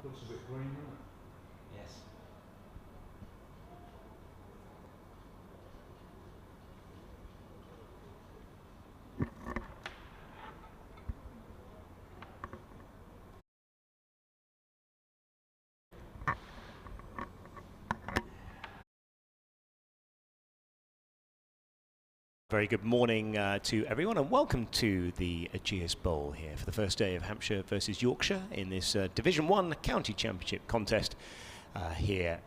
Looks a bit green, doesn't it? Yes. Very good morning to everyone, and welcome to the Ageas Bowl here for the first day of Hampshire versus Yorkshire in this Division 1 County Championship contest here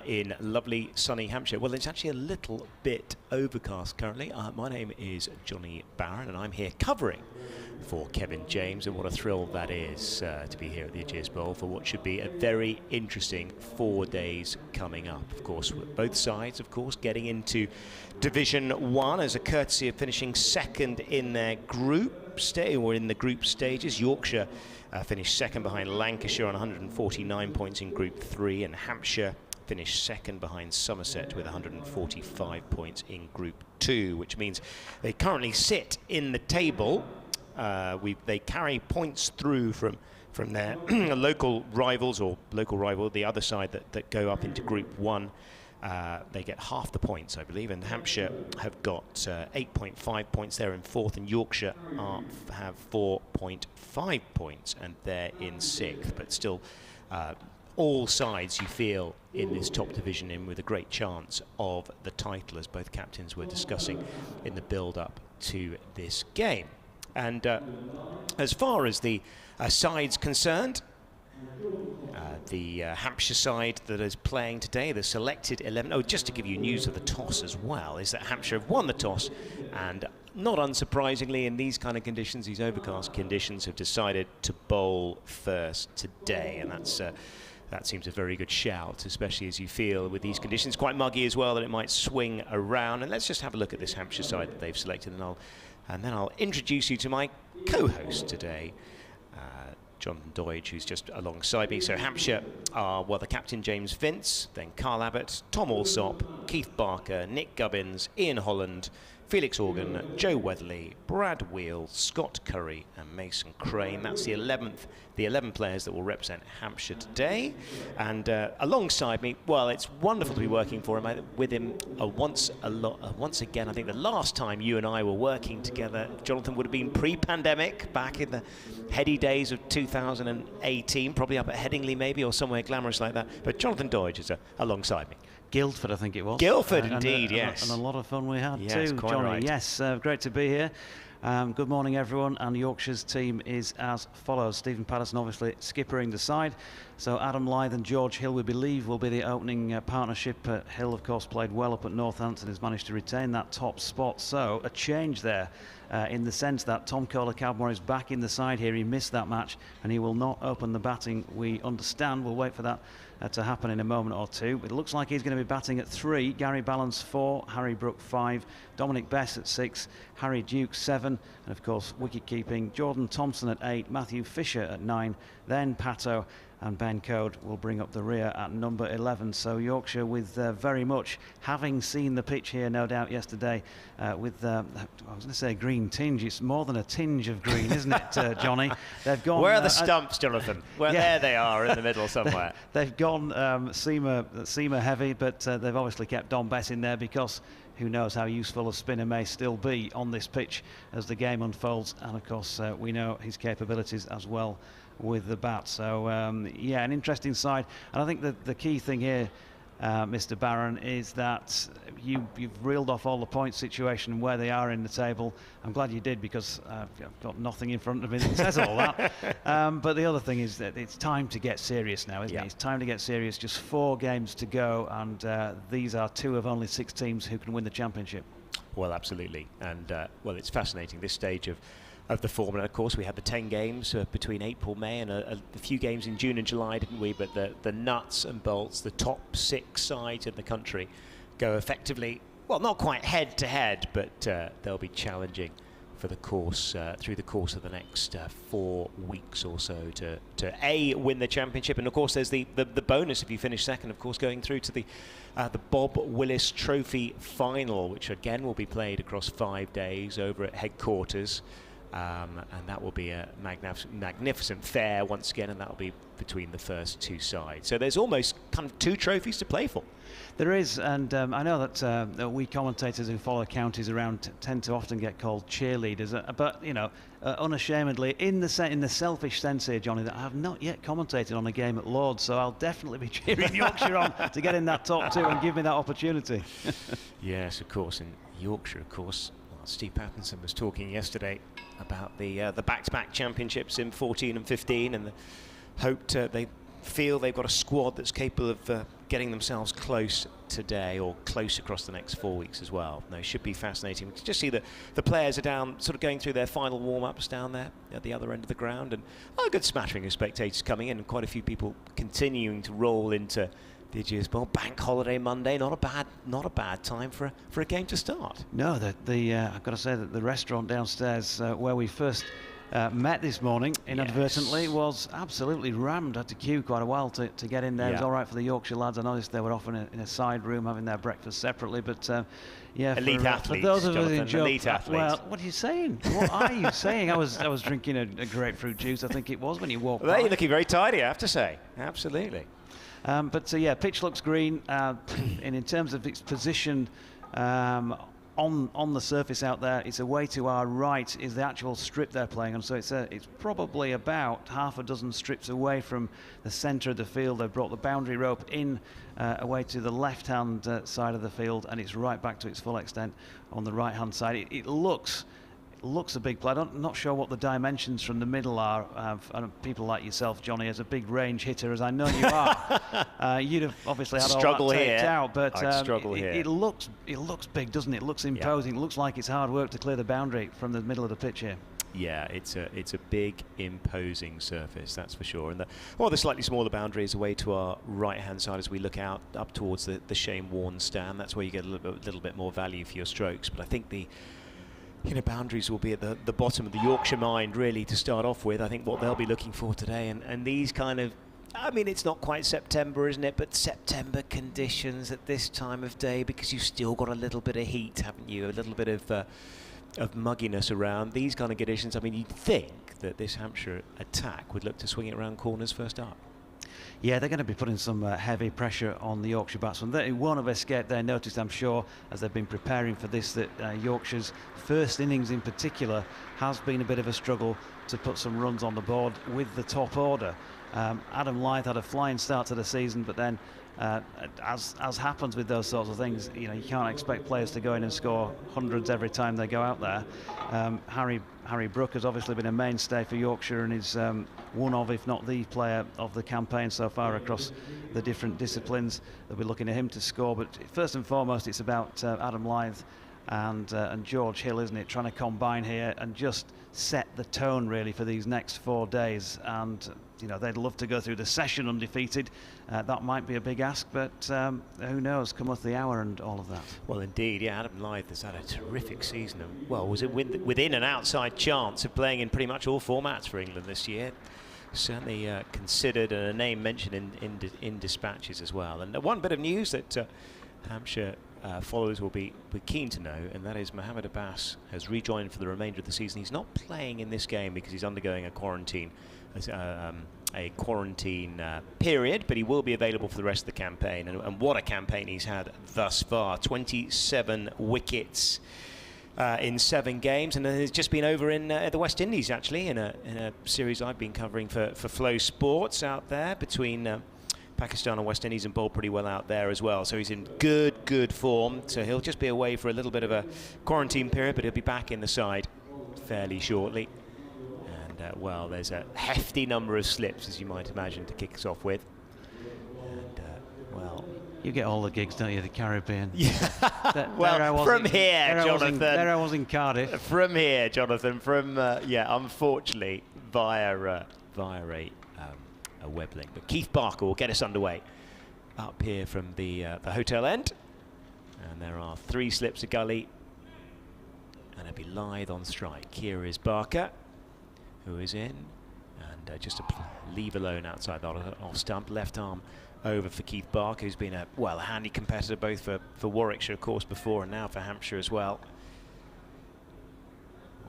in lovely sunny Hampshire. Well, it's actually a little bit overcast currently. My name is Johnny Barron and I'm here covering for Kevin James, and what a thrill that is to be here at the Ageas Bowl for what should be a very interesting 4 days coming up. Of course, with both sides, of course, getting into Division 1 as a courtesy of finishing second in their group stages. Yorkshire finished second behind Lancashire on 149 points in Group 3, and Hampshire finished second behind Somerset with 145 points in Group 2, which means they currently sit in the table. They carry points through from their local rivals, the other side that go up into Group 1. They get half the points, I believe, and Hampshire have got 8.5 points. They're in fourth, and Yorkshire have 4.5 points, and they're in sixth. But still, all sides, you feel, in this top division in with a great chance of the title, as both captains were discussing in the build-up to this game. And as far as the sides concerned, the Hampshire side that is playing today, the selected 11. Oh, just to give you news of the toss as well, is that Hampshire have won the toss, and not unsurprisingly, in these kind of conditions, these overcast conditions, have decided to bowl first today, and that seems a very good shout, especially as you feel with these conditions quite muggy as well, that it might swing around. And let's just have a look at this Hampshire side that they've selected, and then I'll introduce you to my co-host today, Jonathan Doidge, who's just alongside me. So Hampshire are, well, the captain James Vince, then Carl Abbott, Tom Alsop, Keith Barker, Nick Gubbins, Ian Holland, Felix Organ, Joe Weatherly, Brad Wheel, Scott Curry and Mason Crane. That's the 11 players that will represent Hampshire today. And alongside me, well, it's wonderful to be working with him once again. I think the last time you and I were working together, Jonathan, would have been pre-pandemic, back in the heady days of 2018, probably up at Headingley maybe, or somewhere glamorous like that. But Jonathan Doidge is alongside me. Guildford, I think it was. Guildford, indeed, yes. And a lot of fun we had yes, too, quite Johnny. right. Yes, great to be here. Good morning, everyone. And Yorkshire's team is as follows. Stephen Patterson, obviously, skippering the side. So Adam Lyth and George Hill, we believe, will be the opening partnership. Hill, of course, played well up at Northampton, has managed to retain that top spot. So a change there in the sense that Tom Kohler-Cowmore is back in the side here. He missed that match, and he will not open the batting, we understand. We'll wait for that to happen in a moment or two. It looks like he's going to be batting at 3. Gary Ballance 4, Harry Brook 5, Dominic Bess at 6, Harry Duke 7, and of course wicket keeping Jordan Thompson at 8, Matthew Fisher at 9, then Pato, and Ben Code will bring up the rear at number 11. So Yorkshire, with very much having seen the pitch here, no doubt, yesterday, with I was going to say green tinge. It's more than a tinge of green, isn't it, Johnny? They've gone. Where are the stumps, Jonathan? Well, yeah. There they are in the middle somewhere. They've gone seamer heavy, but they've obviously kept Dom Bess in there because who knows how useful a spinner may still be on this pitch as the game unfolds. And of course, we know his capabilities as well with the bat. So yeah, an interesting side. And I think that the key thing here, Mr. Barron, is that you've reeled off all the point situation and where they are in the table. I'm glad you did, because I've got nothing in front of me that says all that. But the other thing is that it's time to get serious now, isn't it? It's time to get serious. Just 4 games to go, and these are 2 of only 6 teams who can win the championship. Well, absolutely. And well, it's fascinating, this stage of the format. Of course, we had the 10 games between April, May, and a few games in June and July, didn't we? But the nuts and bolts, the top 6 sides in the country go effectively, well, not quite head to head, but they'll be challenging for the course through the course of the next 4 weeks or so to win the championship. And of course, there's the bonus if you finish second, of course, going through to the Bob Willis Trophy final, which again will be played across 5 days over at headquarters. And that will be a magnificent fair once again, and that will be between the first two sides. So there's almost kind of two trophies to play for. There is, and I know that we commentators who follow counties around tend to often get called cheerleaders, but you know, unashamedly, in the selfish sense here, Johnny, that I have not yet commentated on a game at Lord's, so I'll definitely be cheering Yorkshire on to get in that top two and give me that opportunity. Yes, of course, in Yorkshire, of course. Steve Pattinson was talking yesterday about the back-to-back championships in 14 and 15, and they feel they've got a squad that's capable of getting themselves close today, or close across the next 4 weeks as well. No, it should be fascinating. We can just see the players are down, sort of going through their final warm-ups down there at the other end of the ground, and a good smattering of spectators coming in, and quite a few people continuing to roll into the Ageas Bowl. Bank holiday Monday, not a bad time for a game to start. No, I've got to say that the restaurant downstairs where we first met this morning inadvertently was absolutely rammed. I had to queue quite a while to get in there. It was all right for the Yorkshire lads. I noticed they were off in a side room having their breakfast separately, but elite athletes, for those of us who enjoy, elite athletes. Well, what are you saying? What are you saying? I was drinking a grapefruit juice, I think it was, when you walked by. You're looking very tidy, I have to say. Absolutely. Pitch looks green, and in terms of its position on the surface out there, it's away to our right is the actual strip they're playing on. So it's probably about half a dozen strips away from the centre of the field. They've brought the boundary rope in away to the left-hand side of the field, and it's right back to its full extent on the right-hand side. It looks a big play. I'm not sure what the dimensions from the middle are. People like yourself, Johnny, as a big range hitter, as I know you are, you'd have obviously had all that taped out. But it looks big, doesn't it? It looks imposing. It looks like it's hard work to clear the boundary from the middle of the pitch here. Yeah, it's a big, imposing surface, that's for sure. And the slightly smaller boundary is away to our right-hand side as we look out up towards the Shane Warne stand. That's where you get a little bit more value for your strokes. But I think the boundaries will be at the bottom of the Yorkshire mind, really, to start off with. I think what they'll be looking for today, and these kind of, I mean, it's not quite September, isn't it? But September conditions at this time of day, because you've still got a little bit of heat, haven't you? A little bit of mugginess around. These kind of conditions, I mean, you'd think that this Hampshire attack would look to swing it around corners first up. Yeah, they're going to be putting some heavy pressure on the Yorkshire batsmen. They won't have escaped their notice, I'm sure, as they've been preparing for this, that Yorkshire's first innings in particular has been a bit of a struggle to put some runs on the board with the top order. Adam Lyth had a flying start to the season, but then as happens with those sorts of things, you can't expect players to go in and score hundreds every time they go out there. Harry Brook has obviously been a mainstay for Yorkshire and is one of, if not the player of the campaign so far across the different disciplines. They'll be looking at him to score, but first and foremost it's about Adam Lyth and George Hill, isn't it? Trying to combine here and just set the tone really for these next 4 days. And they'd love to go through the session undefeated. That might be a big ask, but who knows, cometh the hour and all of that. Well, indeed, yeah, Adam Lyth has had a terrific season. Well, was it within an outside chance of playing in pretty much all formats for England this year? Certainly considered and a name mentioned in dispatches as well. And one bit of news that Hampshire followers will be keen to know, and that is Mohammed Abbas has rejoined for the remainder of the season. He's not playing in this game because he's undergoing a quarantine period, but he will be available for the rest of the campaign. And what a campaign he's had thus far. 27 wickets in 7 games, and he's just been over in the West Indies, actually, in a series I've been covering for Flow Sports out there between Pakistan and West Indies, and bowled pretty well out there as well. So he's in good form. So he'll just be away for a little bit of a quarantine period, but he'll be back in the side fairly shortly. And well, there's a hefty number of slips, as you might imagine, to kick us off with. And well, you get all the gigs, don't you? The Caribbean. Yeah. Well, from here, Jonathan. There I was in Cardiff. From here, Jonathan. From unfortunately via a web link. But Keith Barker will get us underway up here from the hotel end. And there are 3 slips of gully. And it'll be Lyth on strike. Here is Barker, who is in. And just a leave alone outside the off stump. Left arm over for Keith Barker, who's been a handy competitor both for Warwickshire, of course, before, and now for Hampshire as well.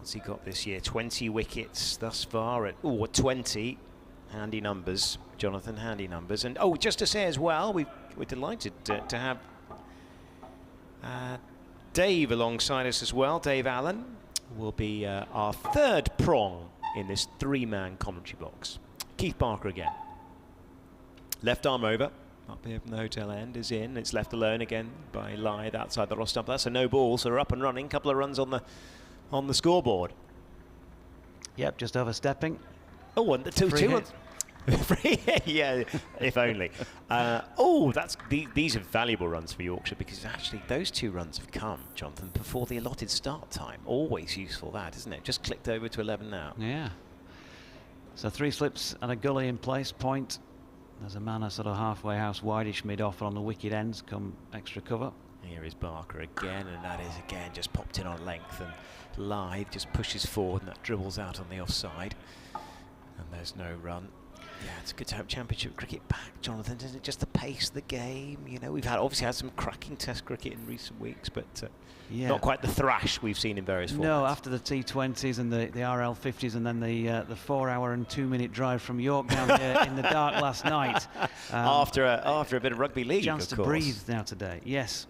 What's he got this year? 20 wickets thus far at 20. Handy numbers, Jonathan, handy numbers. And just to say as well, we're delighted to have Dave alongside us as well. Dave Allen will be our third prong in this three-man commentary box. Keith Barker again. Left arm over, up here from the hotel end, is in. It's left alone again by Lythe outside the off stump. That's a no ball, so they're up and running. Couple of runs on the scoreboard. Yep, just overstepping. Oh, and the 2-2. Yeah, if only. These are valuable runs for Yorkshire, because actually those 2 runs have come, Jonathan, before the allotted start time. Always useful, that, isn't it? Just clicked over to 11 now. Yeah. So 3 slips and a gully in place, point. There's a man a sort of halfway house wideish mid-off on the wicket ends, come extra cover. Here is Barker again, and that is again just popped in on length, and Lythe just pushes forward, and that dribbles out on the offside. And there's no run. Yeah, it's good to have Championship cricket back, Jonathan, isn't it? Just the pace of the game. You know, we've obviously had some cracking Test cricket in recent weeks, but not quite the thrash we've seen in various formats. No, after the T20s and the RL50s, and then the 4-hour and 2-minute drive from York down here in the dark last night. After a bit of rugby league, chance to breathe now today. Yes.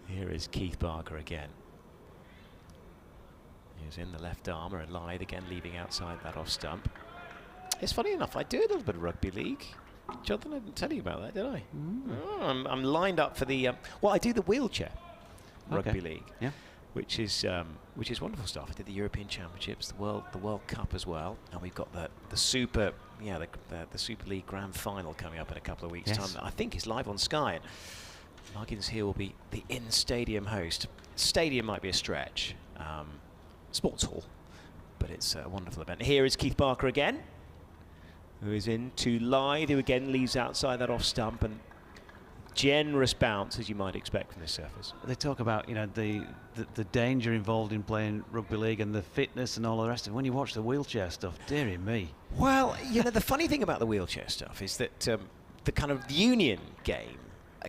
Here is Keith Barker again. He's in the left armour, and Lythe again leaving outside that off stump. It's funny enough, I do a little bit of rugby league. Jonathan, I didn't tell you about that, did I? I'm lined up for the I do the wheelchair rugby league, which is wonderful stuff. I did the European Championships, the World Cup as well, and we've got the Super Super League Grand Final coming up in a couple of weeks' time. That I think is live on Sky. And Muggins here will be the in-stadium host. Stadium might be a stretch. Sports hall, but it's a wonderful event. Here is Keith Barker again, who is in to Lythe, who again leaves outside that off stump, and generous bounce, as you might expect from this surface. They talk about the danger involved in playing rugby league and the fitness and all the rest of it. When you watch the wheelchair stuff, dearie me. Well, the funny thing about the wheelchair stuff is that the kind of union game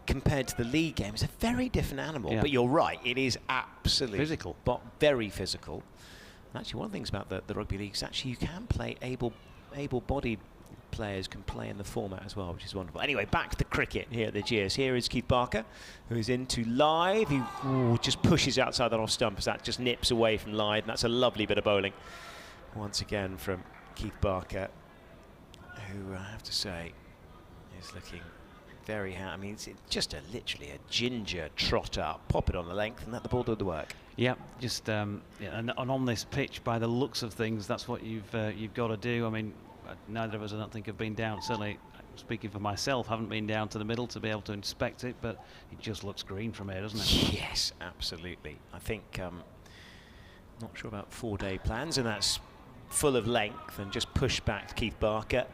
compared to the league game is a very different animal. But you're right, it is absolutely physical, but very physical. And actually, one of the things about the rugby league is actually you can play able-bodied players can play in the format as well, which is wonderful. Anyway, back to the cricket here at the Ageas. Here is Keith Barker, who is into Lythe, who just pushes outside that off stump as that just nips away from Lythe, and that's a lovely bit of bowling once again from Keith Barker, who I have to say is looking very happy. I mean, it's just literally a ginger trot up, pop it on the length, and let the ball do the work. Yeah, just and on this pitch, by the looks of things, that's what you've got to do. I mean, neither of us, I don't think, have been down. Certainly, speaking for myself, haven't been down to the middle to be able to inspect it, but it just looks green from here, doesn't it? Yes, absolutely. I think not sure about 4-day plans, and that's full of length and just pushed back to Keith Barker.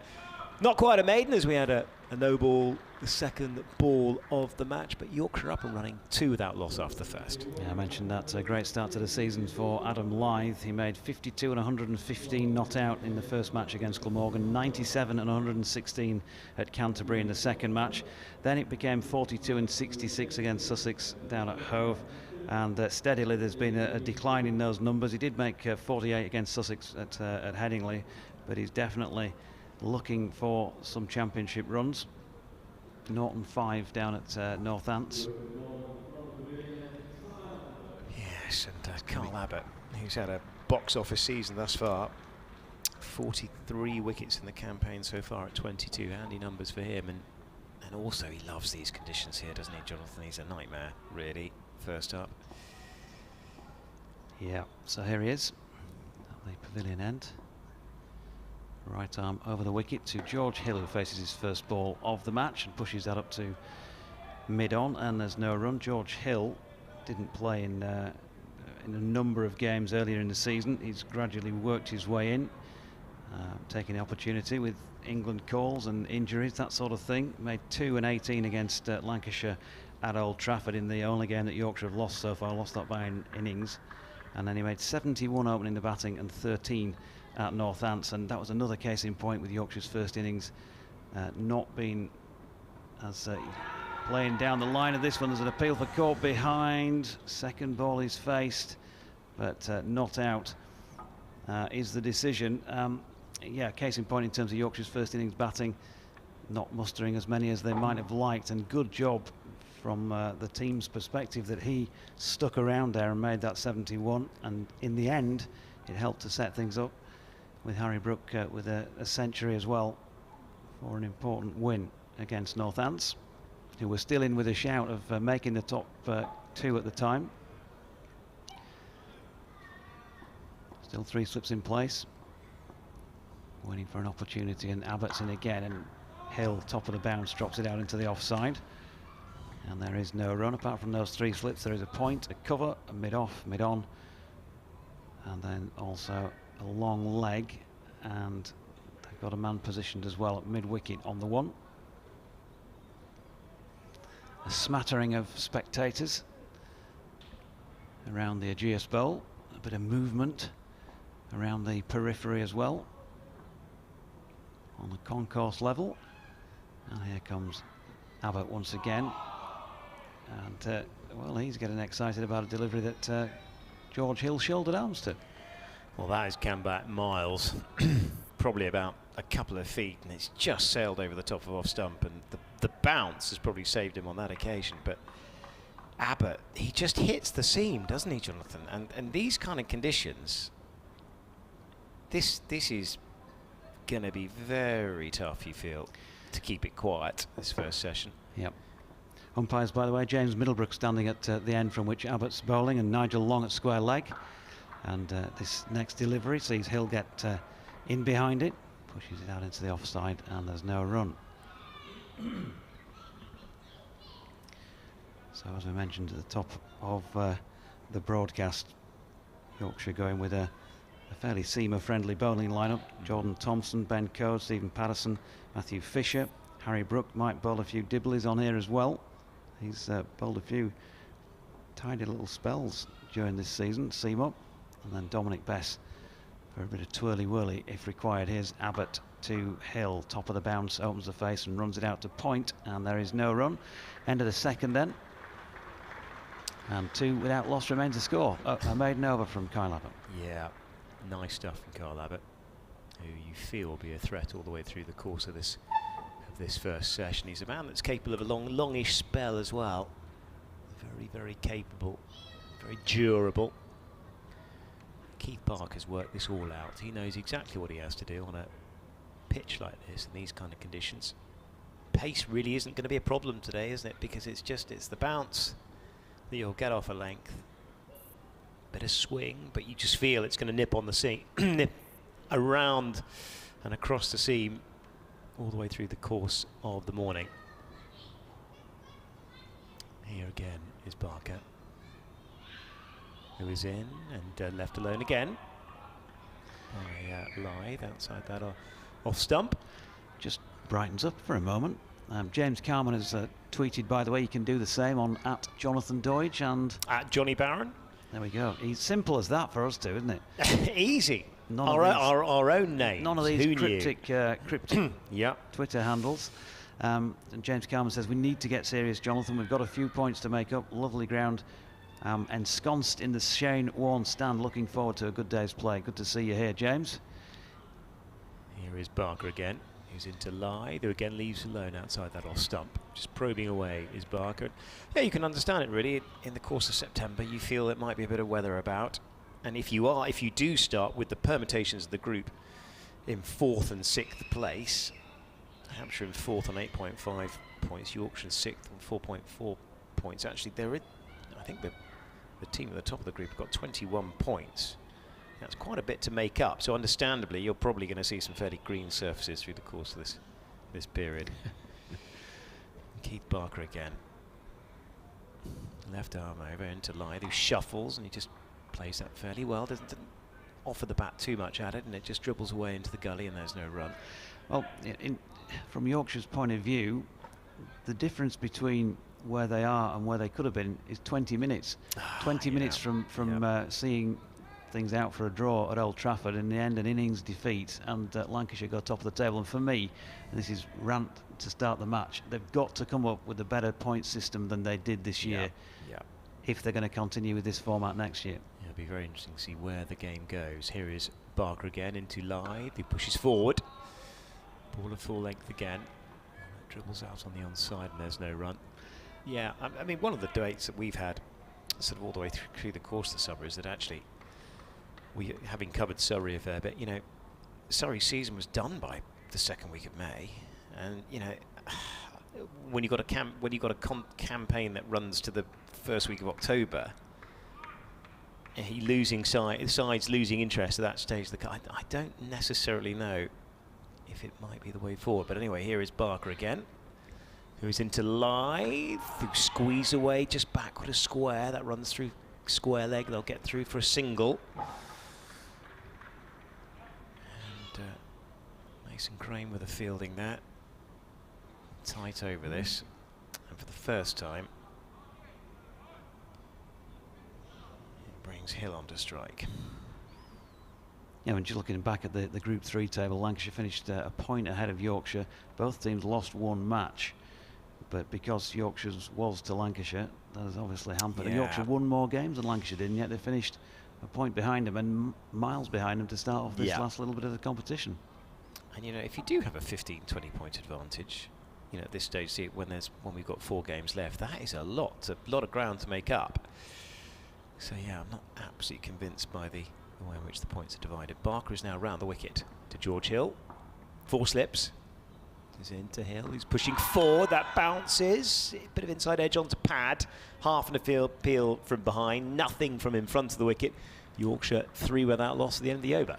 Not quite a maiden, as we had a no ball, the second ball of the match, but Yorkshire up and running, 2 without loss after the first. Yeah, I mentioned that great start to the season for Adam Lythe. He made 52 and 115 not out in the first match against Glamorgan, 97 and 116 at Canterbury in the second match. Then it became 42 and 66 against Sussex down at Hove, and steadily there's been a decline in those numbers. He did make 48 against Sussex at Headingley, but he's definitely looking for some championship runs. 0-5 down at Northants. Yes, and Carl Abbott, who's had a box office season thus far. 43 wickets in the campaign so far at 22. Handy numbers for him, and also he loves these conditions here, doesn't he, Jonathan? He's a nightmare, really, first up. Yeah, so here he is at the pavilion end. Right arm over the wicket to George Hill, who faces his first ball of the match and pushes that up to mid-on, and there's no run. George Hill didn't play in a number of games earlier in the season. He's gradually worked his way in, taking the opportunity with England calls and injuries, that sort of thing. Made 2 and 18 against Lancashire at Old Trafford in the only game that Yorkshire have lost so far, lost that by an innings. And then he made 71 opening the batting and 13 at Northants, and that was another case in point with Yorkshire's first innings not being as playing down the line of this one. There's an appeal for caught behind. Second ball is faced, but not out is the decision. Yeah, case in point in terms of Yorkshire's first innings batting, not mustering as many as they might have liked, and good job from the team's perspective that he stuck around there and made that 71, and in the end it helped to set things up with Harry Brook with a century as well for an important win against Northants, who were still in with a shout of making the top 2 at the time. Still 3 slips in place, waiting for an opportunity, and Abbott's in again, and Hill, top of the bounce, drops it out into the offside, and there is no run. Apart from those 3 slips, there is a point, a cover, a mid-off, mid-on, and then also a long leg, and they've got a man positioned as well at mid-wicket on the 1. A smattering of spectators around the Ageas Bowl, a bit of movement around the periphery as well on the concourse level, and here comes Abbott once again, and well, he's getting excited about a delivery that George Hill shouldered arms to. Well, that has come back miles, probably about a couple of feet, and it's just sailed over the top of off stump, and the bounce has probably saved him on that occasion. But Abbott, he just hits the seam, doesn't he, Jonathan? And these kind of conditions, this is going to be very tough, you feel, to keep it quiet this first session. Yep. Umpires, by the way, James Middlebrook standing at the end from which Abbott's bowling, and Nigel Long at square leg. And this next delivery sees Hill get in behind it, pushes it out into the offside, and there's no run. So as we mentioned at the top of the broadcast, Yorkshire going with a fairly seamer-friendly bowling lineup. Jordan Thompson, Ben Coe, Stephen Patterson, Matthew Fisher, Harry Brook might bowl a few dibblies on here as well. He's bowled a few tidy little spells during this season, seam up. And then Dominic Bess for a bit of twirly-whirly if required. Here's Abbott to Hill, top of the bounce, opens the face and runs it out to point, and there is no run. End of the second then, and 2 without loss remains a score. A maiden over from Kyle Abbott. Yeah, nice stuff from Kyle Abbott, who you feel will be a threat all the way through the course of this first session. He's a man that's capable of a longish spell as well. Very, very capable, very durable. Keith Barker's worked this all out. He knows exactly what he has to do on a pitch like this in these kind of conditions. Pace really isn't going to be a problem today, isn't it? Because it's the bounce that you'll get off a length. Bit of swing, but you just feel it's going to nip on the seam, nip around and across the seam all the way through the course of the morning. Here again is Barker, who is in and left alone again by Lythe outside that off stump. Just brightens up for a moment. James Carman has tweeted, by the way, you can do the same on @JonathanDoidge and @Johnny Barron. There we go. It's simple as that for us two, isn't it? Easy. Our own names. None of these Who cryptic yep. Twitter handles. And James Carman says, we need to get serious, Jonathan. We've got a few points to make up. Lovely ground. Ensconced in the Shane Warne stand. Looking forward to a good day's play. Good to see you here, James. Here is Barker again, who's into Lythe, who again leaves alone outside that off stump. Just probing away is Barker. Yeah, you can understand it really. In the course of September, you feel it might be a bit of weather about. And if you do start with the permutations of the group in 4th and 6th place, Hampshire in 4th on 8.5 points, Yorkshire in 6th on 4.4 points. Actually, I think the team at the top of the group have got 21 points. That's quite a bit to make up. So understandably, you're probably going to see some fairly green surfaces through the course of this period. Keith Barker again. Left arm over into Lythe, who shuffles, and he just plays that fairly well. Doesn't offer the bat too much at it, and it just dribbles away into the gully, and there's no run. Well, from Yorkshire's point of view, the difference between where they are and where they could have been is 20 minutes. 20 minutes from seeing things out for a draw at Old Trafford. In the end, an innings defeat, and Lancashire go top of the table. And for me, and this is rant to start the match, they've got to come up with a better point system than they did this year if they're going to continue with this format next year. Yeah, it'll be very interesting to see where the game goes. Here is Barker again into Lyth. He pushes forward. Ball of full length again. Dribbles out on the onside and there's no run. Yeah, I mean, one of the debates that we've had sort of all the way through the course of the summer is that actually, having covered Surrey a fair bit, you know, Surrey's season was done by the second week of May, and you know, when you've got a campaign that runs to the first week of October, sides losing interest at that stage. I don't necessarily know if it might be the way forward. But anyway, here is Barker again, who's into Lyth, who squeeze away just backward a square. That runs through square leg. They'll get through for a single. And Mason Crane with the fielding there. Tight over this. And for the first time, it brings Hill onto strike. Yeah, when you're looking back at the Group 3 table, Lancashire finished a point ahead of Yorkshire. Both teams lost one match, but because Yorkshire's was to Lancashire, that has obviously hampered. Yeah. Yorkshire won more games than Lancashire did, and yet they finished a point behind them and miles behind them to start off this last little bit of the competition. And you know, if you do have a 15-20 point advantage, you know, at this stage, when we've got 4 games left, that is a lot of ground to make up. So yeah, I'm not absolutely convinced by the way in which the points are divided. Barker is now round the wicket to George Hill. 4 slips. Is into Hill, who's pushing forward. That bounces. A bit of inside edge onto pad. Half an appeal from behind. Nothing from in front of the wicket. Yorkshire 3 without loss at the end of the over.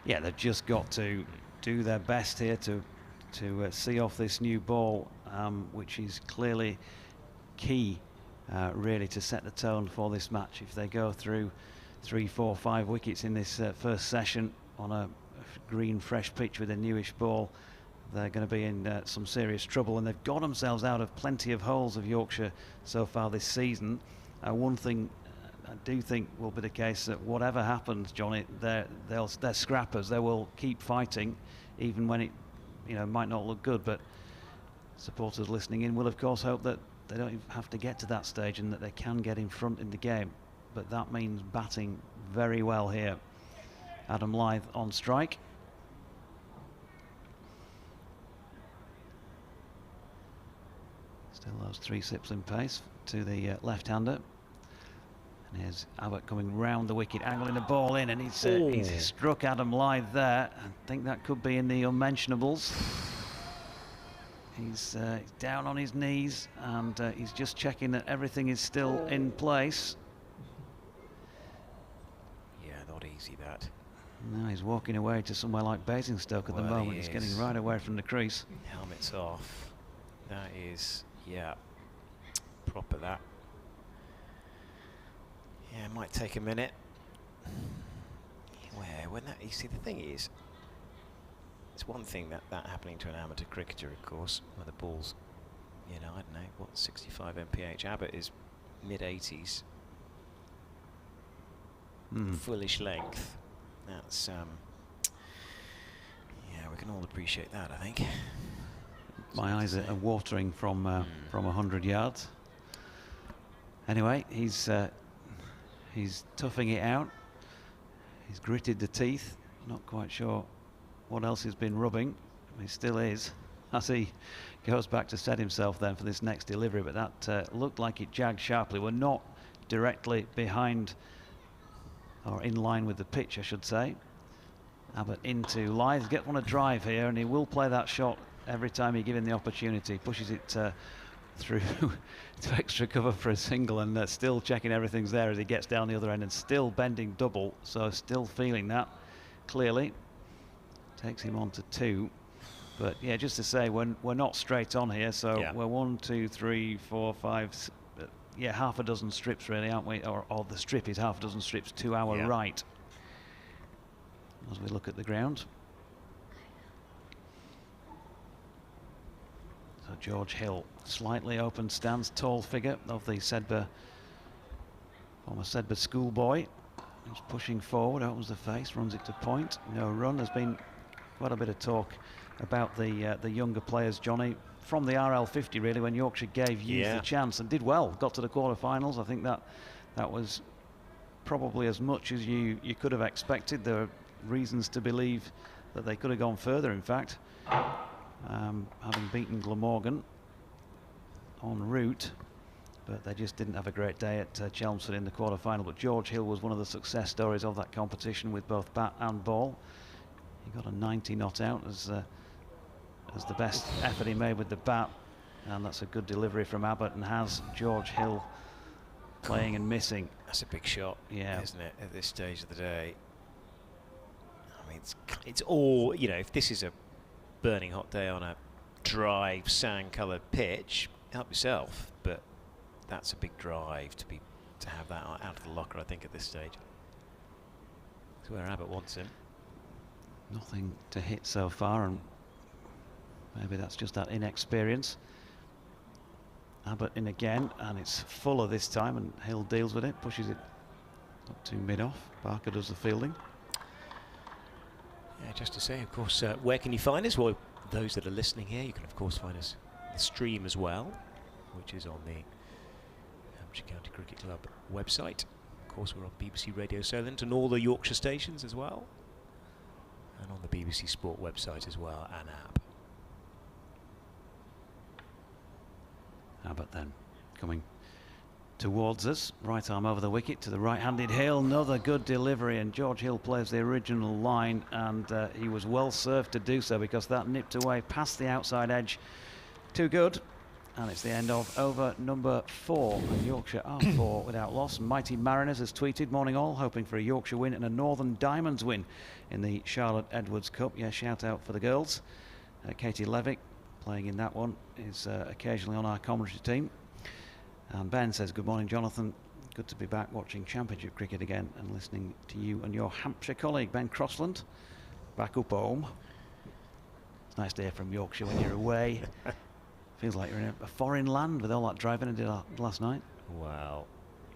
Yeah, they've just got to do their best here to see off this new ball, which is clearly key, really, to set the tone for this match. If they go through 3, 4, 5 wickets in this first session on a green, fresh pitch with a newish ball, they're going to be in some serious trouble, and they've got themselves out of plenty of holes of Yorkshire so far this season. One thing I do think will be the case, that whatever happens, Johnny, they're scrappers. They will keep fighting, even when it, you know, might not look good. But supporters listening in will, of course, hope that they don't have to get to that stage and that they can get in front in the game. But that means batting very well here. Adam Lyth on strike. Still those 3 sips in pace to the left-hander. And here's Abbott coming round the wicket, angling the ball in, and he's struck Adam Lyth there. I think that could be in the unmentionables. He's down on his knees, and he's just checking that everything is still in place. Yeah, not easy, that. No, he's walking away to somewhere like Basingstoke at the moment. He's getting right away from the crease. Helmet's off. That is, yeah, proper that. Yeah, it might take a minute. You see, the thing is, it's one thing that happening to an amateur cricketer, of course, where the ball's, you know, I don't know, what, 65 mph. Abbott is mid-80s. Fullish length. That's, yeah, we can all appreciate that, I think. My eyes are watering from 100 yards. Anyway, he's toughing it out. He's gritted the teeth. Not quite sure what else he's been rubbing. He still is, as he goes back to set himself then for this next delivery. But that looked like it jagged sharply. We're not directly behind, or in line with the pitch, I should say. Abbott into Lyth. Gets on a drive here, and he will play that shot every time he gives him the opportunity. Pushes it through to extra cover for a single, and still checking everything's there as he gets down the other end, and still bending double, so still feeling that clearly. Takes him on to 2. But yeah, just to say, we're not straight on here, so we're 1, 2, 3, 4, 5, yeah, half a dozen strips really, aren't we? Or the strip is half a dozen strips to our right as we look at the ground. So George Hill, slightly open stance, tall figure of the former Sedbergh schoolboy. He's pushing forward, opens the face, runs it to point. No run. There's been quite a bit of talk about the younger players, Johnny, from the RL50 really, when Yorkshire gave youth a chance and did well. Got to the quarterfinals. I think that was probably as much as you could have expected. There are reasons to believe that they could have gone further, in fact, having beaten Glamorgan en route, but they just didn't have a great day at Chelmsford in the quarter-final. But George Hill was one of the success stories of that competition with both bat and ball. He got a 90 not out as the best effort he made with the bat, and that's a good delivery from Abbott, and has George Hill playing and missing. That's a big shot, yeah, isn't it, at this stage of the day? I mean, it's all, you know, if this is a burning hot day on a dry, sand-coloured pitch, help yourself, but that's a big drive to have that out of the locker, I think, at this stage. It's where Abbott wants him. Nothing to hit so far, and maybe that's just that inexperience. Abbott in again, and it's Fuller this time, and Hill deals with it, pushes it up to mid-off. Barker does the fielding. Yeah, just to say, of course, where can you find us? Well, those that are listening here, you can, of course, find us the stream as well, which is on the Hampshire County Cricket Club website. Of course, we're on BBC Radio Solent and all the Yorkshire stations as well, and on the BBC Sport website as well, and app. Abbott then coming towards us, right arm over the wicket to the right-handed Hill. Another good delivery, and George Hill plays the original line, and he was well served to do so, because that nipped away past the outside edge. Too good, and it's the end of over number 4, and Yorkshire are 4 without loss. Mighty Mariners has tweeted, morning all, hoping for a Yorkshire win and a Northern Diamonds win in the Charlotte Edwards Cup. Yeah, shout out for the girls. Katie Levick, playing in that one, is occasionally on our commentary team. And Ben says, good morning, Jonathan. Good to be back watching Championship cricket again and listening to you and your Hampshire colleague, Ben Crossland, back up home. It's nice to hear from Yorkshire when you're away. Feels like you're in a foreign land with all that driving I did last night. Well,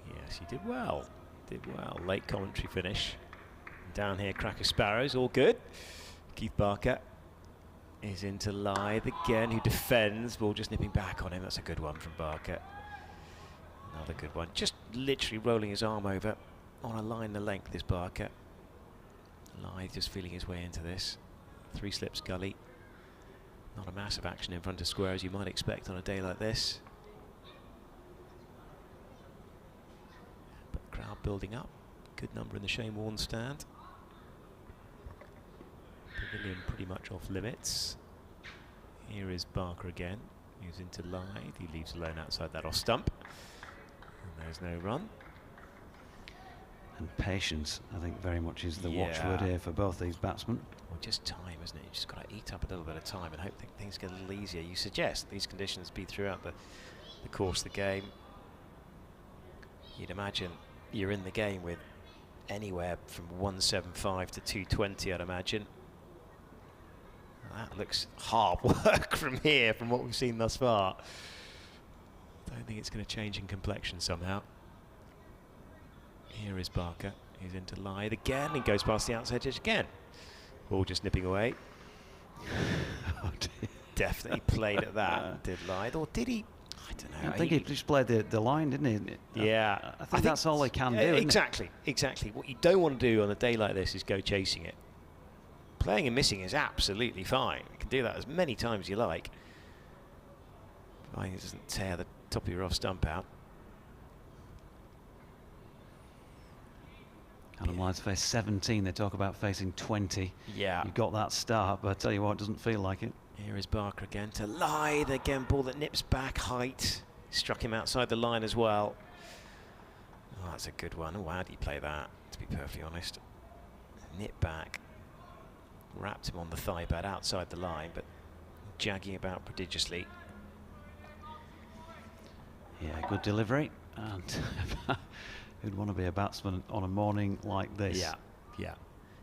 yes, you did well. Did well. Late commentary finish. Down here, Cracker Sparrows, all good. Keith Barker is into Lythe again, who defends. Ball just nipping back on him. That's a good one from Barker. Another good one. Just literally rolling his arm over on a line the length is Barker. Lythe just feeling his way into this. 3 slips gully. Not a massive action in front of square as you might expect on a day like this. But the crowd building up. Good number in the Shane Warne stand. Pavilion pretty much off limits. Here is Barker again. He's into Lythe. He leaves alone outside that off stump. And there's no run. And patience, I think, very much is the watchword here for both these batsmen. Well, just time, isn't it? You just got to eat up a little bit of time and hope things get a little easier. You suggest these conditions be throughout the course of the game. You'd imagine you're in the game with anywhere from 175 to 220, I'd imagine. That looks hard work from here, from what we've seen thus far. Don't think it's going to change in complexion somehow. Here is Barker. He's into Lythe again. He goes past the outside edge again. Ball just nipping away. Oh dear. Definitely played at that, did Lythe. Or did he? I don't know. I think he just played the line, didn't he? Yeah. I think that's all they can do. Exactly. What you don't want to do on a day like this is go chasing it. Playing and missing is absolutely fine. You can do that as many times as you like. Providing it doesn't tear the top of your off stump out. Adam Lythe's faced 17. They talk about facing 20. Yeah. You got that start, but I tell you what, it doesn't feel like it. Here is Barker again to Lythe again. Ball that nips back, height. Struck him outside the line as well. Oh, that's a good one. Oh, how did he play that, to be perfectly honest? Nip back. Wrapped him on the thigh pad outside the line, but jagging about prodigiously. Yeah, good delivery. And who'd want to be a batsman on a morning like this? Yeah, yeah.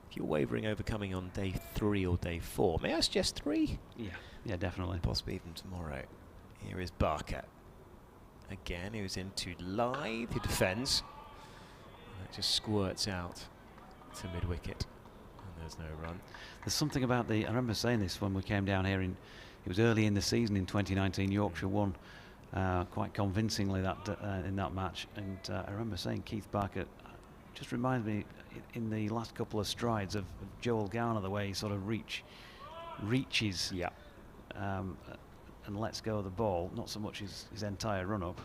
If you're wavering over coming on day 3 or day 4, may I suggest 3? Yeah, definitely. Possibly even tomorrow. Here is Barker. Again, who's into Lythe, who defends. And that just squirts out to mid-wicket. And there's no run. There's something about I remember saying this when we came down here, it was early in the season in 2019, Yorkshire won quite convincingly in that match. And I remember saying Keith Barker, just reminds me in the last couple of strides of Joel Garner, the way he sort of reaches and lets go of the ball, not so much his entire run-up.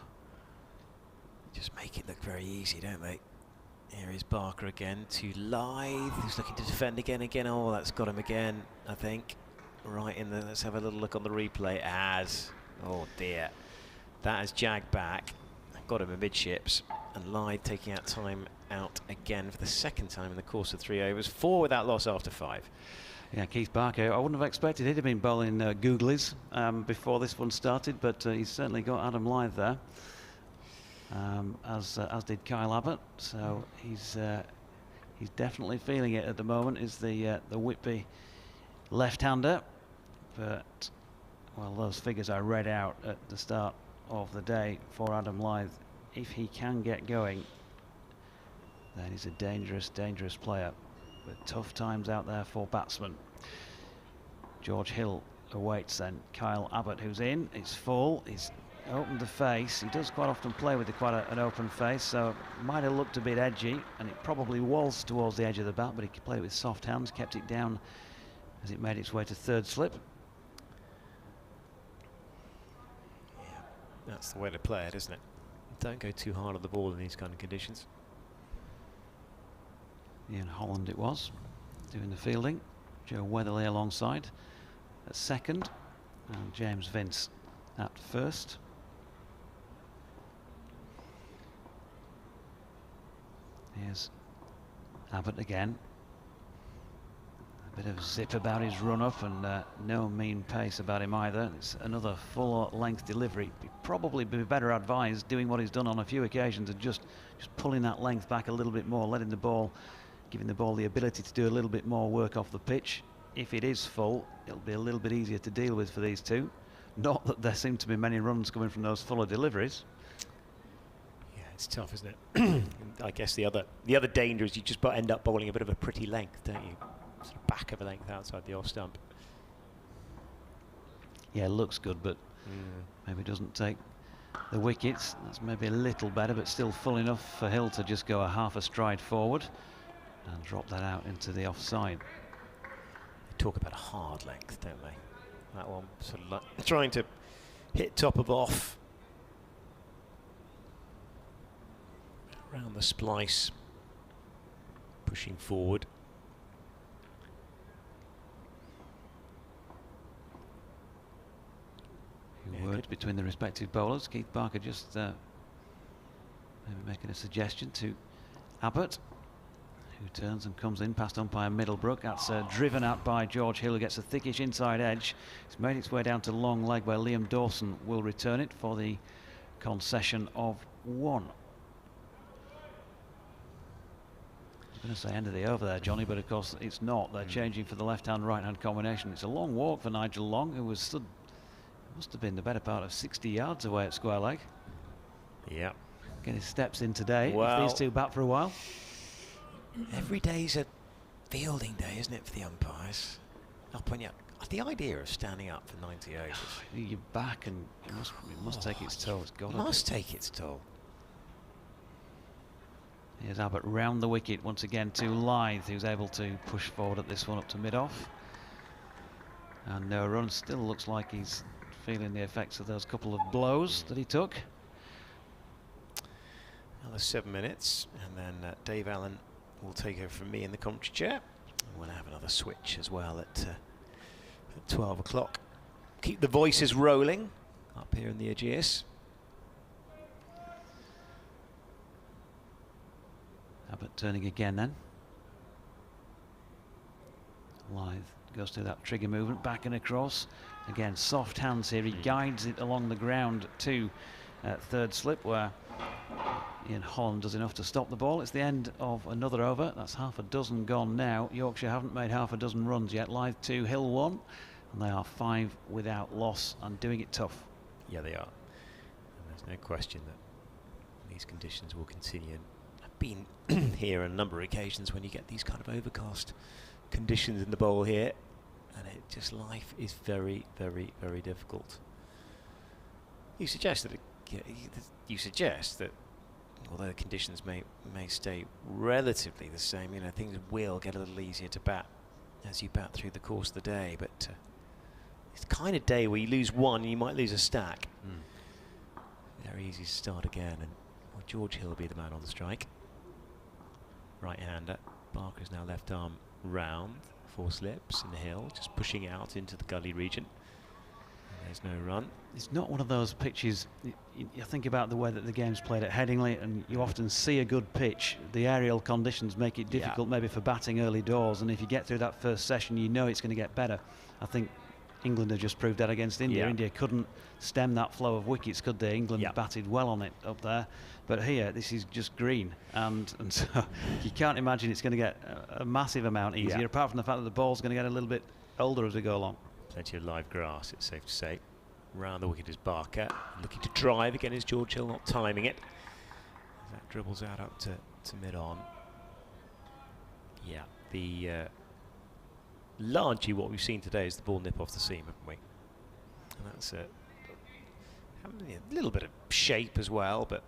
Just make it look very easy, don't they? Here is Barker again to Lyth, who's looking to defend again. Oh, that's got him again, I think. Right in there, let's have a little look on the replay as, oh dear, that has jagged back, got him amidships, and Lyth taking out time out again for the second time in the course of 3 overs, 4 without loss after 5. Yeah, Keith Barker, I wouldn't have expected he'd have been bowling googlies before this one started, but he's certainly got Adam Lyth there, as did Kyle Abbott. So he's definitely feeling it at the moment. Is the Whitby left-hander, but well, those figures I read out at the start of the day for Adam Lyth, if he can get going, then he's a dangerous player. But tough times out there for batsmen. George Hill awaits then Kyle Abbott, who's in. It's full. He's opened the face. He does quite often play with quite an open face, so it might have looked a bit edgy, and it probably was towards the edge of the bat, but he played it with soft hands, kept it down as it made its way to third slip. Yeah, that's the way to play it, isn't it? Don't go too hard on the ball in these kind of conditions. Ian Holland it was, doing the fielding. Joe Weatherly alongside at second, and James Vince at first. Here's Abbott again. A bit of zip about his run-up, and no mean pace about him either. It's another full-length delivery. He'd probably be better advised doing what he's done on a few occasions and just pulling that length back a little bit more, letting the ball, giving the ball the ability to do a little bit more work off the pitch. If it is full, it'll be a little bit easier to deal with for these two. Not that there seem to be many runs coming from those fuller deliveries. Yeah, it's tough, isn't it? I guess the other danger is you just end up bowling a bit of a pretty length, don't you? Sort of back of a length outside the off stump. Yeah, looks good, but maybe doesn't take the wickets. That's maybe a little better, but still full enough for Hill to just go a half a stride forward and drop that out into the offside. They talk about a hard length, don't they? That one sort of like trying to hit top of off around the splice, pushing forward. Words between the respective bowlers. Keith Barker just maybe making a suggestion to Abbott, who turns and comes in past umpire Middlebrook. That's driven out by George Hill, who gets a thickish inside edge. It's made its way down to long leg, where Liam Dawson will return it for the concession of 1. I was going to say end of the over there, Johnny, but of course it's not. They're changing for the left-hand, right-hand combination. It's a long walk for Nigel Long, who was stood, must have been the better part of 60 yards away at square leg. Yeah. Get his steps in today. Well, if these two bat for a while. Every day's a fielding day, isn't it, for the umpires? Up on you. The idea of standing up for 90 overs. You're back, and it must take its toll. It's got must take its toll. Here's Abbott round the wicket once again to Lyth, who's able to push forward at this one up to mid-off. And no run. Still looks like he's feeling the effects of those couple of blows that he took. Another 7 minutes, and then Dave Allen will take over from me in the commentary chair. We'll have another switch as well at 12 o'clock. Keep the voices rolling up here in the Ageas. Abbott turning again then. Lyth goes through that trigger movement, back and across. Again, soft hands here. He guides it along the ground to third slip, where Ian Holland does enough to stop the ball. It's the end of another over. That's half a dozen gone now. Yorkshire haven't made half a dozen runs yet. Lyth 2, Hill 1, and they are 5 without loss and doing it tough. Yeah, they are. And there's no question that these conditions will continue. And I've been here on a number of occasions when you get these kind of overcast conditions in the bowl here, and it just, life is very, very, very difficult. You suggest that although the conditions may stay relatively the same, you know, things will get a little easier to bat as you bat through the course of the day. But it's the kind of day where you lose one, you might lose a stack. Very easy to start again, and well, George Hill will be the man on the strike. Right-hander. Barker's now left arm round, 4 slips, and Hill just pushing out into the gully region. There's no run. It's not one of those pitches. You think about the way that the game's played at Headingley, and you often see a good pitch. The aerial conditions make it difficult maybe for batting early doors, and if you get through that first session, you know it's going to get better. I think England have just proved that against India. India couldn't stem that flow of wickets, could they? England batted well on it up there, but here this is just green, and so you can't imagine it's going to get a massive amount easier, apart from the fact that the ball's going to get a little bit older as we go along. Plenty of live grass, it's safe to say. Round the wicket is Barker, looking to drive again is George Hill, not timing it. That dribbles out up to mid-on. Yeah, the largely what we've seen today is the ball nip off the seam, haven't we? And that's a little bit of shape as well, but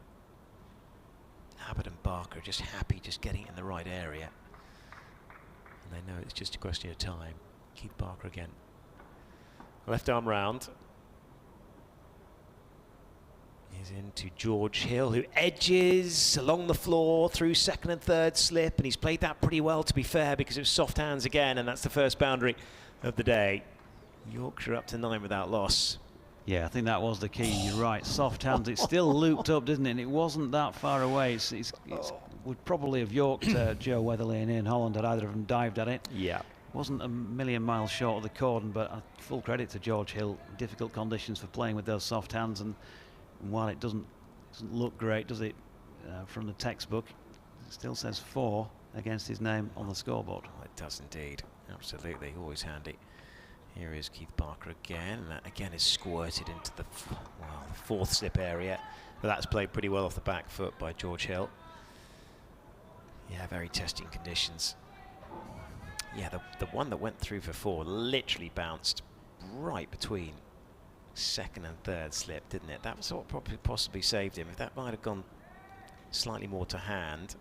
Abbott and Barker are just happy just getting it in the right area. And they know it's just a question of time. Keith Barker again. Left arm round. He's into George Hill, who edges along the floor through second and third slip, and he's played that pretty well, to be fair, because it was soft hands again, and that's the first boundary of the day. Yorkshire up to 9 without loss. Yeah, I think that was the key. You're right. Soft hands. It still looped up, didn't it? And it wasn't that far away. It would probably have yorked Joe Weatherly and Ian Holland had either of them dived at it. Yeah. Wasn't a million miles short of the cordon, but full credit to George Hill. Difficult conditions for playing with those soft hands, and while it doesn't look great, does it, from the textbook, it still says 4 against his name on the scoreboard. Oh, it does indeed. Absolutely. Always handy. Here is Keith Barker again, and that again is squirted into the fourth slip area, but that's played pretty well off the back foot by George Hill. Yeah, very testing conditions. Yeah, the one that went through for 4 literally bounced right between second and third slip, didn't it? That was what probably possibly saved him. If that might have gone slightly more to hand,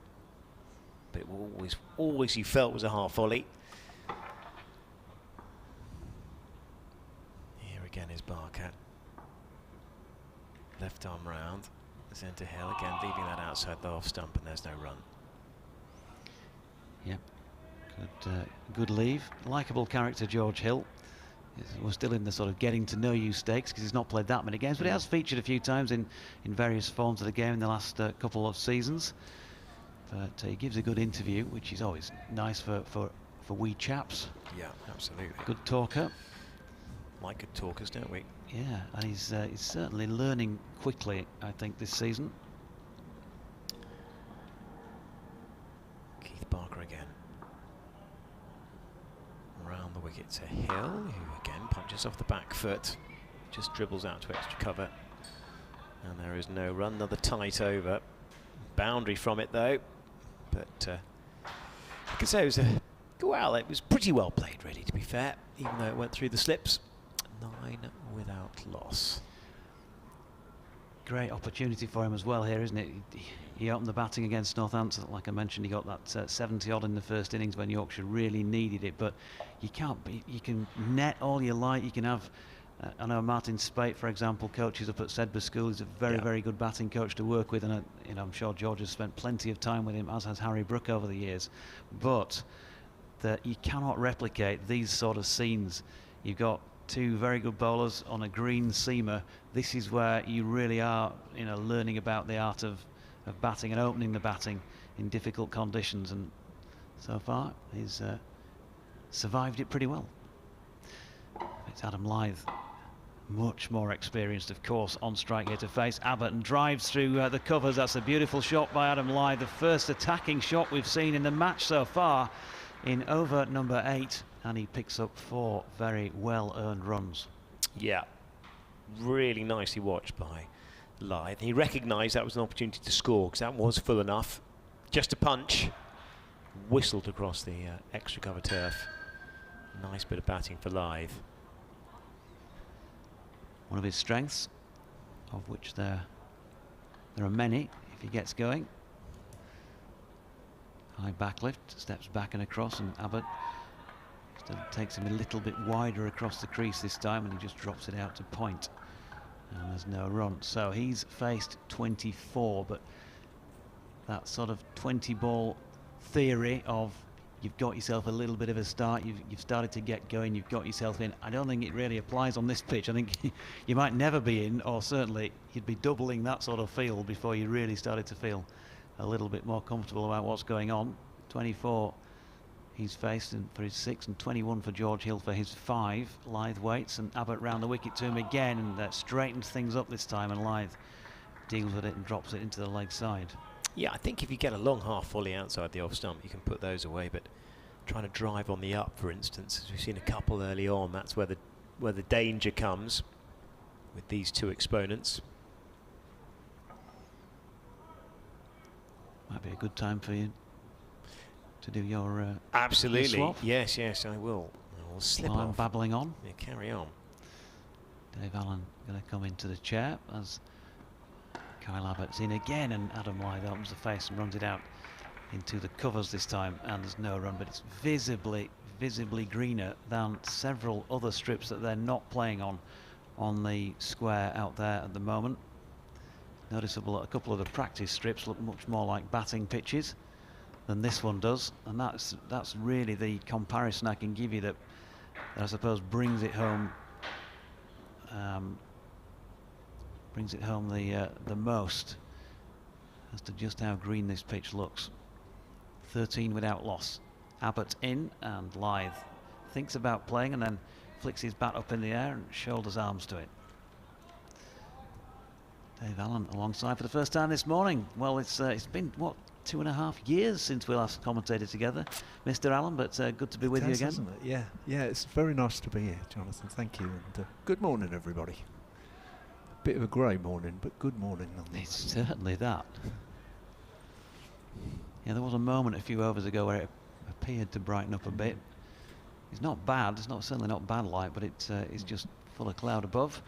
but it always you felt was a half volley. Here again is Barker. Left arm round. Centre Hill again, leaving that outside the off stump, and there's no run. Yep. Good leave. Likeable character, George Hill. We're still in the sort of getting to know you stakes because he's not played that many games, but he has featured a few times in various forms of the game in the last couple of seasons. But he gives a good interview, which is always nice for wee chaps. Yeah, absolutely. Good talker. Like good talkers, don't we? Yeah, and he's certainly learning quickly, I think, this season. Keith Barker again. Around the wicket to Hill, who again punches off the back foot, just dribbles out to extra cover, and there is no run. Another tight over, boundary from it though, but I can say it was it was pretty well played, really, to be fair, even though it went through the slips. 9 without loss. Great opportunity for him as well here, isn't it? He opened the batting against Northampton. Like I mentioned, he got that 70 odd in the first innings when Yorkshire really needed it, but you can net all you like. You can have I know Martin Spate, for example, coaches up at Sedbergh School. He's a very good batting coach to work with, and I'm sure George has spent plenty of time with him, as has Harry Brook over the years. But you cannot replicate these sort of scenes. You've got 2 very good bowlers on a green seamer. This is where you really are, learning about the art of batting and opening the batting in difficult conditions. And so far, he's survived it pretty well. It's Adam Lyth, much more experienced, of course, on strike here to face Abbott, and drives through the covers. That's a beautiful shot by Adam Lyth, the first attacking shot we've seen in the match so far in over number 8. And he picks up 4 very well-earned runs. Yeah, really nicely watched by Lyth. He recognised that was an opportunity to score because that was full enough. Just a punch, whistled across the extra cover turf. Nice bit of batting for Lyth. One of his strengths, of which there are many, if he gets going. High backlift, steps back and across, and Abbott still takes him a little bit wider across the crease this time, and he just drops it out to point. And there's no run. So he's faced 24, but that sort of 20 ball theory of you've got yourself a little bit of a start, you've started to get going, you've got yourself in. I don't think it really applies on this pitch. I think you might never be in, or certainly you'd be doubling that sort of feel before you really started to feel a little bit more comfortable about what's going on. 24 he's faced for his 6, and 21 for George Hill for his 5. Lyth waits, and Abbott round the wicket to him again, and straightens things up this time, and Lyth deals with it and drops it into the leg side. Yeah, I think if you get a long half volley outside the off stump, you can put those away. But trying to drive on the up, for instance, as we've seen a couple early on, that's where the danger comes with these two exponents. Might be a good time for you to do your absolutely swap. Yes, I will. I will slip While I'm off. babbling on. Yeah, carry on. Dave Allen going to come into the chair as Kyle Abbott's in again, and Adam Lyth opens the face and runs it out into the covers this time, and there's no run, but it's visibly greener than several other strips that they're not playing on the square out there at the moment. Noticeable that a couple of the practice strips look much more like batting pitches than this one does, and that's really the comparison I can give you that I suppose brings it home. Brings it home the most as to just how green this pitch looks. 13 without loss. Abbott in, and Lyth thinks about playing and then flicks his bat up in the air and shoulders arms to it. Dave Allen alongside for the first time this morning. Well, it's been, what, 2.5 years since we last commentated together, Mr. Allen, but good to be with you again. Isn't it? Yeah, it's very nice to be here, Jonathan. Thank you, and good morning, everybody. Bit of a grey morning, but good morning nonetheless. It's certainly that. Yeah, there was a moment a few overs ago where it appeared to brighten up a bit. It's not bad, certainly not bad light, but it's just full of cloud above.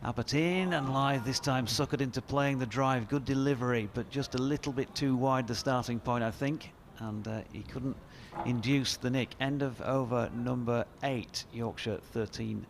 Abbott in, and Lyth this time suckered into playing the drive. Good delivery, but just a little bit too wide the starting point, I think, and he couldn't induce the nick. End of over number 8, Yorkshire 13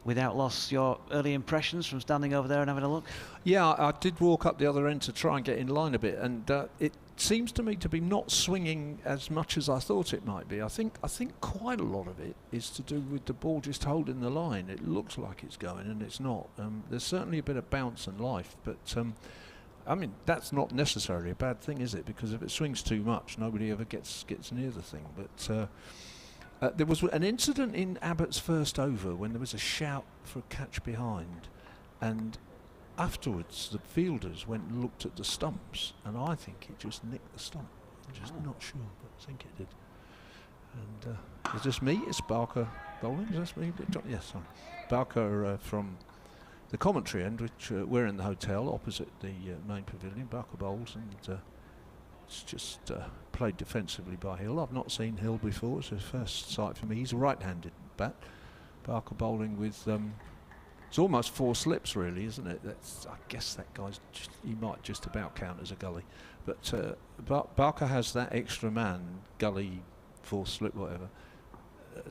without loss. Your early impressions from standing over there and having a look? Yeah, I did walk up the other end to try and get in line a bit, and it seems to me to be not swinging as much as I thought it might be. I think quite a lot of it is to do with the ball just holding the line. It looks like it's going, and it's not. There's certainly a bit of bounce and life, but I mean, that's not necessarily a bad thing, is it? Because if it swings too much, nobody ever gets near the thing. But there was an incident in Abbott's first over when there was a shout for a catch behind, and afterwards the fielders went and looked at the stumps, and I think it just nicked the stump. I'm just not sure, but I think it did. And is this me? It's Barker bowling? Is this me? Yes, sorry. Barker from the commentary end, which we're in the hotel opposite the main pavilion. Barker bowls, and it's just played defensively by Hill. I've not seen Hill before. It's a first sight for me. He's a right-handed bat. Barker bowling with it's almost 4 slips, really, isn't it? I guess that guy's he might just about count as a gully, but Barker has that extra man, gully, 4 slip, whatever,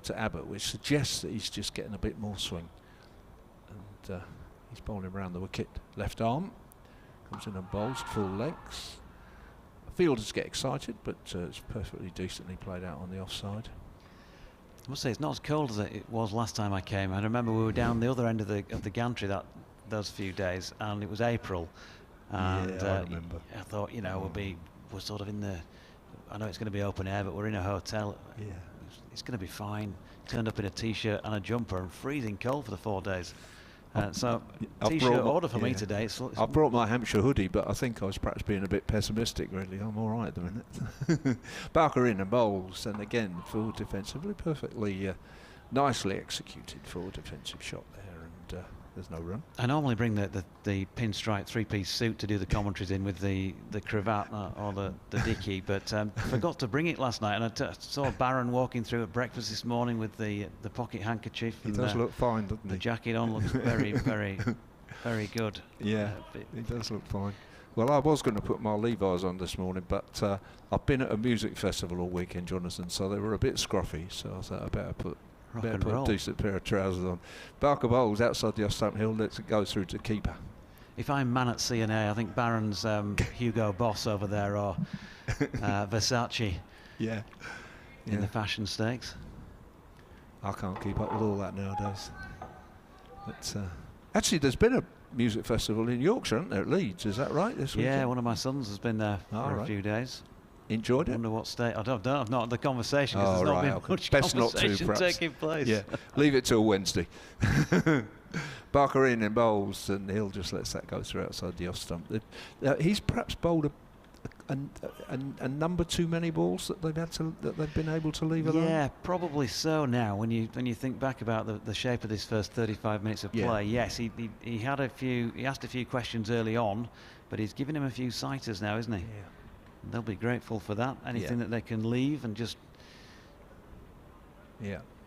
to Abbott, which suggests that he's just getting a bit more swing. And he's bowling around the wicket, left arm, comes in and bowls full legs. Fielders get excited, but it's perfectly decently played out on the offside. I must say it's not as cold as it was last time I came. I remember we were down the other end of the gantry those few days, and it was April. And yeah, I remember. I thought, we're sort of in the. I know it's going to be open air, but we're in a hotel. Yeah, it's going to be fine. Turned up in a t-shirt and a jumper, and freezing cold for the 4 days. So t-shirt order for me today. I brought my Hampshire hoodie, but I think I was perhaps being a bit pessimistic, really. I'm all right at the minute. Barker in and bowls, and again, forward defensively, perfectly nicely executed forward defensive shot there, and there's no run. I normally bring the pinstripe 3-piece suit to do the commentaries in with the cravat or the dicky, but forgot to bring it last night, and I saw Barron walking through at breakfast this morning with the pocket handkerchief. He does look fine, doesn't he? The jacket on looks very, very, very good. Yeah, he does look fine. Well, I was going to put my Levi's on this morning, but I've been at a music festival all weekend, Jonathan, so they were a bit scruffy, so I thought I better put a decent pair of trousers on. Barker Bowl's outside the off-stump hill, lets it go through to keeper. If I'm man at CNA, I think Barron's Hugo Boss over there, or Versace Yeah. in the fashion stakes. I can't keep up with all that nowadays. But actually, there's been a music festival in Yorkshire, isn't there, at Leeds? Is that right? This weekend? Yeah, one of my sons has been there for a few days. Enjoyed it? I wonder what state. I've not had the conversation because there's not been much Best conversation not to, taking place. Yeah, leave it till Wednesday. Barker in bowls, and Hill just lets that go through outside the off stump. He's perhaps bowled a number too many balls that they've been able to leave alone. Yeah, probably so. Now, when you think back about the shape of this first 35 minutes of play, yes, he had he asked a few questions early on, but he's given him a few sighters now, isn't he? Yeah. They'll be grateful for that. Anything that they can leave and just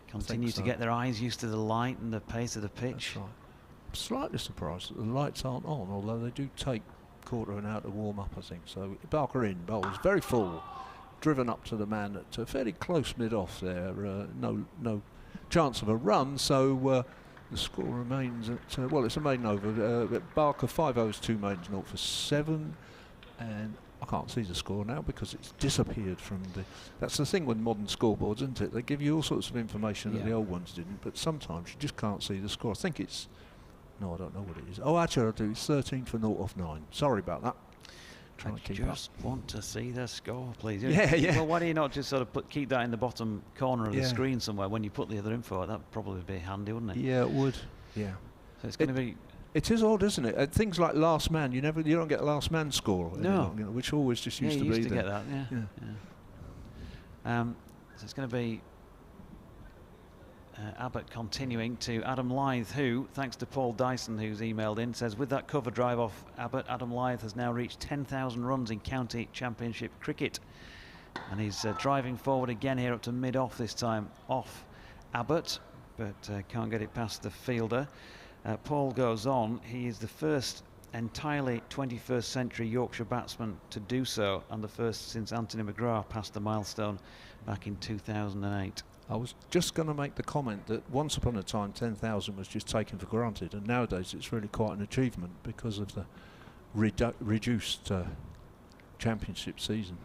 continue to get their eyes used to the light and the pace of the pitch. That's right. I'm slightly surprised that the lights aren't on, although they do take quarter of an hour to warm up, I think. So Barker in bowls very full, driven up to the man at a fairly close mid-off there. No chance of a run, so the score remains at well, it's a maiden over. Barker 5 overs 2 maidens, 0 for 7, and I can't see the score now because it's disappeared from the... That's the thing with modern scoreboards, isn't it? They give you all sorts of information that the old ones didn't, but sometimes you just can't see the score. I think it's... No, I don't know what it is. Oh, actually, I do. It's 13 for 0 off 9. Sorry about that. I just want to see the score, please. Yeah. Well, why do you not just sort of keep that in the bottom corner of the screen somewhere when you put the other info? That'd probably be handy, wouldn't it? Yeah, it would. Yeah. So it's going to be... It is odd, isn't it? Things like last man, you don't get last man score. No. Which always just used to be there. You used to get that, yeah. So it's going to be Abbott continuing to Adam Lyth, who, thanks to Paul Dyson, who's emailed in, says, with that cover drive off Abbott, Adam Lyth has now reached 10,000 runs in county championship cricket. And he's driving forward again here up to mid-off this time, off Abbott, but can't get it past the fielder. Paul goes on, he is the first entirely 21st century Yorkshire batsman to do so, and the first since Anthony McGrath passed the milestone back in 2008. I was just going to make the comment that once upon a time 10,000 was just taken for granted, and nowadays it's really quite an achievement because of the reduced championship season.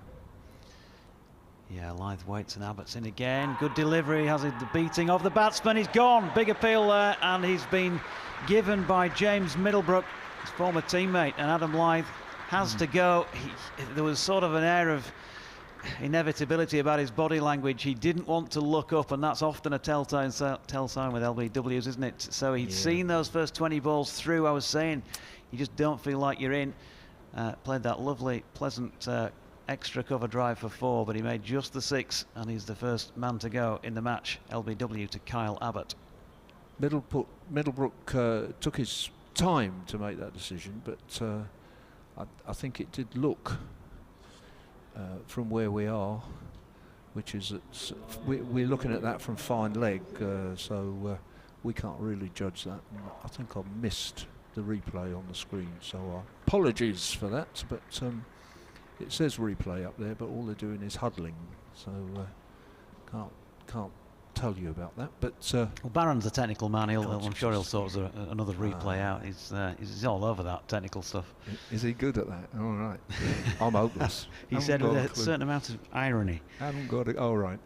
Yeah, Lyth waits and Abbott's in again. Good delivery, has the beating of the batsman. He's gone. Big appeal there, and he's been given by James Middlebrook, his former teammate, and Adam Lyth has to go. There was sort of an air of inevitability about his body language. He didn't want to look up, and that's often a telltale sign with LBWs, isn't it? So he'd seen those first 20 balls through. I was saying, you just don't feel like you're in. Played that lovely, pleasant extra cover drive for 4, but he made just the 6, and he's the first man to go in the match, LBW to Kyle Abbott. Middlebrook took his time to make that decision, but I think it did look from where we are, which is we're looking at that from fine leg, so we can't really judge that. And I think I missed the replay on the screen, so apologies for that, but it says replay up there, but all they're doing is huddling, so can't tell you about that. But well, Barron's a technical man. I'm sure he'll sort another replay out. He's all over that technical stuff. Is he good at that? All right. I'm hopeless. He said with a certain amount of irony. I haven't got it. All right.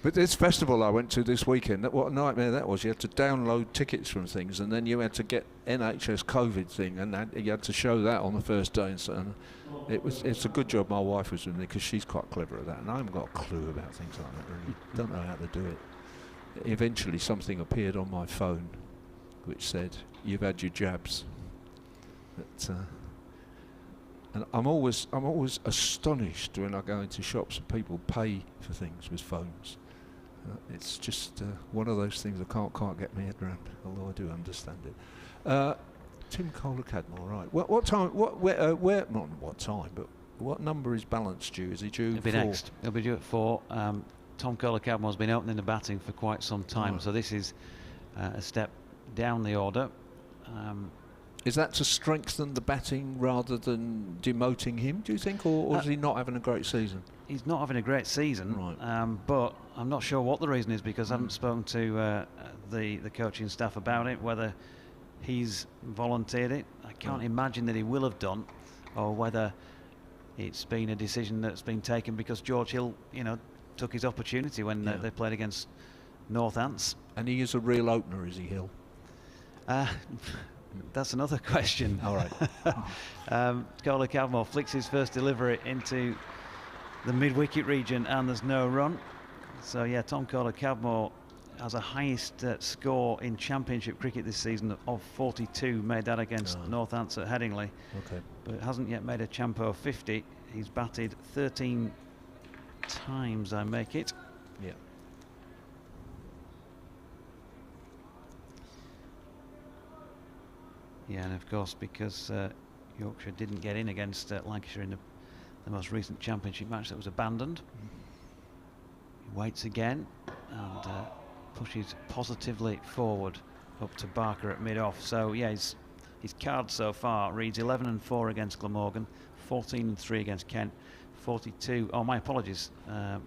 But this festival I went to this weekend, what a nightmare that was. You had to download tickets from things, and then you had to get NHS COVID thing, and you had to show that on the first day. And so it's a good job my wife was with me, because she's quite clever at that, and I haven't got a clue about things like that, really. Don't know how to do it. Eventually something appeared on my phone which said, "You've had your jabs." But, and I'm always astonished when I go into shops and people pay for things with phones. It's just one of those things I can't get my head around, although I do understand it. Tim Kohler Cadmore, right? What time? Where? Not what time, but what number is Ballance due? Is he due? He'll be 4? Next. He'll be due at 4. Tom Kohler Cadmore's been opening the batting for quite some time, so this is a step down the order. Is that to strengthen the batting rather than demoting him, do you think, or is he not having a great season? He's not having a great season, right. But I'm not sure what the reason is, because I haven't spoken to the coaching staff about it, whether he's volunteered it. I can't imagine that he will have done, or whether it's been a decision that's been taken because George Hill, took his opportunity when they played against Northants. And he is a real opener, is he, Hill? That's another question. All right. Colin Cavmore flicks his first delivery into the mid-wicket region, and there's no run. So yeah, Tom Kohler-Cavmore has a highest score in Championship cricket this season of 42. Made that against Northants at Headingley. Okay. But hasn't yet made a Champo 50. He's batted 13 times, I make it. Yeah. Yeah, and of course, because Yorkshire didn't get in against Lancashire in the most recent Championship match that was abandoned. He waits again and pushes positively forward up to Barker at mid-off. So yeah, his card so far reads 11-4 against Glamorgan, 14-3 against Kent, 42. Oh, my apologies. I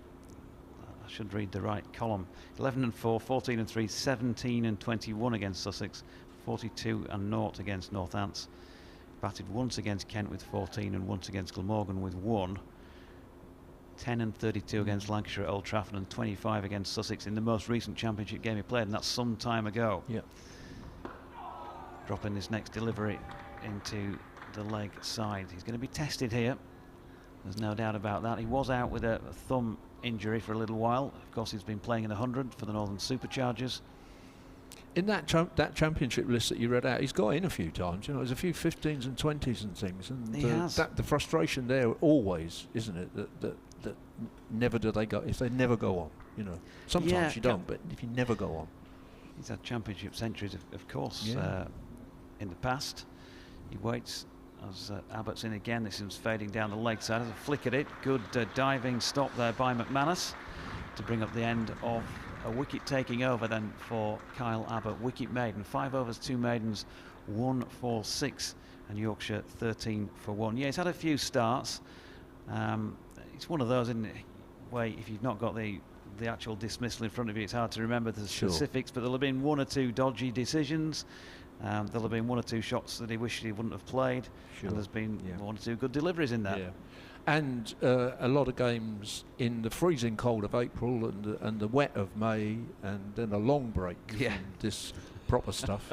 should read the right column. 11-4, 14-3, 17-21 against Sussex, 42-0 against Northants. Batted once against Kent with 14 and once against Glamorgan with 1. 10-32 against Lancashire at Old Trafford and 25 against Sussex in the most recent Championship game he played, and that's some time ago. Yeah. Dropping this next delivery into the leg side. He's going to be tested here. There's no doubt about that. He was out with a thumb injury for a little while. Of course, he's been playing in the 100 for the Northern Superchargers. In that Championship list that you read out, he's got in a few times. There's a few 15s and 20s and things. And he has. The frustration there always, isn't it? That never do they go. If they never go on, Sometimes you don't, but if you never go on. He's had Championship centuries, of course, in the past. He waits as Abbott's in again. This is fading down the leg side. Has a flick at it. Good diving stop there by McManus to bring up the end of a wicket taking over then for Kyle Abbott. Wicket maiden, 5 overs, 2 maidens, 1 for 6, and Yorkshire 13 for 1. Yeah, he's had a few starts. It's one of those, isn't it, where if you've not got the actual dismissal in front of you, it's hard to remember the specifics, but there'll have been 1 or 2 dodgy decisions. There'll have been 1 or 2 shots that he wished he wouldn't have played, and there's been 1 or 2 good deliveries in that. Yeah. And a lot of games in the freezing cold of April and the wet of May, and then a long break from this proper stuff.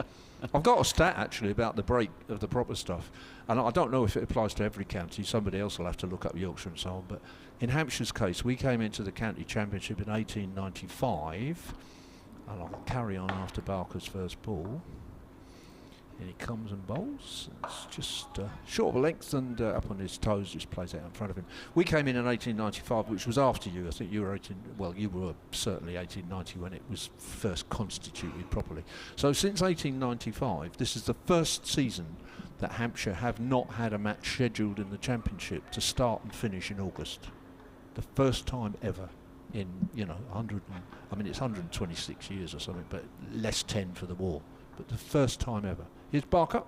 I've got a stat actually about the break of the proper stuff, and I don't know if it applies to every county. Somebody else will have to look up Yorkshire and so on. But in Hampshire's case, we came into the county championship in 1895, and I'll carry on after Barker's first ball. And he comes and bowls. It's just short of a length and up on his toes, just plays out in front of him. We came in 1895, which was after you. I think you were you were certainly 1890 when it was first constituted properly. So since 1895, this is the first season that Hampshire have not had a match scheduled in the Championship to start and finish in August. The first time ever in, 100. It's 126 years or something, but less 10 for the war. But the first time ever. Here's Barker,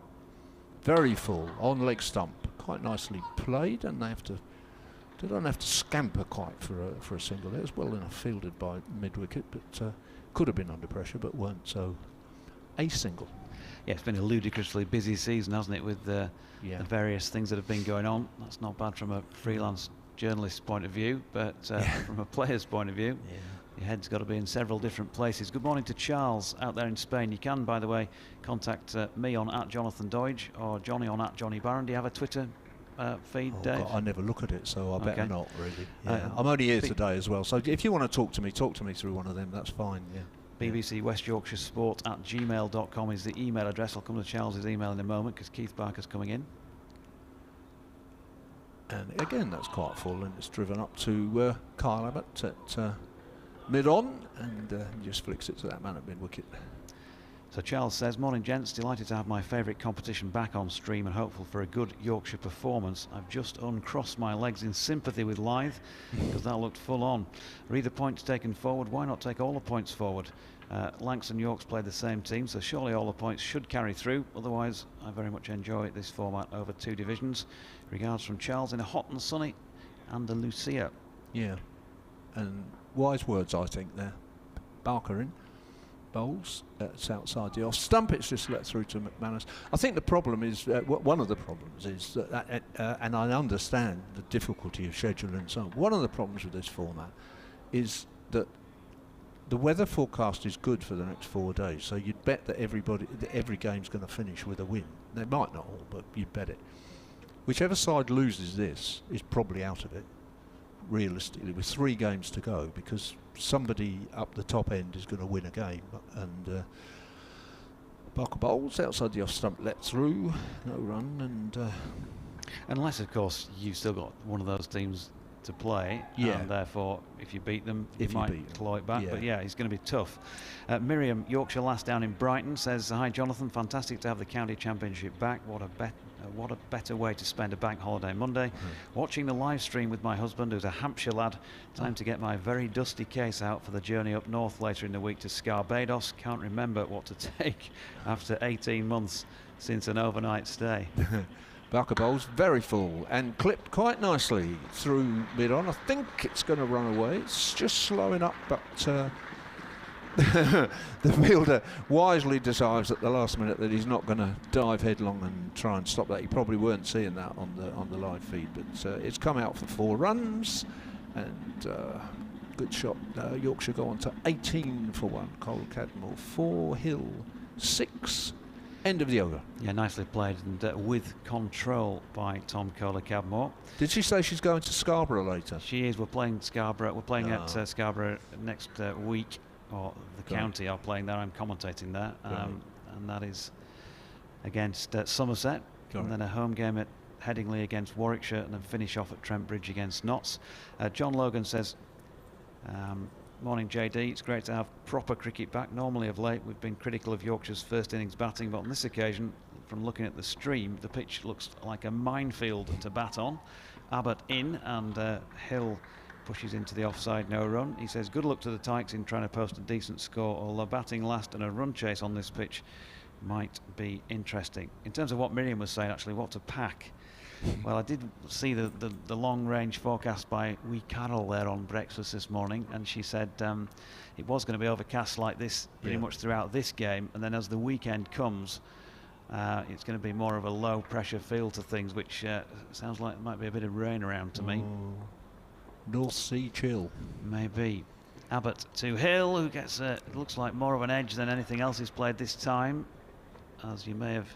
very full, on leg stump, quite nicely played, and they don't have to scamper quite for a single. It was well enough fielded by mid-wicket, but could have been under pressure, but weren't, so a single. Yeah, it's been a ludicrously busy season, hasn't it, with the various things that have been going on. That's not bad from a freelance journalist's point of view, but from a player's point of view, your head's got to be in several different places. Good morning to Charles out there in Spain. You can, by the way, contact me on @JonathanDoige or Johnny on @JohnnyBarron. Do you have a Twitter feed, Dave? God, I never look at it, so I better not, really. I'm only here today as well, so if you want to talk to me through one of them, that's fine. BBC West Yorkshire Sport @gmail.com is the email address. I'll come to Charles's email in a moment because Keith Barker's coming in. And again, that's quite full, and it's driven up to Kyle Abbott at mid-on, and just flicks it to that man at mid-wicket. So Charles says, morning gents, delighted to have my favourite competition back on stream and hopeful for a good Yorkshire performance. I've just uncrossed my legs in sympathy with Lyth because that looked full on. Read the points taken forward, why not take all the points forward? Lancs and Yorks played the same team, so surely all the points should carry through. Otherwise, I very much enjoy this format over 2 divisions. Regards from Charles in a hot and sunny Andalusia. Yeah, and wise words, I think, there. Barker in. Bowls. It's outside the off stump. It's just let through to McManus. I think the problem is, one of the problems is that, and I understand the difficulty of scheduling and so on. One of the problems with this format is that the weather forecast is good for the next 4 days, so you'd bet that every game's going to finish with a win. They might not all, but you'd bet it. Whichever side loses this is probably out of it, realistically, with 3 games to go, because somebody up the top end is going to win a game. And Barker bowls outside the off stump, let through, no run, and unless, of course, you've still got one of those teams to play, and therefore if you beat them, you might claw it back. But yeah, it's going to be tough. Miriam, Yorkshire last down in Brighton, says, hi Jonathan, fantastic to have the county championship back. What a better way to spend a bank holiday Monday. Watching the live stream with my husband, who's a Hampshire lad. Time to get my very dusty case out for the journey up north later in the week to Scarbados. Can't remember what to take after 18 months since an overnight stay. Barker bowls very full and clipped quite nicely through mid-on. I think it's going to run away. It's just slowing up, but the fielder wisely decides at the last minute that he's not going to dive headlong and try and stop that. He probably weren't seeing that on the live feed, but it's come out for 4 runs, and good shot. Yorkshire go on to 18 for 1. Cole Cadmore 4, Hill 6. End of the over. Yeah, nicely played, and with control by Tom Kohler-Cadmore. Did she say she's going to Scarborough later? She is. We're playing Scarborough. We're playing at Scarborough next week, or the county are playing there. I'm commentating there, and that is against Somerset, and then a home game at Headingley against Warwickshire, and then finish off at Trent Bridge against Notts. John Logan says, morning JD, it's great to have proper cricket back. Normally of late we've been critical of Yorkshire's first innings batting, but on this occasion, from looking at the stream, the pitch looks like a minefield to bat on. Abbott in, and Hill pushes into the offside, no run. He says good luck to the Tykes in trying to post a decent score, although batting last and a run chase on this pitch might be interesting. In terms of what Miriam was saying, actually, what to pack. Well, I did see the long-range forecast by Wee Carol there on breakfast this morning, and she said it was going to be overcast like this pretty much throughout this game, and then as the weekend comes, it's going to be more of a low-pressure feel to things, which sounds like it might be a bit of rain around to me. North Sea chill. Maybe. Abbott to Hill, who gets, looks like more of an edge than anything else he's played this time, as you may have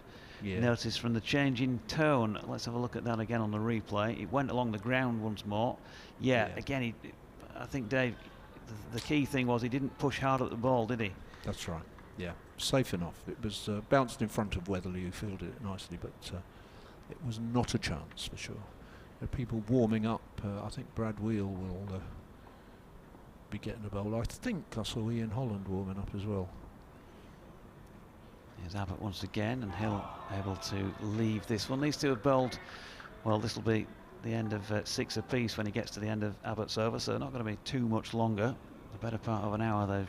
noticed from the change in tone. Let's have a look at that again on the replay. It went along the ground once more. Again, I think, Dave, the key thing was he didn't push hard at the ball, did he? That's right. Yeah, safe enough. It was bounced in front of Weatherly, who fielded it nicely, but it was not a chance for sure. There are people warming up. I think Brad Wheel will be getting a bowl. I think I saw Ian Holland warming up as well. Here's Abbott once again, and Hill able to leave this one. These two have bowled, well, this will be the end of 6 apiece when he gets to the end of Abbott's over, so not going to be too much longer. The better part of an hour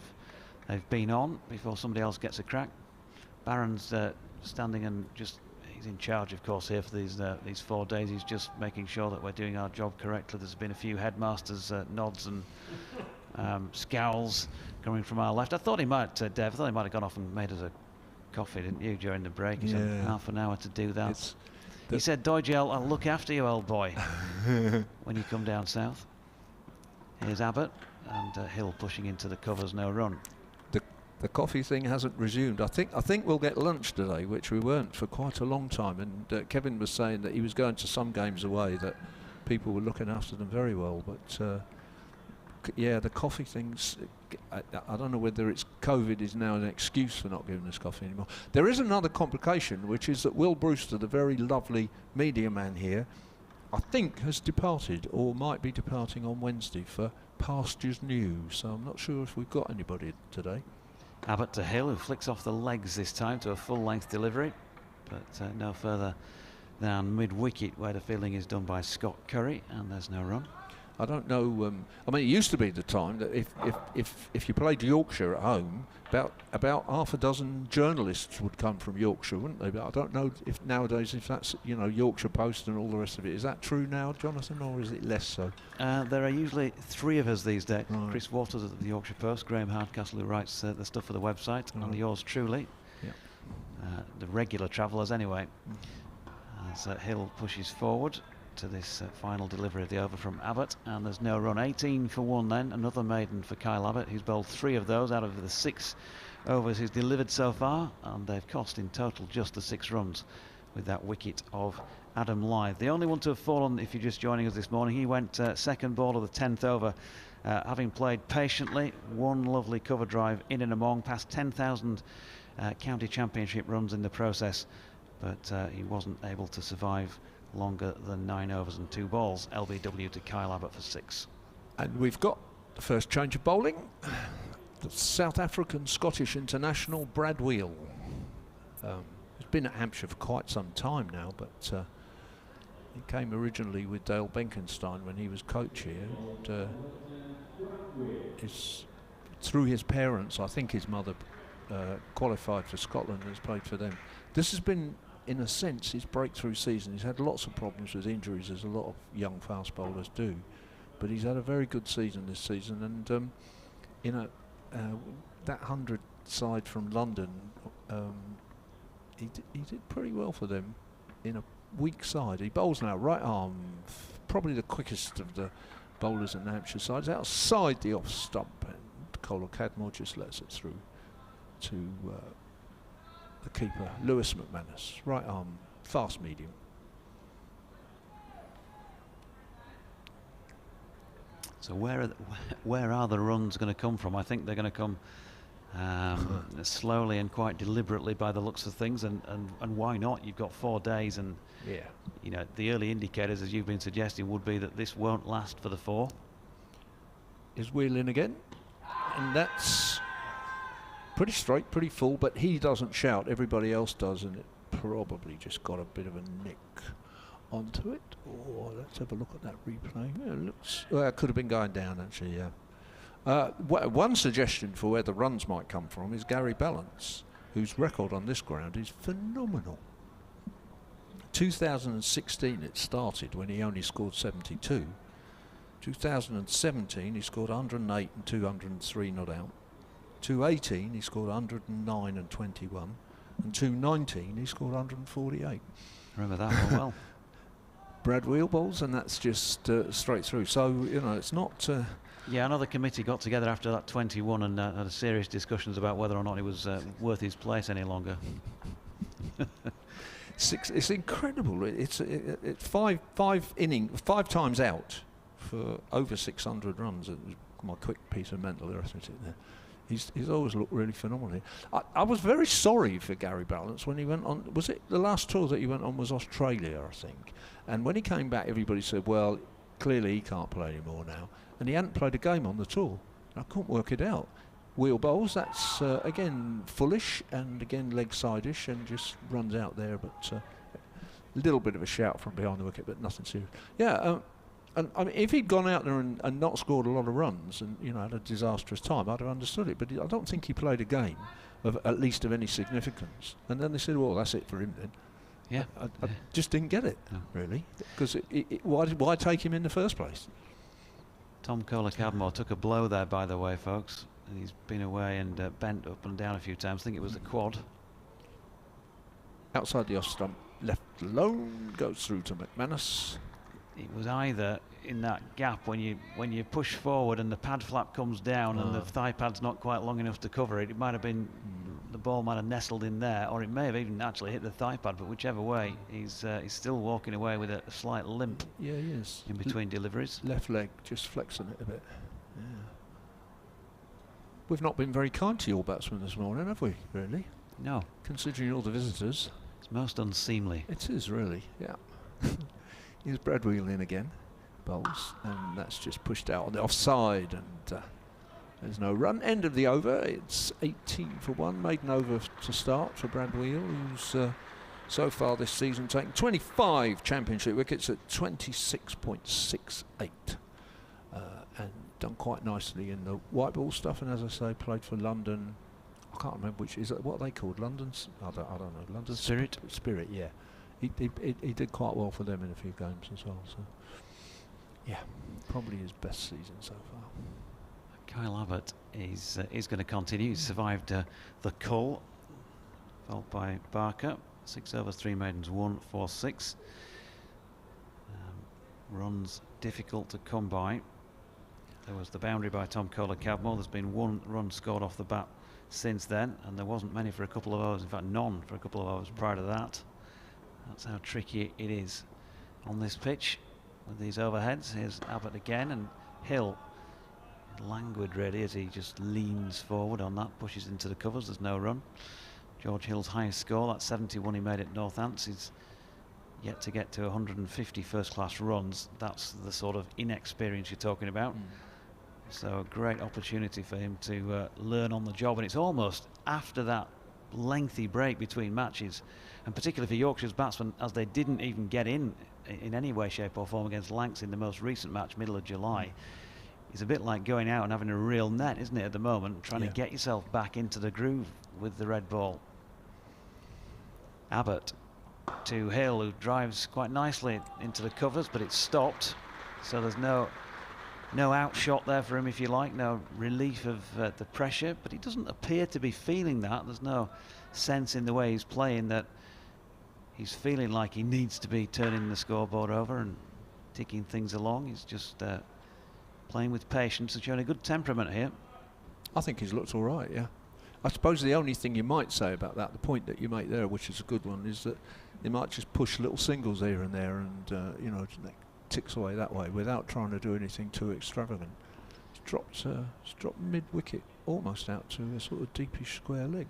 they've been on before somebody else gets a crack. Barron's standing and just, he's in charge, of course, here for these 4 days. He's just making sure that we're doing our job correctly. There's been a few headmasters nods and scowls coming from our left. I thought he might, Dev, I thought he might have gone off and made us a coffee, didn't you, during the break? He said half an hour to do that. He said, Doigel, I'll look after you, old boy, when you come down south. Here's Abbott, and Hill pushing into the covers, no run. The coffee thing hasn't resumed. I think we'll get lunch today, which we weren't for quite a long time, and Kevin was saying that he was going to some games away that people were looking after them very well, but the coffee things, I don't know whether it's COVID is now an excuse for not giving us coffee anymore. There is another complication, which is that Will Brewster, the very lovely media man here, I think has departed or might be departing on Wednesday for pastures new, so I'm not sure if we've got anybody today. Abbott to Hill, who flicks off the legs this time to a full-length delivery, but no further than mid-wicket, where the fielding is done by Scott Curry, and there's no run. I don't know. I mean, it used to be the time that if you played Yorkshire at home, about half a dozen journalists would come from Yorkshire, wouldn't they? But I don't know if nowadays, if that's, you know, Yorkshire Post and all the rest of it. Is that true now, Jonathan, or is it less so? There are usually 3 of us these days. Right. Chris Waters at the Yorkshire Post, Graham Hardcastle, who writes the stuff for the website, and yours truly. Yeah. The regular travellers anyway. As Hill pushes forward to this final delivery of the over from Abbott, and there's no run. 18 for 1 then, another maiden for Kyle Abbott, who's bowled 3 of those out of the 6 overs he's delivered so far, and they've cost in total just the 6 runs with that wicket of Adam Lyth. The only one to have fallen, if you're just joining us this morning, he went second ball of the 10th over, having played patiently, 1 lovely cover drive in and among, past 10,000 county championship runs in the process, but he wasn't able to survive longer than 9 overs and 2 balls. LBW to Kyle Abbott for 6. And we've got the first change of bowling. The South African Scottish international Brad Wheel. He's been at Hampshire for quite some time now, but he came originally with Dale Benkenstein when he was coach here. And, through his parents, I think his mother qualified for Scotland and has played for them. This has been, in a sense, his breakthrough season. He's had lots of problems with injuries, as a lot of young fast bowlers do, but he's had a very good season this season, and that 100 side from London, he did pretty well for them in a weak side. He bowls now right arm, probably the quickest of the bowlers in the Hampshire side. It's outside the off stump, and Kohler Cadmore just lets it through to the keeper, Lewis McManus. Right arm, fast medium. So where are the runs going to come from? I think they're going to come slowly and quite deliberately by the looks of things, and why not? You've got 4 days, and you know, the early indicators, as you've been suggesting, would be that this won't last for the 4. Is Wheel in again? And that's pretty straight, pretty full, but he doesn't shout, everybody else does, and it probably just got a bit of a nick onto it. Oh, let's have a look at that replay. Yeah, it looks, well, it could have been going down actually, yeah. One suggestion for where the runs might come from is Gary Ballance, whose record on this ground is phenomenal. 2016 it started when he only scored 72. 2017 he scored 108 and 203 not out. 2018 he scored 109 and 21, and 2019 he scored 148. Remember that one well. Brad Wheel bowls, and that's just straight through. So, you know, it's not... yeah, another committee got together after that 21 and had serious discussions about whether or not it was worth his place any longer. It's incredible. It's 5 times out for over 600 runs. It was my quick piece of mental arithmetic there. He's always looked really phenomenal. I was very sorry for Gary Ballance when he went on. Was it the last tour that he went on was Australia, I think? And when he came back, everybody said, well, clearly he can't play anymore now. And he hadn't played a game on the tour. I couldn't work it out. Wheel bowls, that's again fullish and again leg side-ish and just runs out there, but a little bit of a shout from behind the wicket, but nothing serious. Yeah, and I mean, if he'd gone out there and not scored a lot of runs and, you know, had a disastrous time, I'd have understood it. But I don't think he played a game of at least of any significance. And then they said, well, that's it for him then. Yeah, I just didn't get it, really, because why take him in the first place? Tom Kohler Cadmore took a blow there, by the way, folks. He's been away and bent up and down a few times. I think it was the quad. Outside the off stump, left alone, goes through to McManus. It was either in that gap when you push forward and the pad flap comes down and the thigh pad's not quite long enough to cover it. It might have been the ball might have nestled in there, or it may have even actually hit the thigh pad. But whichever way, he's still walking away with a slight limp. Yeah, he is. In between deliveries. Left leg just flexing it a bit. Yeah. We've not been very kind to your batsmen this morning, have we? Really? No. Considering all the visitors. It's most unseemly. It is really. Yeah. Here's Brad Wheel in again, bowls, and that's just pushed out on the offside, and there's no run. End of the over. It's 18 for 1, maiden over to start for Brad Wheel, who's so far this season taken 25 championship wickets at 26.68. and done quite nicely in the white ball stuff. And as I say, played for London. I can't remember which is it. What are they called? London's? I don't know. London Spirit. Spirit. Yeah, he did quite well for them in a few games as well. So yeah, probably his best season so far. Kyle Abbott is going to continue. He survived the cull, followed by Barker. 6 overs, 3 maidens, 1 for 6. Runs difficult to come by. There was the boundary by Tom Kohler-Cadmore. There's been 1 run scored off the bat since then, and there wasn't many for a couple of hours. In fact, none for a couple of hours prior to that. That's how tricky it is on this pitch with these overheads. Here's Abbott again, and Hill languid really as he just leans forward on that, pushes into the covers. There's no run. George Hill's highest score, that's 71 he made at Northants. He's yet to get to 150 first-class runs. That's the sort of inexperience you're talking about. So a great opportunity for him to learn on the job, and it's almost after that lengthy break between matches, and particularly for Yorkshire's batsmen, as they didn't even get in any way, shape or form against Lancs in the most recent match, middle of July. It's a bit like going out and having a real net, isn't it, at the moment, trying to get yourself back into the groove with the red ball. Abbott to Hill, who drives quite nicely into the covers, but it's stopped, so there's no outshot there for him, if you like, no relief of the pressure, but he doesn't appear to be feeling that. There's no sense in the way he's playing that he's feeling like he needs to be turning the scoreboard over and ticking things along. He's just playing with patience and showing a good temperament here. I think he's looked all right, yeah. I suppose the only thing you might say about that, the point that you make there, which is a good one, is that he might just push little singles here and there and, you know, ticks away that way without trying to do anything too extravagant. It's dropped mid-wicket almost out to a sort of deepish square leg.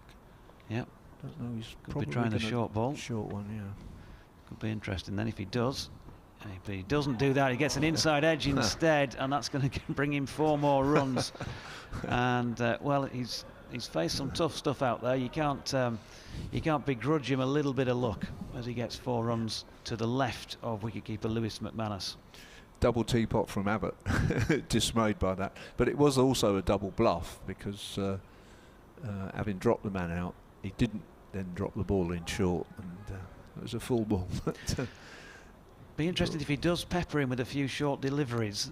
Yep. Don't know, he's could probably be trying the short ball. Short one, yeah. Could be interesting then if he does. If he doesn't do that, he gets an inside edge instead, and that's going to bring him 4 more runs. And well, he's faced some tough stuff out there. You can't begrudge him a little bit of luck as he gets 4 runs to the left of wicketkeeper Lewis McManus. Double teapot from Abbott, dismayed by that. But it was also a double bluff because having dropped the man out, he didn't then drop the ball in short, and it was a full ball. Be interested if he does pepper him with a few short deliveries.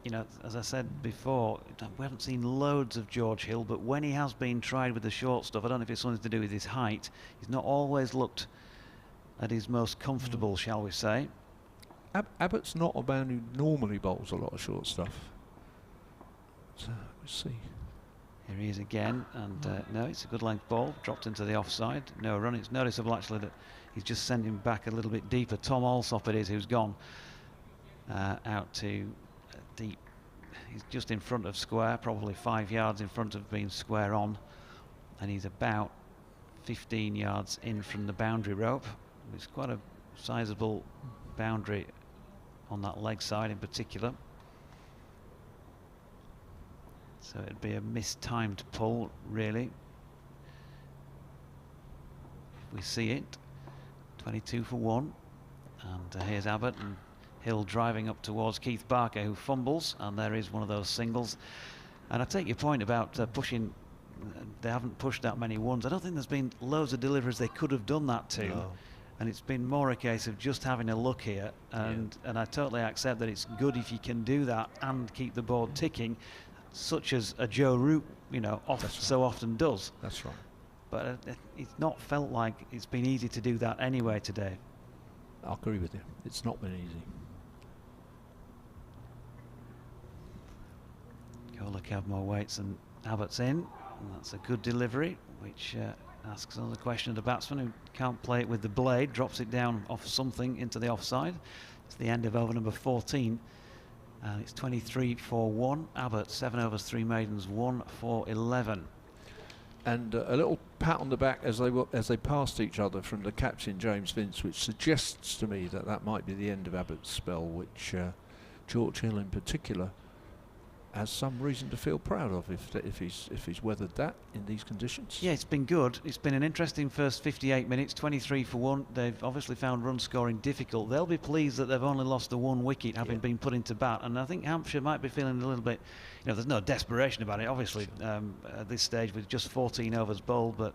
You know, as I said before, we haven't seen loads of George Hill, but when he has been tried with the short stuff, I don't know if it's something to do with his height, he's not always looked at his most comfortable, shall we say. Abbott's not a man who normally bowls a lot of short stuff. So, we'll see. Here he is again, and no, it's a good length ball, dropped into the offside. No run. It's noticeable actually that he's just sent him back a little bit deeper. Tom Alsop it is who's gone out to deep. He's just in front of square, probably 5 yards in front of being square on, and he's about 15 yards in from the boundary rope. It's quite a sizable boundary on that leg side in particular. So it'd be a mistimed pull, really. If we see it, 22 for 1. And here's Abbott and Hill driving up towards Keith Barker, who fumbles, and there is one of those singles. And I take your point about pushing. They haven't pushed that many ones. I don't think there's been loads of deliveries they could have done that to. No. And it's been more a case of just having a look here, and I totally accept that it's good if you can do that and keep the board ticking, such as a Joe Root, you know, so often does. That's right. But it's not felt like it's been easy to do that anyway today. I agree with you. It's not been easy. Kohler-Cadmore waits and Abbott's in, and that's a good delivery, which asks another question of the batsman who can't play it with the blade, drops it down off something into the offside. It's the end of over number 14, and it's 23 for 1. Abbott 7 overs 3 maidens, 1 for 11. And a little pat on the back as they passed each other from the captain James Vince, which suggests to me that might be the end of Abbott's spell, which George Hill in particular has some reason to feel proud of if he's weathered that in these conditions. Yeah, it's been good. It's been an interesting first 58 minutes, 23 for 1. They've obviously found run scoring difficult. They'll be pleased that they've only lost the 1 wicket, having been put into bat. And I think Hampshire might be feeling a little bit, there's no desperation about it, obviously, at this stage with just 14 overs bowled, but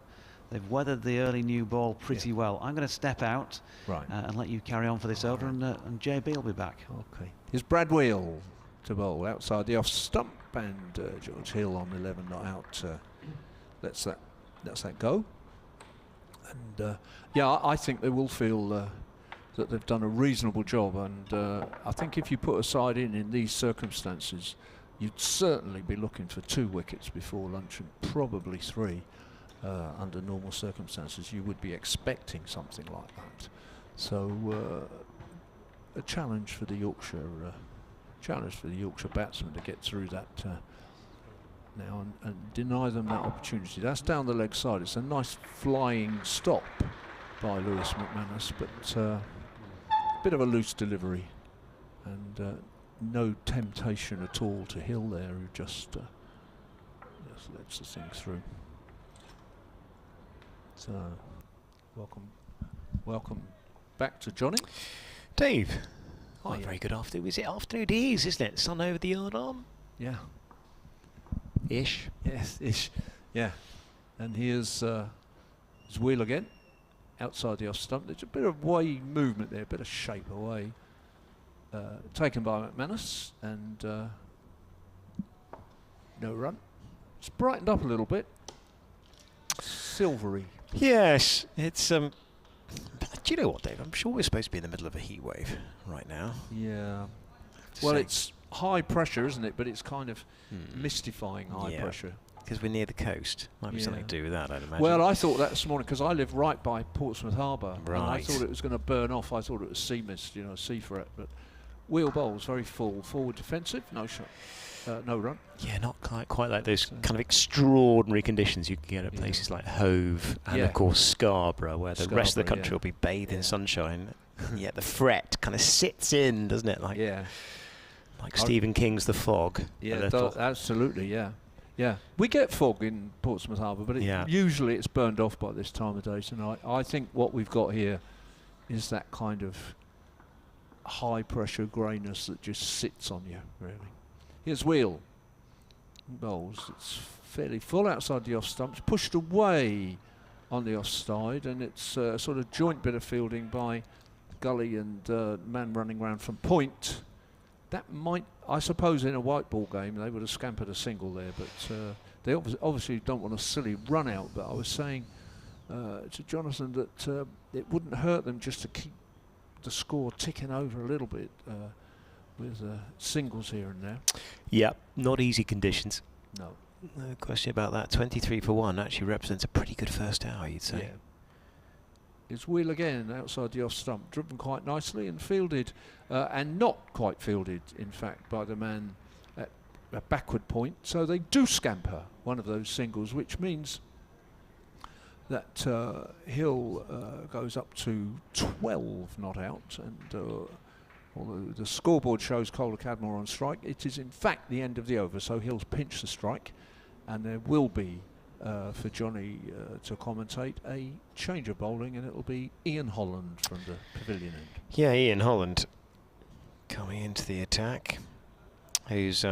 they've weathered the early new ball pretty well. I'm going to step out and let you carry on for this over, and JB will be back. Okay. Here's Brad Wheel to bowl outside the off stump, and George Hill on 11 not out lets that go. And I think they will feel that they've done a reasonable job, and I think if you put a side in these circumstances, you'd certainly be looking for 2 wickets before lunch, and probably 3 under normal circumstances. You would be expecting something like that. So a challenge for the Yorkshire batsmen to get through that now and deny them that opportunity. That's down the leg side. It's a nice flying stop by Lewis McManus, but a bit of a loose delivery, and no temptation at all to Hill there, who just lets the thing through. So welcome back to Johnny. Dave. Hi, very good afternoon. Is it afternoon? It is, isn't it? Sun over the yard arm? Yeah. Ish. Yes, ish. Yeah. And here's Wheel again, outside the off stump. There's a bit of way movement there, a bit of shape away. Taken by McManus, and no run. It's brightened up a little bit. Silvery. Yes, it's do you know what, Dave? I'm sure we're supposed to be in the middle of a heat wave right now. Yeah. Well, it's high pressure, isn't it? But it's kind of mystifying high pressure. Because we're near the coast. Might be something to do with that, I'd imagine. Well, I thought that this morning, because I live right by Portsmouth Harbour. Right. And I thought it was going to burn off. I thought it was sea mist, sea threat. But Wheel bowls very full, forward defensive, no shot. No run. Yeah, not quite like those kind of extraordinary conditions you can get at places like Hove and, of course, Scarborough, where the rest of the country will be bathed in sunshine. And yet the fret kind of sits in, doesn't it? Like Stephen King's The Fog. Yeah, absolutely, yeah. Yeah, we get fog in Portsmouth Harbour, but usually it's burned off by this time of day tonight. I think what we've got here is that kind of high-pressure greyness that just sits on you, really. Here's Wheel. Bowls. It's fairly full outside the off stumps, pushed away on the offside, and it's a sort of joint bit of fielding by Gully and man running round from point. That might, I suppose, in a white ball game, they would have scampered a single there, but they obviously don't want a silly run out. But I was saying to Jonathan that it wouldn't hurt them just to keep the score ticking over a little bit. With singles here and there. Yep, not easy conditions. No question about that. 23 for 1 actually represents a pretty good first hour, you'd say. Yeah. It's Wheel again outside the off stump, driven quite nicely and fielded, and not quite fielded, in fact, by the man at a backward point. So they do scamper one of those singles, which means that Hill goes up to 12 not out, and although the scoreboard shows Calder Cadmore on strike, it is in fact the end of the over, so Hill's pinched the strike, and there will be, for Johnny to commentate, a change of bowling, and it'll be Ian Holland from the pavilion end. Yeah, Ian Holland coming into the attack, who's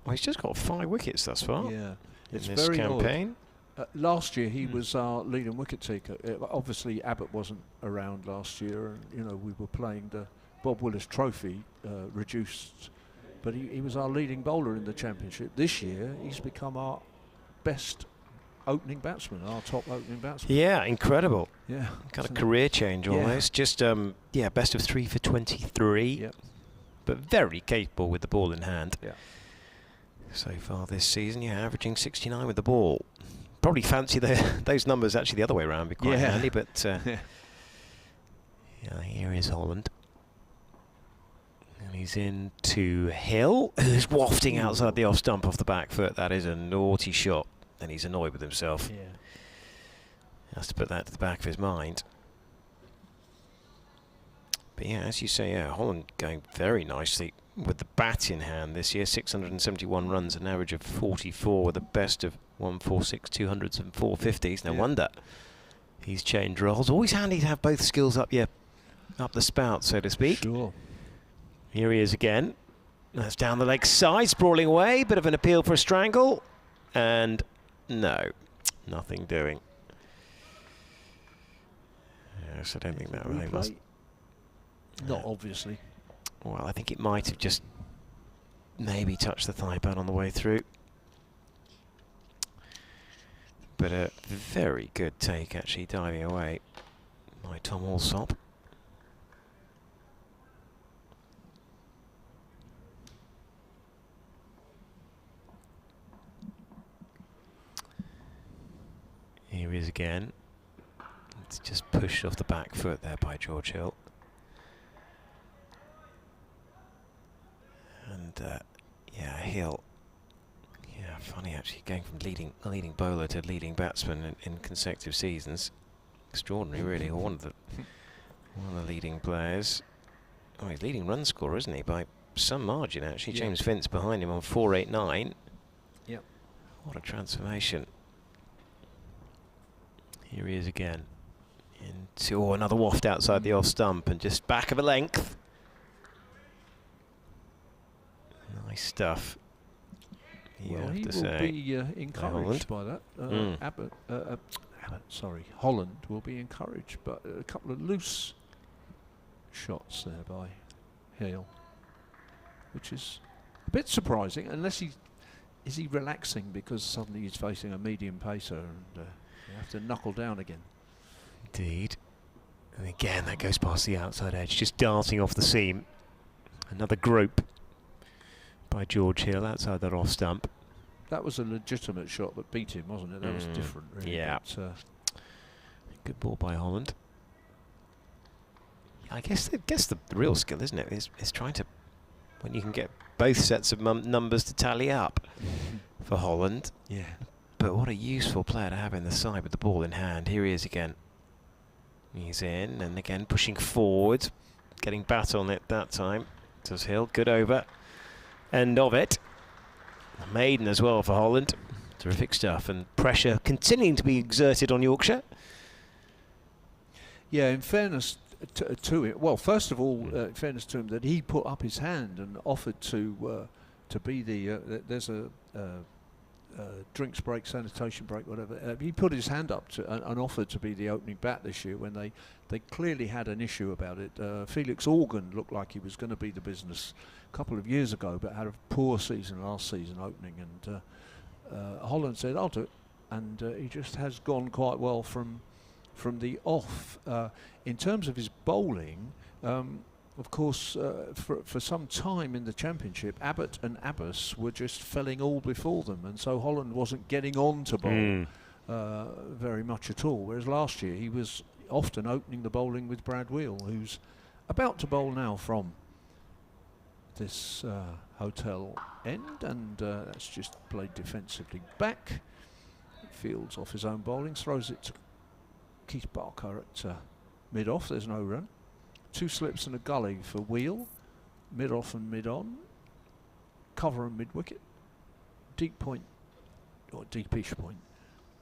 he's just got 5 wickets thus far. Yeah, it's in this very campaign. Last year he was our leading wicket taker. Obviously Abbott wasn't around last year, and we were playing the Bob Willis Trophy reduced, but he was our leading bowler in the championship. This year he's become our best opening batsman, our top opening batsman. Yeah, incredible. Yeah, kind of career change almost. Just best of 3 for 23. Yep. But very capable with the ball in hand. Yeah. So far this season, averaging 69 with the ball. Probably fancy those numbers actually the other way around, be quite handy. But here is Holland. And he's into Hill, who's wafting outside the off stump off the back foot. That is a naughty shot, and he's annoyed with himself. Yeah. He has to put that to the back of his mind. But yeah, as you say, Holland going very nicely with the bat in hand this year. 671 runs, an average of 44 with a best of 146, 200s and 450s. No wonder he's changed roles. Always handy to have both skills up the spout, so to speak. Sure. Here he is again. That's down the leg side, sprawling away. Bit of an appeal for a strangle. And no, nothing doing. Yes, I don't think that really was. Not obviously. Well, I think it might have just maybe touched the thigh bone on the way through. But a very good take, actually, diving away by Tom Alsop. Here he is again. It's just pushed off the back foot there by George Hill. And yeah, Hill. Yeah, funny actually, going from leading bowler to leading batsman in consecutive seasons. Extraordinary, really. One of the leading players. Oh, he's leading run scorer, isn't he? By some margin, actually. Yeah. James Vince behind him on 489. Yep. What a transformation. Here he is again. Into another waft outside the off stump and just back of a length. Nice stuff. Well, he will be encouraged by that. Holland will be encouraged, but a couple of loose shots there by Hill, which is a bit surprising. Unless is he relaxing because suddenly he's facing a medium pacer and you have to knuckle down again. Indeed. And again, that goes past the outside edge, just darting off the seam. Another grope by George Hill outside that off stump. That was a legitimate shot that beat him, wasn't it? That was different, really. Yeah. But, good ball by Holland. I guess the real skill, isn't it, is trying to, when you can get both sets of numbers to tally up for Holland. Yeah. But what a useful player to have in the side with the ball in hand. Here he is again. He's in, and again pushing forward, getting bat on it that time. Does Hill, good over. End of it. Maiden as well for Holland. Terrific stuff, and pressure continuing to be exerted on Yorkshire. Yeah, in fairness to him, well, first of all, in fairness to him, that he put up his hand and offered to be the. There's a drinks break, sanitation break, whatever. He put his hand up and offered to be the opening bat this year when they clearly had an issue about it. Felix Organ looked like he was going to be the business a couple of years ago, but had a poor season last season opening, and Holland said, "I'll do it," and he just has gone quite well from the off. In terms of his bowling, of course, for some time in the championship, Abbott and Abbas were just felling all before them, and so Holland wasn't getting on to bowl very much at all. Whereas last year he was often opening the bowling with Brad Wheel, who's about to bowl now from this hotel end, and that's just played defensively back. Fields off his own bowling, throws it to Keith Barker at mid-off. There's no run. 2 slips and a gully for Wheel, mid-off and mid-on, cover and mid-wicket, deep point, or deepish point,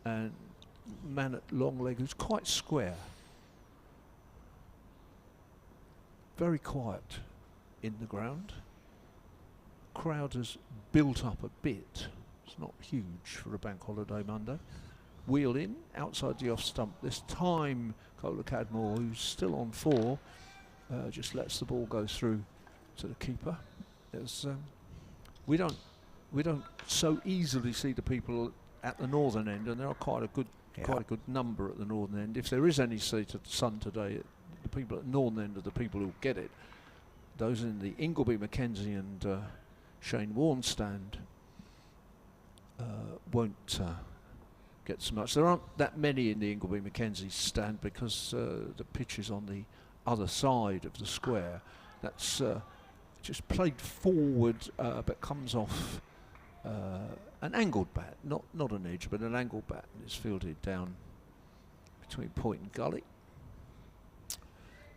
and man at long leg who's quite square. Very quiet in the ground. Crowd has built up a bit. It's not huge for a bank holiday Monday. Wheel in, outside the off stump. This time, Cola Cadmore, who's still on 4, just lets the ball go through to the keeper. We don't so easily see the people at the northern end, and there are quite a good number at the northern end. If there is any seat at the Sun today, the people at the northern end are the people who get it. Those in the Ingleby, Mackenzie and Shane Warne stand won't get so much. There aren't that many in the Ingleby Mackenzie stand because the pitch is on the other side of the square. That's just played forward but comes off an angled bat, not an edge, but an angled bat, and it's fielded down between point and gully.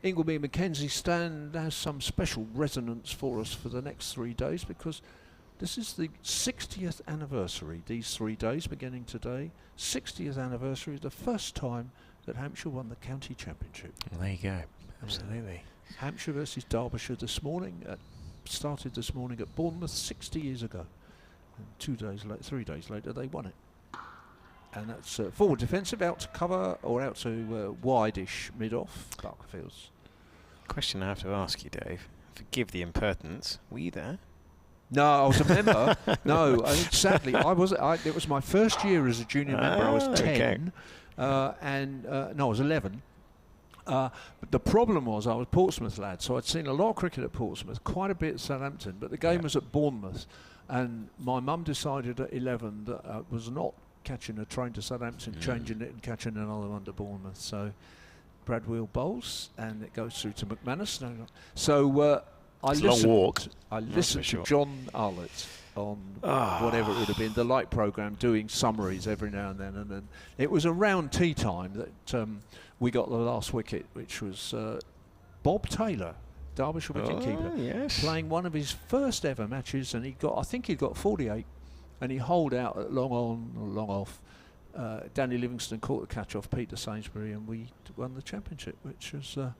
Ingleby Mackenzie stand has some special resonance for us for the next 3 days, because this is the 60th anniversary, these 3 days beginning today, 60th anniversary, the first time that Hampshire won the county championship. Well, there you go, absolutely. Hampshire versus Derbyshire this morning, started this morning at Bournemouth 60 years ago. And 3 days later they won it. And that's forward defensive, out to cover, or out to wide-ish mid-off, Barkerfields. Question I have to ask you, Dave. Forgive the impertinence. Were you there? No, I was a member. No, sadly, it was my first year as a junior member. I was 10, no, I was 11. But the problem was I was a Portsmouth lad, so I'd seen a lot of cricket at Portsmouth, quite a bit at Southampton, but the game was at Bournemouth, and my mum decided at 11 that I was not catching a train to Southampton, changing it and catching another one to Bournemouth. So Brad Wheel bowls, and it goes through to McManus. So I listened to John Arlett on whatever it would have been, the light programme, doing summaries every now and then. It was around tea time that we got the last wicket, which was Bob Taylor, Derbyshire wicket-keeper, playing one of his first ever matches, and I think he got 48, and he holed out at long on or long off. Danny Livingstone caught the catch off Peter Sainsbury, and we won the championship, which was a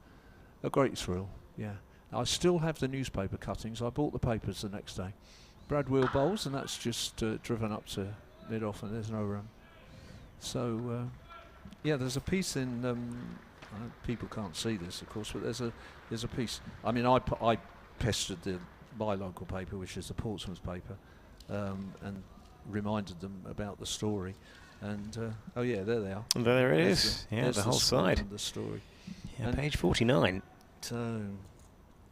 great thrill. Yeah, I still have the newspaper cuttings. I bought the papers the next day. Brad Wheel bowls, and that's just driven up to mid-off, and there's no run. So yeah, there's a piece in. People can't see this, of course, but there's a piece. I mean, I pestered my local paper, which is the Portsmouth paper, and reminded them about the story. And oh yeah, there they are. And there it is. Yeah, the whole side. The story. Yeah, and page 49.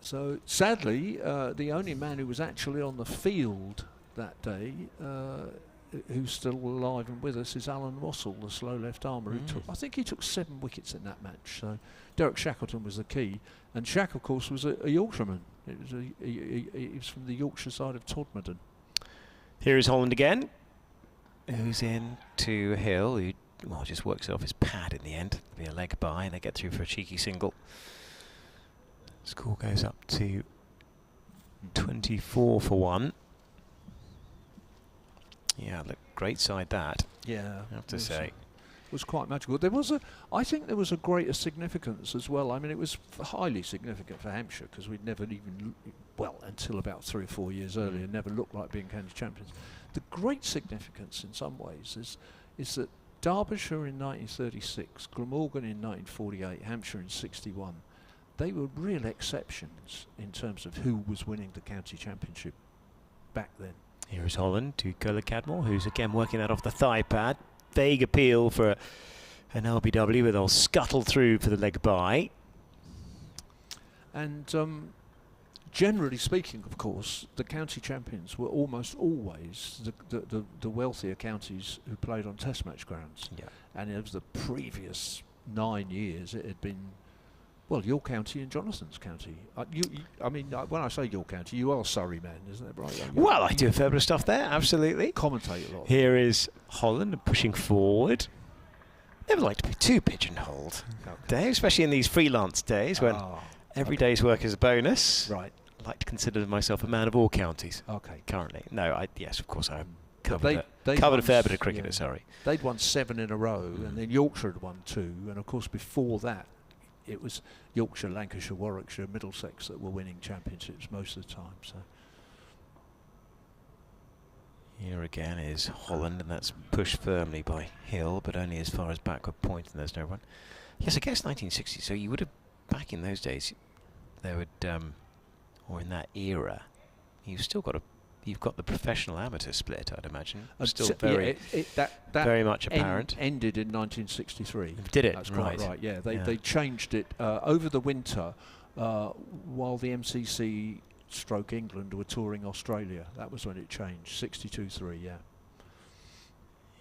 So sadly, the only man who was actually on the field that day, who's still alive and with us, is Alan Wassell, the slow left armer. I think he took 7 wickets in that match. So Derek Shackleton was the key, and Shack, of course, was a Yorkshireman. He was from the Yorkshire side of Todmorden. Here is Holland again, who's in to Hill, who just works it off his pad in the end. Be a leg by, and they get through for a cheeky single. Score goes up to 24 for 1. Yeah, look, great side that. Yeah, I have to say. It was quite magical. I think there was a greater significance as well. I mean, it was highly significant for Hampshire, because we'd never even, until about 3 or 4 years earlier, never looked like being county champions. The great significance in some ways is that Derbyshire in 1936, Glamorgan in 1948, Hampshire in 61, they were real exceptions in terms of who was winning the county championship back then. Here is Holland to Cola Cadmore, who's again working that off the thigh pad. Vague appeal for an LBW, but they'll scuttle through for the leg by. And generally speaking, of course, the county champions were almost always the wealthier counties who played on test match grounds. Yeah. And over the previous 9 years, it had been, your county and Jonathan's county. When I say your county, you are Surrey man, isn't it, right? Well, I do a fair bit of stuff there, absolutely. Commentate a lot. Here is Holland pushing forward. Never like to be too pigeonholed, Dave, especially in these freelance days when every day's work is a bonus. Right. I like to consider myself a man of all counties. Okay. Currently. No, yes, of course, I covered a fair bit of cricket at Surrey. They'd won 7 in a row, and then Yorkshire had won 2, and of course before that, it was Yorkshire, Lancashire, Warwickshire, Middlesex that were winning championships most of the time. So here again is Holland, and that's pushed firmly by Hill, but only as far as backward point, and there's no run. Yes, I guess 1960. So you would have, back in those days, there would, or in that era, you've got the professional amateur split, I'd imagine. Still very, very much apparent. Ended in 1963. Did it? That's quite right. Yeah, they changed it over the winter while the MCC / England were touring Australia. That was when it changed. 62-3. Yeah.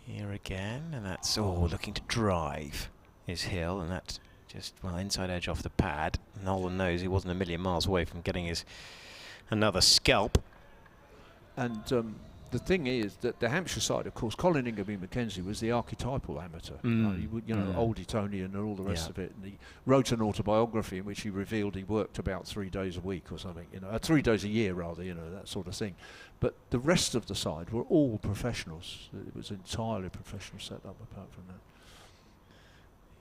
Here again, and that's looking to drive is Hill, and that's just inside edge off the pad. Nolan knows he wasn't a million miles away from getting his another scalp. And the thing is that the Hampshire side, of course, Colin Ingerby Mackenzie was the archetypal amateur. Oldie Tony and all the rest of it. And he wrote an autobiography in which he revealed he worked about 3 days a week or something, 3 days a year rather, that sort of thing. But the rest of the side were all professionals. It was an entirely professional setup apart from that.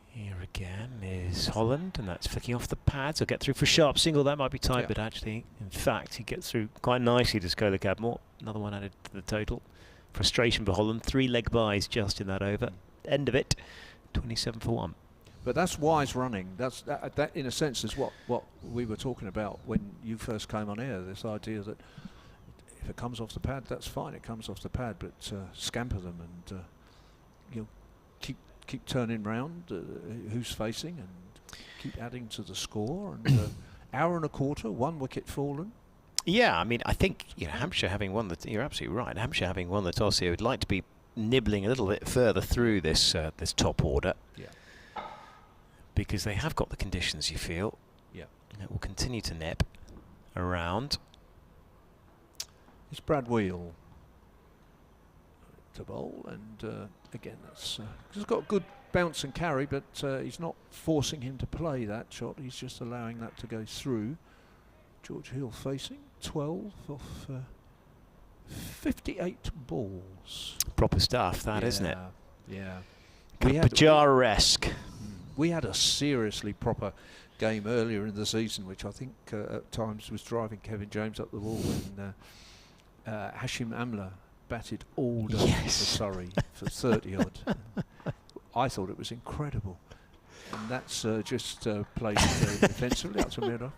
Here again is Holland, and that's flicking off the pads. He'll get through for a sharp single. That might be tight, but actually, in fact, he gets through quite nicely to Scola Cadmore. Another one added to the total. Frustration for Holland. 3 leg buys just in that over. End of it, 27 for 1. But that's wise running. That in a sense, is what we were talking about when you first came on air. This idea that if it comes off the pad, that's fine. It comes off the pad, but scamper them and keep turning round who's facing and keep adding to the score. And hour and a quarter, 1 wicket fallen. Yeah, I mean, I think Hampshire having won you're absolutely right. Hampshire having won the toss here would like to be nibbling a little bit further through this this top order. Yeah. Because they have got the conditions, you feel. Yeah. And it will continue to nip around. It's Brad Wheel to bowl, and again, he's got good bounce and carry, but he's not forcing him to play that shot. He's just allowing that to go through. George Hill facing 12 off 58 balls. Proper stuff, that, isn't it? Yeah. Pajara-esque. We had a seriously proper game earlier in the season, which I think at times was driving Kevin James up the wall when Hashim Amla batted all day for Surrey for 30 odd. I thought it was incredible. And that's just played defensively up to mid-off.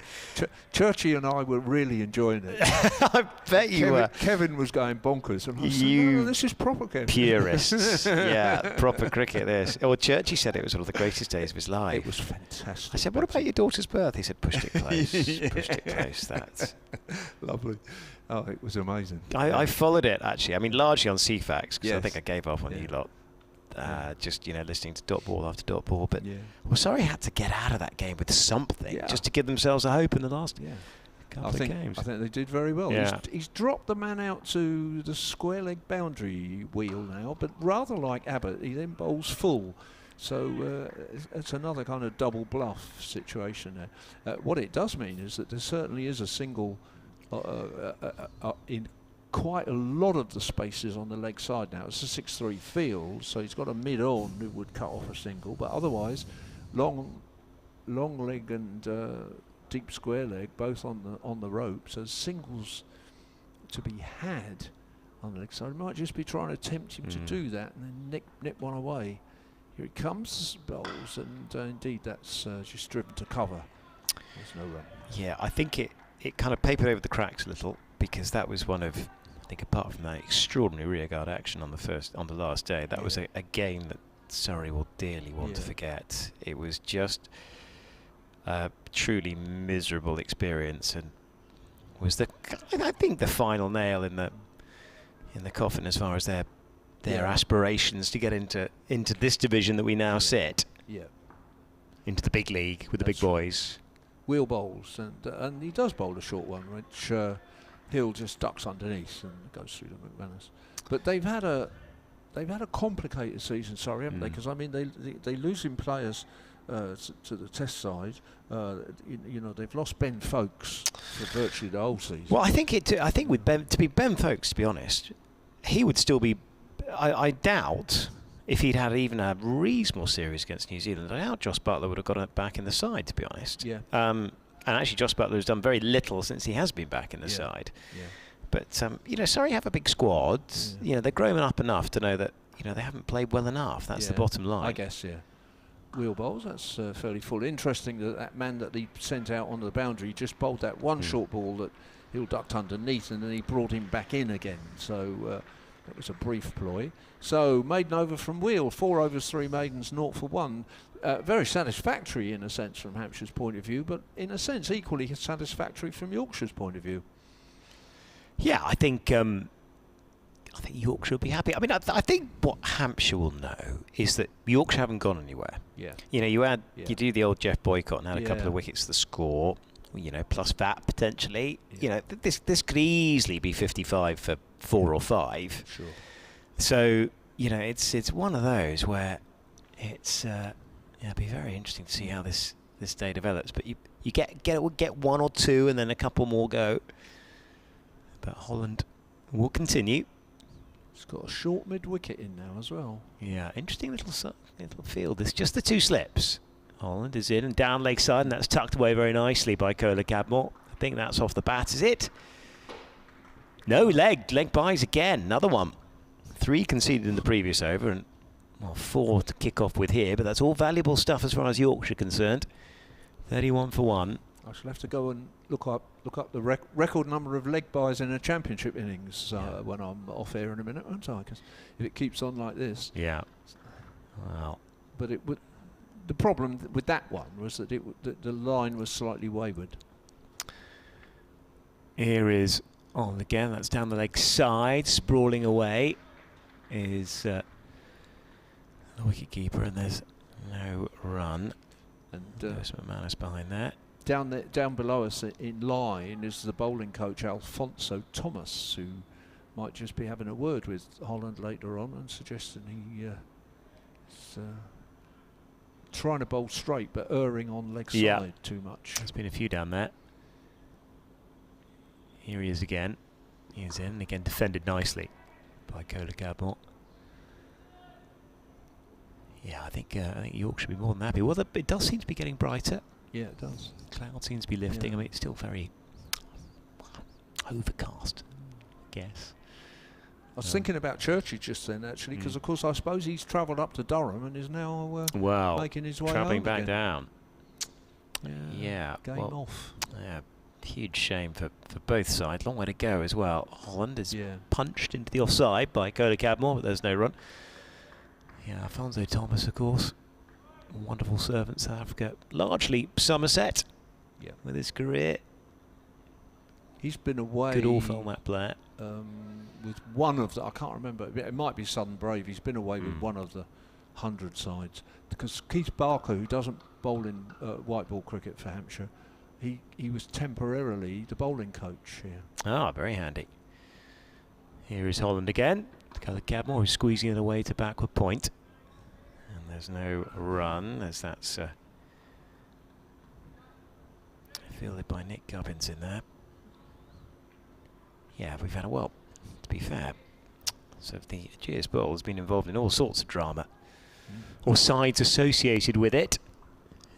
Churchy and I were really enjoying it. I bet you were. Kevin was going bonkers. And I said, no, this is proper, Kevin. Purists. Yeah, proper cricket this. Well, Churchy said it was one of the greatest days of his life. It was fantastic. I said, what about your daughter's birth? He said, pushed it close. Pushed it close. That's lovely. Oh, it was amazing. I followed it, actually. I mean, largely on CFAX, because I think I gave up on you lot. Just listening to dot ball after dot ball, but Surrey had to get out of that game with something just to give themselves a hope in the last couple of games. I think they did very well. He's dropped the man out to the square leg boundary wheel now, but rather like Abbott, he then bowls full. So it's another kind of double bluff situation there. What it does mean is that there certainly is a single in quite a lot of the spaces on the leg side now. It's a 6-3 field, so he's got a mid-on who would cut off a single, but otherwise long leg and deep square leg both on the rope, so singles to be had on the leg side. Might just be trying to tempt him to do that and then nip one away. Here it comes, bowls, and indeed that's just driven to cover. There's no run. Yeah, I think it kind of papered over the cracks a little, because that was one of, I think, apart from that extraordinary rearguard action on the last day, that was a game that Surrey will dearly want to forget. It was just a truly miserable experience, and was I think the final nail in the coffin as far as their aspirations to get into this division that we now sit. Yeah. Into the big league with the big boys. Wheel bowls, and he does bowl a short one, which Hill just ducks underneath and goes through to McManus. But they've had a complicated season, sorry, haven't they? Because I mean they losing players to the Test side. They've lost Ben Folkes for virtually the whole season. Well, I think with Ben Folkes, to be honest, he would still be. I doubt. If he'd had even a reasonable series against New Zealand, I doubt Joss Butler would have got it back in the side, to be honest. Yeah. And actually, Joss Butler has done very little since he has been back in the side. Yeah. But Surrey have a big squad. Yeah. They're growing up enough to know that they haven't played well enough. That's the bottom line. I guess. Yeah. Wheel bowls. That's fairly full. Interesting that man that he sent out onto the boundary just bowled that one short ball that Hill ducked underneath, and then he brought him back in again. So. It was a brief ploy. So maiden over from Wheel, 4 overs, 3 maidens, 0 for 1. Very satisfactory in a sense from Hampshire's point of view, but in a sense equally satisfactory from Yorkshire's point of view. Yeah, I think Yorkshire will be happy. I mean, I think what Hampshire will know is that Yorkshire haven't gone anywhere. Yeah. You do the old Jeff boycott and had a couple of wickets to the score. you know, plus VAT potentially. You know, this could easily be 55 for 4 or 5. Sure. So, you know, it's one of those where it's it'll be very interesting to see how this day develops. But you get 1 or 2 and then a couple more go. But Holland will continue. It's got a short mid-wicket in now as well. Yeah, interesting little field. It's just the 2 slips. Holland is in and down leg side, and that's tucked away very nicely by Kola Cadmore. I think that's off the bat, is it? No, leg buys again, another one. 3 conceded in the previous over, and well, 4 to kick off with here, but that's all valuable stuff as far as Yorkshire concerned. 31 for 1. I shall have to go and look up the record number of leg buys in a championship innings when I'm off air in a minute, won't I? 'Cause if it keeps on like this. Yeah. Wow. But it would. The problem with that one was that the line was slightly wayward. Here is on again. That's down the leg side, sprawling away. Is the wicket keeper, and there's no run. And there's McManus behind that. Down below us in line is the bowling coach Alfonso Thomas, who might just be having a word with Holland later on and suggesting he is trying to bowl straight but erring on leg side too much. There's been a few down there. Here he is again. He is in, and again defended nicely by Kola Cadmore. Yeah, I think York should be more than happy. Well, it does seem to be getting brighter. Yeah, it does. Cloud seems to be lifting. Yeah. I mean, it's still very overcast, I guess. I was thinking about Churchy just then, actually, because of course I suppose he's travelled up to Durham and is now making his way travelling home back again. down. Yeah, game off. Yeah, huge shame for both sides. Long way to go as well. Holland is punched into the offside by Kola Cadmore, but there's no run. Yeah, Alfonso Thomas, of course, wonderful servant, South Africa, largely Somerset. Yeah, with his career. He's been away. Good all-format player. With one of the, I can't remember, it might be Southern Brave. He's been away with one of the 100 sides, because Keith Barker, who doesn't bowl in white ball cricket for Hampshire, he was temporarily the bowling coach here. Ah, very handy. Here is Holland again. Kola Cadmore, who's squeezing it away to backward point. And there's no run, as that's fielded by Nick Gubbins in there. Yeah, we've had to be fair, so the Ageas Bowl has been involved in all sorts of drama, or sides associated with it.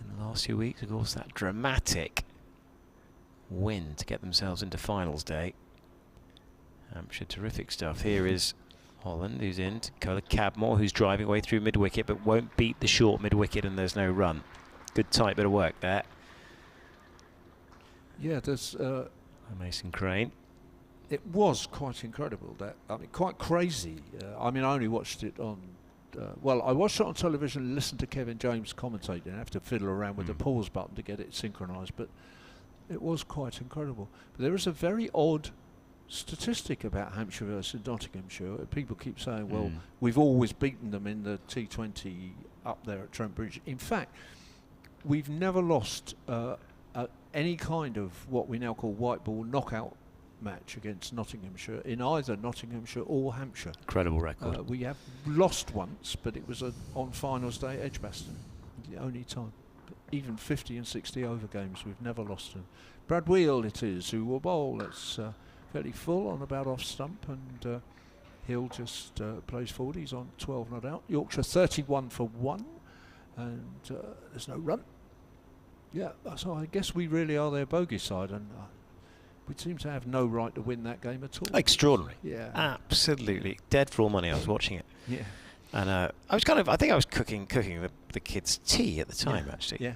In the last few weeks, of course, that dramatic win to get themselves into finals day. Hampshire, terrific stuff. Here is Holland, who's in. Kola Cadmore, who's driving away through mid-wicket, but won't beat the short mid-wicket, and there's no run. Good tight bit of work there. Yeah, there's Mason Crane. It was quite incredible, that, I mean, quite crazy. I mean, I only watched it on, well, I watched it on television and listened to Kevin James commentating. I have to fiddle around with the pause button to get it synchronised, but it was quite incredible. But there is a very odd statistic about Hampshire versus Nottinghamshire. People keep saying, well, we've always beaten them in the T20 up there at Trent Bridge. In fact, we've never lost any kind of what we now call white ball knockout match against Nottinghamshire in either Nottinghamshire or Hampshire. Incredible record. We have lost once, but it was on finals day at Edgbaston, the only time. But even 50 and 60 over games, we've never lost them. Brad Wheel it is who will bowl. It's fairly full on about off stump, and Hill just plays forward. He's on 12 not out. Yorkshire 31 for 1, and there's no run. Yeah, so I guess we really are their bogey side, and we seem to have no right to win that game at all. Extraordinary. Yeah. Absolutely. Dead for all money. I was watching it. Yeah. And I think I was cooking the kids' tea at the time, actually. Yeah.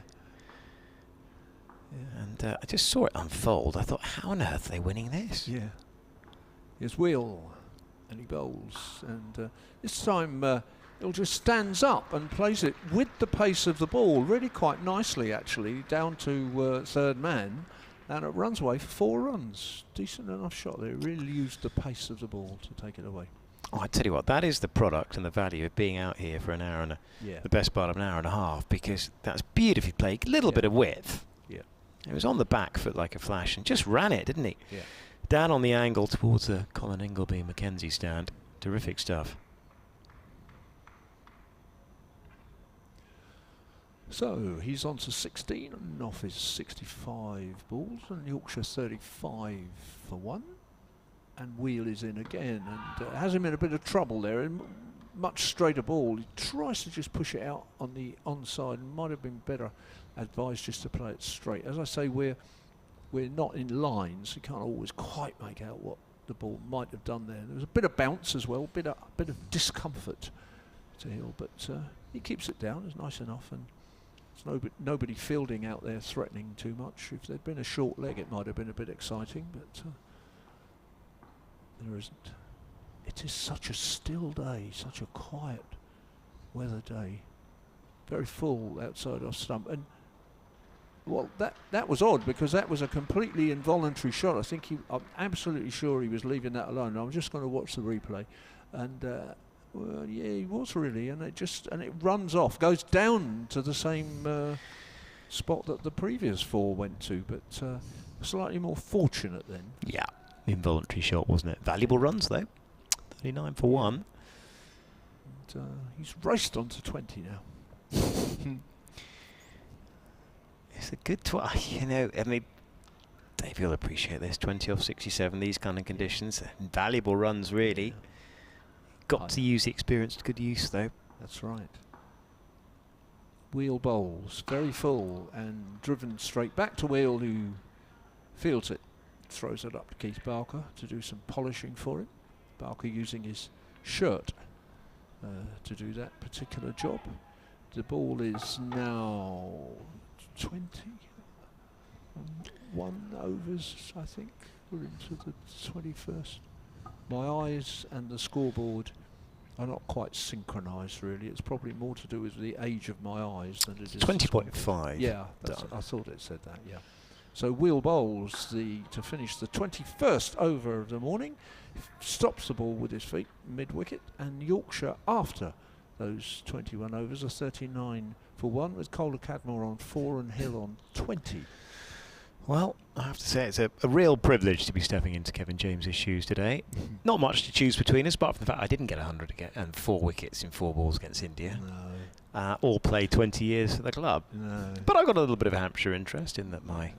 And I just saw it unfold. I thought, how on earth are they winning this? Yeah. Here's Wheel, and he bowls, and this time Hill just stands up and plays it with the pace of the ball, really quite nicely, actually, down to third man. And it runs away for 4 runs. Decent enough shot there. It really used the pace of the ball to take it away. Oh, I tell you what, that is the product and the value of being out here for an hour and the best part of an hour and a half, because that's beautifully played. A little bit of width. Yeah. It was on the back foot like a flash and just ran it, didn't he? Yeah. Down on the angle towards the Colin Ingleby Mackenzie stand. Terrific stuff. So he's on to 16 and off his 65 balls, and Yorkshire 35 for 1. And Wheel is in again, and has him in a bit of trouble there. And much straighter ball. He tries to just push it out on the onside. Might have been better advised just to play it straight. As I say, we're not in lines. You can't always quite make out what the ball might have done there. There was a bit of bounce as well, bit of discomfort to Hill, but he keeps it down. It's nice enough, and there's nobody fielding out there threatening too much. If there'd been a short leg, it might have been a bit exciting, but there isn't. It is such a still day, such a quiet weather day. Very full outside off stump, and well, that was odd because that was a completely involuntary shot. I think I'm absolutely sure he was leaving that alone. I'm just going to watch the replay, and well, yeah, he was really, and it runs off, goes down to the same spot that the previous 4 went to, but slightly more fortunate then. Yeah, involuntary shot, wasn't it? Valuable runs though. 39 for 1. And, he's raced on to 20 now. It's a good you know, I mean, Dave, you'll appreciate this. 20 off 67, these kind of conditions. Valuable runs, really. Yeah. Got to use the experience to good use, though. That's right. Wheel bowls, very full, and driven straight back to Wheel, who fields it. Throws it up to Keith Barker to do some polishing for it. Barker using his shirt to do that particular job. The ball is now 21 overs, I think. We're into the 21st. My eyes and the scoreboard are not quite synchronised, really. It's probably more to do with the age of my eyes than it is 20.5. Yeah, I thought it said that, yeah. So Wheel bowls to finish the 21st over of the morning, stops the ball with his feet mid-wicket, and Yorkshire after those 21 overs are 39 for 1 with Kohler Cadmore on 4 and Hill on 20. Well, I have to say it's a real privilege to be stepping into Kevin James's shoes today. Not much to choose between us, apart from the fact I didn't get 100 again and 4 wickets in 4 balls against India. No. All played 20 years for the club. No. But I've got a little bit of a Hampshire interest in that my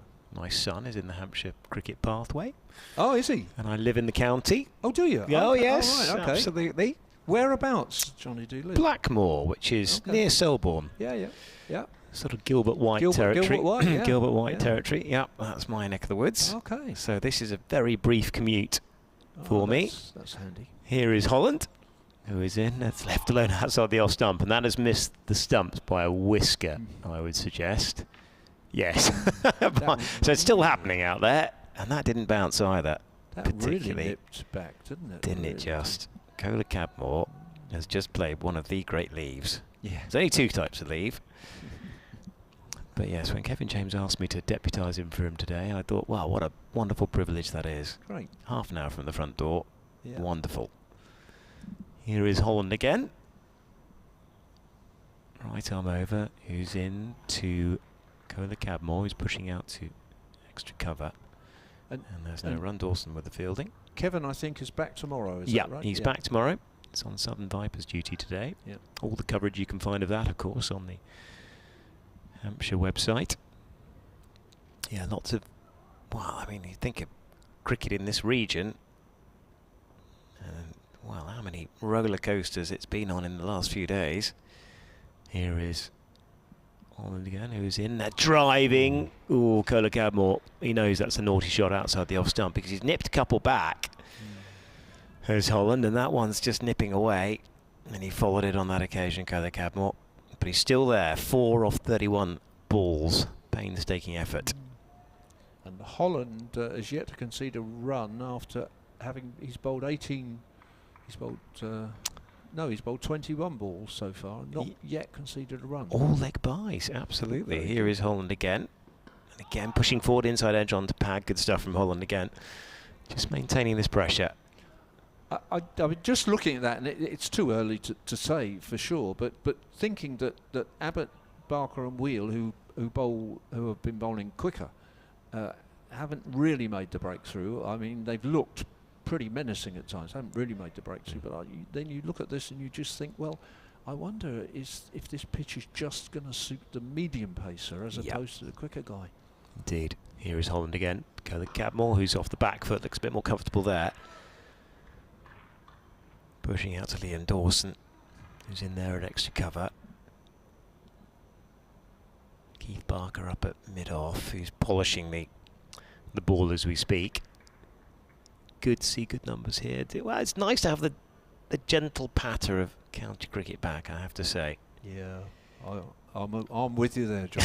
son is in the Hampshire Cricket Pathway. Oh, is he? And I live in the county. Oh, do you? Oh, okay. yes, Oh, right, okay. absolutely. Whereabouts, Johnny, do you live? Blackmore, which is near Selborne. Yeah. Sort of Gilbert White territory. Gilbert White, yeah. Gilbert White territory. Yeah, that's my neck of the woods. Okay. So this is a very brief commute for me. That's handy. Here is Holland, who is in. That's left alone outside the off stump, and that has missed the stumps by a whisker, I would suggest. Yes. So it's still happening out there, and that didn't bounce either. That particularly. really nipped back, didn't it? Didn't it Really just? Kohler Cadmore has just played one of the great leaves. Yeah. There's only 2 types of leave. But yes, when Kevin James asked me to deputise him for him today, I thought, wow, what a wonderful privilege that is. Great. Half an hour from the front door. Yeah. Wonderful. Here is Holland again. Right arm over, who's in to Kohler Cadmore, who's pushing out to extra cover. And there's no run Dawson with the fielding. Kevin, I think, is back tomorrow, is that right? He's back tomorrow. It's on Southern Vipers duty today. Yeah. All the coverage you can find of that, of course, on the Hampshire website. Yeah, lots of, well, I mean, you think of cricket in this region, and, well, how many roller coasters it's been on in the last few days. Here is Holland again, who's in there driving. Ooh, Kohler Cadmore, he knows that's a naughty shot outside the off stump because he's nipped a couple back. There's Holland, and that one's just nipping away, and he followed it on that occasion, Kohler Cadmore. But he's still there, 4 off 31 balls, painstaking effort. And Holland has yet to concede a run after he's bowled 18. He's bowled he's bowled 21 balls so far, not yet conceded a run. All leg buys, absolutely. Here is Holland again, and again pushing forward inside edge onto pad. Good stuff from Holland again, just maintaining this pressure. I mean, just looking at that, and it's too early to say for sure, but thinking that Abbott, Barker and Wheel, who have been bowling quicker, haven't really made the breakthrough. I mean, they've looked pretty menacing at times, haven't really made the breakthrough, but then you look at this and you just think, well, I wonder if this pitch is just going to suit the medium pacer as opposed to the quicker guy. Indeed. Here is Holland again. Go the Cadmore, who's off the back foot, looks a bit more comfortable there. Pushing out to Liam Dawson, who's in there at extra cover. Keith Barker up at mid-off, who's polishing the ball as we speak. Good to see good numbers here. Well, it's nice to have the gentle patter of county cricket back, I have to say. Yeah, I'm with you there, John.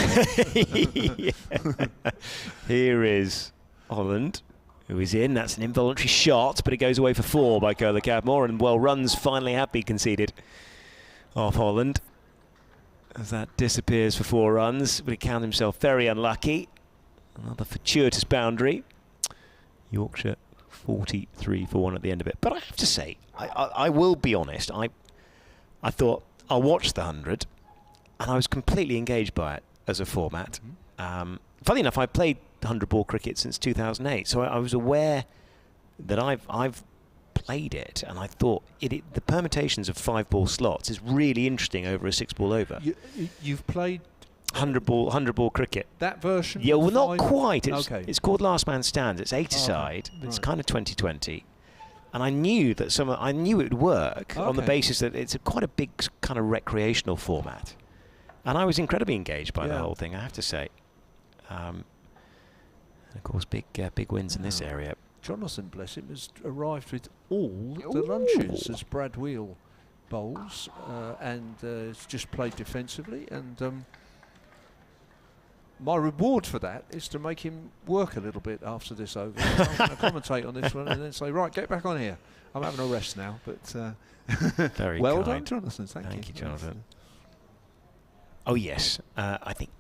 Here is Holland, who is in. That's an involuntary shot, but it goes away for 4 by Curler Cadmore, and well, runs finally have been conceded off Holland as that disappears for 4 runs, but he counted himself very unlucky. Another fortuitous boundary. Yorkshire 43 for 1 at the end of it. But I have to say, I will be honest, I thought I'll watch the 100, and I was completely engaged by it as a format. Funny enough, I played 100-ball cricket since 2008, so I was aware that I've played it, and I thought the permutations of 5-ball slots is really interesting over a 6-ball over. You've played 100-ball cricket. That version? Yeah, well, not quite. Okay. It's called Last Man Stands. It's 8-a-side. It's kind of 2020. And I knew that I knew it would work on the basis that it's quite a big kind of recreational format. And I was incredibly engaged by the whole thing, I have to say. And of course, big wins in this area. Jonathan, bless him, has arrived with all the lunches as Brad Wheel bowls, and has just played defensively. And my reward for that is to make him work a little bit after this over. I'm going to commentate on this one and then say, right, get back on here. I'm having a rest now. But very well kind. done, Jonathan. Thank you, Jonathan. Oh yes, I think.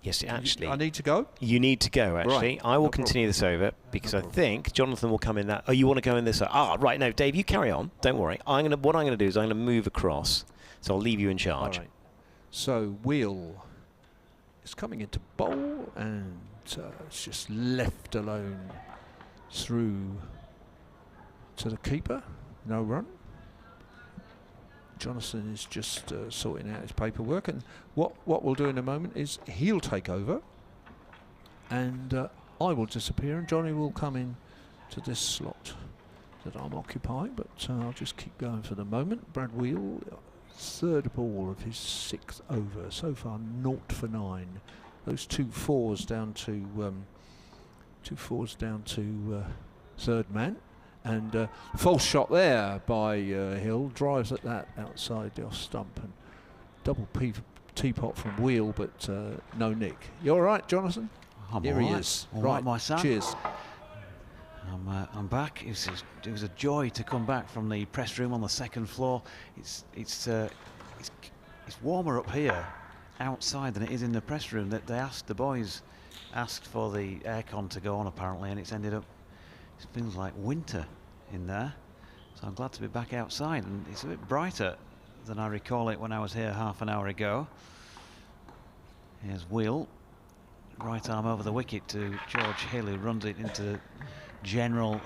Yes, actually. I need to go? You need to go, actually. Right. I will continue this over because I think Jonathan will come in that. Oh, you want to go in this? Right. No, Dave, you carry on. Don't worry. What I'm going to do is I'm going to move across. So I'll leave you in charge. All right. So Wheel is coming into bowl, and it's just left alone through to the keeper. No run. Jonathan is just sorting out his paperwork, and what we'll do in a moment is he'll take over, and I will disappear, and Johnny will come in to this slot that I'm occupying. But I'll just keep going for the moment. Brad Wheel, 3rd ball of his 6th over, so far 0 for 9. Those 2 fours down to 3rd man. And false shot there by Hill, drives at that outside the off stump, and double teapot from Wheel, but no nick. You all right, Jonathan? Here he is. All right, my son. Cheers. I'm back. It was a joy to come back from the press room on the 2nd floor. It's warmer up here outside than it is in the press room. That the boys asked for the aircon to go on apparently, and it's ended up. It feels like winter in there, so I'm glad to be back outside, and it's a bit brighter than I recall it when I was here half an hour ago. Here's Wheel, right arm over the wicket to George Hill, who runs it into the general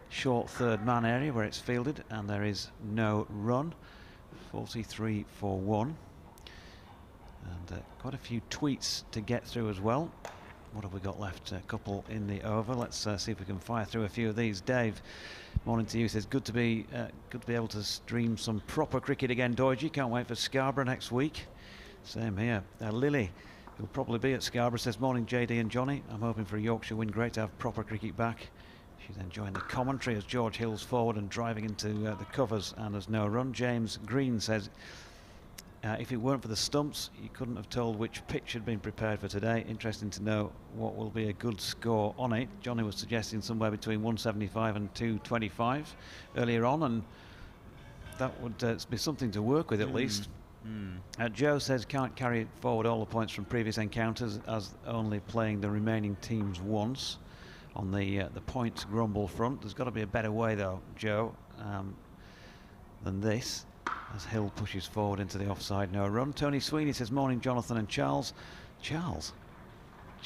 short 3rd man area where it's fielded, and there is no run. 43 for 1, and quite a few tweets to get through as well. What have we got left? A couple in the over. Let's see if we can fire through a few of these. Dave, morning to you. Says good to be able to stream some proper cricket again. Doidgy, can't wait for Scarborough next week. Same here. Lily, who'll probably be at Scarborough, says morning JD and Johnny. I'm hoping for a Yorkshire win. Great to have proper cricket back. She's enjoying the commentary as George Hill's forward and driving into the covers, and there's no run. James Green says. If it weren't for the stumps, you couldn't have told which pitch had been prepared for today. Interesting to know what will be a good score on it. Johnny was suggesting somewhere between 175 and 225 earlier on, and that would be something to work with at least. Joe says can't carry forward all the points from previous encounters as only playing the remaining teams once on the points grumble front. There's got to be a better way though, Joe, than this. As Hill pushes forward into the offside, no run. Tony Sweeney says morning Jonathan and Charles. Charles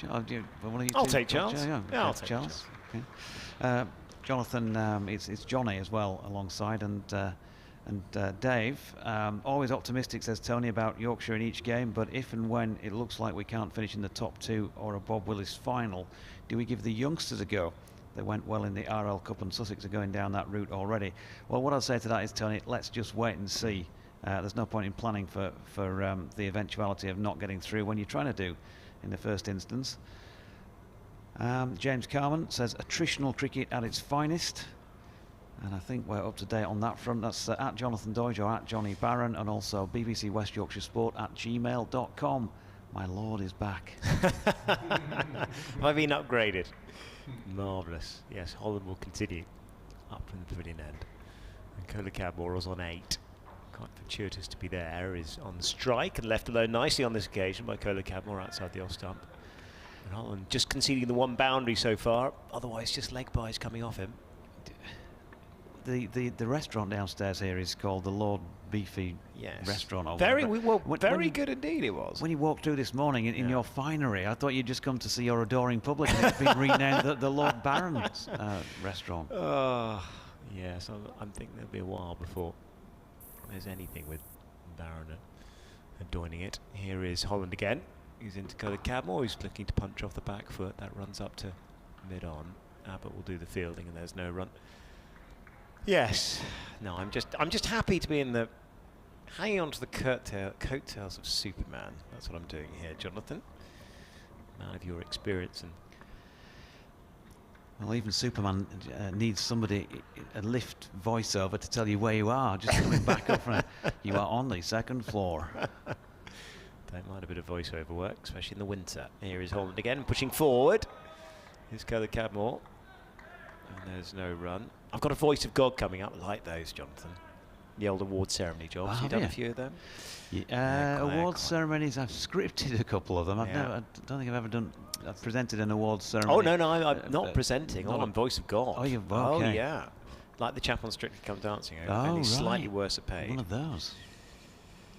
I'll take Charles. Yeah, I'll take Charles. Okay. Jonathan, it's Johnny as well alongside, and Dave. Always optimistic, says Tony, about Yorkshire in each game, but if and when it looks like we can't finish in the top 2 or a Bob Willis final, do we give the youngsters a go? They went well in the RL Cup, and Sussex are going down that route already. Well, what I'll say to that is, Tony, let's just wait and see. There's no point in planning for the eventuality of not getting through when you're trying to do in the first instance. James Carman says attritional cricket at its finest, and I think we're up to date on that front. That's at Jonathan Doige or at Johnny Barron, and also BBC West Yorkshire Sport at gmail.com. My lord is back. I've been upgraded. Marvellous. Yes, Holland will continue up from the pavilion end. And Cola Cadmore was on 8. Quite fortuitous to be there. Is on the strike and left alone nicely on this occasion by Cola Cadmore outside the off stump. And Holland just conceding the 1 boundary so far. Otherwise, just leg byes coming off him. The restaurant downstairs here is called the Lord Beefy Restaurant. Very very good indeed it was. When you walked through this morning in your finery, I thought you'd just come to see your adoring public, and it's been renamed the Lord Baron's Restaurant. Yes, I'm thinking there'll be a while before there's anything with Baron adorning it. Here is Holland again. He's into Cola Cadmore. He's looking to punch off the back foot. That runs up to mid-on. Abbott will do the fielding, and there's no run. Yes. No, I'm just happy to be in the hanging on to the coattails of Superman. That's what I'm doing here, Jonathan. Man of your experience. And well, even Superman needs somebody, a lift voiceover to tell you where you are. Just coming back up from you are on the 2nd floor. Don't mind a bit of voiceover work, especially in the winter. Here is Holland again, pushing forward. Here's Cola Cadmore. And there's no run. I've got a voice of God coming up. I like those, Jonathan. The old award ceremony jobs. You've done a few of them? Award ceremonies, I've scripted a couple of them. I don't think I've presented an award ceremony. Oh, no, I'm not presenting. I'm voice of God. Oh, you're okay. Oh, yeah. Like the chap on Strictly Come Dancing, only slightly worse paid. One of those.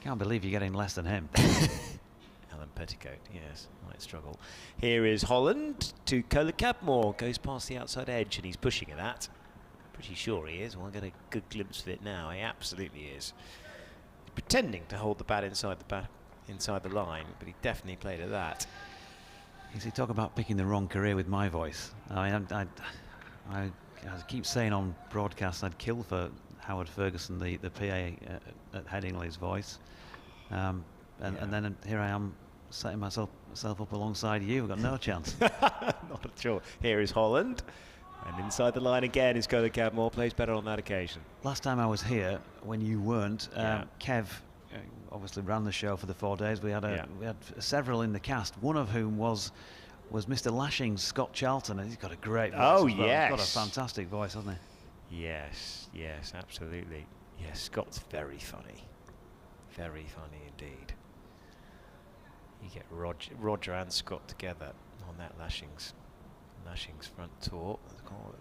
Can't believe you're getting less than him. Alan Petticoat, yes, might struggle. Here is Holland to Cola Cadmore. Goes past the outside edge, and he's pushing at that. Pretty sure he is. Well, I'll get a good glimpse of it now. He absolutely is. He's pretending to hold the bat inside the line, but he definitely played at that. You see, talk about picking the wrong career with my voice. I mean, I keep saying on broadcast I'd kill for Howard Ferguson, the PA at Headingley's voice, and then here I am setting myself up alongside you. I've got no chance. Not at all. Here is Holland, and inside the line again is Cola Cadmore. Plays better on that occasion. Last time I was here, when you weren't, Kev obviously ran the show for the 4 days. We had several in the cast, one of whom was Mr. Lashing's Scott Charlton, and he's got a great voice. Oh, as well. yes. He's got a fantastic voice, hasn't he? Yes, absolutely. Yes, Scott's very funny. Very funny indeed. You get Roger and Scott together on that Lashing's front tour.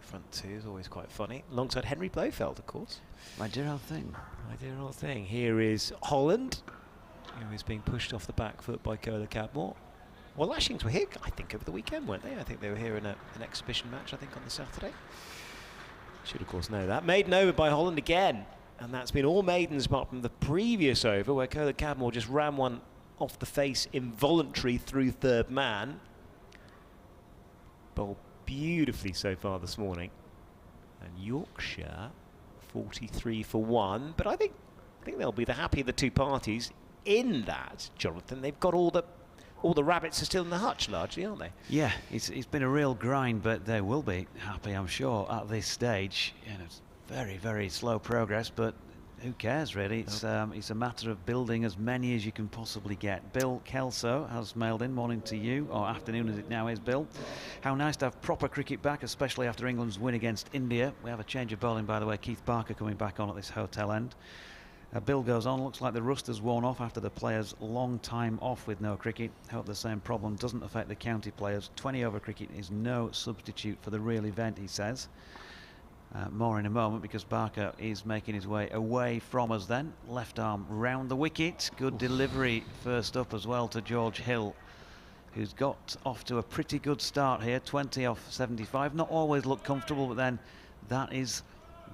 Front two is always quite funny. Alongside Henry Blofeld, of course. My dear old thing. My dear old thing. Here is Holland, who is being pushed off the back foot by Cola Cadmore. Well, Lashings were here, I think, over the weekend, weren't they? I think they were here in an exhibition match, I think, on the Saturday. Should, of course, know that. Maiden over by Holland again. And that's been all maidens apart from the previous over, where Cola Cadmore just ran one off the face involuntary through third man. Bowled beautifully so far this morning. And Yorkshire, 43 for 1. But I think they'll be the happy of the two parties in that, Jonathan. They've got all the rabbits are still in the hutch, largely, aren't they? Yeah, it's been a real grind, but they will be happy, I'm sure, at this stage. It's very, very slow progress, but who cares, really? It's a matter of building as many as you can possibly get. Bill Kelso has mailed in, morning to you, or afternoon as it now is, Bill. How nice to have proper cricket back, especially after England's win against India. We have a change of bowling, by the way. Keith Barker coming back on at this hotel end. Bill goes on, looks like the rust has worn off after the players' long time off with no cricket. Hope the same problem doesn't affect the county players. 20 over cricket is no substitute for the real event, he says. More in a moment, because Barker is making his way away from us then. Left arm round the wicket. Good delivery first up as well to George Hill. who's got off to a pretty good start here, 20 off 75. Not always look comfortable, but then that is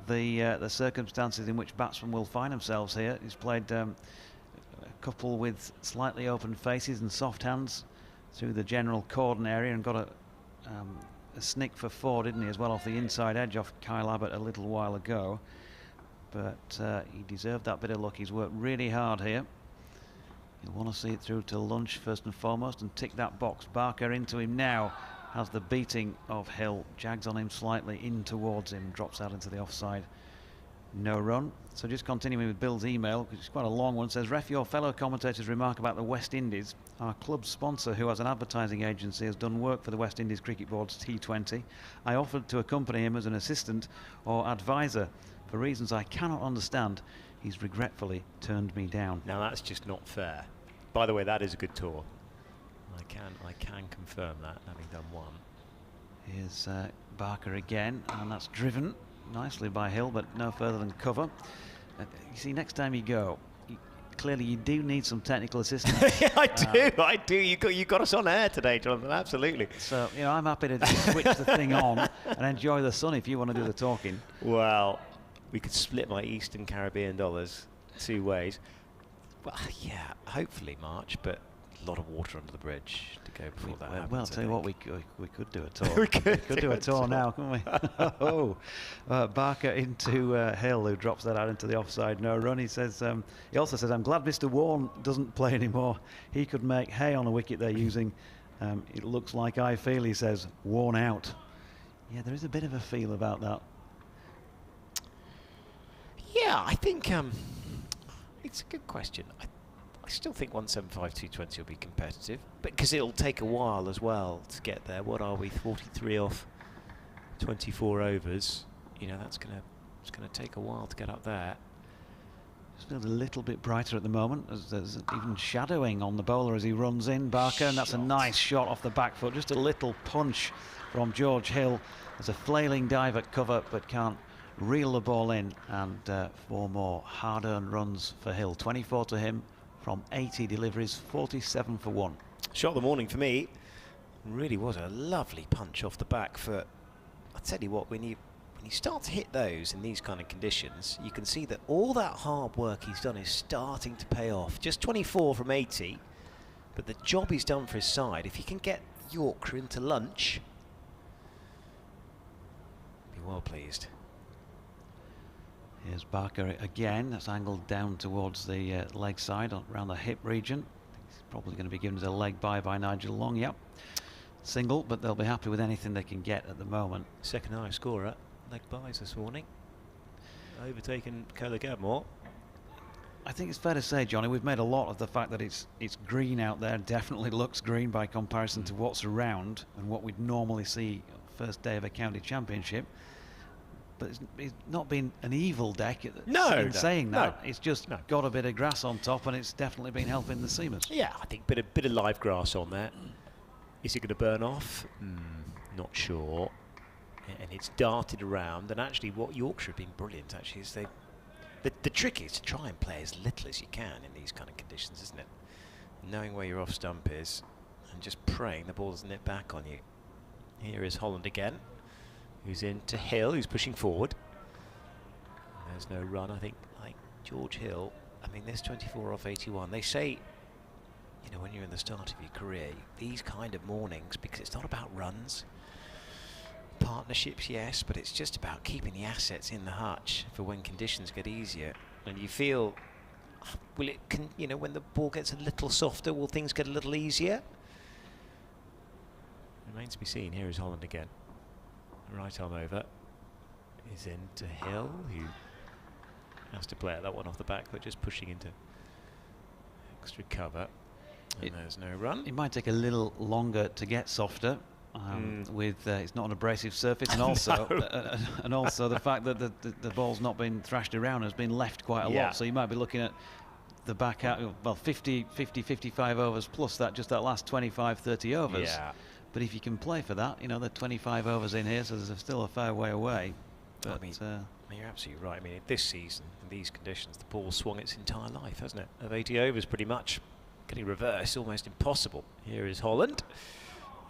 the circumstances in which batsmen will find themselves here. He's played a couple with slightly open faces and soft hands through the general cordon area, and got a snick for 4, didn't he, as well, off the inside edge off Kyle Abbott a little while ago. But he deserved that bit of luck. He's worked really hard here. He'll want to see it through to lunch first and foremost and tick that box. Barker into him now, has the beating of Hill, jags on him slightly in towards him, drops out into the offside. No run. So just continuing with Bill's email, because it's quite a long one, says, Ref, your fellow commentators remark about the West Indies. Our club sponsor, who has an advertising agency, has done work for the West Indies Cricket Board's T20. I offered to accompany him as an assistant or advisor. For reasons I cannot understand, he's regretfully turned me down. Now that's just not fair. By the way, that is a good tour. I can confirm that, having done one. Here's Barker again, and that's driven nicely by Hill, but no further than cover. You see, next time you go, clearly you do need some technical assistance. Yeah, I do. You got us on air today, Jonathan. Absolutely. So, you know, I'm happy to just switch the thing on and enjoy the sun if you want to do the talking. Well, we could split my Eastern Caribbean dollars 2 ways. Well, yeah, hopefully March, but a lot of water under the bridge to go before that happens. Well, I'll tell you what, we could do a tour. we could do a tour now, couldn't we? Barker into Hill, who drops that out into the offside, no run. He says, he also says, I'm glad Mr. Warne doesn't play anymore. He could make hay on a wicket they're using. It looks like I feel, he says, worn out. Yeah, there is a bit of a feel about that. Yeah, I think it's a good question. I still think 175 220 will be competitive, but because it'll take a while as well to get there. What are we, 43 off 24 overs? You know, it's gonna take a while to get up there. It's feels a little bit brighter at the moment. There's even shadowing on the bowler as he runs in, Barker, and that's a nice shot off the back foot. Just a little punch from George Hill. There's a flailing dive at cover, but can't reel the ball in, and 4 more hard-earned runs for Hill. 24 to him from 80 deliveries, 47 for 1. Shot of the morning for me. Really was a lovely punch off the back foot. I tell you what, when you start to hit those in these kind of conditions, you can see that all that hard work he's done is starting to pay off. Just 24 from 80, but the job he's done for his side, if he can get Yorkshire into lunch, be well pleased. Here's Barker again. That's angled down towards the leg side, around the hip region. He's probably going to be given as a leg by Nigel Long. Yep, single, but they'll be happy with anything they can get at the moment. Second highest scorer, leg buys this morning. Overtaken Kohler Gadmore. I think it's fair to say, Johnny, we've made a lot of the fact that it's green out there. Definitely looks green by comparison to what's around and what we'd normally see first day of a county championship. But it's not been an evil deck in saying that. It's just got a bit of grass on top, and it's definitely been helping the seamers. Yeah, I think bit of live grass on there. Is it going to burn off? Not sure. And it's darted around. And actually, what Yorkshire have been brilliant actually is the trick is to try and play as little as you can in these kind of conditions, isn't it? Knowing where your off stump is, and just praying the ball doesn't nip back on you. Here is Holland again, who's into Hill, who's pushing forward. There's no run, I think, like George Hill. I mean, there's 24 off 81. They say, you know, when you're in the start of your career, these kind of mornings, because it's not about runs, partnerships, yes, but it's just about keeping the assets in the hutch for when conditions get easier. And you feel, you know, when the ball gets a little softer, will things get a little easier? Remains to be seen. Here is Holland again. Right arm over is into Hill, who has to play out that one off the back, but just pushing into extra cover. And there's no run. It might take a little longer to get softer. With it's not an abrasive surface, and also and also the fact that the ball's not been thrashed around, has been left quite a lot. So you might be looking at the back out, well, 50, 55 overs plus that, just that last 25, 30 overs. Yeah. But if you can play for that, you know, the 25 overs in here, so there's still a fair way away. But I mean, you're absolutely right. I mean, this season, in these conditions, the ball swung its entire life, hasn't it? Of 80 overs, pretty much. getting reversed, almost impossible. Here is Holland.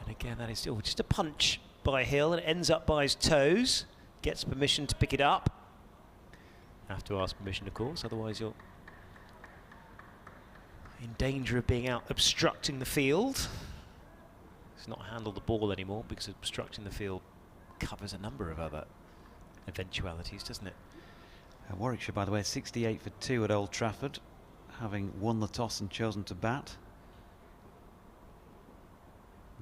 And again, that is still just a punch by Hill, and it ends up by his toes. Gets permission to pick it up. Have to ask permission, of course, otherwise you're in danger of being out obstructing the field. It's not handle the ball anymore because obstructing the field covers a number of other eventualities, doesn't it? Warwickshire, by the way, 68 for 2 at Old Trafford, having won the toss and chosen to bat.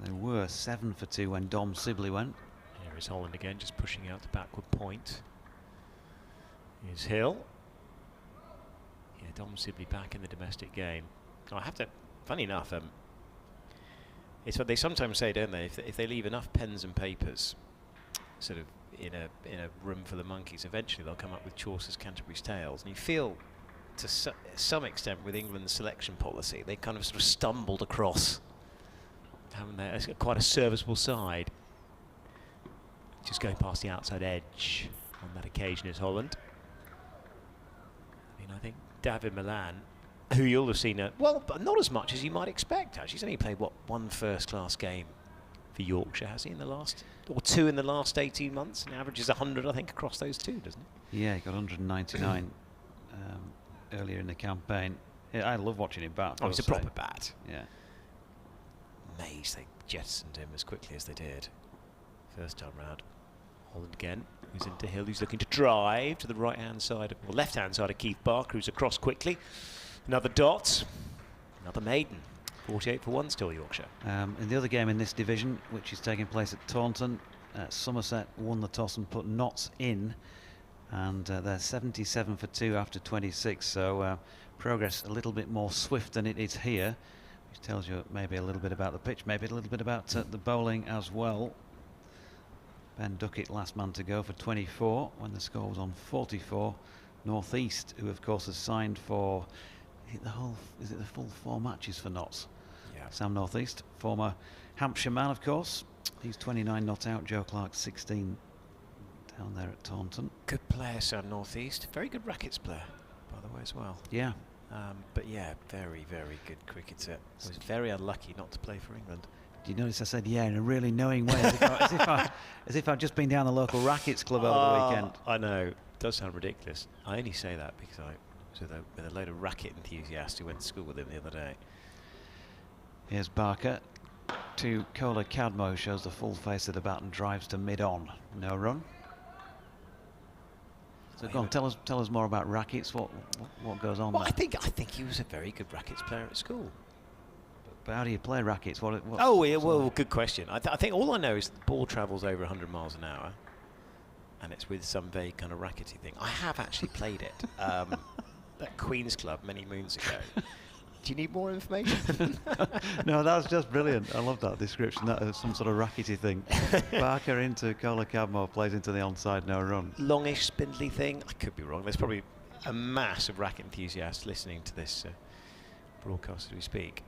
They were 7 for 2 when Dom Sibley went. Here is Holland again, just pushing out the backward point. Here's Hill. Yeah, Dom Sibley back in the domestic game. I have to, funny enough, it's what they sometimes say, don't they? If they leave enough pens and papers, sort of in a room full of monkeys, eventually they'll come up with Chaucer's Canterbury's Tales. And you feel, to some extent, with England's selection policy, they kind of sort of stumbled across, haven't they? It's quite a serviceable side. Just going past the outside edge on that occasion is Holland. I mean, I think David Milan, who you'll have seen, well, but not as much as you might expect, actually. He's only played, what, one first-class game for Yorkshire, has he, in the last, or 2 in the last 18 months? And averages 100, I think, across those 2, doesn't he? Yeah, he got 199 earlier in the campaign. Yeah, I love watching him bat. Oh, he's a proper bat. Yeah. Amazed they jettisoned him as quickly as they did. First time round. Holland again, who's into Hill, who's looking to drive to the right-hand side, or left-hand side of Keith Barker, who's across quickly. Another dot, another maiden. 48 for 1 still, Yorkshire. In the other game in this division, which is taking place at Taunton, Somerset won the toss and put Notts in, and they're 77 for 2 after 26, so progress a little bit more swift than it is here, which tells you maybe a little bit about the pitch, maybe a little bit about the bowling as well. Ben Duckett, last man to go for 24 when the score was on 44. North East, who of course has signed for, is it the full 4 matches for Notts? Yeah. Sam North East, former Hampshire man, of course. He's 29 not out. Joe Clark 16 down there at Taunton. Good player, Sam North East. Very good rackets player, by the way, as well. Yeah. But yeah, very, very good cricketer. Was very unlucky not to play for England. Do you notice I said yeah in a really knowing way, as if I've just been down the local rackets club over the weekend? I know, it does sound ridiculous. I only say that because I was with a load of racket enthusiasts who went to school with him the other day. Here's Barker to Kola Cadmo, who shows the full face of the bat and drives to mid-on. No run. So go on, tell us more about rackets. What goes on well, there? I think he was a very good rackets player at school. But how do you play rackets? Oh, yeah, well, good question. I think all I know is the ball travels over 100 miles an hour, and it's with some vague kind of rackety thing. I have actually played it at Queen's Club many moons ago. Do you need more information? No, that was just brilliant. I love that description. That is some sort of rackety thing. Barker into Kola Cadmo, plays into the onside, no run. Longish, spindly thing. I could be wrong. There's probably a mass of racket enthusiasts listening to this broadcast as we speak.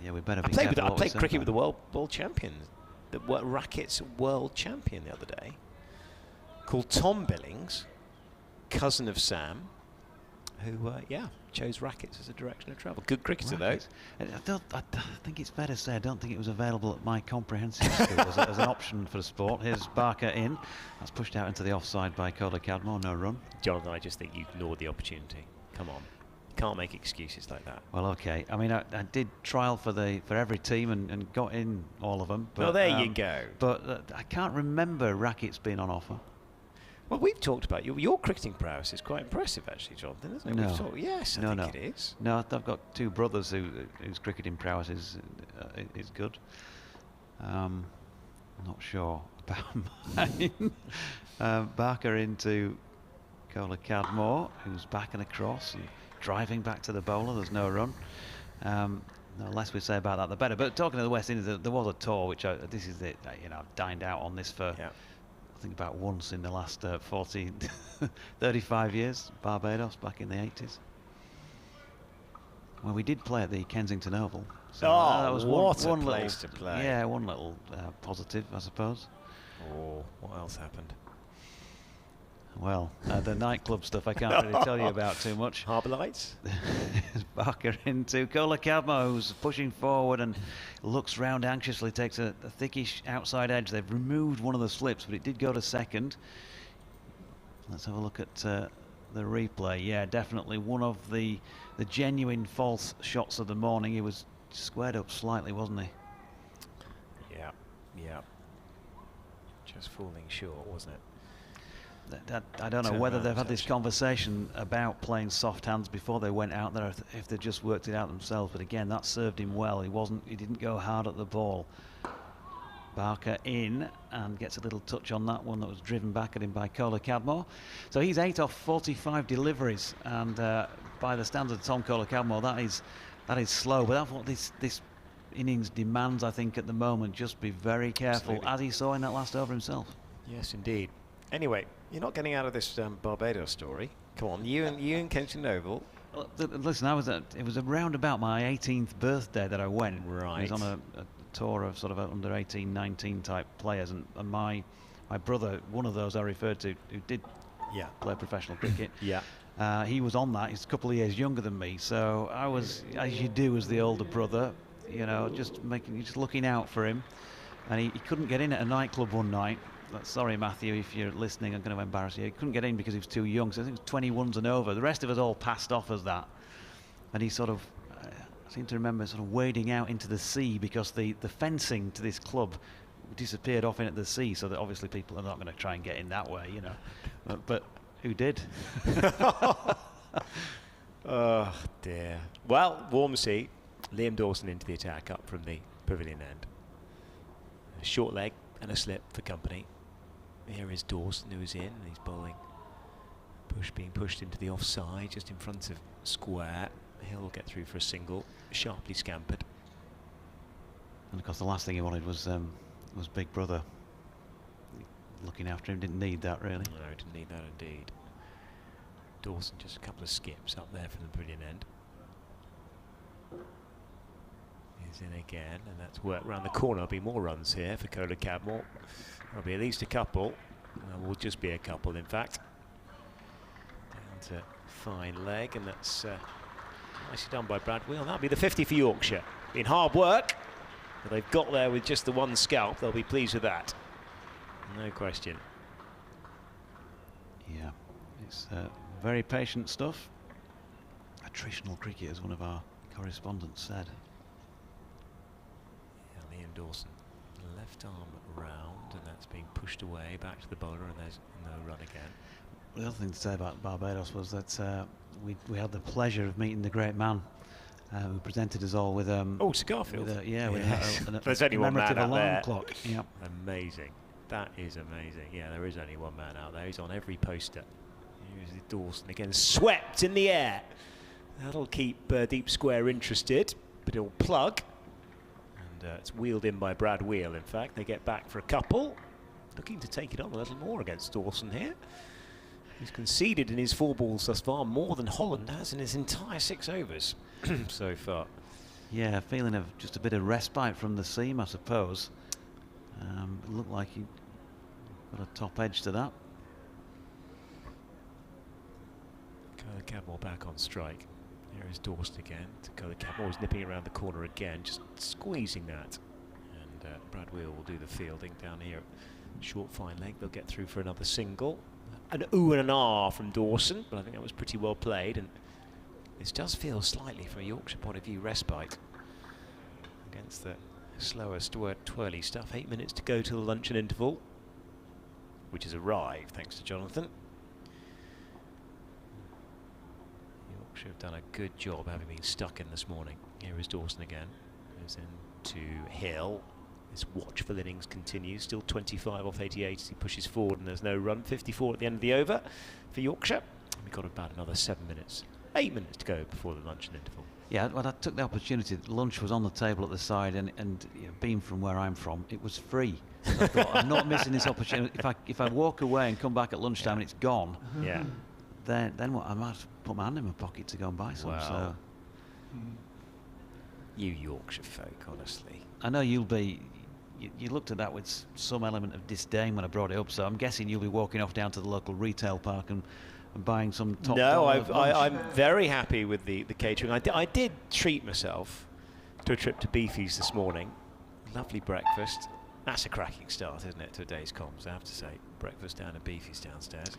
Yeah, we better be careful. I played cricket with the world champion, the rackets world champion the other day, called Tom Billings, cousin of Sam, who chose rackets as a direction of travel. Good cricketer though. I think it's fair to say I don't think it was available at my comprehensive school as an option for the sport. Here's Barker in. That's pushed out into the offside by Kola Cadmo. No run. Jonathan, I just think you ignored the opportunity. Come on. Can't make excuses like that. Well, okay. I mean, I did trial for every team and got in all of them. But, well, there you go. But I can't remember rackets being on offer. Well, we've talked about your cricketing prowess is quite impressive, actually, Jonathan, isn't it? No. Yes, I think it is. No, I've got 2 brothers whose cricketing prowess is good. Not sure about mine. Barker into Kola Cadmo, who's back and across and driving back to the bowler. There's no run. The less we say about that, the better. But talking to the West Indies, there was a tour, which this is it. I've dined out on this for I think about once in the last 35 years. Barbados back in the 80s. Well, we did play at the Kensington Oval. So that was one place little, to play. Yeah, one little positive, I suppose. Oh, what else happened? Well, the nightclub stuff I can't really tell you about too much. Harbour Lights. Barker into Kola Cadmo, who's pushing forward and looks round anxiously, takes a thickish outside edge. They've removed one of the slips, but it did go to second. Let's have a look at the replay. Yeah, definitely one of the genuine false shots of the morning. He was squared up slightly, wasn't he? Yeah. Just falling short, wasn't it? I don't know whether they've had this conversation about playing soft hands before they went out there, if they just worked it out themselves. But again, that served him well. He didn't go hard at the ball. Barker in and gets a little touch on that one that was driven back at him by Kola Cadmo. So he's 8 off 45 deliveries, and by the standard of Tom Kola Cadmo, that is slow. But that's what this innings demands, I think, at the moment. Just be very careful, as he saw in that last over himself. Yes, indeed. Anyway, you're not getting out of this Barbados story. Come on, you and Kensington Oval. Well, listen, it was around about my 18th birthday that I went. Right. I was on a tour of sort of under 18, 19 type players, and my brother, one of those I referred to, who did play professional cricket. He was on that. He's a couple of years younger than me, so I was, as you do as the older brother, you know, just looking out for him. And he couldn't get in at a nightclub one night. Sorry, Matthew, if you're listening, I'm going to embarrass you. He couldn't get in because he was too young, so I think it was 21s and over. The rest of us all passed off as that. And he sort of, I seem to remember sort of wading out into the sea because the fencing to this club disappeared off into the sea, so that obviously people are not going to try and get in that way, you know. But who did? Oh, dear. Well, warm sea. Liam Dawson into the attack up from the pavilion end. A short leg and a slip for company. Here is Dawson, who is in, and he's bowling. Being pushed into the offside, just in front of square. He'll get through for a single, sharply scampered. And of course, the last thing he wanted was Big Brother looking after him. Didn't need that, really. No, didn't need that indeed. Dawson just a couple of skips up there from the pavilion end. He's in again, and that's worked round the corner. There'll be more runs here for Kola Cadmo. There'll be at least a couple. There will just be a couple, in fact. Down to fine leg, and that's nicely done by Brad Wheel. That'll be the 50 for Yorkshire. Been hard work, but they've got there with just the one scalp. They'll be pleased with that. No question. Yeah, it's very patient stuff. Attritional cricket, as one of our correspondents said. Liam Dawson, left arm round, and that's being pushed away back to the bowler, and there's no run again. The other thing to say about Barbados was that we had the pleasure of meeting the great man who presented us all with Sir Garfield. With there's only one man out there. Clock. Yep. Amazing. That is amazing. Yeah, there is only one man out there. He's on every poster. Here's Dawson again, swept in the air. That'll keep Deep Square interested, but it'll plug. It's wheeled in by Brad Wheel, in fact. They get back for a couple. Looking to take it on a little more against Dawson here. He's conceded in his 4 balls thus far more than Holland has in his entire 6 overs so far. Yeah, feeling of just a bit of respite from the seam, I suppose. It looked like he got a top edge to that. Kola Cadmo back on strike. Here is Dawson again. Kola Cadmo is nipping around the corner again, just squeezing that. And Brad Wheel will do the fielding down here. Short fine leg, they'll get through for another single. An ooh and an ah from Dawson, but I think that was pretty well played. And this does feel slightly, from a Yorkshire point of view, respite against the slower, twirly stuff. 8 minutes to go till the luncheon interval, which has arrived thanks to Jonathan. Yorkshire have done a good job having been stuck in this morning. Here is Dawson again. Goes into Hill. His watchful innings continues. Still 25 off 88 as he pushes forward, and there's no run. 54 at the end of the over for Yorkshire. We've got about another 7 minutes. 8 minutes to go before the luncheon interval. Yeah, well, I took the opportunity. Lunch was on the table at the side, and you know, being from where I'm from, it was free. So I thought, I'm not missing this opportunity. If I walk away and come back at lunchtime and it's gone, then what? I might have to put my hand in my pocket to go and buy some. Well, so. You Yorkshire folk, honestly. I know you'll be you looked at that with some element of disdain when I brought it up, so I'm guessing you'll be walking off down to the local retail park and buying some top dollar lunch. I'm very happy with the catering. I did treat myself to a trip to Beefy's this morning. Lovely breakfast. That's a cracking start, isn't it, to a day's comms, I have to say. Breakfast down at Beefy's downstairs.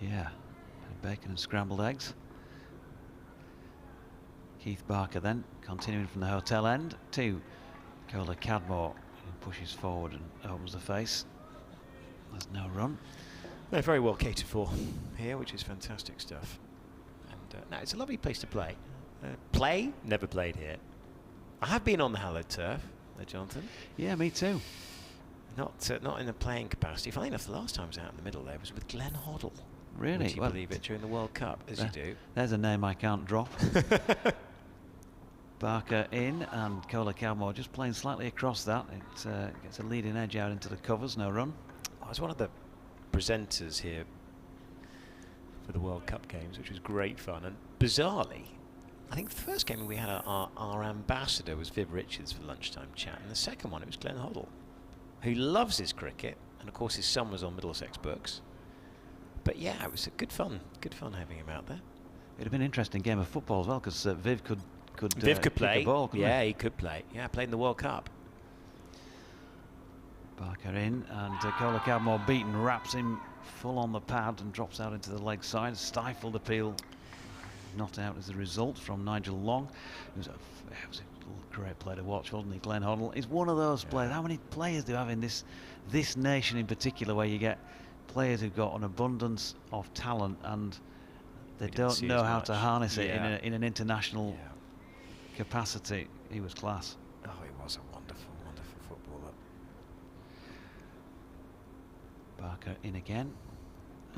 Yeah, bacon and scrambled eggs. Keith Barker then, continuing from the hotel end to Cola Cadmore, who pushes forward and opens the face. There's no run. They're very well catered for here, which is fantastic stuff. And no, it's a lovely place to play. Never played here. I have been on the hallowed turf, Jonathan. Yeah, me too. Not in a playing capacity. Funny enough, the last time I was out in the middle there was with Glenn Hoddle. Really? Would you believe it, during the World Cup, as you do. There's a name I can't drop. Barker in, and Cola Cadmore just playing slightly across that. It gets a leading edge out into the covers, no run. I was one of the presenters here for the World Cup games, which was great fun. And bizarrely, I think the first game we had our ambassador was Viv Richards for lunchtime chat, and the second one it was Glenn Hoddle, who loves his cricket, and of course his son was on Middlesex books. But yeah, it was good fun having him out there. It'd have been an interesting game of football as well, because Viv could play. The ball, yeah, he could play. Yeah, played in the World Cup. Barker in, and Cola Cadmore beaten, wraps him full on the pad and drops out into the leg side. Stifled appeal, not out as a result from Nigel Long. It was a great player to watch, wasn't he? Glenn Hoddle is one of those players. How many players do you have in this nation in particular, where you get players who've got an abundance of talent and they don't know how to harness it in an international capacity? He was class. Oh, he was a wonderful, wonderful footballer. Barker in again,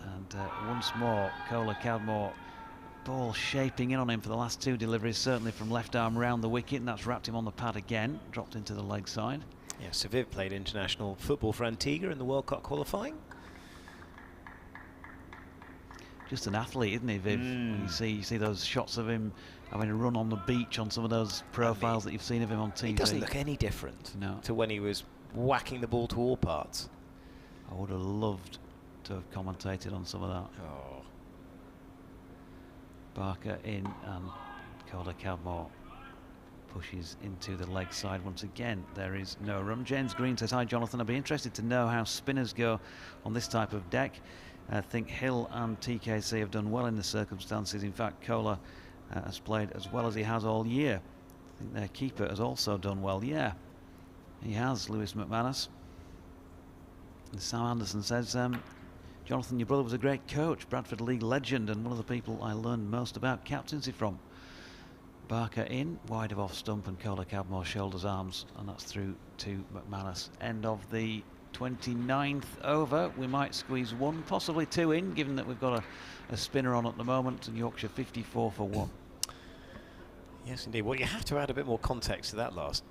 and once more Cola Cadmore, ball shaping in on him for the last two deliveries, certainly from left arm round the wicket, and that's wrapped him on the pad again, dropped into the leg side. Yeah, so Viv played international football for Antigua in the World Cup qualifying. Just an athlete, isn't he, Viv? You see those shots of him having a run on the beach on some of those profiles that you've seen of him on TV. He doesn't look any different to when he was whacking the ball to all parts. I would have loved to have commentated on some of that. Oh. Barker in, and Cola Cadmore pushes into the leg side once again. There is no run. James Green says, hi Jonathan, I'd be interested to know how spinners go on this type of deck. I think Hill and TKC have done well in the circumstances. In fact, Cola has played as well as he has all year. I think their keeper has also done well. Yeah, he has, Lewis McManus. And Sam Anderson says, Jonathan, your brother was a great coach, Bradford League legend, and one of the people I learned most about captaincy from. Barker in, wide of off stump, and Cola Cadmore shoulders arms, and that's through to McManus. End of the 29th over. We might squeeze one, possibly two in, given that we've got a spinner on at the moment, and Yorkshire 54 for one. Yes, indeed. Well, you have to add a bit more context to that last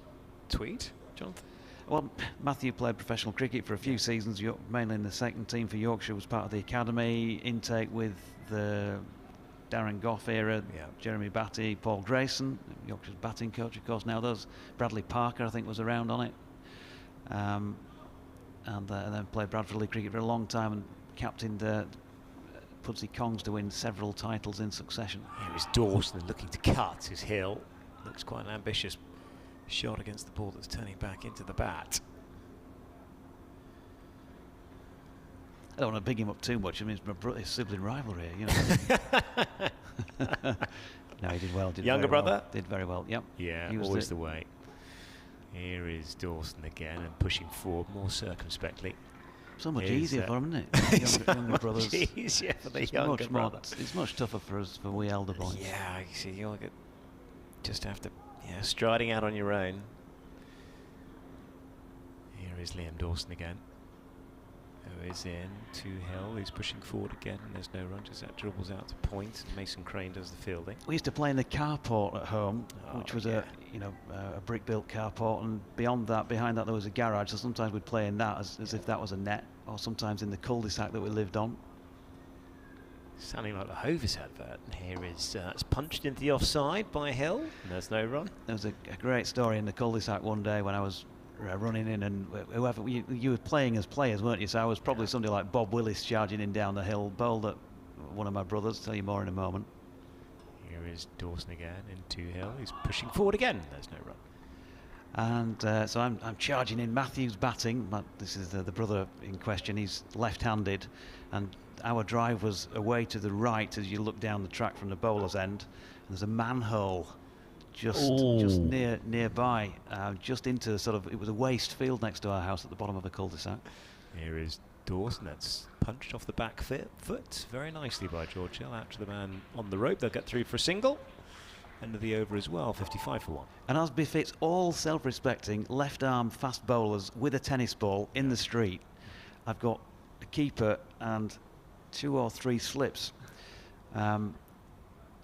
tweet, Jonathan. Well, Matthew played professional cricket for a few seasons, mainly in the second team for Yorkshire, was part of the academy intake with the Darren Gough era, Jeremy Batty, Paul Grayson, Yorkshire's batting coach, of course, now those. Bradley Parker, I think, was around on it. And then played Bradford League cricket for a long time and captained Pudsey Kongs to win several titles in succession. Here is Dawson looking to cut his Hill. Looks quite an ambitious shot against the ball that's turning back into the bat. I don't want to big him up too much. I mean, it's my sibling rivalry, you know. No, he did well. Younger brother? Well. Did very well, yep. Yeah, he was always the way. Here is Dawson again and pushing forward more circumspectly. So much easier for him, isn't it? Younger brothers. Easier for the younger brother. It's much tougher for us, for we elder boys. Yeah, you see, you just have to, striding out on your own. Here is Liam Dawson again, who is in to Hill. He's pushing forward again, and there's no run. Just that dribbles out to point. Mason Crane does the fielding. We used to play in the carport at home, which was a brick-built carport, and behind that there was a garage. So sometimes we'd play in that as if that was a net, or sometimes in the cul-de-sac that we lived on. Sounding like the Hovis advert. And here is it's punched into the offside by Hill. And there's no run. There was a great story in the cul-de-sac one day when I was running in, and whoever you were playing as players, weren't you? So I was probably somebody like Bob Willis charging in down the hill, bowled at one of my brothers. Tell you more in a moment. Here is Dawson again into Hill. He's pushing forward again. There's no run. And so I'm charging in. Matthew's batting. This is the brother in question. He's left-handed, and our drive was away to the right as you look down the track from the bowler's end. And there's a manhole just nearby, just into sort of, it was a waste field next to our house at the bottom of a cul-de-sac. Here is Dawson. That's punched off the back foot very nicely by George Hill. Out to the man on the rope. They'll get through for a single. End of the over as well, 55 for 1. And as befits all self-respecting left-arm fast bowlers with a tennis ball in the street, I've got a keeper and 2 or 3 slips. So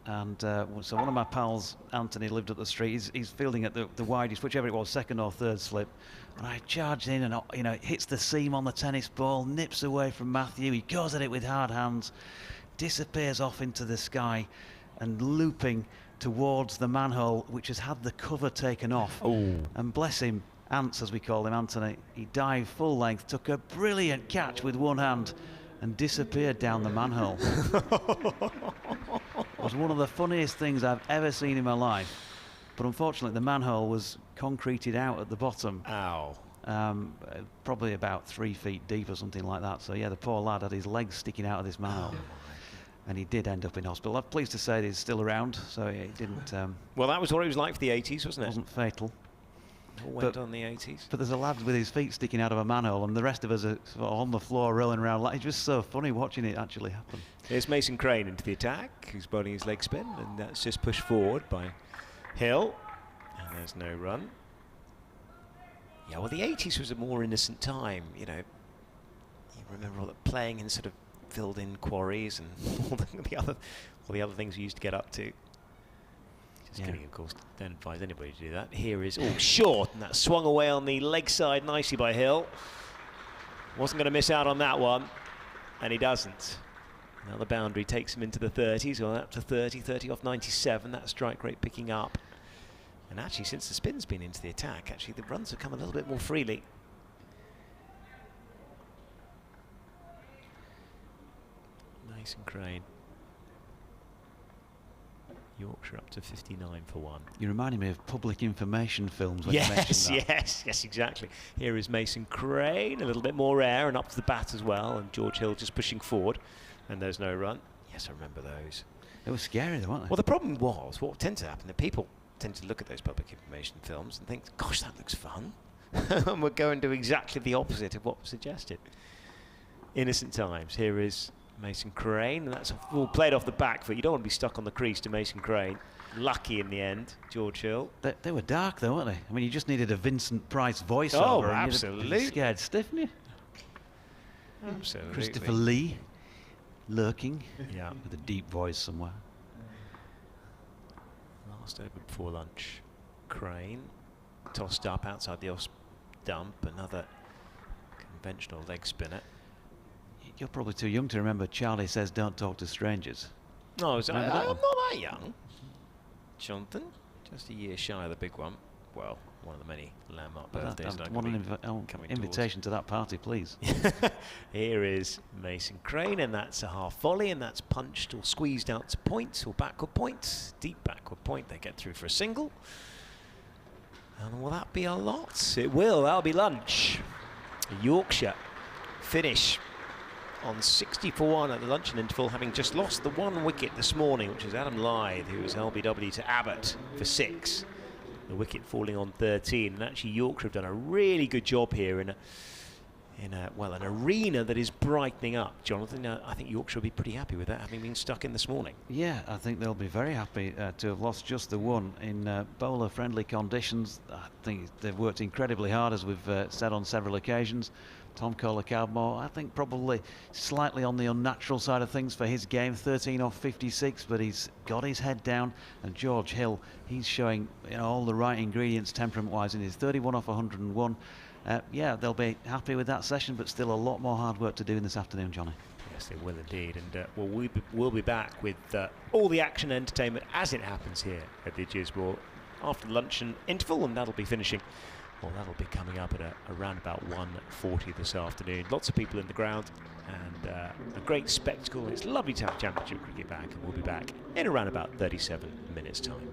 one of my pals, Anthony, lived up the street. He's fielding at the widest, whichever it was, second or third slip. And I charged in, and it hits the seam on the tennis ball, nips away from Matthew. He goes at it with hard hands, disappears off into the sky, and looping towards the manhole, which has had the cover taken off. And bless him, Ants, as we call him, Anthony, he dived full length, took a brilliant catch with one hand, and disappeared down the manhole. It was one of the funniest things I've ever seen in my life. But unfortunately, the manhole was concreted out at the bottom. Ow. Probably about 3 feet deep or something like that. So yeah, the poor lad had his legs sticking out of this manhole. And he did end up in hospital. I'm pleased to say that he's still around, so he didn't... well, that was what it was like for the 80s, wasn't it? Wasn't fatal. All went on the 80s. But there's a lad with his feet sticking out of a manhole, and the rest of us are sort of on the floor rolling around. It's just so funny watching it actually happen. Here's Mason Crane into the attack, who's bowling his leg spin, and that's just pushed forward by Hill. And there's no run. Yeah, well, the 80s was a more innocent time, you remember all the playing in sort of filled-in quarries and all the other things we used to get up to. Just kidding, of course. Don't advise anybody to do that. Here is short, and that swung away on the leg side nicely by Hill. Wasn't going to miss out on that one, and he doesn't. Now the boundary takes him into the 30s, or up to 30 off 97. That strike rate picking up. And actually, since the spin's been into the attack, actually the runs have come a little bit more freely. Mason Crane. Yorkshire up to 59 for 1. You reminded me of public information films when you mentioned that. Yes, exactly. Here is Mason Crane, a little bit more air and up to the bat as well, and George Hill just pushing forward, and there's no run. Yes, I remember those. They were scary though, weren't they? Well, the problem was, what tends to happen, that people tend to look at those public information films and think, gosh, that looks fun. And we'll go and do exactly the opposite of what was suggested. Innocent times. Here is Mason Crane, and that's all played off the back foot. You don't want to be stuck on the crease to Mason Crane. Lucky in the end, George Hill. They were dark though, weren't they? I mean, you just needed a Vincent Price voiceover. Oh, and absolutely. You'd be scared stiff, didn't you? Absolutely. Christopher Lee lurking. Yeah. With a deep voice somewhere. Last over before lunch. Crane tossed up outside the off stump. Another conventional leg spinner. You're probably too young to remember Charlie Says Don't Talk to Strangers. No, I'm Remember that not one? that young. Jonathan, just a year shy of the big one. Well, one of the many landmark birthdays. I want an invitation to that party, please. Here is Mason Crane, and that's a half volley, and that's punched or squeezed out to point or backward point. Deep backward point. They get through for a single. And will that be a lot? It will. That'll be lunch. Yorkshire finish on 60 for 1 at the luncheon interval, having just lost the 1 wicket this morning, which is Adam Lyth, who was LBW to Abbott for 6. The wicket falling on 13, and actually Yorkshire have done a really good job here in an arena that is brightening up. Jonathan, I think Yorkshire will be pretty happy with that, having been stuck in this morning. Yeah, I think they'll be very happy to have lost just the 1 in bowler-friendly conditions. I think they've worked incredibly hard, as we've said on several occasions. Tom Kohler-Cowmore, I think probably slightly on the unnatural side of things for his game, 13 off 56, but he's got his head down. And George Hill, he's showing all the right ingredients temperament-wise in his 31 off 101. Yeah, they'll be happy with that session, but still a lot more hard work to do in this afternoon, Johnny. Yes, they will indeed. And we'll be back with all the action and entertainment as it happens here at the Ageas Bowl after the luncheon interval, and that'll be finishing Well, that'll be coming up at around about 1:40 this afternoon. Lots of people in the ground and a great spectacle. It's lovely to have Championship cricket back, and we'll be back in around about 37 minutes' time.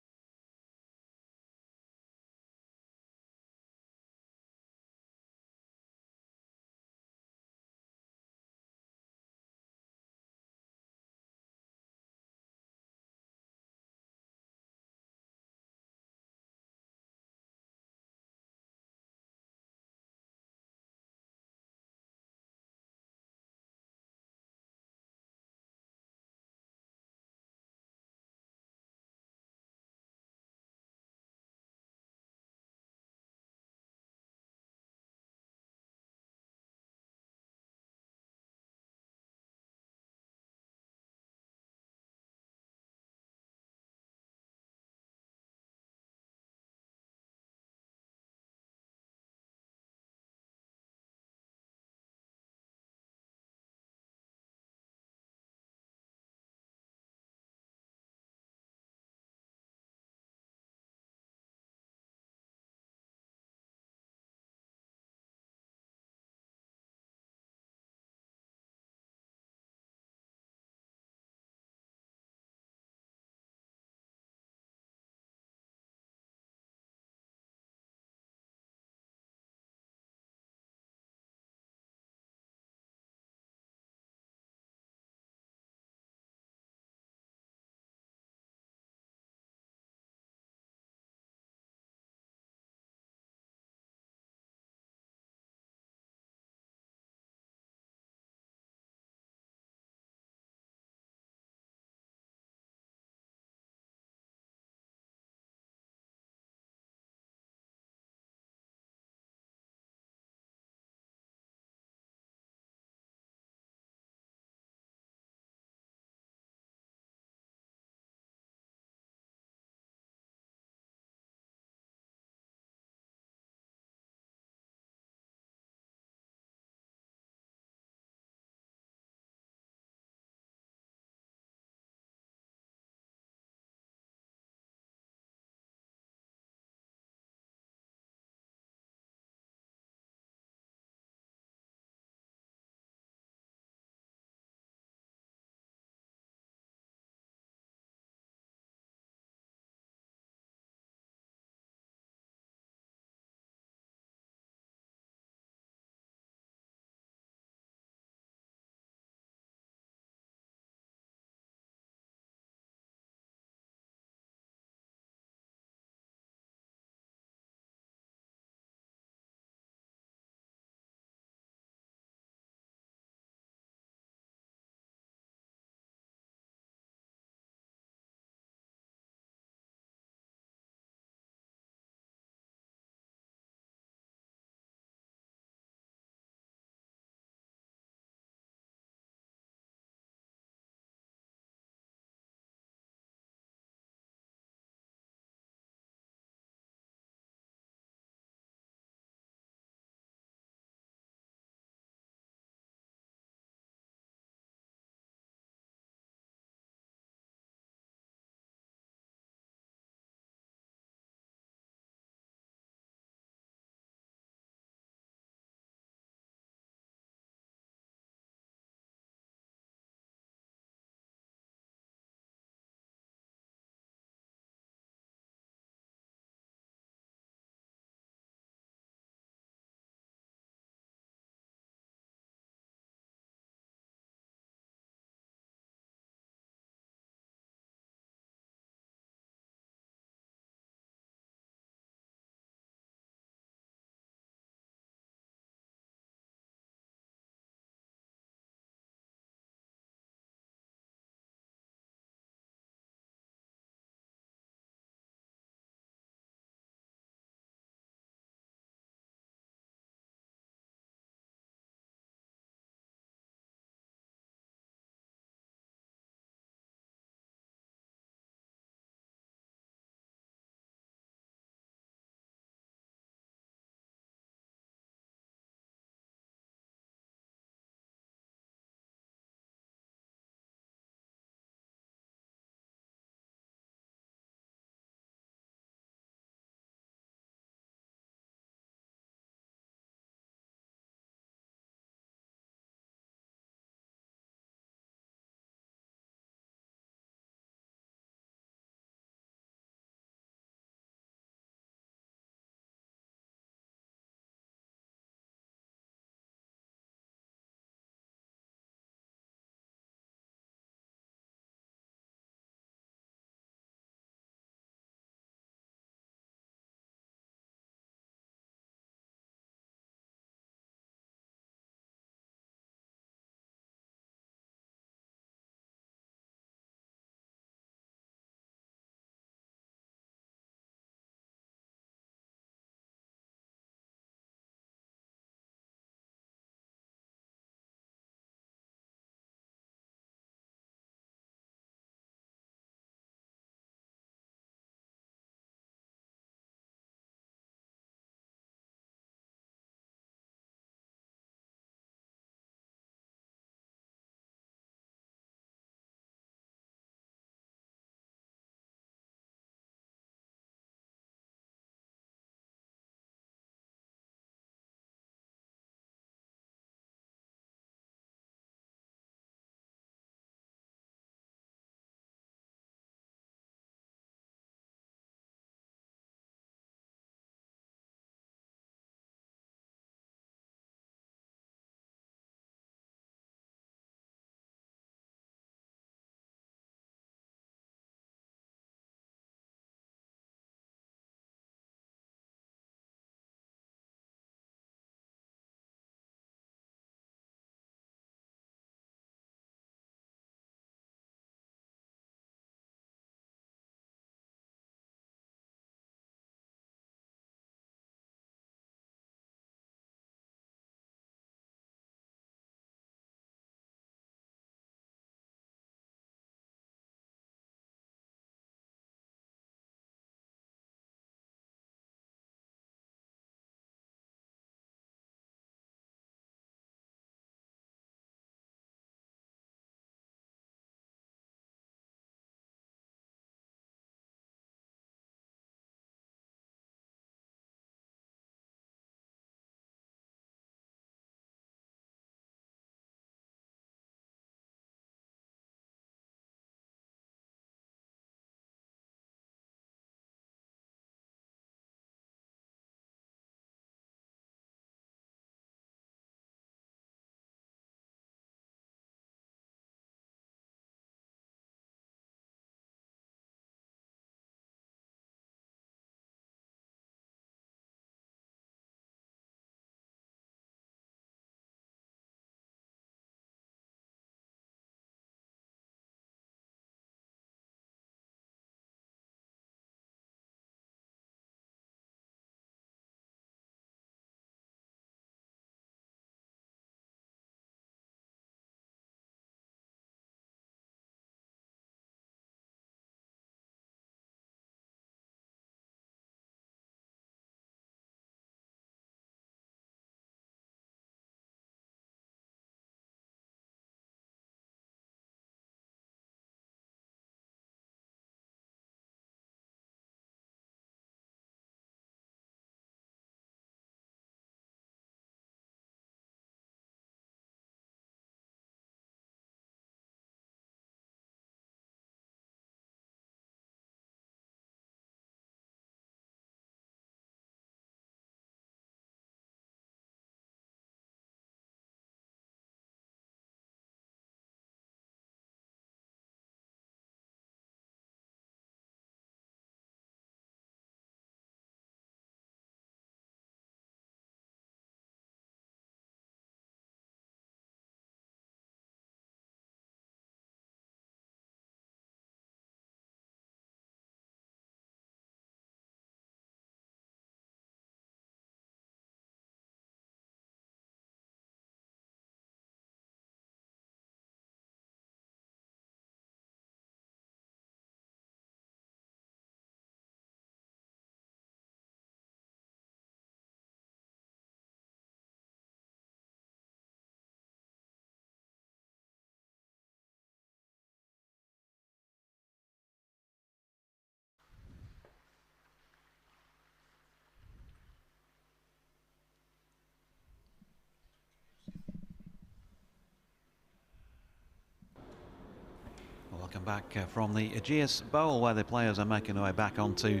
Welcome back from the Ageas Bowl, where the players are making their way back onto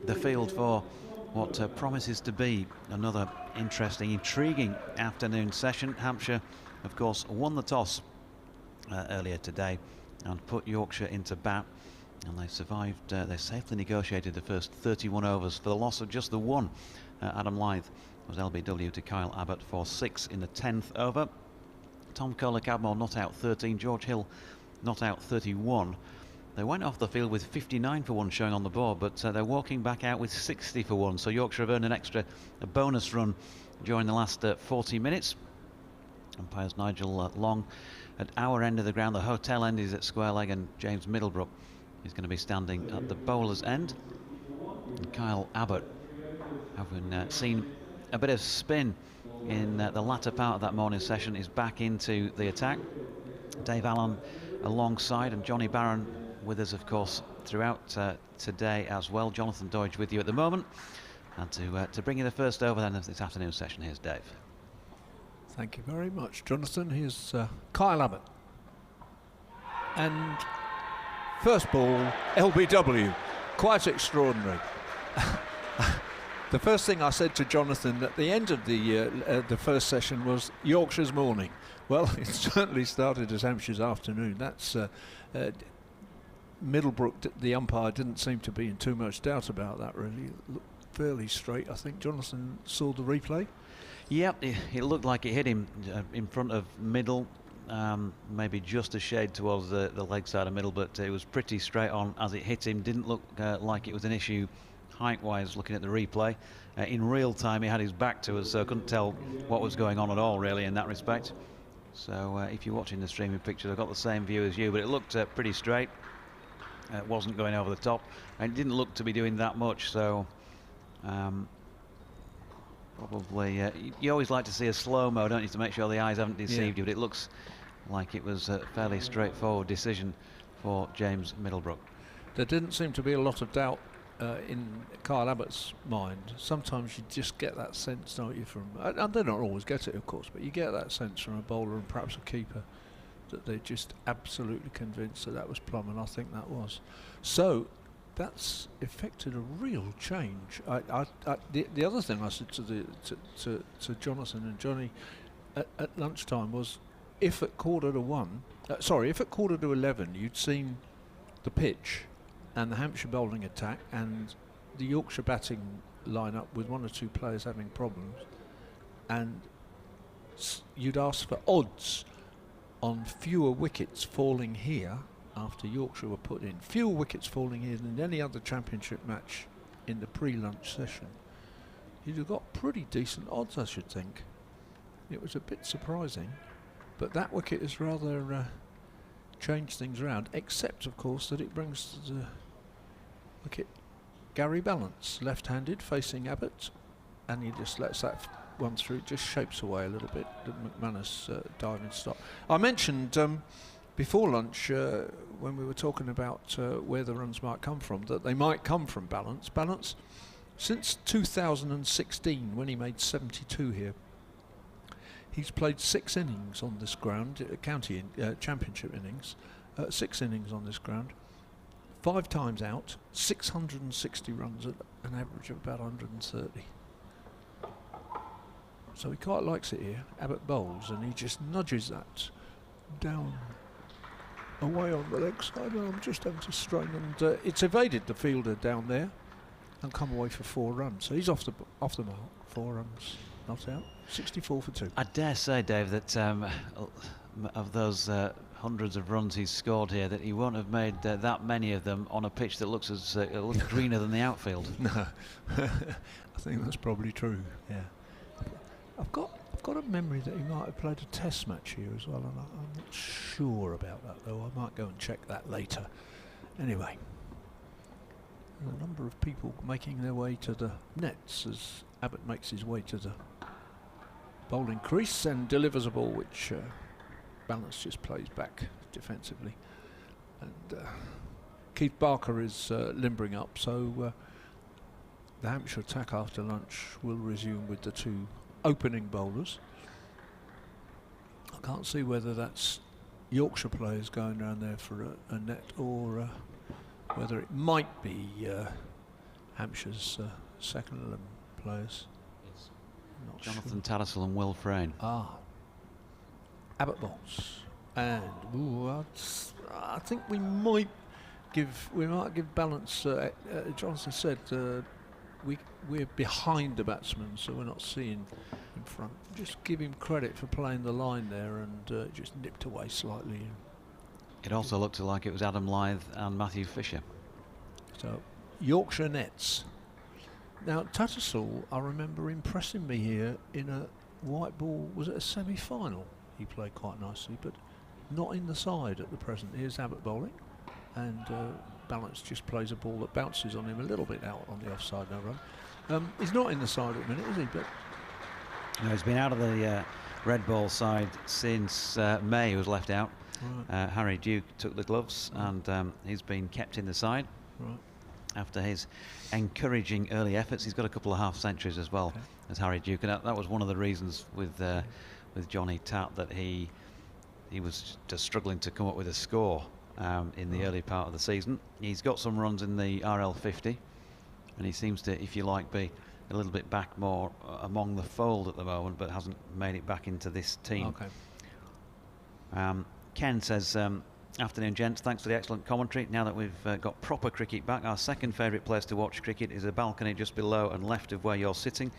the field for what promises to be another interesting, intriguing afternoon session. Hampshire, of course, won the toss earlier today and put Yorkshire into bat, and they survived. They safely negotiated the first 31 overs for the loss of just the one. Adam Lyth was LBW to Kyle Abbott for 6 in the 10th over. Tom Kohler-Cadmore not out 13, George Hill not out 31. They went off the field with 59 for 1 showing on the board, but they're walking back out with 60 for 1. So Yorkshire have earned a bonus run during the last 40 minutes. Umpires Nigel Long at our end of the ground. The hotel end is at square leg, and James Middlebrook is going to be standing at the bowler's end. And Kyle Abbott, having seen a bit of spin in the latter part of that morning session, is back into the attack. Dave Allen alongside, and Johnny Barron with us, of course, throughout today as well. Jonathan Doidge with you at the moment. And to bring you the first over then of this afternoon session, here's Dave. Thank you very much, Jonathan. Here's Kyle Abbott. And first ball, LBW. Quite extraordinary. The first thing I said to Jonathan at the end of the first session was Yorkshire's morning. Well, it certainly started as Hampshire's afternoon. That's Middlebrook, the umpire, didn't seem to be in too much doubt about that, really. It looked fairly straight. I think Jonathan saw the replay. Yep, it looked like it hit him in front of middle, maybe just a shade towards the leg side of middle, but it was pretty straight on as it hit him. Didn't look like it was an issue height-wise looking at the replay. In real time he had his back to us, so couldn't tell what was going on at all really in that respect. So if you're watching the streaming pictures, I've got the same view as you, but it looked pretty straight. It wasn't going over the top, and it didn't look to be doing that much, so probably you always like to see a slow-mo, don't you, to make sure the eyes haven't deceived you, but it looks like it was a fairly straightforward decision for James Middlebrook. There didn't seem to be a lot of doubt in Kyle Abbott's mind. Sometimes you just get that sense, don't you, from, and they don't always get it, of course, but you get that sense from a bowler and perhaps a keeper that they're just absolutely convinced that was plumb, and I think that was. So that's effected a real change. The other thing I said to Jonathan and Johnny at lunchtime was, if at quarter to 11 you'd seen the pitch and the Hampshire bowling attack and the Yorkshire batting line-up with 1 or 2 players having problems, and you'd ask for odds on fewer wickets falling here after Yorkshire were put in, fewer wickets falling here than any other championship match in the pre-lunch session, you'd have got pretty decent odds, I should think. It was a bit surprising, but that wicket has rather changed things around, except of course that it brings to the wicket Gary Ballance, left-handed, facing Abbott, and he just lets that one through. It just shapes away a little bit, the McManus diving stop. I mentioned before lunch when we were talking about where the runs might come from, that they might come from Ballance. Ballance, since 2016 when he made 72 here, he's played 6 innings on this ground, county championship innings, 6 innings on this ground, 5 times out, 660 runs at an average of about 130. So he quite likes it here. Abbott bowls and he just nudges that down away on the leg side, and I'm just having to strain, and it's evaded the fielder down there and come away for 4 runs. So he's off the mark. 4 runs, not out. 64 for 2. I dare say, Dave, that of those hundreds of runs he's scored here, that he won't have made that many of them on a pitch that looks as greener than the outfield. No, I think that's probably true. Yeah, I've got a memory that he might have played a test match here as well, and I'm not sure about that though. I might go and check that later. Anyway, a number of people making their way to the nets as Abbott makes his way to the bowling crease and delivers a ball which Ballance just plays back defensively, and Keith Barker is limbering up, so the Hampshire attack after lunch will resume with the 2 opening bowlers. I can't see whether that's Yorkshire players going around there for a net, or whether it might be Hampshire's second 11 players. Not Jonathan Tattersall and Will Frayne. Abbott Bowls, and I think we might give Ballance. Johnson said we're behind the batsman, so we're not seeing in front. Just give him credit for playing the line there, and just nipped away slightly. It also looked like it was Adam Lyth and Matthew Fisher. So Yorkshire nets. Now Tattersall, I remember impressing me here in a white ball. Was it a semi-final? He played quite nicely, but not in the side at the present. Here's Abbott bowling, and Ballance just plays a ball that bounces on him a little bit out on the offside, no run. He's not in the side at the minute, is he? But no, he's been out of the red ball side since May. He was left out. Right. Harry Duke took the gloves, and he's been kept in the side. Right. After his encouraging early efforts. He's got a couple of half centuries as well as Harry Duke, and that was one of the reasons with Johnny Tatt that he was just struggling to come up with a score in the early part of the season. He's got some runs in the RL50, and he seems to, if you like, be a little bit back more among the fold at the moment, but hasn't made it back into this team. Ken says, afternoon gents, thanks for the excellent commentary. Now that we've got proper cricket back, our second favourite place to watch cricket is a balcony just below and left of where you're sitting.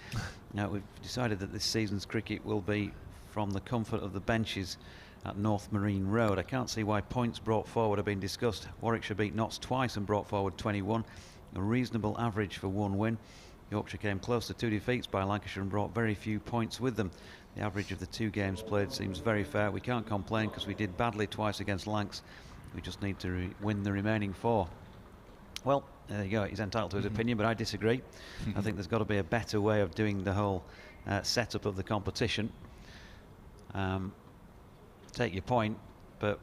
Now we've decided that this season's cricket will be from the comfort of the benches at North Marine Road. I can't see why points brought forward have been discussed. Warwickshire beat Notts twice and brought forward 21, a reasonable average for one win. Yorkshire came close to 2 defeats by Lancashire and brought very few points with them. The average of the 2 games played seems very fair. We can't complain because we did badly twice against Lancs. We just need to win the remaining 4. Well, there you go. He's entitled to his opinion, but I disagree. I think there's got to be a better way of doing the whole setup of the competition. Take your point, but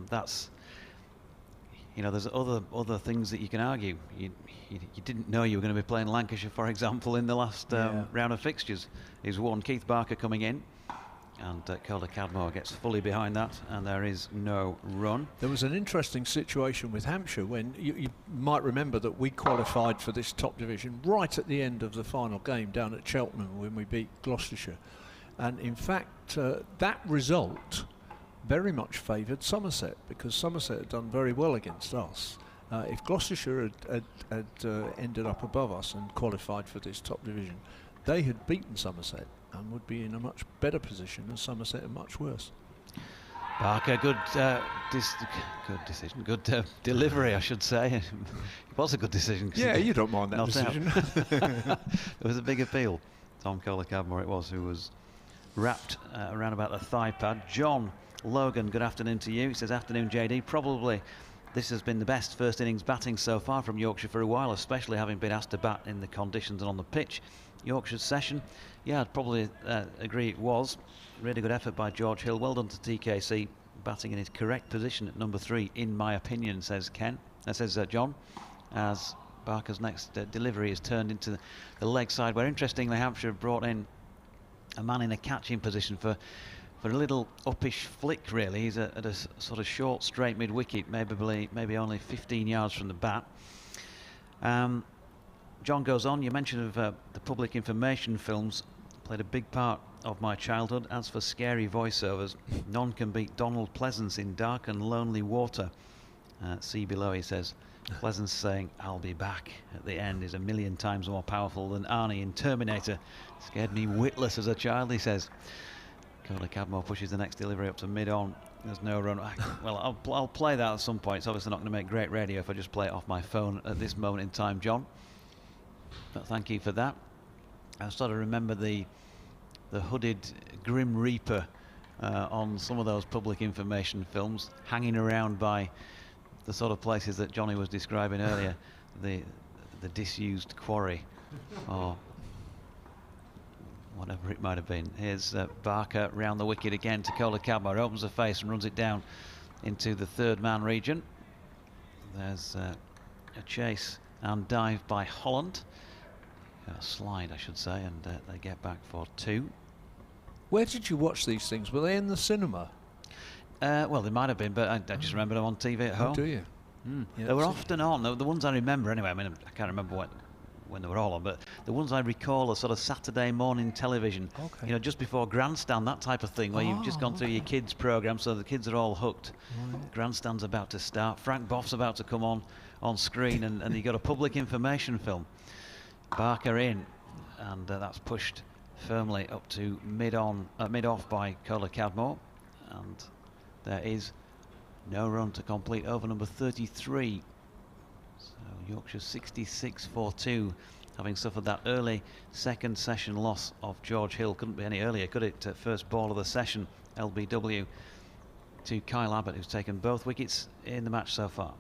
that's, you know, there's other things that you can argue. You didn't know you were going to be playing Lancashire, for example, in the last round of fixtures. He's one. Keith Barker coming in, and Calder Cadmore gets fully behind that, and there is no run. There was an interesting situation with Hampshire when you might remember that we qualified for this top division right at the end of the final game down at Cheltenham when we beat Gloucestershire, and in fact that result very much favoured Somerset, because Somerset had done very well against us. If Gloucestershire had ended up above us and qualified for this top division, they had beaten Somerset and would be in a much better position, and Somerset are much worse. Barker, good decision, good delivery, I should say. It was a good decision. Yeah, you don't mind that decision. It was a big appeal. Tom Calder-Cadmore it was, who was wrapped around about the thigh pad. John Logan, good afternoon to you. He says, afternoon JD. Probably this has been the best first innings batting so far from Yorkshire for a while, especially having been asked to bat in the conditions and on the pitch. Yorkshire's session, yeah, I'd probably agree it was. Really good effort by George Hill. Well done to TKC, batting in his correct position at number 3, in my opinion, says John, as Barker's next delivery is turned into the leg side, where interestingly Hampshire have brought in a man in a catching position for a little uppish flick, really. He's at a sort of short, straight mid-wicket, maybe only 15 yards from the bat. John goes on, you mentioned of the public information films played a big part of my childhood. As for scary voiceovers, none can beat Donald Pleasance in Dark and Lonely Water. See below, he says. Pleasance saying, I'll be back at the end is a million times more powerful than Arnie in Terminator. Scared me witless as a child, he says. Calder-Cadmore pushes the next delivery up to mid-on. There's no run. Well, I'll play that at some point. It's obviously not going to make great radio if I just play it off my phone at this moment in time, John. But thank you for that. I sort of remember the hooded Grim Reaper on some of those public information films, hanging around by the sort of places that Johnny was describing earlier, the disused quarry, or whatever it might have been. Here's Barker round the wicket again to Calder-Cadmore, opens the face and runs it down into the third man region. There's a chase and dive by Holland. A slide, I should say, and they get back for 2. Where did you watch these things? Were they in the cinema? Well, they might have been, but I just remember them on TV at home. Oh, do you? Yeah, they were often on. The ones I remember, anyway. I mean, I can't remember when they were all on, but the ones I recall are sort of Saturday morning television. Okay. You know, just before Grandstand, that type of thing, where you've just gone through your kids' program, so the kids are all hooked. Right. Grandstand's about to start. Frank Boff's about to come on screen, and you got a public information film. Barker in, and that's pushed firmly up to mid-off by Cola Cadmore, and there is no run to complete over number 33. So Yorkshire 66 for 2, having suffered that early second session loss of George Hill. Couldn't be any earlier, could it? First ball of the session, LBW, to Kyle Abbott, who's taken both wickets in the match so far.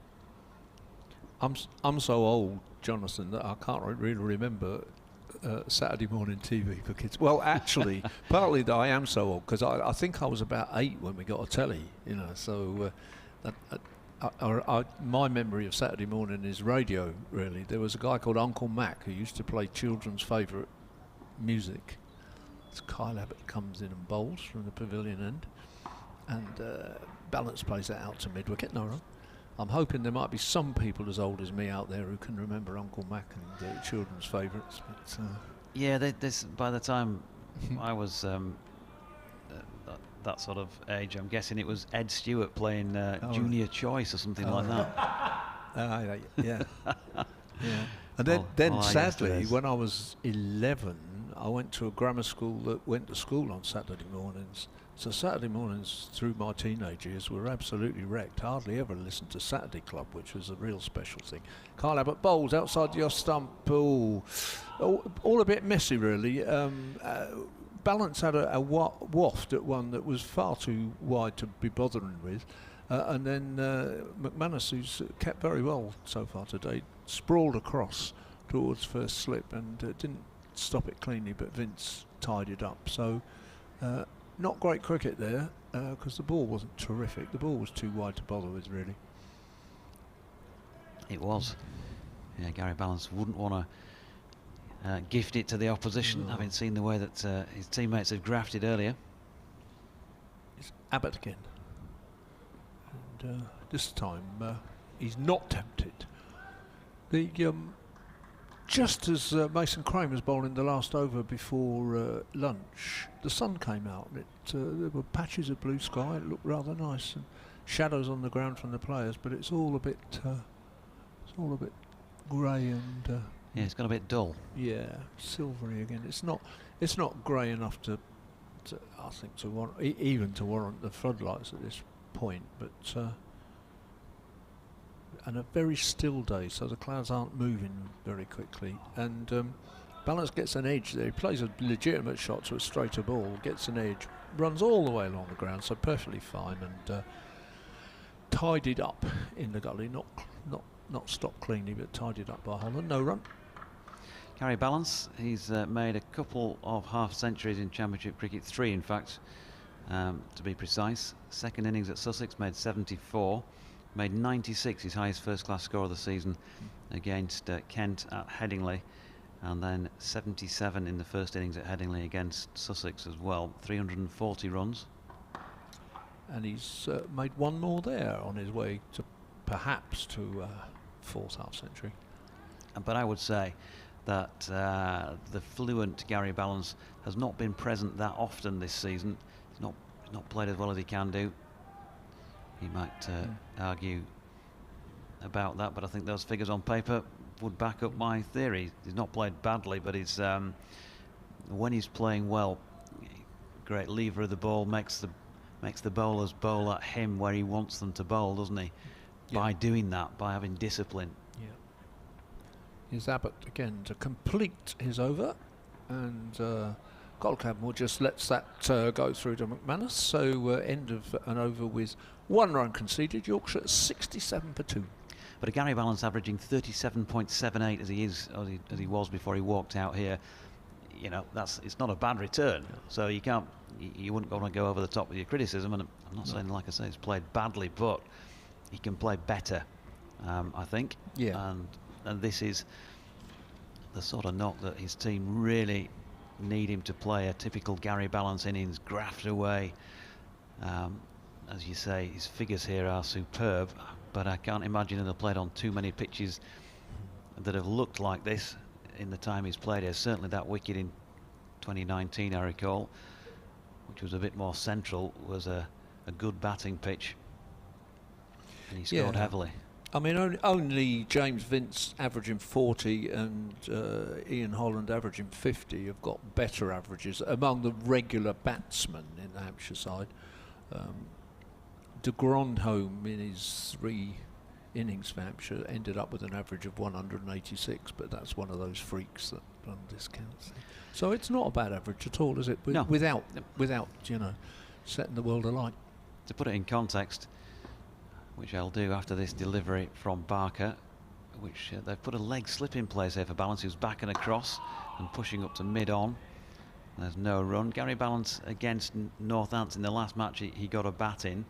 I'm so old, Jonathan, that I can't really remember Saturday morning TV for kids. Well, actually, partly that I am so old because I think I was about 8 when we got a telly, you know. So my memory of Saturday morning is radio. Really, there was a guy called Uncle Mac who used to play children's favourite music. It's Kyle Abbott comes in and bowls from the pavilion end, and Ballance plays that out to mid wicket. No run. I'm hoping there might be some people as old as me out there who can remember Uncle Mac and children's favourites. But yeah, by the time I was that sort of age, I'm guessing it was Ed Stewart playing Junior Choice or something like that. Yeah. And then sadly, when I was 11, I went to a grammar school that went to school on Saturday mornings. So Saturday mornings through my teenage years were absolutely wrecked. Hardly ever listened to Saturday Club, which was a real special thing. Kyle Abbott bowls outside your stump. All a bit messy, really. Ballance had a waft at one that was far too wide to be bothering with. And then McManus, who's kept very well so far today, sprawled across towards first slip and didn't stop it cleanly, but Vince tied it up. So not great cricket there because the ball wasn't terrific. The ball was too wide to bother with, really. It was. Yeah, Gary Ballance wouldn't want to gift it to the opposition, having seen the way that his teammates have grafted earlier. It's Abbott again. And this time he's not tempted. Just as Mason Crane was bowling the last over before lunch, the sun came out. There were patches of blue sky. It looked rather nice, and shadows on the ground from the players. But it's all a bit grey and yeah, it's got a bit dull. Yeah, silvery again. It's not grey enough to I think to warrant even to warrant the floodlights at this point. But and a very still day, so the clouds aren't moving very quickly. And Ballance gets an edge there. He plays a legitimate shot to a straighter ball, gets an edge, runs all the way along the ground, so perfectly fine, and tidied up in the gully. Not stopped cleanly, but tidied up by Holland. No run. Gary Ballance, he's made a couple of half centuries in Championship cricket, 3 in fact, to be precise. Second innings at Sussex, made 74. Made 96, his highest first-class score of the season, against Kent at Headingley, and then 77 in the first innings at Headingley against Sussex as well. 340 runs. And he's made one more there on his way to perhaps to fourth half century. But I would say that the fluent Gary Ballance has not been present that often this season. He's not played as well as he can do. He might argue about that, but I think those figures on paper would back up my theory. He's not played badly, but he's when he's playing well, great lever of the ball, makes the bowlers bowl at him where he wants them to bowl, doesn't he? Yeah. By doing that, by having discipline. Yeah. Here's Abbott again to complete his over, and Cadmore just lets that go through to McManus. So end of an over with 1 run conceded. Yorkshire 67 for 2. But a Gary Ballance averaging 37.78 as he was before he walked out here. You know, it's not a bad return. Yeah. So you wouldn't want to go over the top with your criticism. And I'm not saying, like I say, he's played badly, but he can play better, I think. Yeah. And this is the sort of knock that his team really need him to play, a typical Gary Ballance innings, graft away, as you say, his figures here are superb, but I can't imagine he'll played on too many pitches that have looked like this in the time he's played here. Certainly that wicket in 2019, I recall, which was a bit more central, was a good batting pitch, and he scored heavily. I mean, only James Vince averaging 40 and Ian Holland averaging 50 have got better averages among the regular batsmen in the Hampshire side. De Grandhomme in his 3 innings for Hampshire ended up with an average of 186, but that's one of those freaks that one discounts. So it's not a bad average at all, is it? No. Without setting the world alight. To put it in context, which I'll do after this delivery from Barker, which they've put a leg slip in place here for Ballance, who's back and across and pushing up to mid-on. There's no run. Gary Ballance against Northants in the last match, he got a bat in.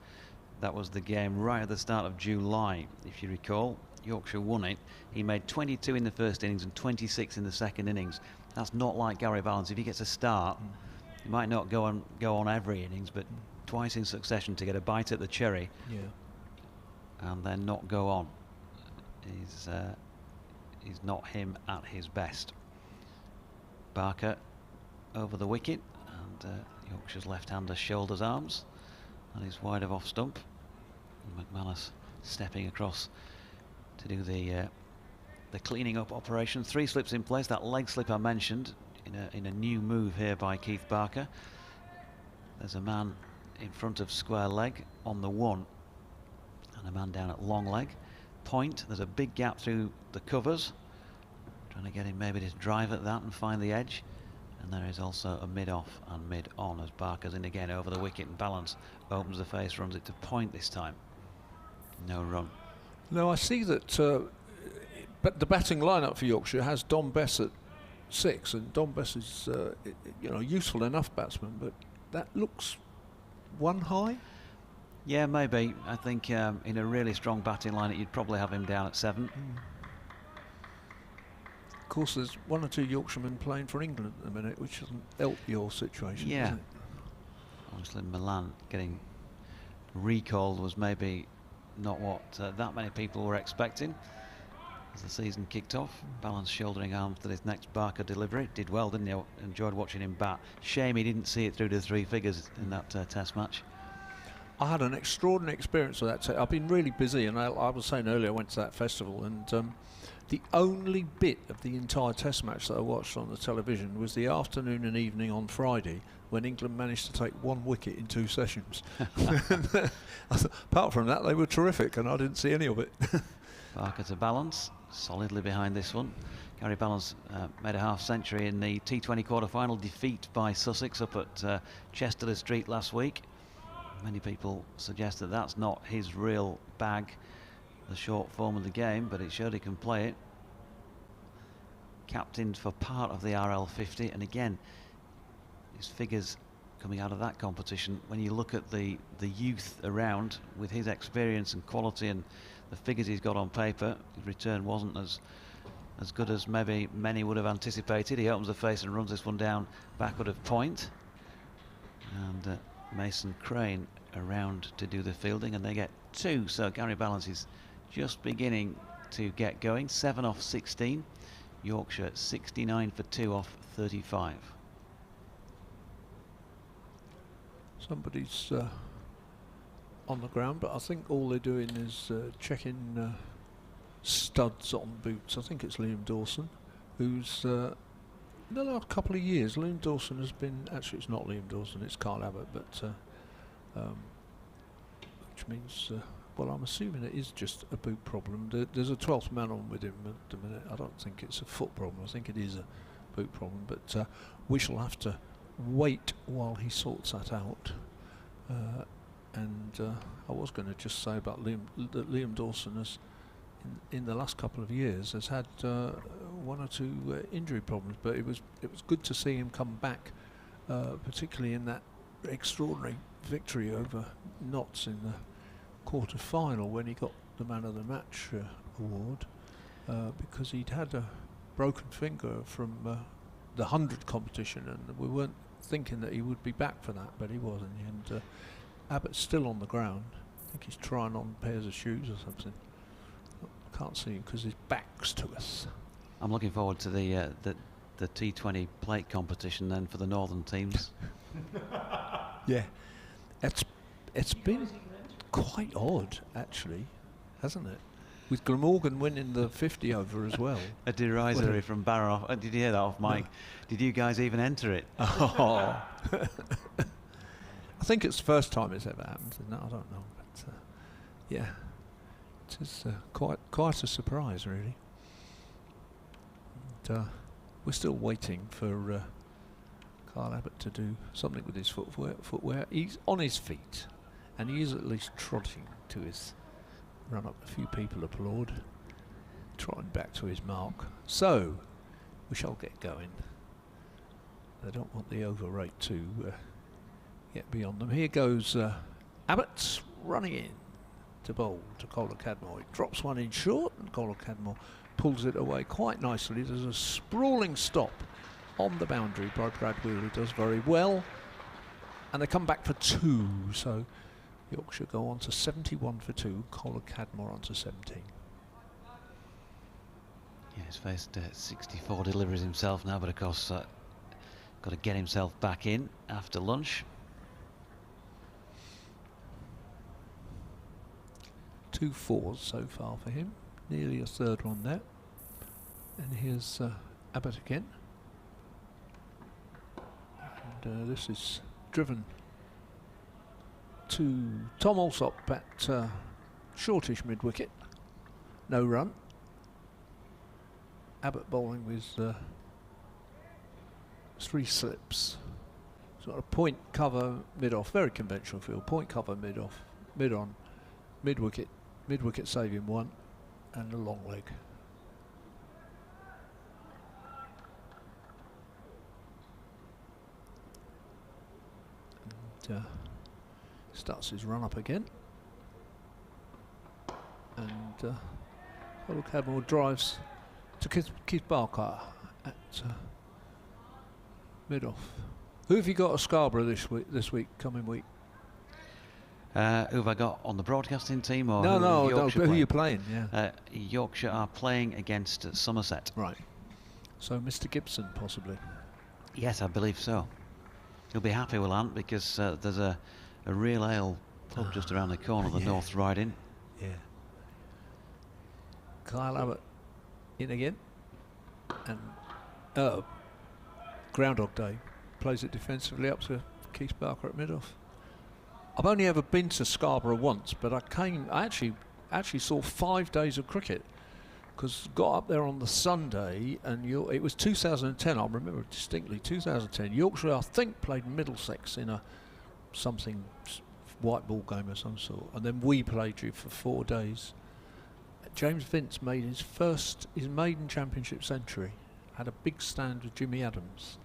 That was the game right at the start of July, if you recall. Yorkshire won it. He made 22 in the first innings and 26 in the second innings. That's not like Gary Ballance. If he gets a start, he might not go on every innings, but twice in succession to get a bite at the cherry. Yeah. And then not go on. He's not him at his best. Barker over the wicket, and Yorkshire's left-hander shoulders arms, and he's wide of off stump. And McManus stepping across to do the cleaning up operation. 3 slips in place. That leg slip I mentioned in a new move here by Keith Barker. There's a man in front of square leg on the 1. And a man down at long leg. Point, there's a big gap through the covers. Trying to get him maybe to drive at that and find the edge. And there is also a mid-off and mid-on as Barker's in again over the wicket, and Ballance opens the face, runs it to point this time. No run. No, I see that but the batting lineup for Yorkshire has Dom Bess at 6, and Dom Bess is useful enough batsman, but that looks one high. Yeah, maybe. I think in a really strong batting lineup, you'd probably have him down at 7. Of course, there's 1 or 2 Yorkshiremen playing for England at the minute, which doesn't help your situation, yeah. does it? Obviously, Milan getting recalled was maybe not what that many people were expecting as the season kicked off. Ballance shouldering arms to this next Barker delivery. Did well, didn't he? Enjoyed watching him bat. Shame he didn't see it through to 3 figures in that test match. I had an extraordinary experience with that. I've been really busy, and I was saying earlier I went to that festival, and the only bit of the entire test match that I watched on the television was the afternoon and evening on Friday when England managed to take 1 wicket in 2 sessions. Apart from that, they were terrific, and I didn't see any of it. Barker to Ballance, solidly behind this one. Gary Ballance made a half-century in the T20 quarter-final defeat by Sussex up at Chester Street last week. Many people suggest that that's not his real bag, the short form of the game, but it showed he can play it. Captained for part of the RL50, and again, his figures coming out of that competition, when you look at the youth around with his experience and quality and the figures he's got on paper, his return wasn't as good as maybe many would have anticipated. He opens the face and runs this one down backward of point, and Mason Crane around to do the fielding, and they get 2. So Gary Ballance is just beginning to get going. 7 off 16. Yorkshire 69 for 2 off 35. Somebody's on the ground, but I think all they're doing is checking studs on boots. I think it's Liam Dawson, who's in the last couple of years, Liam Dawson has been, actually it's not Liam Dawson, it's Carl Abbott, but which means, well, I'm assuming it is just a boot problem. There's a 12th man on with him at the minute. I don't think it's a foot problem, I think it is a boot problem, but we shall have to wait while he sorts that out. And I was going to just say about Liam Dawson has, in the last couple of years, has had 1 or 2 injury problems, but it was good to see him come back, particularly in that extraordinary victory over Notts in the quarter-final when he got the Man of the Match award, because he'd had a broken finger from the 100 competition, and we weren't thinking that he would be back for that, but he was in the end. Abbott's still on the ground. I think he's trying on pairs of shoes or something. I can't see him because his back's to us. I'm looking forward to the T20 plate competition then for the northern teams. Yeah, it's been quite odd actually, hasn't it? With Glamorgan winning the 50 over as well. A derisory from Barrow. Did you hear that off Mike? No. Did you guys even enter it? Oh. I think it's the first time it's ever happened, isn't it? I don't know, but yeah, it is quite a surprise, really. And, we're still waiting for Kyle Abbott to do something with his footwear. He's on his feet, and he is at least trotting to his run up. A few people applaud, trotting back to his mark. So we shall get going. They don't want the over rate to get beyond them. Here goes Abbott running in to bowl to Colin Cadmore. He drops one in short, and Colin Cadmore pulls it away quite nicely. There's a sprawling stop on the boundary by Brad Wheel, who does very well. And they come back for 2, so Yorkshire go on to 71 for 2, Colin Cadmore on to 17. Yeah, he's faced 64 deliveries himself now, but of course got to get himself back in after lunch. 2 4s so far for him, nearly a third one there. And here's Abbott again. And this is driven to Tom Alsop at shortish mid-wicket. No run. Abbott bowling with 3 slips. Sort of point cover mid-off, very conventional field. Point cover mid-off, mid-on, mid-wicket, mid-wicket saving 1, and a long leg. And starts his run up again. And Colin Cadmore drives to Keith Barker at mid-off. Who have you got at Scarborough this week, coming week? Who have I got on the broadcasting team? Or No, Yorkshire who are you playing? Yeah. Yorkshire are playing against Somerset. Right. So Mr. Gibson, possibly. Yes, I believe so. He'll be happy, will Ant, because there's a real ale pub just around the corner, the North Riding. Yeah. Kyle Abbott in again. And Groundhog Day plays it defensively up to Keith Barker at mid-off. I've only ever been to Scarborough once, but I actually saw 5 days of cricket, because got up there on the Sunday, and it was 2010. I remember distinctly 2010. Yorkshire, I think, played Middlesex in a something white ball game of some sort, and then we played you for 4 days. James Vince made his maiden championship century. Had a big stand with Jimmy Adams.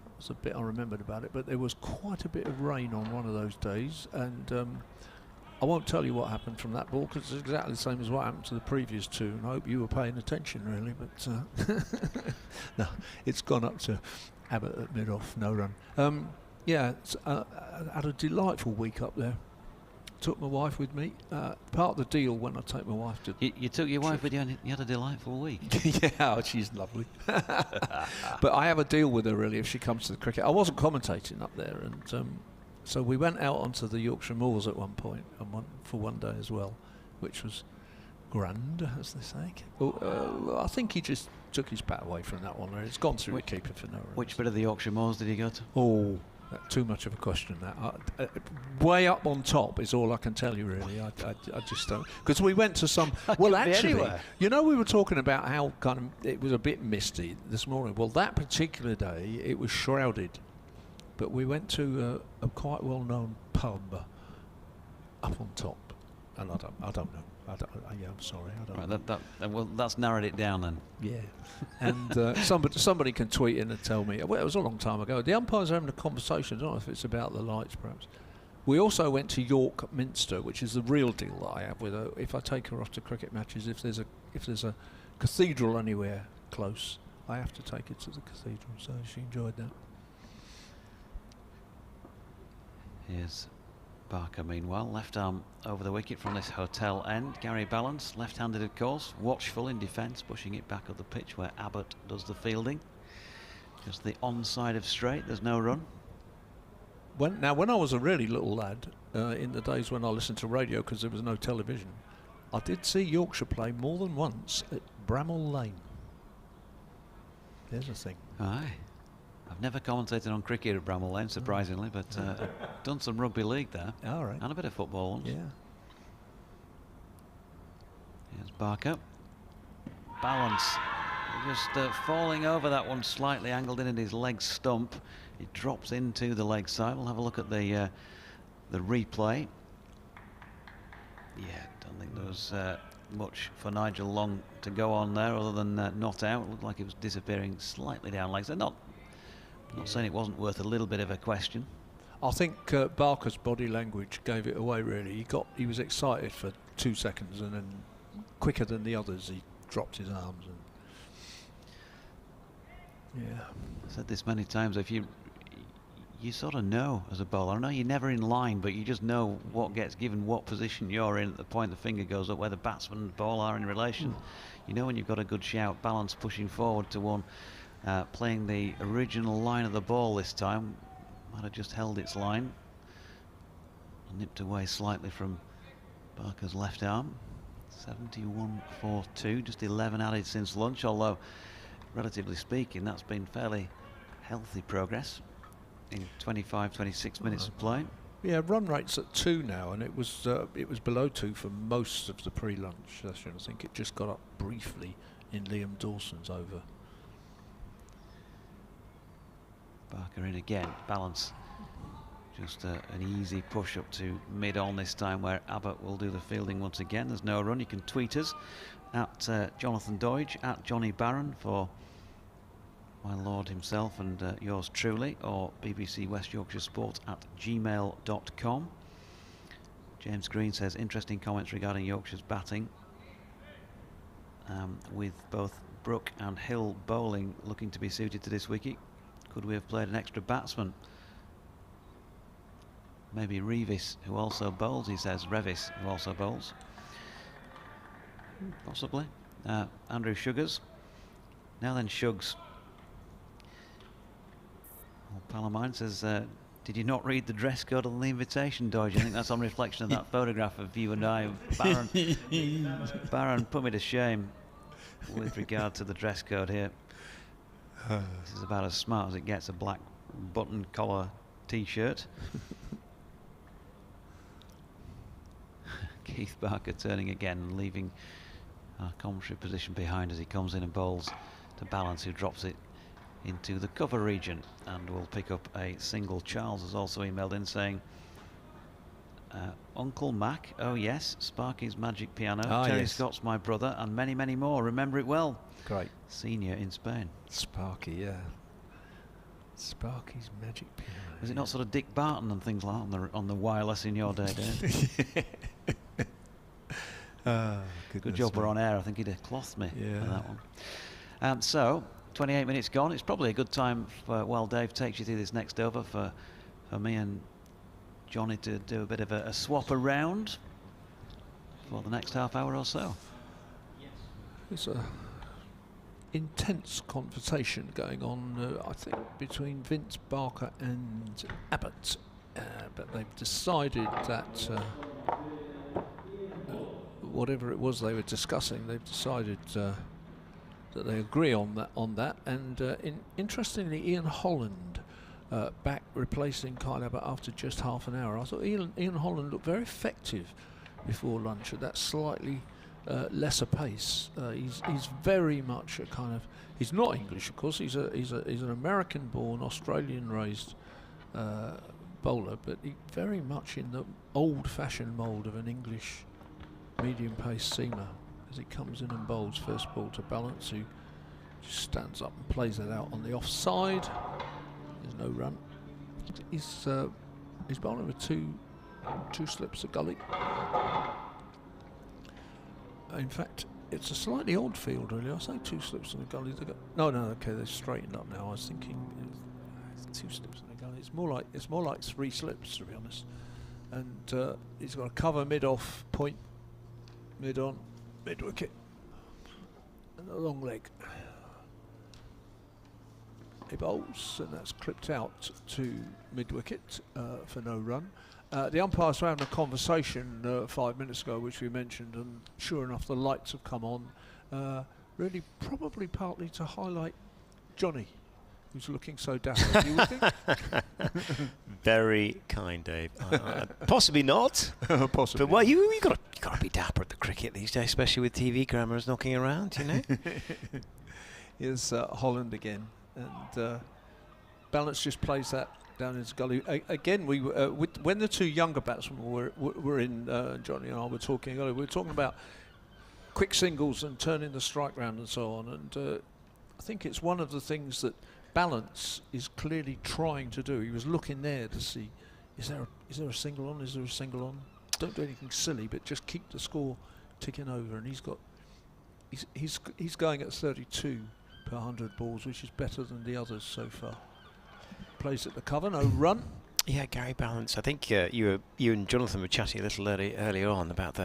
That was a bit I remembered about it, but there was quite a bit of rain on one of those days, and I won't tell you what happened from that ball, because it's exactly the same as what happened to the previous 2, and I hope you were paying attention, really. But no, it's gone up to Abbott at mid-off, no run. Yeah, had a delightful week up there. Took my wife with me. Part of the deal when I take my wife to... You took your wife with you and you had a delightful week. Yeah, she's lovely. But I have a deal with her, really, if she comes to the cricket. I wasn't commentating up there, and so we went out onto the Yorkshire moors at one point, and for one day as well, which was grand, as they say. I think he just took his bat away from that one. It's gone through the keeper for no reason. Which bit of the Yorkshire moors did you go to? Oh, too much of a question, that. Way up on top is all I can tell you, really. I just don't, because we went to some... Well, actually, you know, we were talking about how kind of it was a bit misty this morning. Well, that particular day, it was shrouded. But we went to a quite well-known pub up on top, and I don't know. Yeah, I'm sorry. I don't know. Well, that's narrowed it down then. Yeah, and somebody can tweet in and tell me. Well, it was a long time ago. The umpires are having a conversation. I don't know if it's about the lights, perhaps. We also went to York Minster, which is the real deal that I have with her. If I take her off to cricket matches, if there's a cathedral anywhere close, I have to take her to the cathedral. So she enjoyed that. Here's Barker, meanwhile, left arm over the wicket from this hotel end. Gary Ballance, left-handed of course, watchful in defence, pushing it back up the pitch where Abbott does the fielding. Just the onside of straight, there's no run. When I was a really little lad, in the days when I listened to radio because there was no television, I did see Yorkshire play more than once at Bramall Lane. There's a thing. Aye. I've never commentated on cricket at Bramall Lane, surprisingly, but I've done some rugby league there. All right. And a bit of football once. Yeah. Here's Barker. Ballance. Just falling over that one, slightly angled in at his leg stump. It drops into the leg side. We'll have a look at the replay. Yeah, don't think there was much for Nigel Long to go on there other than not out. It looked like it was disappearing slightly down legs. They're not saying it wasn't worth a little bit of a question. I think Barker's body language gave it away, really. He was excited for 2 seconds, and then quicker than the others he dropped his arms. And yeah, I've said this many times, if you sort of know as a bowler, I know you're never in line, but you just know what gets given, what position you're in at the point the finger goes up, where the batsman and ball are in relation. You know when you've got a good shout. Ballance pushing forward to one, playing the original line of the ball this time. Might have just held its line. Nipped away slightly from Barker's left arm. 71-4-2, just 11 added since lunch, although relatively speaking that's been fairly healthy progress in 25-26 minutes of play. Yeah, run rate's at 2 now, and it was below 2 for most of the pre-lunch session. I think it just got up briefly in Liam Dawson's over. Barker in again. Ballance. Just an easy push up to mid-on this time, where Abbott will do the fielding once again. There's no run. You can tweet us at Jonathan Doidge, at Johnny Barron for my lord himself and yours truly, or BBC West Yorkshire Sport at gmail.com. James Green says interesting comments regarding Yorkshire's batting, with both Brook and Hill bowling looking to be suited to this wicket. Could we have played an extra batsman? Maybe Revis, who also bowls, he says. Revis, who also bowls. Possibly. Andrew Sugars. Now then, Shugs. Old pal of mine says, did you not read the dress code on the invitation, Dodge? I think that's on reflection of that photograph of you and I. Baron put me to shame with regard to the dress code here. This is about as smart as it gets, a black button collar t-shirt. Keith Barker turning again, leaving our commentary position behind as he comes in and bowls to Ballance, who drops it into the cover region, and will pick up a single. Charles has also emailed in saying, Uncle Mac, oh yes, Sparky's Magic Piano, Terry yes. Scott's my brother, and many, many more. Remember it well. Great. Senior in Spain. Sparky, yeah. Sparky's Magic Piano. Was it not sort of Dick Barton and things like that on the wireless in your day, Dave? Good job we're on air. I think he'd have clothed me for that one. So, 28 minutes gone. It's probably a good time for, while Dave takes you through this next over, for me and Johnny to do a bit of a swap around for the next half hour or so. It's a intense conversation going on, I think, between Vince, Barker and Abbott, but they've decided that whatever it was they were discussing, they've decided that they agree on that. And interestingly, Ian Holland back replacing Kyle Abbott after just half an hour. I thought Ian Holland looked very effective before lunch at that slightly lesser pace. He's very much a kind of, he's not English, of course. He's an American-born, Australian-raised bowler, but he very much in the old-fashioned mould of an English medium-pace seamer, as he comes in and bowls first ball to Ballance, who just stands up and plays it out on the offside. There's no run. He's bowling with two slips of gully. In fact, it's a slightly odd field, really. I say 2 slips in the gully. No, okay, they've straightened up now. I was thinking 2 slips in the gully. It's more like 3 slips, to be honest. and he's got a cover mid-off, point, mid-on, mid-wicket, and a long leg. He bowls, and that's clipped out to mid-wicket for no run. The umpires were having a conversation 5 minutes ago, which we mentioned, and sure enough, the lights have come on. Really, probably partly to highlight Johnny, who's looking so dapper. You would think? Very kind, Dave. Possibly not. Possibly. But well, you got to be dapper at the cricket these days, especially with TV cameras knocking around. You know. Here's Holland again, and Ballance just plays that down his gully. Again, we when the two younger batsmen were in, Johnny and I were talking earlier. We were talking about quick singles and turning the strike round and so on. And I think it's one of the things that Ballance is clearly trying to do. He was looking there to see, is there a single on? Is there a single on? Don't do anything silly, but just keep the score ticking over. And he's going at 32 per 100 balls, which is better than the others so far. Plays at the cover, no run. Yeah, Gary Ballance. I think you and Jonathan were chatting a little earlier on about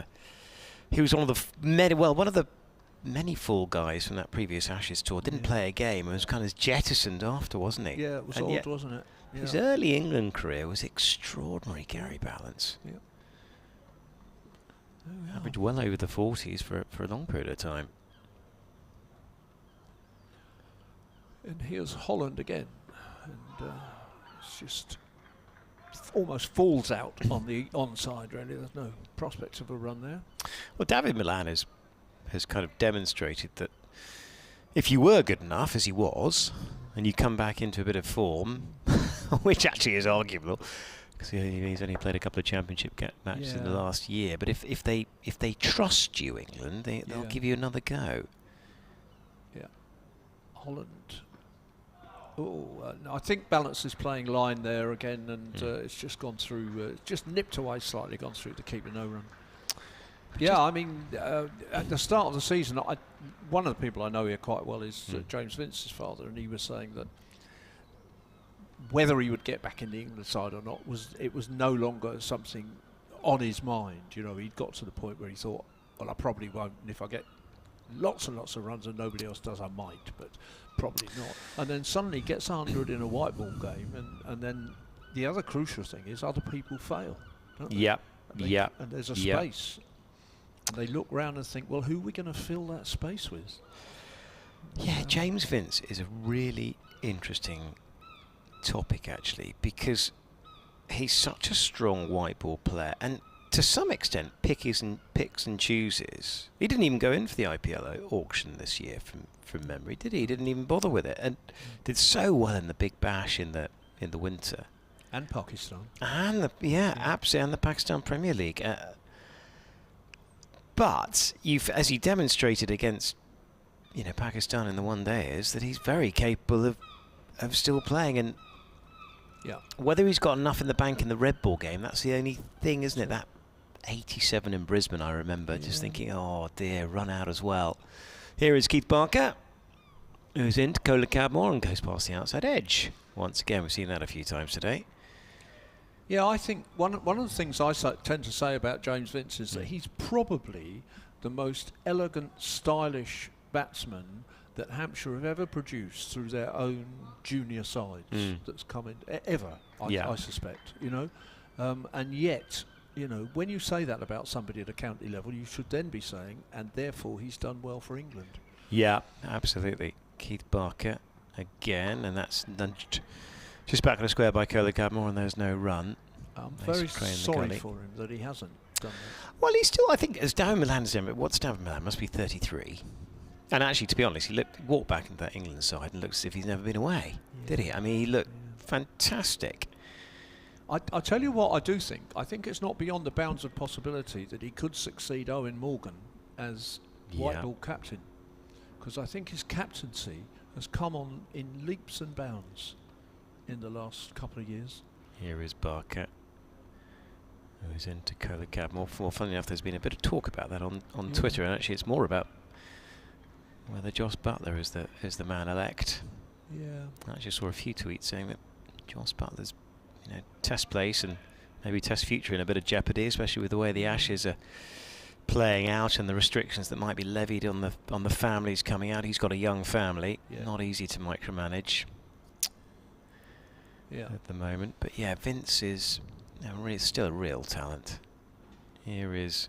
he was one of the many fall guys from that previous Ashes tour. Didn't play a game and was kind of jettisoned after, wasn't he? Yeah, it was odd, wasn't it? Yeah. His early England career was extraordinary, Gary Ballance. Yeah. Averaged well over the 40s for a long period of time. And here's Holland again. And it's just almost falls out on the onside, really. There's no prospect of a run there. Well, David Milan has kind of demonstrated that if you were good enough, as he was, and you come back into a bit of form, which actually is arguable, because he's only played a couple of championship matches in the last year, but if they trust you, England, they'll give you another go. Yeah. Holland. I think Ballance is playing line there again, and it's just gone through, just nipped away slightly, gone through to keep a no run. Yeah, I mean, at the start of the season, one of the people I know here quite well is James Vince's father, and he was saying that whether he would get back in the England side or not was no longer something on his mind. You know, he'd got to the point where he thought, well, I probably won't, and if I get lots and lots of runs and nobody else does, I might, but probably not. And then suddenly gets 100 in a white ball game, and then the other crucial thing is other people fail, don't they? Yep, And there's a space. And they look round and think, well, who are we going to fill that space with? Yeah, James Vince is a really interesting topic, actually, because he's such a strong white ball player, and to some extent picks and chooses. He didn't even go in for the IPL auction this year from memory, did he? He didn't even bother with it, and did so well in the Big Bash in the winter. And Pakistan. And absolutely, and the Pakistan Premier League. But as he demonstrated against, Pakistan in the one day, is that he's very capable of still playing. And whether he's got enough in the bank in the red ball game, that's the only thing, isn't it? That 87 in Brisbane, I remember, just thinking, oh dear, run out as well. Here is Keith Barker, who's into Kola Cadmore and goes past the outside edge. Once again, we've seen that a few times today. Yeah, I think one of the things I tend to say about James Vince is that he's probably the most elegant, stylish batsman that Hampshire have ever produced through their own junior sides that's come in ever. I suspect, and yet, when you say that about somebody at a county level, you should then be saying, and therefore he's done well for England. Yeah, absolutely. Keith Barker again, and that's nudged just back in the square by Kola Cadmore, and there's no run. I'm very sorry for him that he hasn't done that. Well, he's still, I think, as David Milan's doing, what's David Milan? Must be 33. And actually, to be honest, he walked back into that England side and looks as if he's never been away, did he? I mean, he looked fantastic. I tell you what I do think. I think it's not beyond the bounds of possibility that he could succeed Owen Morgan as white ball captain, because I think his captaincy has come on in leaps and bounds in the last couple of years. Here is Barker, who's into Kola Cadmore. Well, funnily enough, there's been a bit of talk about that on Twitter, and actually it's more about whether Joss Buttler is the man elect. Yeah. I just saw a few tweets saying that Joss Butler's test place and maybe Test future in a bit of jeopardy, especially with the way the Ashes are playing out and the restrictions that might be levied on the families coming out. He's got a young family, not easy to micromanage at the moment. But yeah, Vince is still a real talent. Here is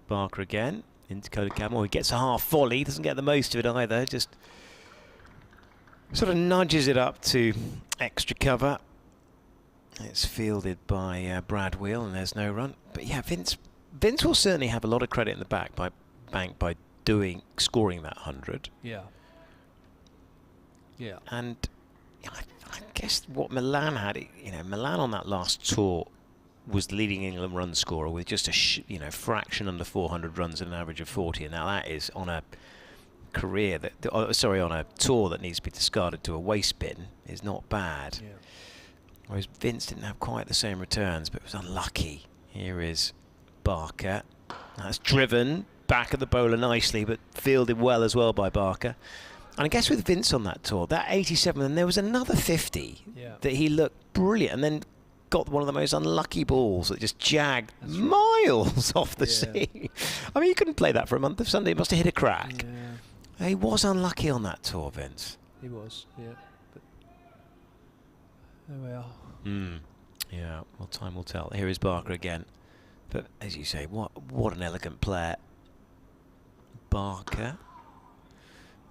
Barker again into Dakota Cadmore. He gets a half volley, doesn't get the most of it either, just sort of nudges it up to extra cover. It's fielded by Brad Wheel, and there's no run. But yeah, Vince will certainly have a lot of credit in the bank by scoring that 100. Yeah. Yeah. And I guess what Milan had, Milan on that last tour was the leading England run scorer with just a fraction under 400 runs at an average of 40, and now that is on a career on a tour that needs to be discarded to a waste bin is not bad. Yeah. Whereas Vince didn't have quite the same returns, but was unlucky. Here is Barker. That's driven back at the bowler nicely, but fielded well as well by Barker. And I guess with Vince on that tour, that 87, and there was another 50 that he looked brilliant, and then got one of the most unlucky balls that just jagged miles off the sea. I mean, you couldn't play that for a month of Sunday. He must have hit a crack. Yeah. He was unlucky on that tour, Vince. He was, yeah. But there we are. Yeah, well, time will tell. Here is Barker again. But as you say, what an elegant player. Barker.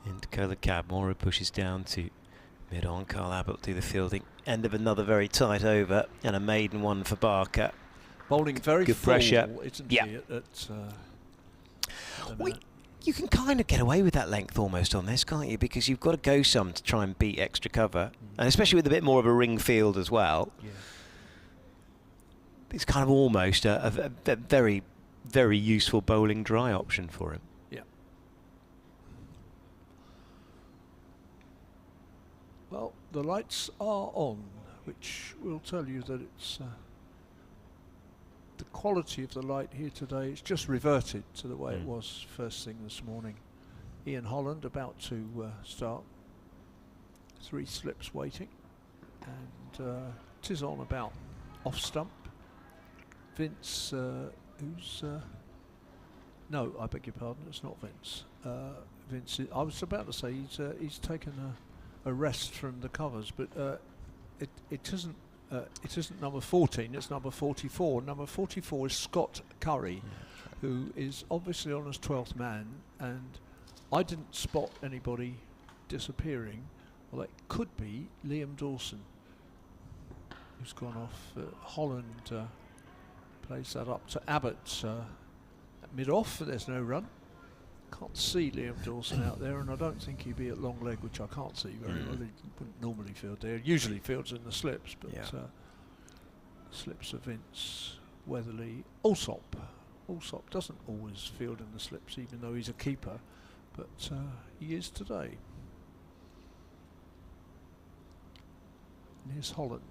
Into Dakota Cadmore, who pushes down to mid-on. Carl Abbott will do the fielding. End of another very tight over, and a maiden one for Barker. Bowling very good full, pressure. Isn't he? You can kind of get away with that length almost on this, can't you? Because you've got to go some to try and beat extra cover, and especially with a bit more of a ring field as well. Yeah. It's kind of almost a very, very useful bowling dry option for him. Yeah. Well, the lights are on, which will tell you that it's the quality of the light here today. It's just reverted to the way it was first thing this morning. Ian Holland about to start. 3 slips waiting, and it is on about off stump. Vince, who's no, I beg your pardon, it's not Vince. Vince, I was about to say he's taken a rest from the covers, but it isn't number 14, it's number 44. Number 44 is Scott Curry, who is obviously on his 12th man, and I didn't spot anybody disappearing. Well, it could be Liam Dawson, who's gone off. Holland plays that up to Abbott at mid-off. There's no run. Can't see Liam Dawson out there, and I don't think he'd be at long leg, which I can't see very well. He wouldn't normally field there. Usually fields in the slips, but slips of Vince, Weatherly, Alsop. Alsop doesn't always field in the slips, even though he's a keeper, but he is today. And here's Holland.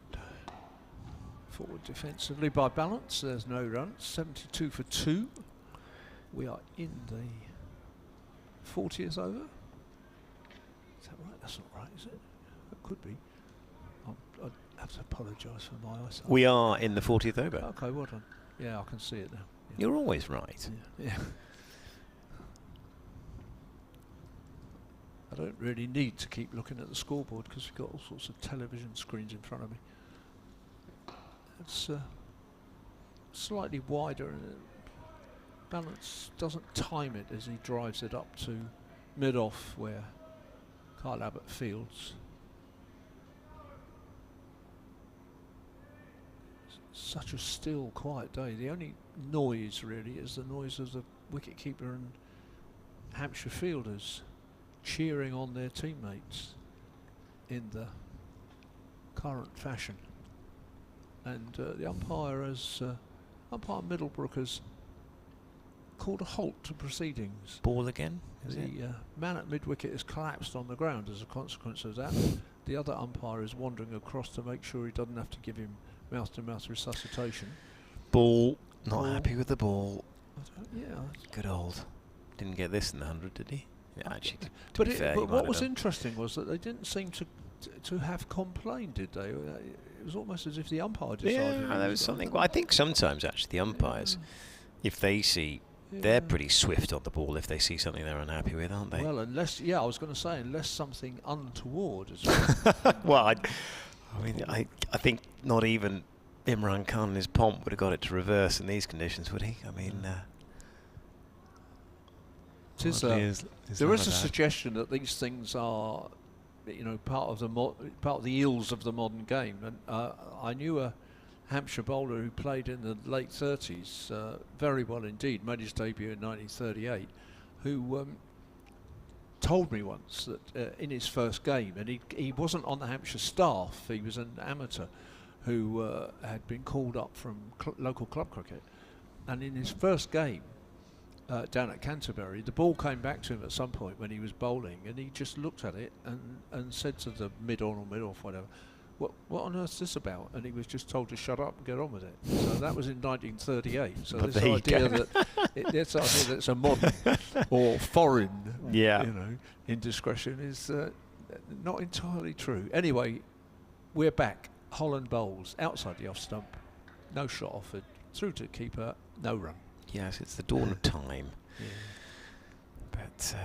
Forward defensively by Ballance. There's no runs. 72 for 2. We are in the 40th over. Is that right? That's not right, is it? It could be. I'd have to apologise for my eyesight. We are in the 40th over. Okay, well done. Yeah, I can see it now. Yeah. You're always right. Yeah. I don't really need to keep looking at the scoreboard because we've got all sorts of television screens in front of me. It's slightly wider, and Ballance doesn't time it as he drives it up to mid-off where Carl Abbott fields. Such a still, quiet day. The only noise really is the noise of the wicket-keeper and Hampshire fielders cheering on their teammates in the current fashion. And the umpire Middlebrook has called a halt to proceedings. Ball again? The man at mid-wicket has collapsed on the ground as a consequence of that. The other umpire is wandering across to make sure he doesn't have to give him mouth-to-mouth resuscitation. Ball. Not happy with the ball. Yeah. Good old. Didn't get this in the 100, did he? Yeah, actually, but what was interesting was that they didn't seem to have complained, did they? It was almost as if the umpire decided. Yeah, there was something. Well, I think sometimes actually the umpires, if they see, they're pretty swift on the ball if they see something they're unhappy with, aren't they? Well, unless, I was going to say, unless something untoward as well. Well, I think not even Imran Khan and his pomp would have got it to reverse in these conditions, would he? I mean, there is a suggestion that these things are, part of the ills of the modern game. And I knew a Hampshire bowler who played in the late 30s very well indeed, made his debut in 1938, who told me once that in his first game, and he wasn't on the Hampshire staff, he was an amateur who had been called up from local club cricket, and in his first game down at Canterbury, the ball came back to him at some point when he was bowling, and he just looked at it and said to the mid-on or mid-off, whatever, what on earth's this about? And he was just told to shut up and get on with it. So that was in 1938. So this idea that it's a modern or foreign, indiscretion is not entirely true. Anyway, we're back. Holland bowls outside the off stump, no shot offered, through to keeper, no run. Yes, it's the dawn of time. Yeah. But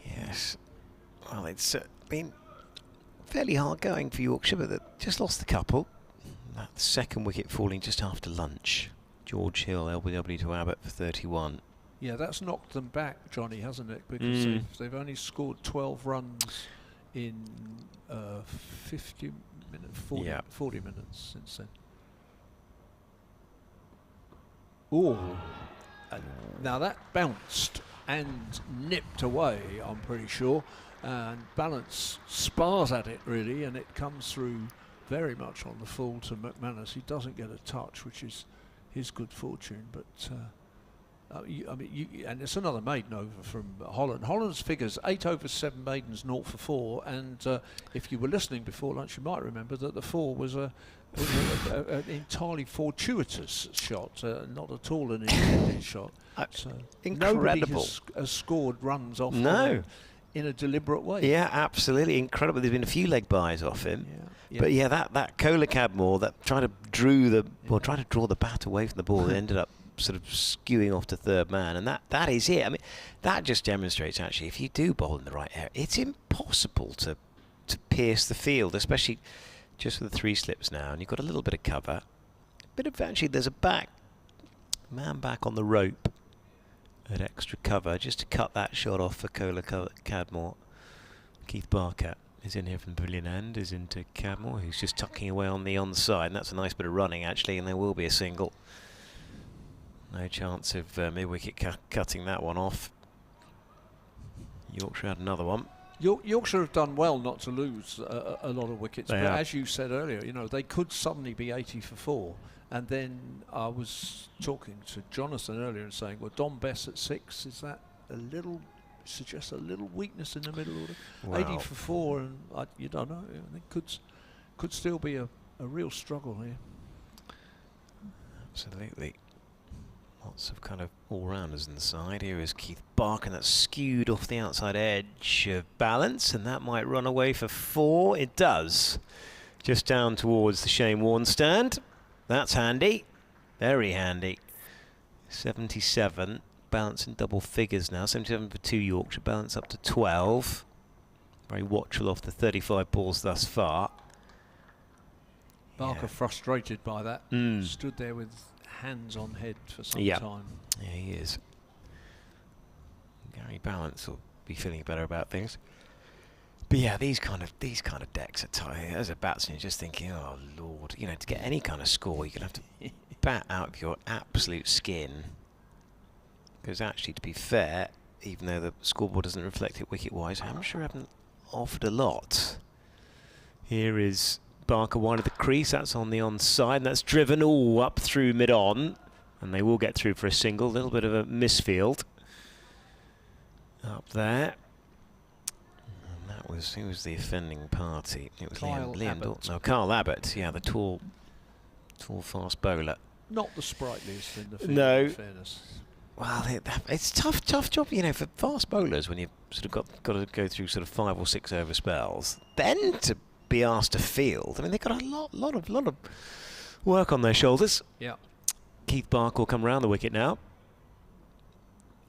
yes, well, it's been fairly hard going for Yorkshire, but they just lost the couple. That second wicket falling just after lunch. George Hill, LBW to Abbott for 31. Yeah, that's knocked them back, Johnny, hasn't it? Because they've only scored 12 runs in 50 minutes, 40 minutes since then. Oh, now that bounced and nipped away, I'm pretty sure. And Ballance spars at it really, and it comes through very much on the full to McManus. He doesn't get a touch, which is his good fortune. But and it's another maiden over from Holland. Holland's figures 8 overs 7 maidens, 0 for 4. And if you were listening before lunch, you might remember that the 4 was an entirely fortuitous shot, not at all an intended shot. So incredible. Nobody has scored runs off. No. In a deliberate way. Yeah, absolutely incredible. There's been a few leg buys off him, but that Kohler Cadmore that tried to draw the bat away from the ball, it ended up sort of skewing off to third man, and that is it. I mean, that just demonstrates actually if you do bowl in the right area, it's impossible to pierce the field, especially just with the 3 slips now, and you've got a little bit of cover. Actually, there's a man back on the rope at extra cover just to cut that shot off for Kohler Cadmore. Keith Barker is in here from the pavilion end, is into Cadmore, who's just tucking away on the onside, and that's a nice bit of running actually, and there will be a single. No chance of mid-wicket cutting that one off. Yorkshire had another one. Yorkshire have done well not to lose a lot of wickets, but as you said earlier, they could suddenly be 80 for 4. And then I was talking to Jonathan earlier and saying, well, Dom Bess at 6, is that suggests a little weakness in the middle order? Wow. 80 for 4, and you don't know. I think could still be a real struggle here. Absolutely. Lots of kind of all-rounders in the side. Here is Keith Barker, and that's skewed off the outside edge of Ballance, and that might run away for 4. It does. Just down towards the Shane Warne stand. That's handy. Very handy. 77. Ballance in double figures now. 77 for 2 Yorkshire. Ballance up to 12. Very watchful off the 35 balls thus far. Barker frustrated by that. Stood there with hands on head for some time. Yeah, he is. Gary Ballance will be feeling better about things. But yeah, these kind of decks are tight. As a batsman, you're just thinking, oh Lord, to get any kind of score, you're going to have to bat out of your absolute skin. Because actually, to be fair, even though the scoreboard doesn't reflect it wicket-wise, Hampshire haven't offered a lot. Here is Barker wide of the crease. That's on the onside, and that's driven all up through mid-on, and they will get through for a single. A little bit of a misfield up there. Who was the offending party? It was Liam Dalton. No, Carl Abbott. Yeah, the tall, fast bowler. Not the sprightliest in the field, no. In fairness. Well, it's tough job, for fast bowlers when you've sort of got to go through sort of 5 or 6 over spells. Then to be asked to field. I mean, they've got a lot of work on their shoulders. Yeah. Keith Barker will come around the wicket now.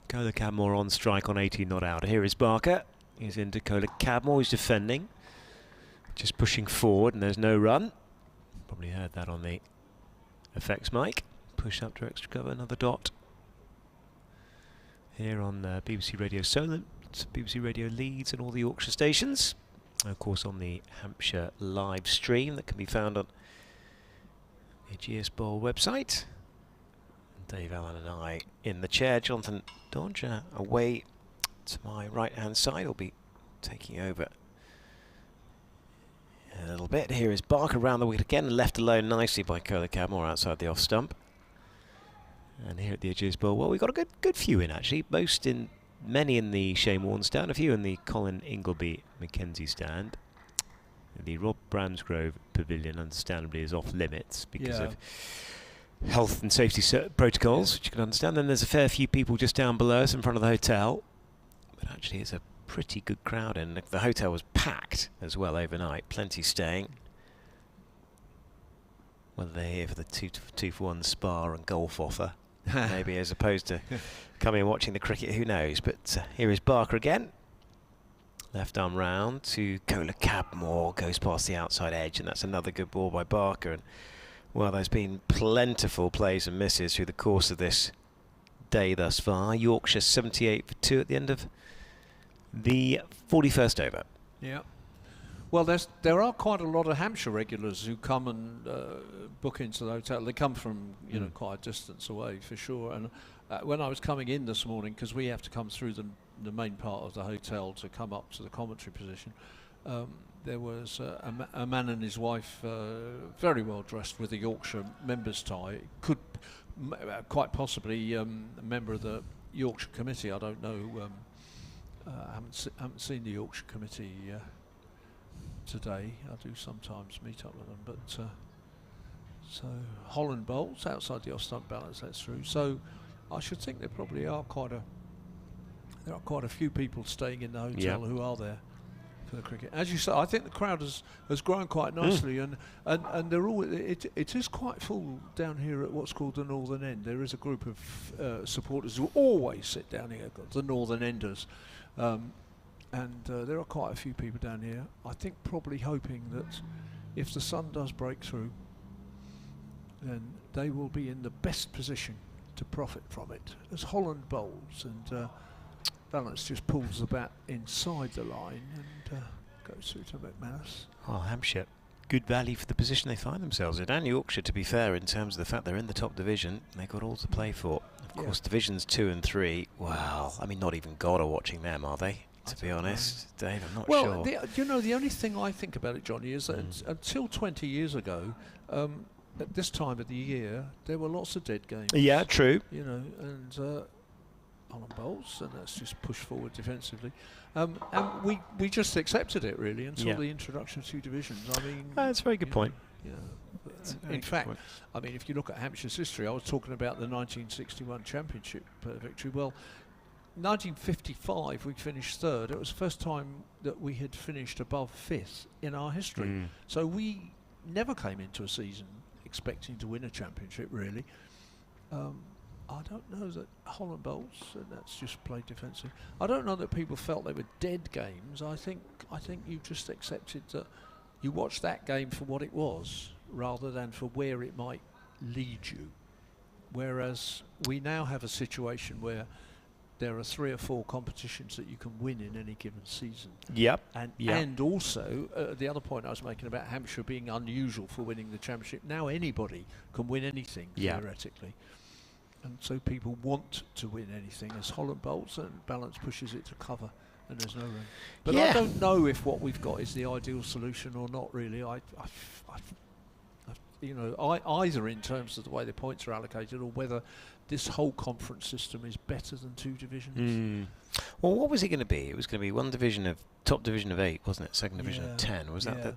Kohler Cadmore on strike on 18 not out. Here is Barker. He's into Kohler Cadmore. He's defending. Just pushing forward, and there's no run. Probably heard that on the effects mic. Push up to extra cover, another dot. Here on BBC Radio Solent, BBC Radio Leeds and all the Yorkshire stations. And of course on the Hampshire live stream that can be found on the Ageas Bowl website. Dave Allen and I in the chair. Jonathan Dodger away to my right hand side. Will be taking over a little bit. Here is Barker around the wicket again, left alone nicely by Kohler Cadmore outside the off stump. And here at the Ageas Bowl, well, we've got a good few in actually. Many in the Shane Warne stand, a few in the Colin Ingleby Mackenzie stand. The Rob Bransgrove Pavilion, understandably, is off limits because of health and safety protocols, which you can understand. Then there's a fair few people just down below us in front of the hotel. But actually, it's a pretty good crowd, and the hotel was packed as well overnight. Plenty staying. Whether they're here for the 2-for-1 spa and golf offer, maybe, as opposed to coming and watching the cricket, who knows. But here is Barker again. Left arm round to Kohler Cadmore, goes past the outside edge, and that's another good ball by Barker. And well, there's been plentiful plays and misses through the course of this day thus far. Yorkshire 78 for 2 at the end of the 41st over. Yeah. Well, there are quite a lot of Hampshire regulars who come and book into the hotel. They come from quite a distance away for sure. And when I was coming in this morning, because we have to come through the main part of the hotel to come up to the commentary position, there was a man and his wife, very well dressed with a Yorkshire member's tie. Could quite possibly a member of the Yorkshire committee. I don't know. I haven't seen the Yorkshire committee today. I do sometimes meet up with them, but so Holland Bowls outside the off-stump Ballance, that's through. So I should think there probably are quite a few people staying in the hotel who are there for the cricket. As you say, I think the crowd has grown quite nicely, and they're all it is quite full down here at what's called the Northern End. There is a group of supporters who always sit down here, the Northern Enders. And there are quite a few people down here. I think probably hoping that if the sun does break through, then they will be in the best position to profit from it as Holland bowls, and Ballance just pulls the bat inside the line and goes through to McManus. Oh, Hampshire, good value for the position they find themselves in. And Yorkshire, to be fair, in terms of the fact they're in the top division, they've got all to play for. Of course, divisions 2 and 3, well, I mean, not even God are watching them, are they? To be honest, Dave, I'm not sure. Well, the only thing I think about it, Johnny, is that until 20 years ago, at this time of the year, there were lots of dead games. Yeah, true. And Holland bowls, and that's just push forward defensively. And we just accepted it, really, until the introduction of 2 divisions. I mean... That's a very good point. In fact, I mean, if you look at Hampshire's history, I was talking about the 1961 championship victory. Well, 1955 we finished 3rd. It was the first time that we had finished above 5th in our history. So we never came into a season expecting to win a championship, really. I don't know that Holland bowls, and that's just played defensive. I don't know that people felt they were dead games. I think you just accepted that you watched that game for what it was rather than for where it might lead you. Whereas we now have a situation where there are 3 or 4 competitions that you can win in any given season. And also, the other point I was making about Hampshire being unusual for winning the championship, now anybody can win anything, theoretically. And so people want to win anything as Holland bowls, and Ballance pushes it to cover, and there's no room. But I don't know if what we've got is the ideal solution or not, really. Either in terms of the way the points are allocated or whether this whole conference system is better than 2 divisions. Well, what was it going to be? It was going to be one division of top division of 8, wasn't it? Second division of 10. Was that the?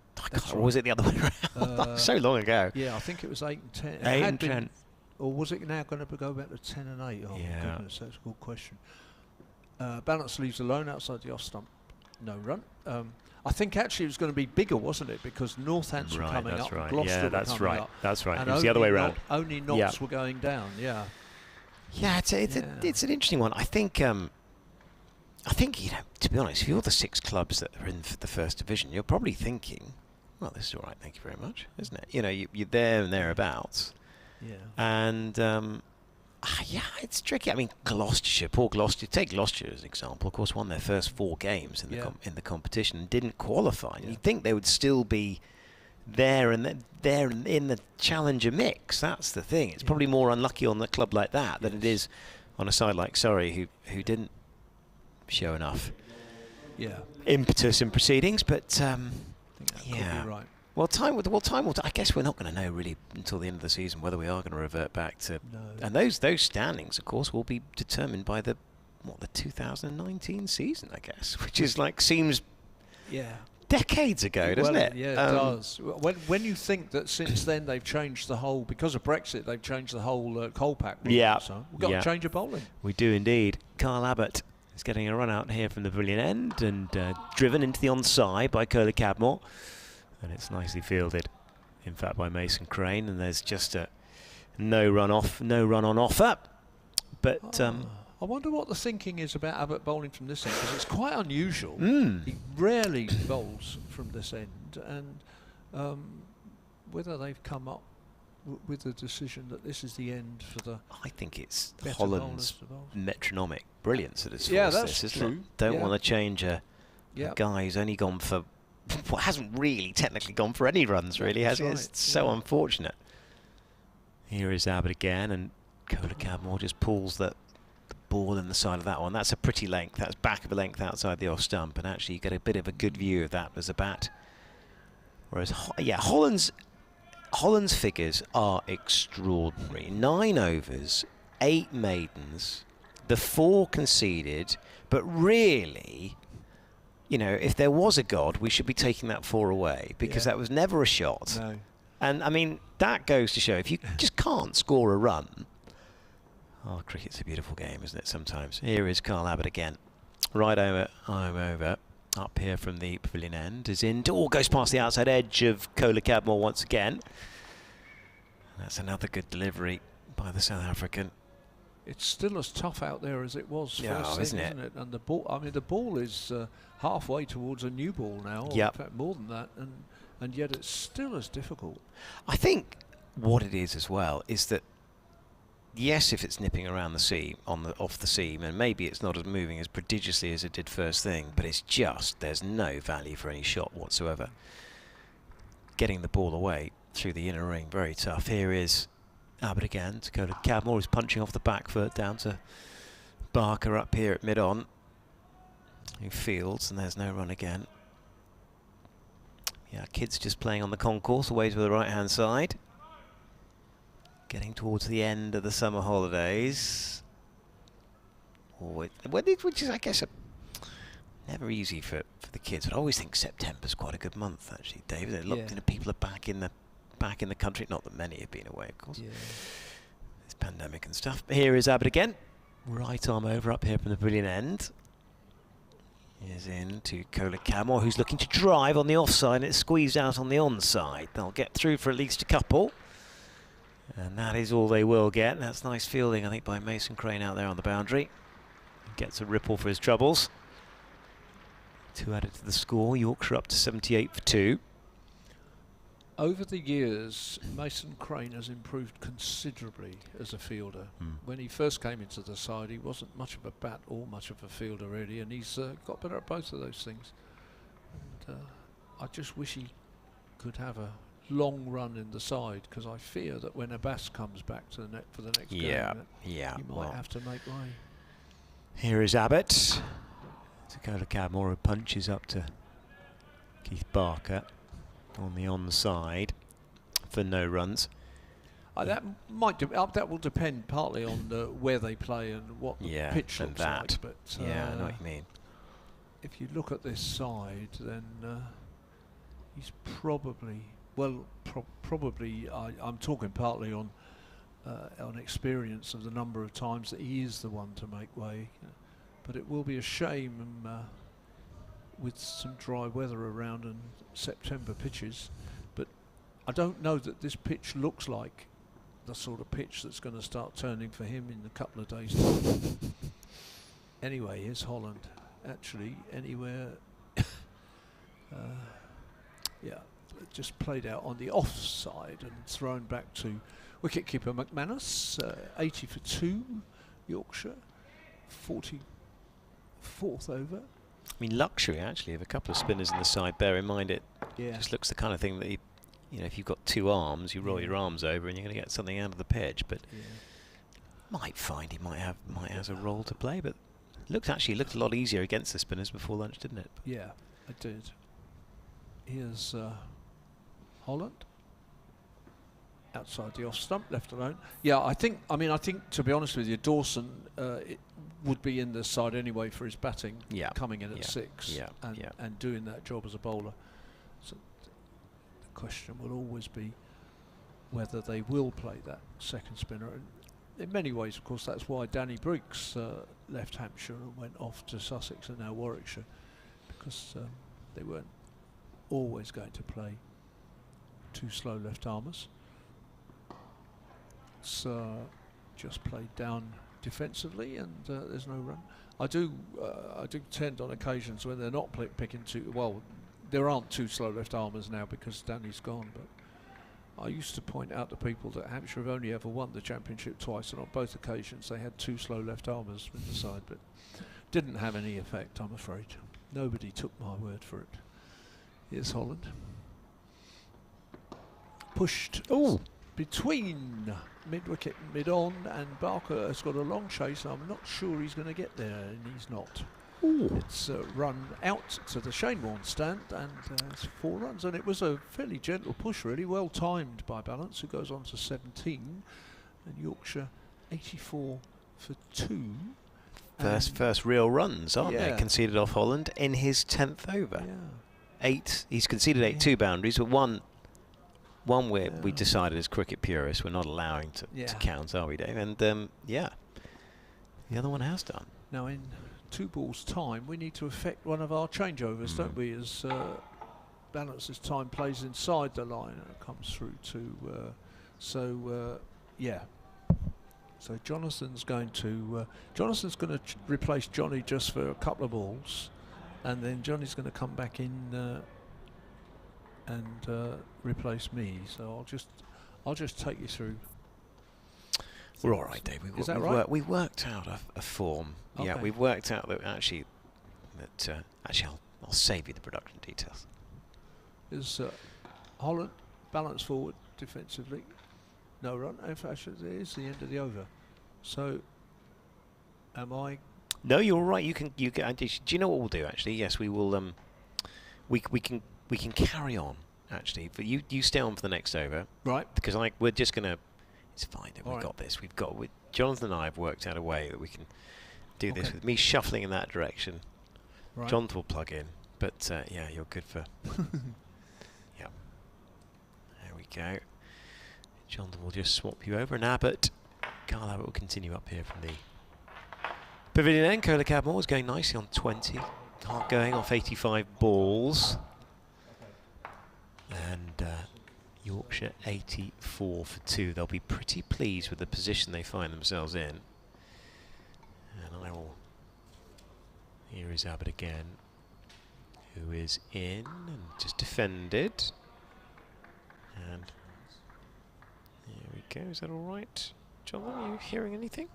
Or was it the other way around? So long ago. Yeah, I think it was 8 and 10. 8 and 10. Or was it now going to go back to 10 and 8? Oh, goodness, that's a good question. Ballance leaves alone outside the off stump. No run. I think actually it was going to be bigger, wasn't it? Because Northants were coming up, right. Gloucester Yeah, that's were coming right. up, That's right. and It was the other way around. Only Notts were going down. Yeah. Yeah, it's an interesting one. I think you know, to be honest, if you're the 6 clubs that are in the first division, you're probably thinking, well, this is all right, thank you very much, isn't it? You know, you're there and thereabouts. Yeah. And yeah, it's tricky. I mean, Gloucestershire, poor Gloucester. Take Gloucestershire as an example. Of course, won their first 4 games in the competition and didn't qualify. Yeah. You'd think they would still be there and in the challenger mix. That's the thing. It's probably more unlucky on a club like that than it is on a side like Surrey, who didn't show enough impetus in proceedings. But I think that could be right. Well, time will. I guess we're not going to know really until the end of the season whether we are going to revert back to. No. And those standings, of course, will be determined by the 2019 season, I guess, which is seems decades ago, doesn't it? Yeah, it does. When you think that since then they've changed the whole, because of Brexit, they've changed the whole coal pack rule. Yeah. So we've got to change of bowling. We do indeed. Carl Abbott is getting a run out here from the pavilion end and driven into the onside by Cola Cadmore. And it's nicely fielded, in fact, by Mason Crane. And there's just a no run on offer. But I wonder what the thinking is about Abbott bowling from this end, because it's quite unusual. He rarely bowls from this end, and whether they've come up with the decision that this is the end for the. I think it's Holland's metronomic brilliance that has forced that's this, true. Isn't it? Don't want to change a guy who's only gone for. Well, hasn't really technically gone for any runs, really, has he? Right. It's so unfortunate. Here is Abbott again, and Cola Cadmore just pulls the ball in the side of that one. That's a pretty length. That's back of a length outside the off stump, and actually you get a bit of a good view of that as a bat. Whereas, Holland's figures are extraordinary. 9 overs, 8 maidens, the 4 conceded, but really. You know, if there was a God, we should be taking that 4 away, because that was never a shot. No. And, I mean, that goes to show, if you just can't score a run... Oh, cricket's a beautiful game, isn't it, sometimes? Here is Carl Abbott again. Right over, up here from the pavilion end. Is in, goes past the outside edge of Cola Cadmore once again. That's another good delivery by the South African. It's still as tough out there as it was first thing, isn't it? And the ball, I mean, the ball is halfway towards a new ball now, or in fact more than that, and yet it's still as difficult. I think what it is as well is that, yes, if it's nipping around the seam, off the seam, and maybe it's not as moving as prodigiously as it did first thing, but it's just, there's no value for any shot whatsoever. Getting the ball away through the inner ring, very tough. Here is Abbott again to go to Cadmore, who's punching off the back foot down to Barker up here at mid-on, who fields, and there's no run again. Yeah, kids just playing on the concourse away to the right-hand side. Getting towards the end of the summer holidays. Which is, I guess, never easy for the kids. I always think September's quite a good month, actually, David. Look, people are back in the country. Not that many have been away, of course. Yeah. It's pandemic and stuff. But here is Abbott again. Right arm over up here from the pavilion end. Is in to Cola Cadmore, who's looking to drive on the offside, and it's squeezed out on the onside. They'll get through for at least a couple. And that is all they will get. That's nice fielding, I think, by Mason Crane out there on the boundary. Gets a ripple for his troubles. 2 added to the score. Yorkshire up to 78 for 2. Over the years, Mason Crane has improved considerably as a fielder. When he first came into the side, he wasn't much of a bat or much of a fielder, really, and he's got better at both of those things. And I just wish he could have a long run in the side, because I fear that when Abbas comes back to the net for the next game, he might have to make way. Here is Abbott to go to Cadmore, who punches up to Keith Barker on the onside for no runs. That will depend partly on where they play and what the pitch looks like. But I know what you mean. If you look at this side, then he's probably. Well, probably, I'm talking partly on experience of the number of times that he is the one to make way. But it will be a shame with some dry weather around and September pitches, but I don't know that this pitch looks like the sort of pitch that's going to start turning for him in a couple of days' time. Anyway, here's Holland. Actually, anywhere, just played out on the offside and thrown back to wicket-keeper McManus. 80 for 2, Yorkshire, 44th over. I mean, luxury actually of a couple of spinners in the side. Bear in mind, it just looks the kind of thing that if you've got 2 arms, you roll your arms over and you're going to get something out of the pitch. But might find he might have a role to play. But looked a lot easier against the spinners before lunch, didn't it? Yeah, it did. Here's Holland outside the off stump, left alone. Yeah, I think to be honest with you, Dawson it would be in the side anyway for his batting, coming in at 6 and doing that job as a bowler. So the question will always be whether they will play that second spinner. And in many ways, of course, that's why Danny Briggs left Hampshire and went off to Sussex and now Warwickshire, because they weren't always going to play 2 slow left-armers. It's just played down defensively, and there's no run. I do tend on occasions when they're not picking 2. Well, there aren't 2 slow left-armers now because Danny's gone, but I used to point out to people that Hampshire have only ever won the championship twice, and on both occasions they had 2 slow left-armers in the side, but didn't have any effect, I'm afraid. Nobody took my word for it. Here's Holland. Pushed between mid-wicket and mid-on, and Barker has got a long chase. I'm not sure he's going to get there, and he's not. It's run out to the Shane Warne stand, and it's 4 runs, and it was a fairly gentle push, really well timed by Ballance, who goes on to 17, and Yorkshire 84 for 2. First real runs, aren't they? Conceded off Holland in his 10th over. He's conceded 8 2 boundaries, but one we decided as cricket purists we're not allowing to count, are we, Dave? And the other one has done. Now in 2 balls time, we need to affect one of our changeovers, don't we? As Balance's time plays inside the line and it comes through to so Jonathan's going to replace Johnny just for a couple of balls, and then Johnny's going to come back in and replace me. So I'll just take you through. We're all right, Dave. We've worked out a form. Okay. Yeah, we've worked out that actually I'll save you the production details. Is Holland balance forward defensively, no run. In fact, it is the end of the over. So, am I? No, you're right. You can. Do you know what we'll do? Actually, yes, we will. We can carry on. Actually, but you stay on for the next over, right? Because we're just gonna. It's fine. We've got this. Jonathan and I have worked out a way that we can do this with me shuffling in that direction. Right. Jonathan will plug in, but you're good for. There we go. Jonathan will just swap you over, and Abbott, Carl Abbott will continue up here from the pavilion end. Consolidation is going nicely on 20. Hart going off 85 balls. And Yorkshire 84 for 2. They'll be pretty pleased with the position they find themselves in. And here is Abbott again, who is in and just defended. And here we go. Is that all right? John, are you hearing anything?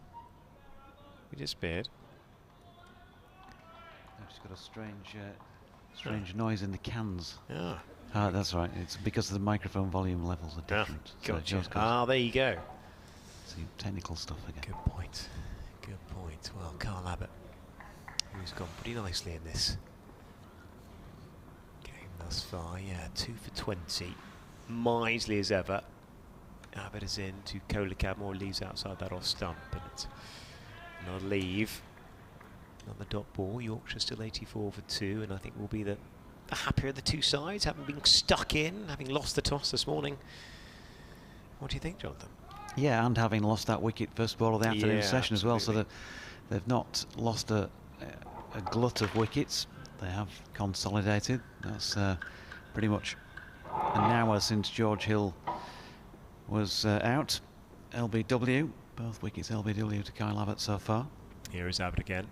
We disappeared. I've just got a strange noise in the cans. That's right. It's because the microphone volume levels are different. Gotcha. There you go. See, technical stuff again. Good point. Well, Carl Abbott, who's gone pretty nicely in this game thus far. 2 for 20. Miserly as ever. Abbott is in to Colacabmore, leaves outside that off stump, and it's not a leave. Another dot ball. Yorkshire still 84 for 2, and I think will be the happier of the 2 sides, having been stuck in, having lost the toss this morning. What do you think, Jonathan? Yeah, and having lost that wicket first ball of the afternoon session as well, so that they've not lost a glut of wickets. they have consolidated. That's pretty much an hour since George Hill was out. LBW, both wickets LBW to Kyle Abbott so far. Here is Abbott again.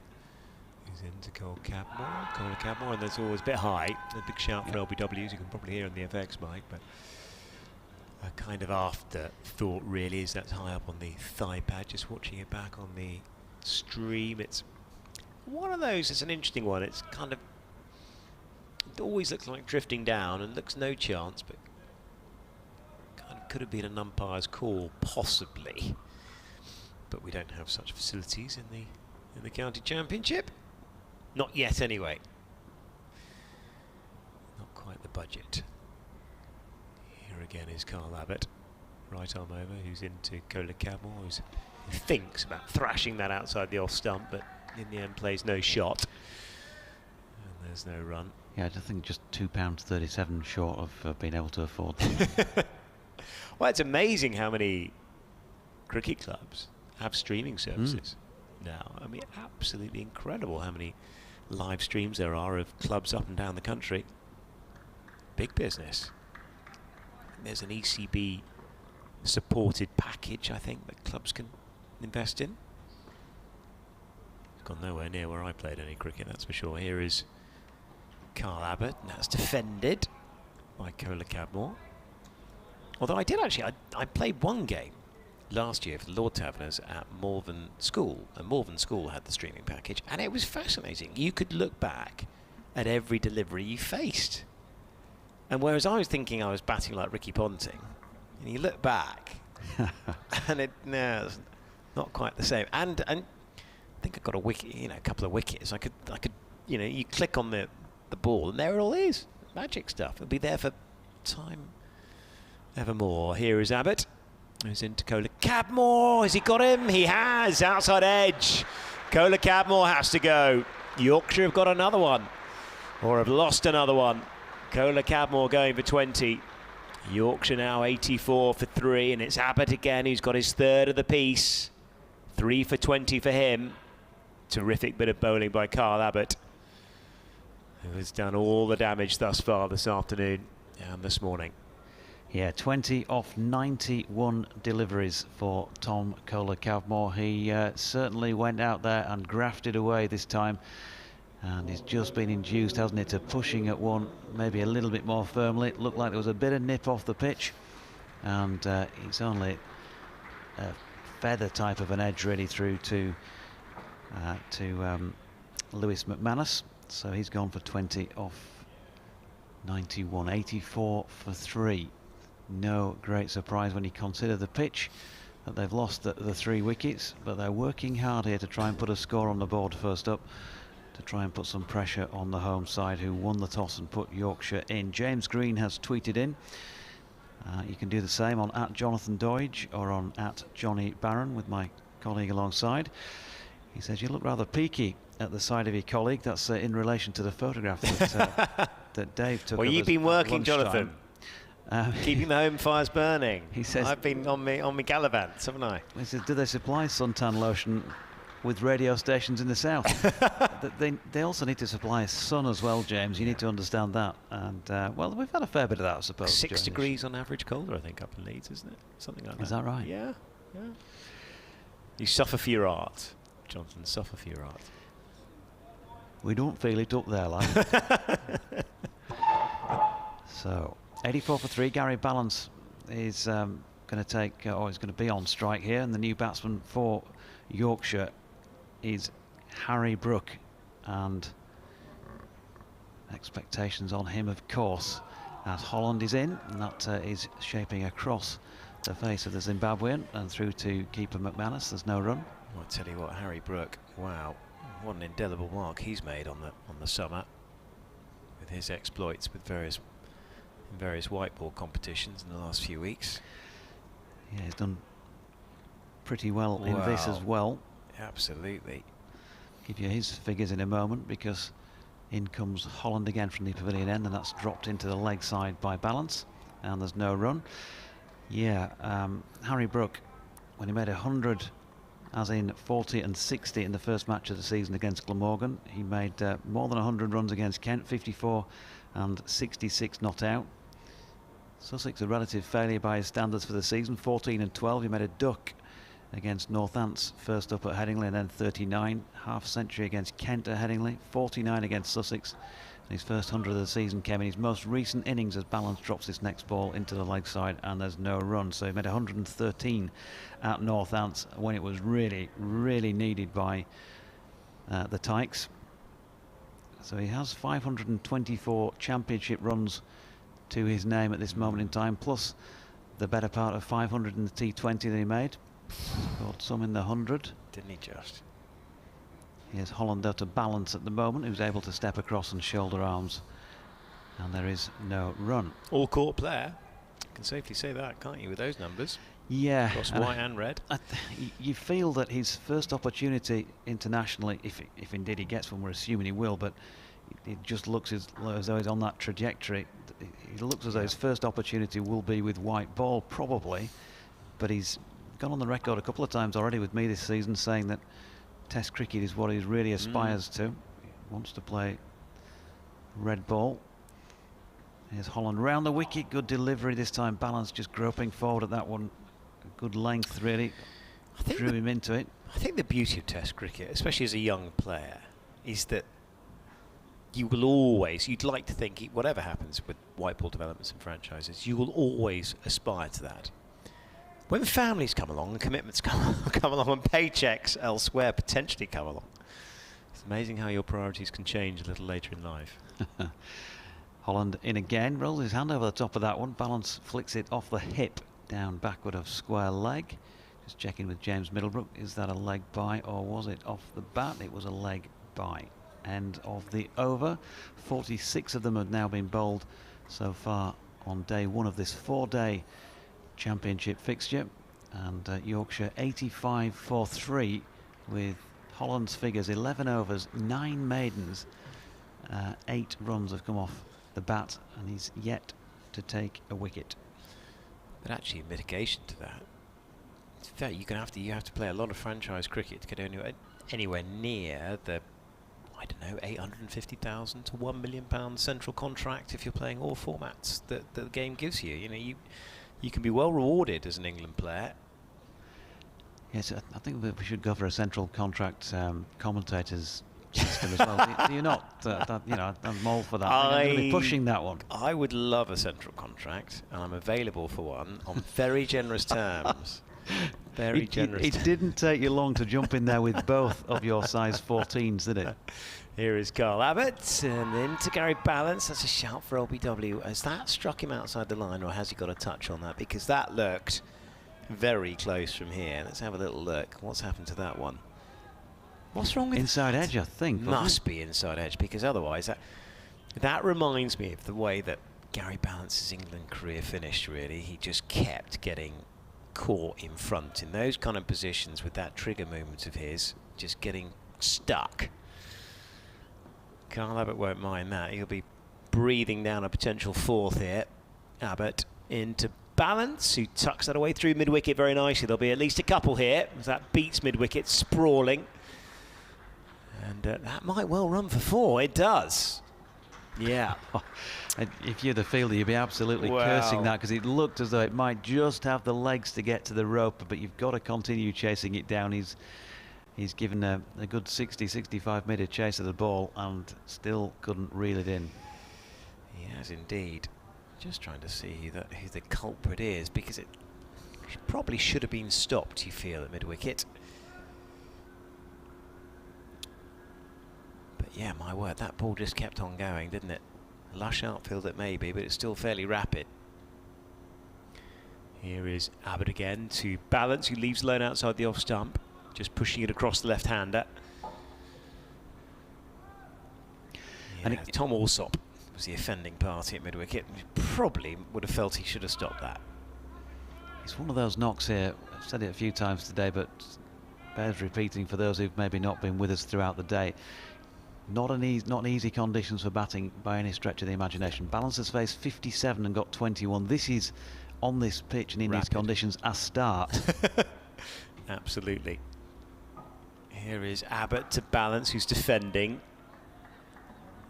He's into Cole Cadmore, and there's always a bit high. A big shout for LBWs, you can probably hear on the FX mic, but a kind of afterthought really is that's high up on the thigh pad. Just watching it back on the stream, it's one of those, it's an interesting one. It's kind of, it always looks like drifting down and looks no chance, but kind of could have been an umpire's call, possibly. But we don't have such facilities in the county championship. Not yet, anyway. Not quite the budget. Here again is Carl Abbott, right arm over, who's into Cola Cadmore, who thinks about thrashing that outside the off stump, but in the end plays no shot. And there's no run. Yeah, I think just £2.37 short of being able to afford them. Well, it's amazing how many cricket clubs have streaming services now. I mean, absolutely incredible how many live streams there are of clubs up and down the country. Big business. There's an ECB supported package, I think, that clubs can invest in. It's gone nowhere near where I played any cricket, that's for sure. Here is Carl Abbott, and that's defended by Cola Cadmore. Although I did actually, I played one game last year for the Lord Taverners at Morven School, and Morven School had the streaming package, and it was fascinating. You could look back at every delivery you faced. And whereas I was thinking I was batting like Ricky Ponting, and you look back, and it's not quite the same. And I think I got a wicket, a couple of wickets. I could, you click on the ball, and there it all is, magic stuff. It'll be there for time evermore. Here is Abbott, who's into Cola Cadmore. Has he got him? He has. Outside edge. Cola Cadmore has to go. Yorkshire have got another one, or have lost another one. Cola Cadmore going for 20. Yorkshire now 84 for 3, and it's Abbott again who's got his third of the piece. 3 for 20 for him. Terrific bit of bowling by Carl Abbott, who has done all the damage thus far this afternoon and this morning. Yeah, 20 off 91 deliveries for Tom Cola Cadmore. He certainly went out there and grafted away this time. And he's just been induced, hasn't it, to pushing at one maybe a little bit more firmly. It looked like there was a bit of nip off the pitch. And it's only a feather type of an edge really through to Lewis McManus. So he's gone for 20 off 91, 84 for 3. No great surprise when you consider the pitch that they've lost the 3 wickets, but they're working hard here to try and put a score on the board first up, to try and put some pressure on the home side, who won the toss and put Yorkshire in. James Green has tweeted in. You can do the same on @JonathanDoige or on @JohnnyBarron with my colleague alongside. He says, you look rather peaky at the side of your colleague. That's in relation to the photograph that Dave took. Well, you've been working, Jonathan. Keeping the home fires burning. He says, I've been on me gallivants, haven't I? He says, do they supply suntan lotion with radio stations in the south? they also need to supply sun as well, James. You need to understand that. And well, we've had a fair bit of that, I suppose. 6 degrees on average colder, I think, up in Leeds, isn't it? Something like that. Is that right? Yeah. You suffer for your art, Jonathan. Suffer for your art. We don't feel it up there, lad. So 84 for 3. Gary Ballance is going to take, or is going to be on strike here, and the new batsman for Yorkshire is Harry Brook, and expectations on him, of course, as Holland is in, and that is shaping across the face of the Zimbabwean and through to keeper McManus. There's no run. Well, I'll tell you what, Harry Brook, wow, what an indelible mark he's made on the summer with his exploits with various white ball competitions in the last few weeks. Yeah, he's done pretty well in this as well. Absolutely. Give you his figures in a moment, because in comes Holland again from the pavilion end, and that's dropped into the leg side by Ballance, and there's no run. Yeah, Harry Brook, when he made 100 as in 40 and 60 in the first match of the season against Glamorgan. He made more than 100 runs against Kent, 54 and 66 not out. Sussex a relative failure by his standards for the season, 14 and 12. He made a duck against Northants first up at Headingley, and then 39, half century against Kent at Headingley, 49 against Sussex. And his first 100 of the season came in his most recent innings as Ballance drops this next ball into the leg side and there's no run. So he made 113 at Northants when it was really, really needed by the Tykes. So he has 524 championship runs to his name at this moment in time, plus the better part of 500 in the T20 that he made. Scored some in the 100. Didn't he just? Here's Hollander to Ballance at the moment, who's able to step across and shoulder arms. And there is no run. All court player. You can safely say that, can't you, with those numbers? Yeah. Across white and red. You feel that his first opportunity internationally, if indeed he gets one, we're assuming he will, but it just looks as though he's on that trajectory. It looks as though his first opportunity will be with white ball, probably, but he's gone on the record a couple of times already with me this season saying that Test cricket is what he really aspires to. He wants to play red ball. Here's Holland round the wicket, good delivery this time. Ballance just groping forward at that one. Good length, really. Drew him into it. I think the beauty of Test cricket, especially as a young player, is that you will always, you'd like to think, whatever happens with white ball developments and franchises, you will always aspire to that. When families come along and commitments come along and paychecks elsewhere potentially come along, it's amazing how your priorities can change a little later in life. Holland in again, rolls his hand over the top of that one. Ballance flicks it off the hip, down backward of square leg. Just checking with James Middlebrook, is that a leg by or was it off the bat? It was a leg by. End of the over. 46 of them have now been bowled so far on day one of this 4-day championship fixture, and Yorkshire 85 for 3 with Holland's figures: 11 overs, 9 maidens, 8 runs have come off the bat, and he's yet to take a wicket. But actually, in mitigation to that, it's fair, you have to play a lot of franchise cricket to get anywhere near the, I don't know, 850,000 to £1 million central contract if you're playing all formats that the game gives you. You know, you can be well rewarded as an England player. Yes, I think we should go for a central contract commentators system as well. Do you not? You know, I'm all for that. I'm going to be pushing that one. I would love a central contract, and I'm available for one on very generous terms. Very generous. It didn't take you long to jump in there with both of your size 14s, did it? Here is Carl Abbott, and into Gary Ballance. That's a shout for LBW. Has that struck him outside the line, or has he got a touch on that? Because that looked very close from here. Let's have a little look. What's happened to that one? What's wrong with inside edge, I think. Must be inside edge, because otherwise that reminds me of the way that Gary Ballance's England career finished, really. He just kept getting caught in front in those kind of positions with that trigger movement of his, just getting stuck. Carl Abbott won't mind that. He'll be breathing down a potential fourth here. Abbott into Ballance, who tucks that away through mid-wicket very nicely. There'll be at least a couple here as that beats mid-wicket, sprawling. And that might well run for 4. It does. Yeah. If you're the fielder, you'd be absolutely cursing that, because it looked as though it might just have the legs to get to the rope, but you've got to continue chasing it down. He's given a good 60-65 metre chase of the ball and still couldn't reel it in. He has indeed. Just trying to see who the culprit is, because it probably should have been stopped, you feel, at mid-wicket. But yeah, my word, that ball just kept on going, didn't it? Lush outfield it may be, but it's still fairly rapid. Here is Abbott again to Ballance, who leaves alone outside the off stump, just pushing it across the left-hander. Yeah, and Tom Alsop was the offending party at mid-wicket. Probably would have felt he should have stopped that. It's one of those knocks here. I've said it a few times today, but bears repeating for those who've maybe not been with us throughout the day. Not easy conditions for batting by any stretch of the imagination. Ballance has faced 57 and got 21. This is, on this pitch and in these conditions, a start. Absolutely. Here is Abbott to Ballance, who's defending.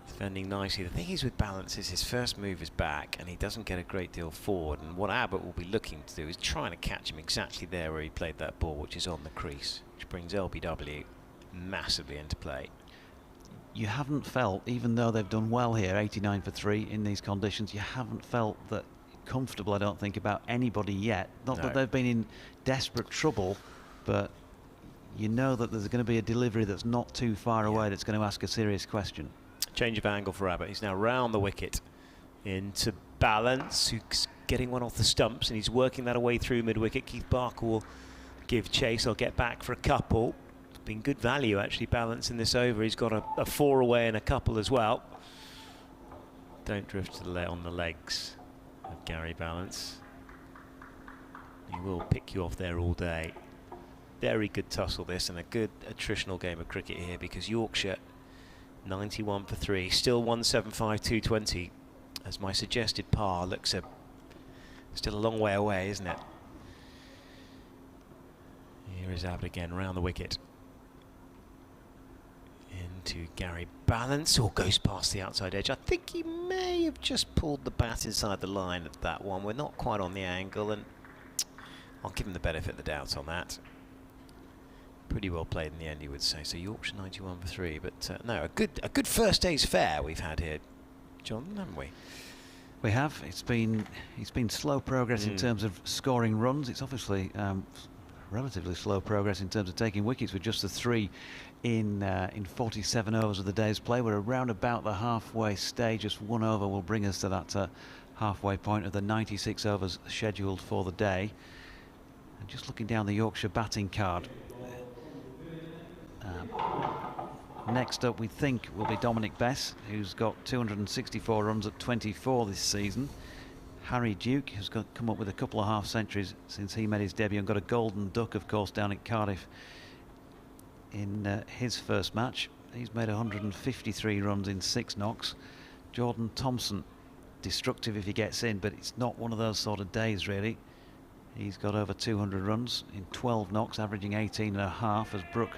Defending nicely. The thing is with Ballance is his first move is back and he doesn't get a great deal forward, and what Abbott will be looking to do is trying to catch him exactly there where he played that ball, which is on the crease, which brings LBW massively into play. You haven't felt, even though they've done well here, 89 for 3 in these conditions, you haven't felt that comfortable, I don't think, about anybody yet. Not that they've been in desperate trouble, but you know that there's going to be a delivery that's not too far away that's going to ask a serious question. Change of angle for Abbott. He's now round the wicket into Ballance, who's getting one off the stumps, and he's working that away through mid-wicket. Keith Barker will give chase. I'll get back for a couple. It's been good value, actually, Ballance in this over. He's got a 4 away and a couple as well. Don't drift to the on the legs of Gary Ballance. He will pick you off there all day. Very good tussle this, and a good attritional game of cricket here, because Yorkshire 91 for 3, still 175, 220, as my suggested par looks still a long way away, isn't it? Here is Abbott again, round the wicket. Into Gary Ballance, or goes past the outside edge. I think he may have just pulled the bat inside the line at that one. We're not quite on the angle, and I'll give him the benefit of the doubt on that. Pretty well played in the end, you would say. So Yorkshire 91 for 3, but no, a good first day's fair we've had here, John, haven't we? We have. It's been slow progress in terms of scoring runs. It's obviously relatively slow progress in terms of taking wickets, with just the 3 in 47 overs of the day's play. We're around about the halfway stage. Just 1 over will bring us to that halfway point of the 96 overs scheduled for the day. And just looking down the Yorkshire batting card. Next up, we think, will be Dominic Bess, who's got 264 runs at 24 this season. Harry Duke has come up with a couple of half centuries since he made his debut, and got a golden duck, of course, down at Cardiff in his first match. He's made 153 runs in 6 knocks. Jordan Thompson, destructive if he gets in, but it's not one of those sort of days, really. He's got over 200 runs in 12 knocks, averaging 18.5, as Brooke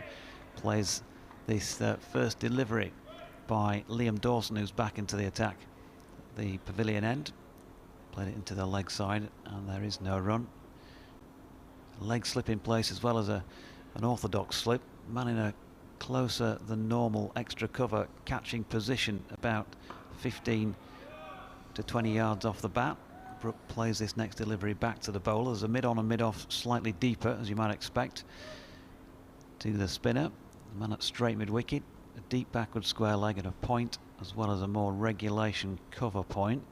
plays this first delivery by Liam Dawson, who's back into the attack. The pavilion end, played it into the leg side, and there is no run. Leg slip in place, as well as an orthodox slip. Man in a closer than normal extra cover catching position, about 15 to 20 yards off the bat. Brooke plays this next delivery back to the bowler. There's a mid-on and mid-off, slightly deeper, as you might expect, to the spinner. The man at straight mid-wicket, a deep backward square leg and a point, as well as a more regulation cover point.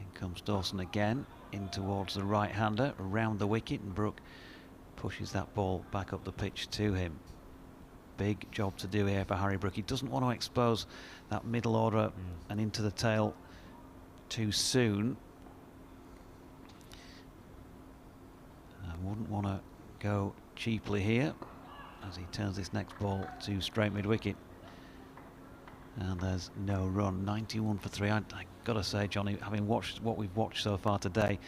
In comes Dawson again, in towards the right-hander, around the wicket, and Brooke pushes that ball back up the pitch to him. Big job to do here for Harry Brooke. He doesn't want to expose that middle order and into the tail too soon. I wouldn't want to go cheaply here, as he turns this next ball to straight mid-wicket. And there's no run. 91 for 3. I got to say, Johnny, having watched what we've watched so far today,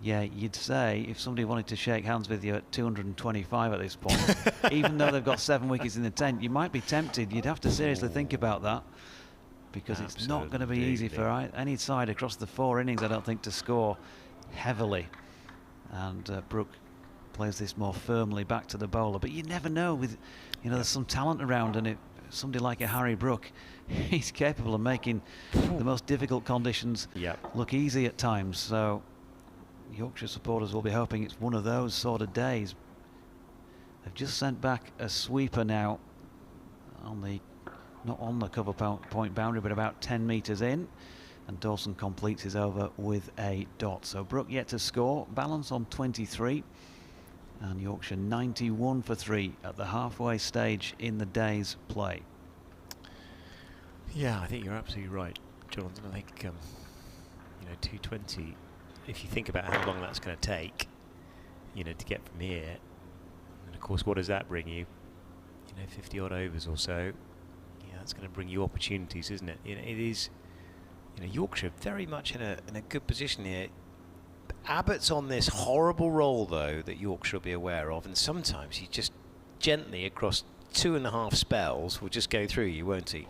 yeah, you'd say if somebody wanted to shake hands with you at 225 at this point, even though they've got 7 wickets in the tent, you might be tempted. You'd have to seriously think about that, because it's not going to be easy for any side across the 4 innings, I don't think, to score heavily. And Brooke plays this more firmly back to the bowler, but you never know. With there's some talent around, and somebody like a Harry Brooke, he's capable of making the most difficult conditions look easy at times. So Yorkshire supporters will be hoping it's one of those sort of days. They've just sent back a sweeper now, not on the cover point boundary, but about 10 metres in, and Dawson completes his over with a dot. So Brooke yet to score. Ballance on 23, and Yorkshire 91 for 3 at the halfway stage in the day's play. Yeah, I think you're absolutely right, Jonathan. I think 220. If you think about how long that's going to take, to get from here, and of course, what does that bring you? 50 odd overs or so. Yeah, that's going to bring you opportunities, isn't it? It is. Yorkshire very much in a good position here. Abbott's on this horrible roll, though, that Yorkshire will be aware of, and sometimes gently across 2.5 spells will just go through you, won't he?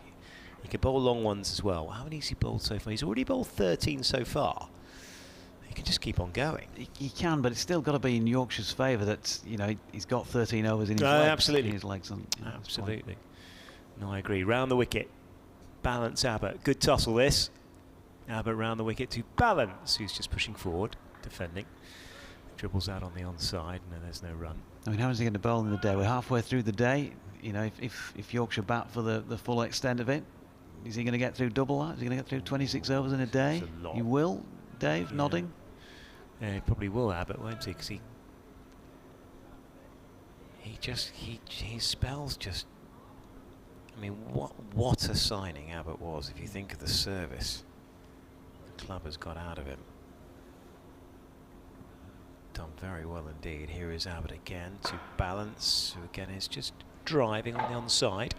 He can bowl long ones as well. How many has he bowled so far? He's already bowled 13 so far. He can just keep on going. He can, but it's still got to be in Yorkshire's favour that, you know, he's got 13 overs in his legs. Absolutely. In his legs Absolutely. No, I agree. Round the wicket. Ballance, Abbott. Good tussle this. Abbott round the wicket to Ballance, who's just pushing forward, defending. Dribbles out on the onside, and there's no run. I mean, how is he going to bowl in the day? We're halfway through the day. You know, if Yorkshire bat for the full extent of it, is he going to get through double that? Is he going to get through 26 overs in a day? That's a lot. You will, Dave, nodding? Yeah, he probably will, Abbott, won't he? Because his spells just. I mean, what a signing Abbott was. If you think of the service the club has got out of him, done very well indeed. Here is Abbott again to Ballance, who again is just driving on the onside,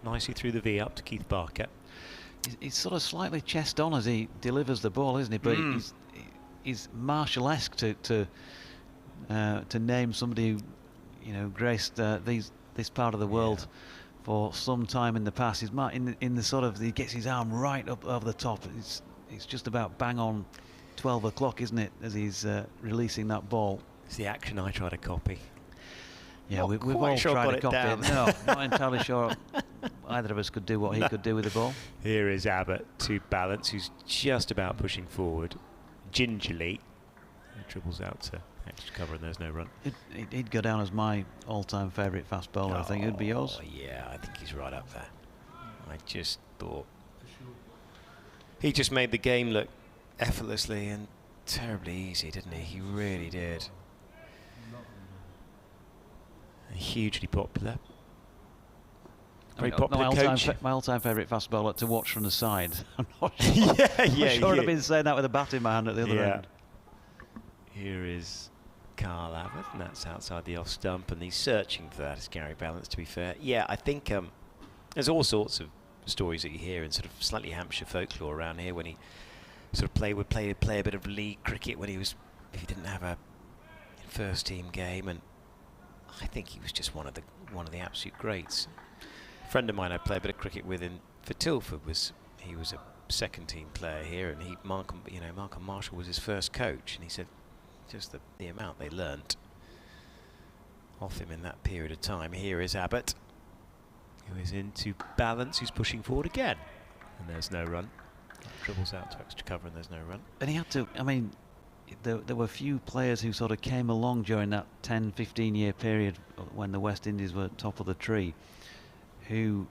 nicely through the V up to Keith Barker. He's sort of slightly chest on as he delivers the ball, isn't he? But he's Marshall-esque to name somebody who, you know, graced this part of the world for some time in the past. He's in the sort of, he gets his arm right up over the top. It's just about bang on 12 o'clock, isn't it, as he's releasing that ball. It's the action I try to copy. Yeah, we've all tried to copy it. No, not entirely sure either of us could do what he could do with the ball. Here is Abbott to Ballance, who's just about pushing forward gingerly. He dribbles out to extra cover, and there's no run. He'd go down as my all-time favourite fast bowler. I think it'd be yours. Yeah, I think he's right up there. I just thought he just made the game look effortlessly and terribly easy, didn't he? He really did. Hugely popular. Very popular coach. My all-time favourite fast bowler to watch from the side. I'm not sure. I'm sure I've been saying that with a bat in my hand at the other end. Here is Carl Abbott, and that's outside the off stump, and he's searching for that, is Gary Ballance, to be fair. Yeah, I think there's all sorts of stories that you hear in sort of slightly Hampshire folklore around here when he sort of would play a bit of league cricket when if he didn't have a first team game, and I think he was just one of the absolute greats. A friend of mine I played a bit of cricket with for Tilford he was a second team player here, and Malcolm Marshall was his first coach, and he said just the amount they learnt off him in that period of time. Here is Abbott, who is into Ballance, who's pushing forward again, and there's no run. Dribbles out to extra cover, and there's no run. And he had to, I mean, there were few players who sort of came along during that 10-15 year period when the West Indies were top of the tree, who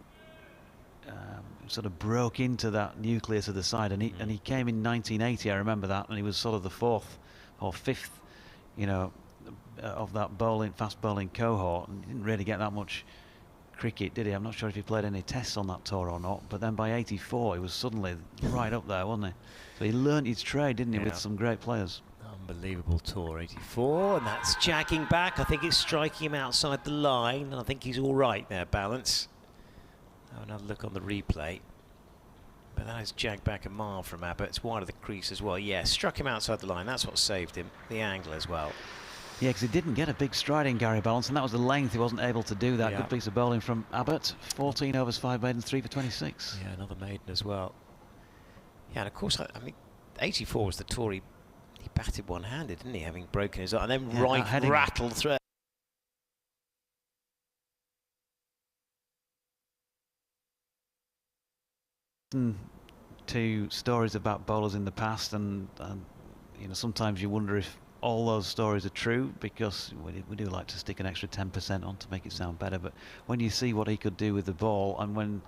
sort of broke into that nucleus of the side, and he came in 1980, I remember that, and he was sort of the fourth or fifth, you know, of that fast bowling cohort, and didn't really get that much cricket, did he? I'm not sure if he played any tests on that tour or not, but then by 84 he was suddenly right up there, wasn't he? So he learnt his trade, didn't he, with some great players. Unbelievable tour, 84, and that's jagging back. I think it's striking him outside the line, and I think he's all right there, Ballance. Have another look on the replay. But that is jagged back a mile from Abbott. It's wide of the crease as well. Yeah, struck him outside the line. That's what saved him. The angle as well. Yeah, because he didn't get a big stride in Gary Ballance, and that was the length. He wasn't able to do that. Good piece of bowling from Abbott. 14 overs, 5 maidens, 3 for 26. Yeah, another maiden as well. Yeah, and of course, I mean, 84 was the tour he batted one-handed, didn't he? Having broken his arm, and then rattled through. To stories about bowlers in the past, and you know, sometimes you wonder if all those stories are true, because we do like to stick an extra 10% on to make it sound better. But when you see what he could do with the ball, and when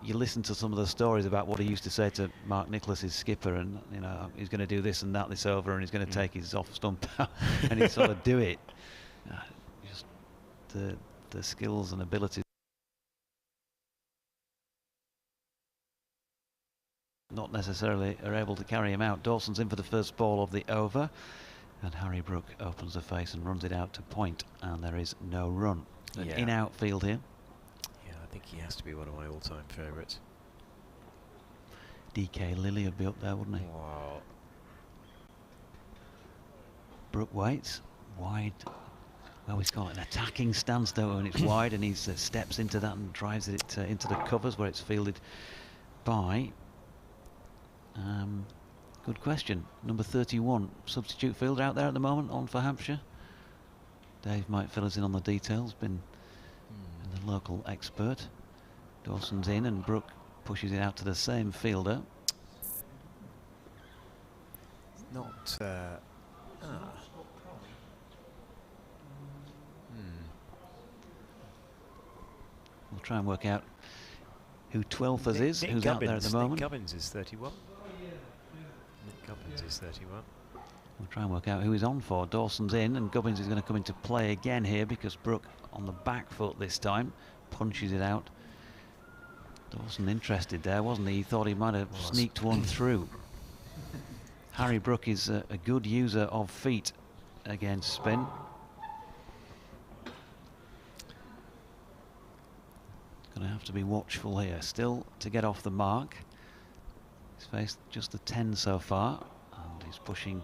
you listen to some of the stories about what he used to say to Mark Nicholas, his skipper, and you know, he's going to do this and that this over, and he's going to take his off stump out, and he'd sort of do it. Just the skills and abilities not necessarily are able to carry him out. Dawson's in for the first ball of the over, and Harry Brook opens the face and runs it out to point, and there is no run. In outfield here. Yeah, I think he has to be one of my all-time favourites. DK Lilly would be up there, wouldn't he? Wow. Brook waits wide well, we call it an attacking stance, though, when it's wide, and he steps into that and drives it into the covers where it's fielded by. Good question. Number 31, substitute fielder out there at the moment on for Hampshire. Dave might fill us in on the details, been the local expert. Dawson's in and Brooke pushes it out to the same fielder. Not... We'll try and work out who 12th is, who's out there at the moment. Nick Gubbins is 31. Nick Gubbins is 31. We'll try and work out who he's on for. Dawson's in, and Gubbins is going to come into play again here because Brooke on the back foot this time punches it out. Dawson interested there, wasn't he? He thought he might have sneaked one through. Harry Brooke is a good user of feet against spin. Going to have to be watchful here. Still to get off the mark. He's faced just the 10 so far, and he's pushing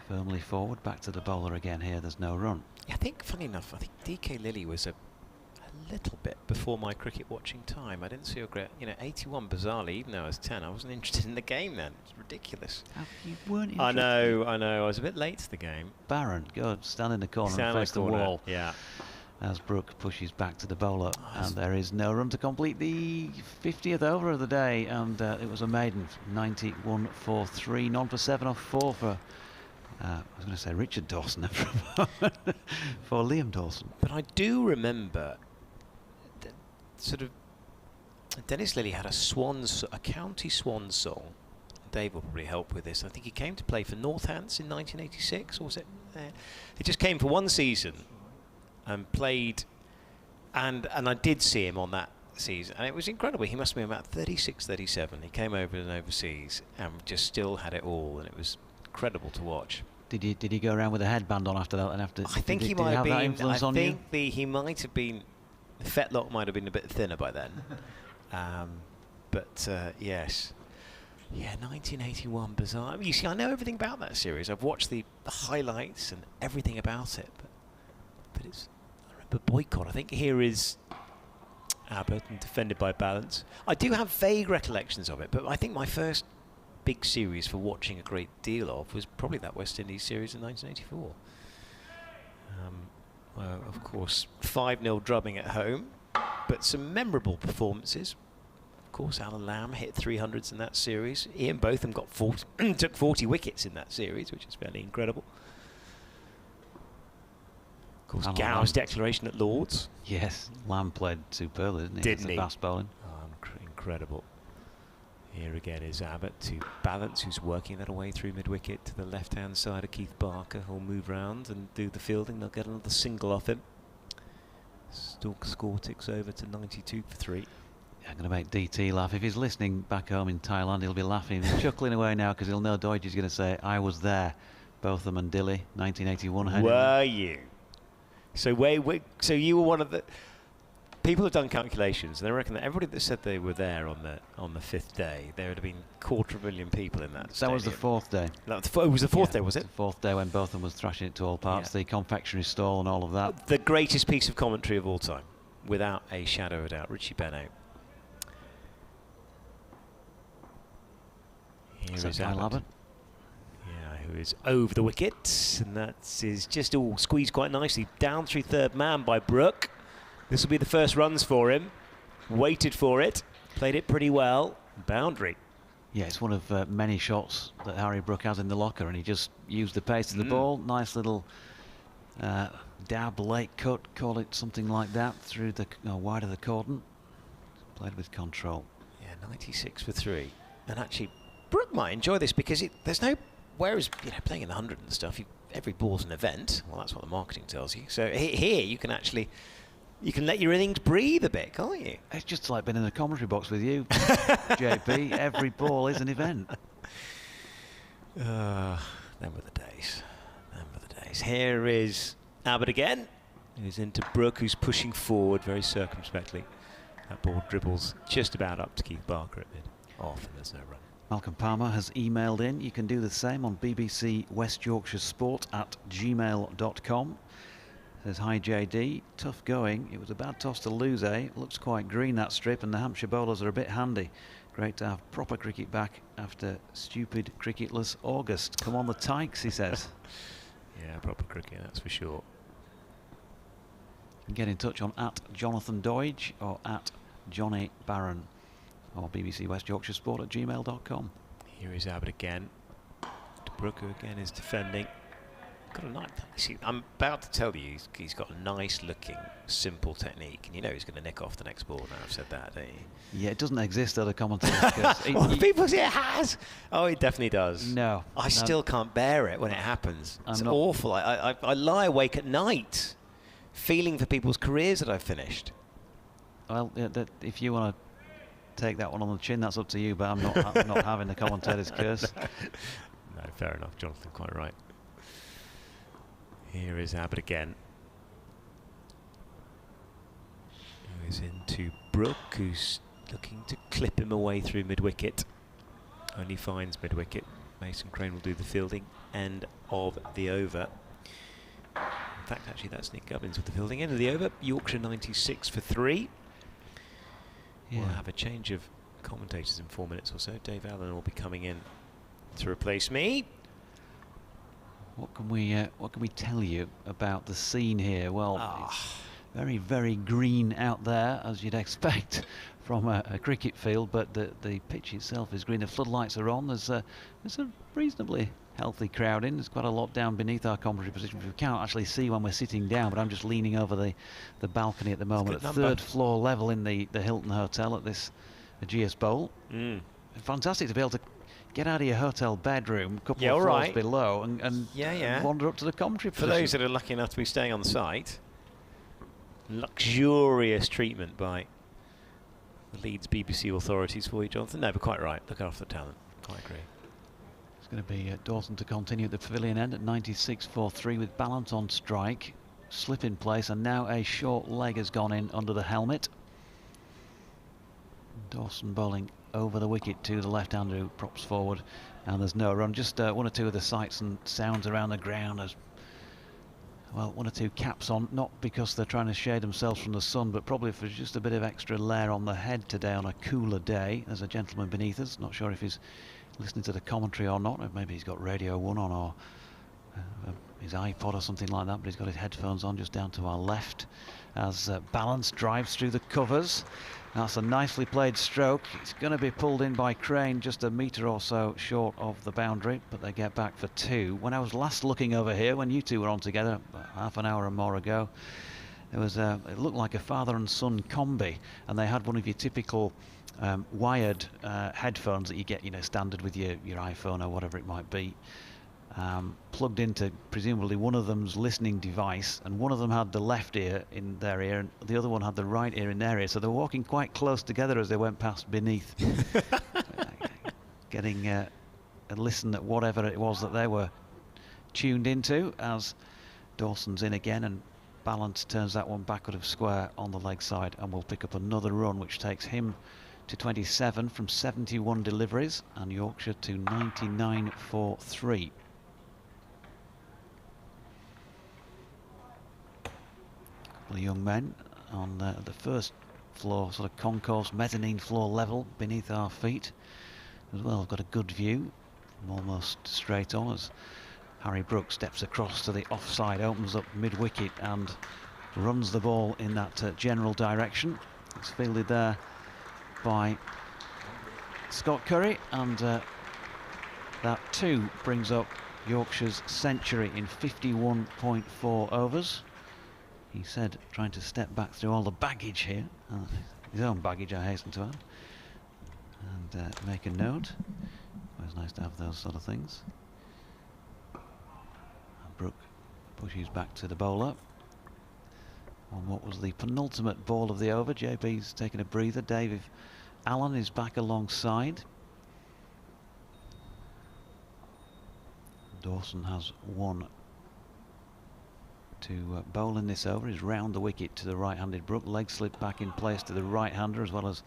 firmly forward. Back to the bowler again here. There's no run. I think, funny enough, I think DK Lilly was a little bit before my cricket watching time. I didn't see a great, 81 bizarrely, even though I was 10. I wasn't interested in the game then. It's ridiculous. You weren't interested? I know. I was a bit late to the game. Barron, go stand in the corner and face the wall. Yeah. As Brooke pushes back to the bowler, and there is no run to complete the 50th over of the day, and it was a maiden 91 for 3, none for 7 off 4 for I was going to say Richard Dawson for Liam Dawson. But I do remember sort of Dennis Lilly had a county swan song. Dave will probably help with this. I think he came to play for Northants in 1986, or was it? He just came for one season and played, and I did see him on that season, and it was incredible. He must have been about 36, 37. He came over and overseas and just still had it all, and it was incredible to watch. Did he go around with a headband on after that? And after I think he might have been. He might have been. The fetlock might have been a bit thinner by then. But yes, yeah, 1981 bizarre. I mean, you see, I know everything about that series. I've watched the highlights and everything about it. But it's. I remember boycott. I think here is Abbott and defended by Ballance. I do have vague recollections of it, but I think my first big series for watching a great deal of was probably that West Indies series in 1984. Well, of course, 5-0 drubbing at home, but some memorable performances. Of course, Alan Lamb hit 300s in that series. Ian Botham got took 40 wickets in that series, which is fairly incredible. Of course, Gow's declaration at Lord's. Yes, Lamb played superbly, didn't he? Didn't he? Fast bowling. Incredible. Here again is Abbott to Ballance, who's working that away through mid-wicket to the left-hand side of Keith Barker, who'll move round and do the fielding. They'll get another single off him. Score ticks over to 92 for 3. I'm going to make DT laugh. If he's listening back home in Thailand, he'll be laughing and chuckling away now because he'll know Deutsch is going to say, I was there. Botham and Dilly, 1981. Were you? So you were one of the... People have done calculations, and they reckon that everybody that said they were there on the 5th day, there would have been 250,000 people in that stadium. That was the 4th day. It was the 4th day, was it? The 4th day when Botham was thrashing it to all parts, the confectionery stall and all of that. The greatest piece of commentary of all time, without a shadow of a doubt. Richie Beno. Here is Abbott. Yeah, who is over the wicket, and that is just all squeezed quite nicely down through third man by Brooke. This will be the first runs for him. Waited for it, played it pretty well. Boundary. Yeah, it's one of many shots that Harry Brooke has in the locker, and he just used the pace of the ball. Nice little dab, late cut, call it something like that, through the wide of the cordon. Played with control. Yeah, 96 for 3. And actually, Brooke might enjoy this because there's no... Whereas, playing in the 100 and stuff, every ball's an event. Well, that's what the marketing tells you. So here you can actually... You can let your innings breathe a bit, can't you? It's just like being in the commentary box with you, JP. Every ball is an event. Them were the days. Them were the days. Here is Abbott again, who's into Brooke, who's pushing forward very circumspectly. That ball dribbles just about up to Keith Barker at mid. Off, and there's no run. Malcolm Palmer has emailed in. You can do the same on BBC West Yorkshire Sport at gmail.com. Says, hi JD, tough going. It was a bad toss to lose, eh? Looks quite green, that strip, and the Hampshire bowlers are a bit handy. Great to have proper cricket back after stupid cricketless August. Come on the Tykes, he says. Yeah, proper cricket, that's for sure. You can get in touch on @Jonathan Doidge or @Johnny Barron or BBC West Yorkshire Sport @gmail.com. Here is Abbott again. Brooke, who again is defending. Got a nice. See, I'm about to tell you, he's got a nice-looking, simple technique, and you know he's going to nick off the next ball. Now I've said that, don't you? Yeah, it doesn't exist at the commentators. Well, people say it has. Oh, it definitely does. No, I still can't bear it when it happens. It's awful. I lie awake at night, feeling for people's careers that I've finished. Well, if you want to take that one on the chin, that's up to you. But I'm not having the commentator's curse. No, fair enough, Jonathan. Quite right. Here is Abbott again. Who is into Brooke, who's looking to clip him away through mid-wicket. Only finds mid-wicket. Mason Crane will do the fielding end of the over. In fact, actually, that's Nick Gubbins with the fielding end of the over. Yorkshire 96 for 3. Yeah. We'll have a change of commentators in 4 minutes or so. Dave Allen will be coming in to replace me. What can we tell you about the scene here? Well, it's very, very green out there, as you'd expect from a cricket field, but the pitch itself is green. The floodlights are on. There's a reasonably healthy crowd in. There's quite a lot down beneath our commentary position. We can't actually see when we're sitting down, but I'm just leaning over the balcony at the moment, at third floor level in the Hilton Hotel at this Ageas Bowl. Fantastic to be able to get out of your hotel bedroom, a couple of floors below, and wander up to the commentary position. For those that are lucky enough to be staying on the site, luxurious treatment by the Leeds BBC authorities for you, Jonathan. No, but quite right. Look after the talent. Quite agree. It's going to be Dawson to continue at the pavilion end at 96 for 3 with Ballance on strike. Slip in place, and now a short leg has gone in under the helmet. Dawson bowling over the wicket to the left-hander who props forward, and there's no run. Just one or two of the sights and sounds around the ground as well. One or two caps on, not because they're trying to shade themselves from the sun, but probably for just a bit of extra layer on the head today on a cooler day. There's a gentleman beneath us, not sure if he's listening to the commentary or not, or maybe he's got Radio 1 on, or his iPod or something like that, but he's got his headphones on just down to our left as Ballance drives through the covers. That's a nicely played stroke. It's going to be pulled in by Crane just a metre or so short of the boundary, but they get back for 2. When I was last looking over here, when you two were on together about half an hour or more ago, there was it looked like a father and son combi, and they had one of your typical wired headphones that you get, you know, standard with your iPhone or whatever it might be. Plugged into presumably one of them's listening device, and one of them had the left ear in their ear and the other one had the right ear in their ear, so they were walking quite close together as they went past beneath, getting a listen at whatever it was that they were tuned into. As Dawson's in again, and Ballance turns that one backward of square on the leg side and will pick up another run, which takes him to 27 from 71 deliveries, and Yorkshire to 99 for 3. The young men on the first floor, sort of concourse mezzanine floor level beneath our feet as well. I've got a good view from almost straight on as Harry Brooks steps across to the offside, opens up mid-wicket and runs the ball in that general direction. It's fielded there by Scott Curry, and that too brings up Yorkshire's century in 51.4 overs. He said trying to step back through all the baggage here, his own baggage I hasten to add, and make a note. It's nice to have those sort of things. And Brooke pushes back to the bowler on what was the penultimate ball of the over. JB's taking a breather. Dave Allen is back alongside. Dawson has one to bowl in this over. Is round the wicket to the right-handed Brooke. Leg slip back in place to the right-hander, as well as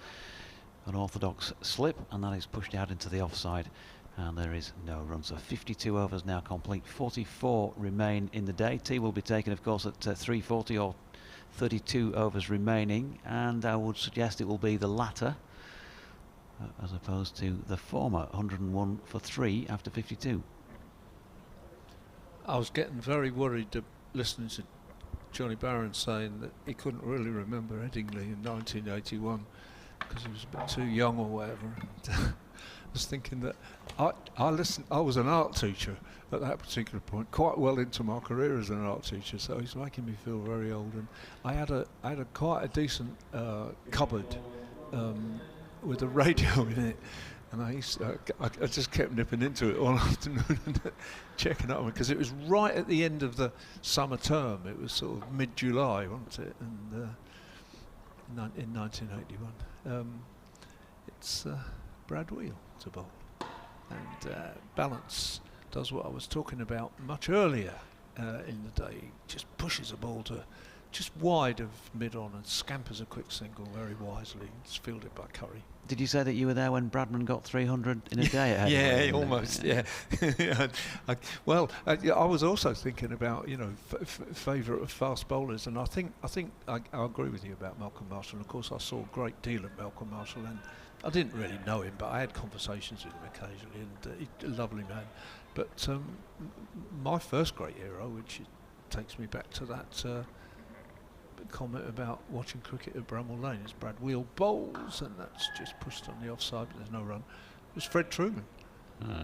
an orthodox slip, and that is pushed out into the offside. And there is no run, so 52 overs now complete, 44 remain in the day. Tea will be taken, of course, at 3:40 or 32 overs remaining, and I would suggest it will be the latter as opposed to the former, 101 for 3 after 52. I was getting very worried listening to Johnny Barron saying that he couldn't really remember Headingley in 1981 because he was a bit too young or whatever. And I was thinking that I was an art teacher at that particular point, quite well into my career as an art teacher, so he's making me feel very old. And I had a quite a decent cupboard with a radio in it, and I just kept nipping into it all afternoon and checking up on it, because it was right at the end of the summer term. It was sort of mid-July, wasn't it? And in 1981, it's Brad Wheel to bowl, and Ballance does what I was talking about much earlier in the day. He just pushes a ball to just wide of mid-on and scampers a quick single very wisely. It's fielded by Curry. Did you say that you were there when Bradman got 300 in a day at Yeah, Headingley? almost, yeah. I was also thinking about, favourite of fast bowlers, and I think I agree with you about Malcolm Marshall. Of course, I saw a great deal of Malcolm Marshall, and I didn't really know him, but I had conversations with him occasionally, and he's a lovely man. But my first great hero, which takes me back to that comment about watching cricket at Bramall Lane, is Brad Wheel bowls, and that's just pushed on the offside, but there's no run. It was Fred Truman.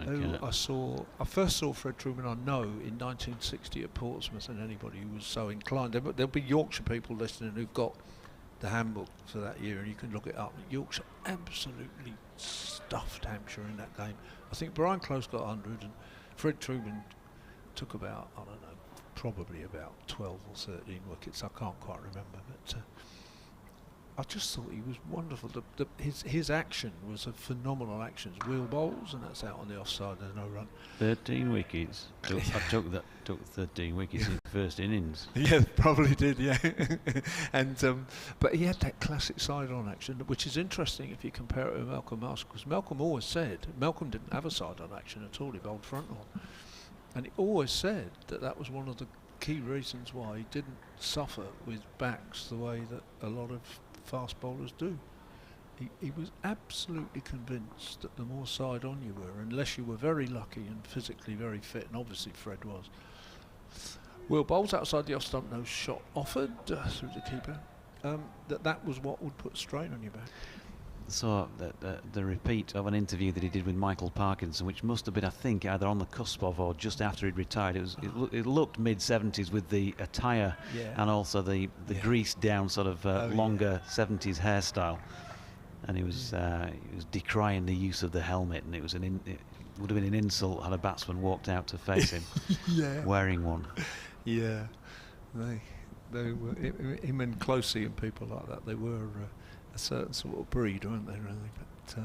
Who I first saw Fred Truman, I know, in 1960 at Portsmouth, and anybody who was so inclined, there'll be Yorkshire people listening who've got the handbook for that year, and you can look it up. Yorkshire absolutely stuffed Hampshire in that game. I think Brian Close got 100, and Fred Truman took about, I don't know, probably about 12 or 13 wickets. I can't quite remember, but I just thought he was wonderful. His action was a phenomenal action. Wheel bowls, and that's out on the offside. There's no run. 13 wickets. I took 13 wickets in the first innings. Yeah, probably did. Yeah, and but he had that classic side-on action, which is interesting if you compare it with Malcolm Marshall, because Malcolm always said Malcolm didn't have a side-on action at all. He bowled front-on. And he always said that was one of the key reasons why he didn't suffer with backs the way that a lot of fast bowlers do. He was absolutely convinced that the more side on you were, unless you were very lucky and physically very fit, and obviously Fred was. Wheel bowls outside the off stump, no shot offered through the keeper. That was what would put strain on your back. So the repeat of an interview that he did with Michael Parkinson, which must have been, I think, either on the cusp of or just after he'd retired. It looked mid-70s with the attire, and also the greased down sort of longer 70s hairstyle. And he was decrying the use of the helmet, and it would have been an insult had a batsman walked out to face him wearing one. Yeah, they were, him and Closey and people like that. They were a certain sort of breed, weren't they, really? But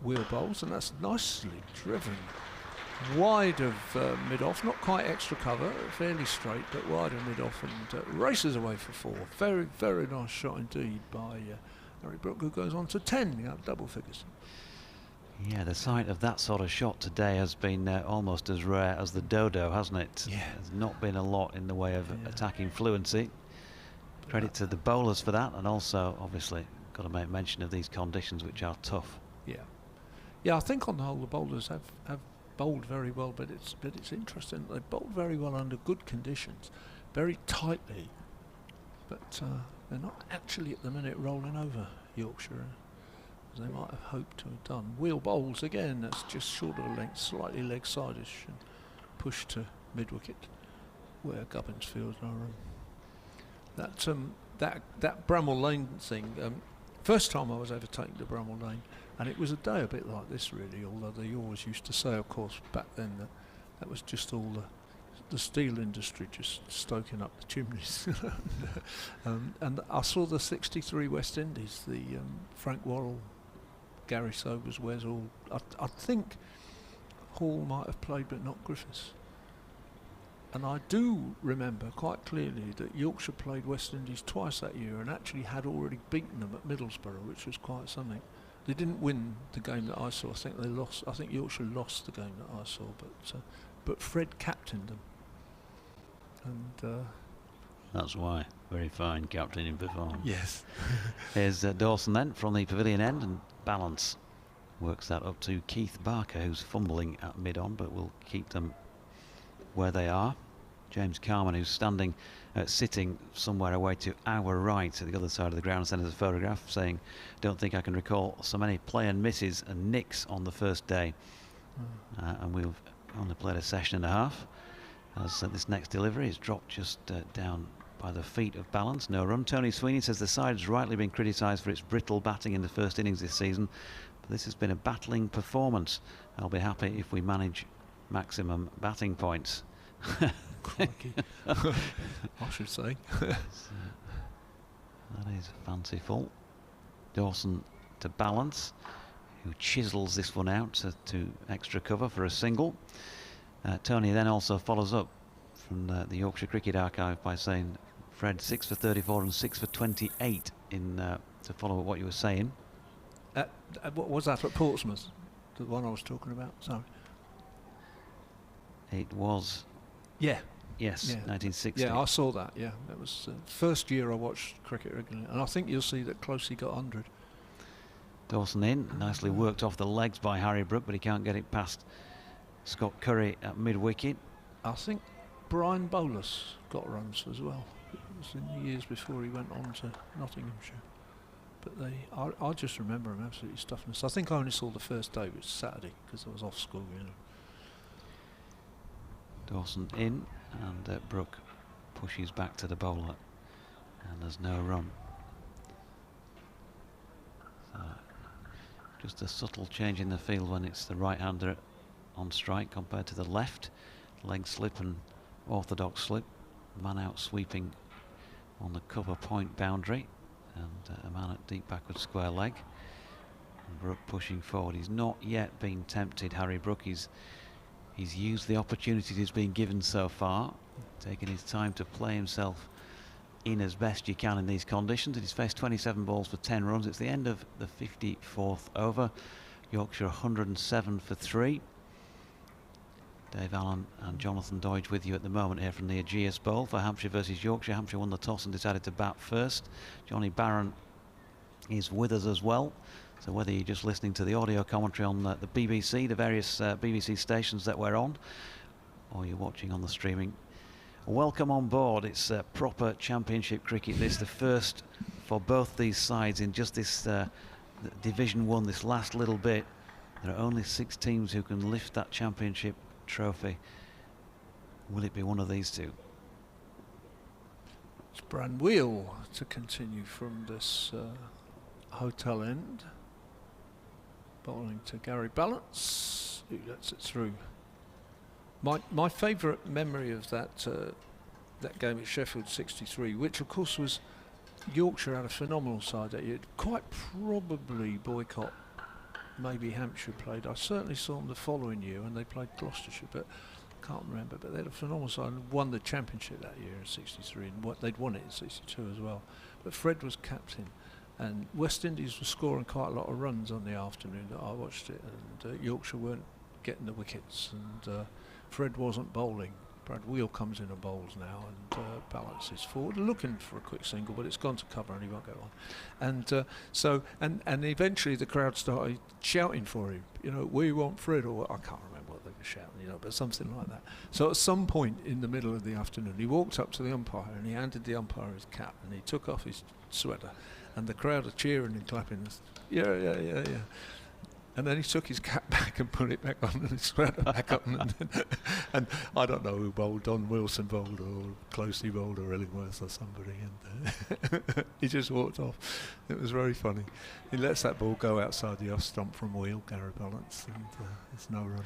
wheel bowls, and that's nicely driven wide of mid-off, not quite extra cover, fairly straight, but wide of mid-off, and races away for 4. Very, very nice shot indeed by Harry Brook, who goes on to 10, double figures. Yeah, the sight of that sort of shot today has been almost as rare as the dodo, hasn't it? Yeah. There's not been a lot in the way of attacking fluency. Credit to the bowlers for that, and also obviously got to make mention of these conditions, which are tough. Yeah, I think on the whole the bowlers have bowled very well, but it's interesting. They bowled very well under good conditions, very tightly, but they're not actually at the minute rolling over Yorkshire as they might have hoped to have done. Wheel bowls again, that's just short of a length, slightly leg sideish, and push to mid wicket where Gubbins feels no room. That Bramall Lane thing, first time I was ever taken to Bramall Lane, and it was a day a bit like this really, although they always used to say, of course, back then that was just all the steel industry just stoking up the chimneys. And I saw the 63 West Indies, the Frank Worrell, Gary Sobers, Wes Hall. I think Hall might have played, but not Griffiths. And I do remember quite clearly that Yorkshire played West Indies twice that year and actually had already beaten them at Middlesbrough, which was quite something. They didn't win the game that I saw. I think they lost. I think Yorkshire lost the game that I saw, but Fred captained them, and that's why. Very fine captaining performance. yes. Here's Dawson then from the pavilion end, and Ballance works that up to Keith Barker, who's fumbling at mid-on, but will keep them where they are. James Carman, who's sitting somewhere away to our right at the other side of the ground, sent us a photograph saying, "Don't think I can recall so many play and misses and nicks on the first day." And we've only played a session and a half, as this next delivery is dropped just down by the feet of Ballance. No run. Tony Sweeney says the side's rightly been criticised for its brittle batting in the first innings this season, but this has been a battling performance. I'll be happy if we manage maximum batting points. Crikey. I should say. That is fanciful. Dawson to Ballance, who chisels this one out to extra cover for a single. Tony then also follows up from the Yorkshire Cricket Archive by saying Fred 6 for 34 and 6 for 28 to follow up what you were saying. What was that at Portsmouth? The one I was talking about. Sorry. It was. Yeah. Yes, yeah. 1960. Yeah, I saw that. Yeah, that was the first year I watched cricket regularly, and I think you'll see that Closey got 100. Dawson in, nicely worked off the legs by Harry Brook, but he can't get it past Scott Curry at mid-wicket. I think Brian Bolus got runs as well. It was in the years before he went on to Nottinghamshire. But I just remember him absolutely stuffing us. I think I only saw the first day, which was Saturday, because I was off school, you know. Dawson in, and Brook pushes back to the bowler, and there's no run. So just a subtle change in the field when it's the right-hander on strike compared to the left. Leg slip and orthodox slip. Man out sweeping on the cover point boundary, and a man at deep backward square leg. And Brook pushing forward. He's not yet been tempted, Harry Brook. He's used the opportunities he's been given so far, taking his time to play himself in as best you can in these conditions. And he's faced 27 balls for 10 runs. It's the end of the 54th over. Yorkshire 107 for 3. Dave Allen and Jonathan Doidge with you at the moment here from the Ageas Bowl for Hampshire versus Yorkshire. Hampshire won the toss and decided to bat first. Johnny Barron is with us as well. So whether you're just listening to the audio commentary on the BBC, the various BBC stations that we're on, or you're watching on the streaming, welcome on board. It's proper championship cricket. This is the first for both these sides in just this Division 1, this last little bit. There are only 6 teams who can lift that championship trophy. Will it be one of these two? It's Bran Wheel to continue from this hotel end. Bowling to Gary Ballance, who lets it through. My favourite memory of that game at Sheffield 63, which of course was Yorkshire had a phenomenal side that year. Quite probably boycott, maybe Hampshire played. I certainly saw them the following year when they played Gloucestershire, but I can't remember. But they had a phenomenal side and won the championship that year in 63, and they'd won it in 62 as well. But Fred was captain. And West Indies were scoring quite a lot of runs on the afternoon that I watched it, and Yorkshire weren't getting the wickets, and Fred wasn't bowling. Brad Wheel comes in and bowls now, and balances forward, looking for a quick single, but it's gone to cover and he won't go on. And eventually the crowd started shouting for him. You know, we want Fred, or I can't remember what they were shouting, you know, but something like that. So at some point in the middle of the afternoon, he walked up to the umpire and he handed the umpire his cap, and he took off his sweater. And the crowd are cheering and clapping. Yeah. And then he took his cap back and put it back on and his sweater back on. And I don't know who bowled, Don Wilson bowled or Closey bowled or Illingworth or somebody. And he just walked off. It was very funny. He lets that ball go outside the off stump from Wheel, Gary Ballance, and it's no run.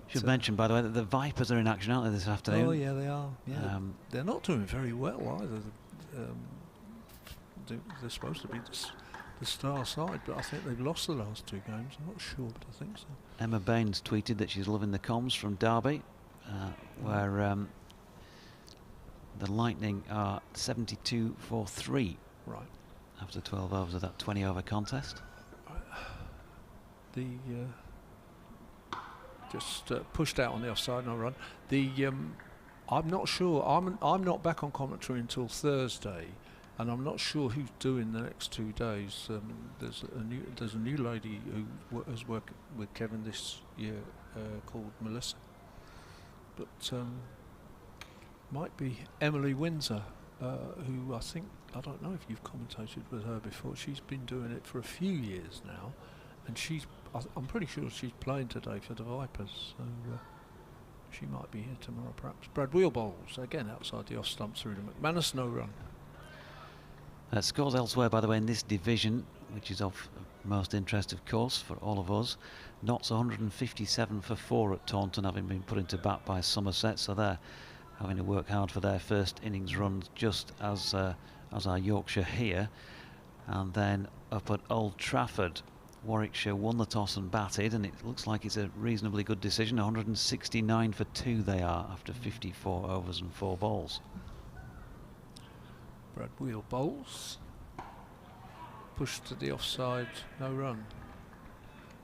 Should mention, by the way, that the Vipers are in action, aren't they, this afternoon? Oh, yeah, they are. Yeah. They're not doing very well either. They're supposed to be the star side, but I think they've lost the last 2 games. I'm not sure, but I think so. Emma Baines tweeted that she's loving the comms from Derby, where the Lightning are 72 for 3 right after 12 overs of that 20-over contest. the just pushed out on the offside, no run. I'm not sure. I'm not back on commentary until Thursday, and I'm not sure who's doing the next 2 days. There's a new lady who has worked with Kevin this year called Melissa, but might be Emily Windsor, who I don't know if you've commentated with her before. She's been doing it for a few years now, and I'm pretty sure she's playing today for the Vipers, so she might be here tomorrow perhaps. Brad Wheel bowls again outside the off stump through to McManus, no run. Scores elsewhere, by the way, in this division, which is of most interest, of course, for all of us. Notts 157 for 4 at Taunton, having been put into bat by Somerset, so they're having to work hard for their first innings runs, just as our Yorkshire here. And then up at Old Trafford, Warwickshire won the toss and batted, and it looks like it's a reasonably good decision. 169 for 2 they are after 54 overs and 4 balls. Brad Wheel bowls. Pushed to the offside, no run.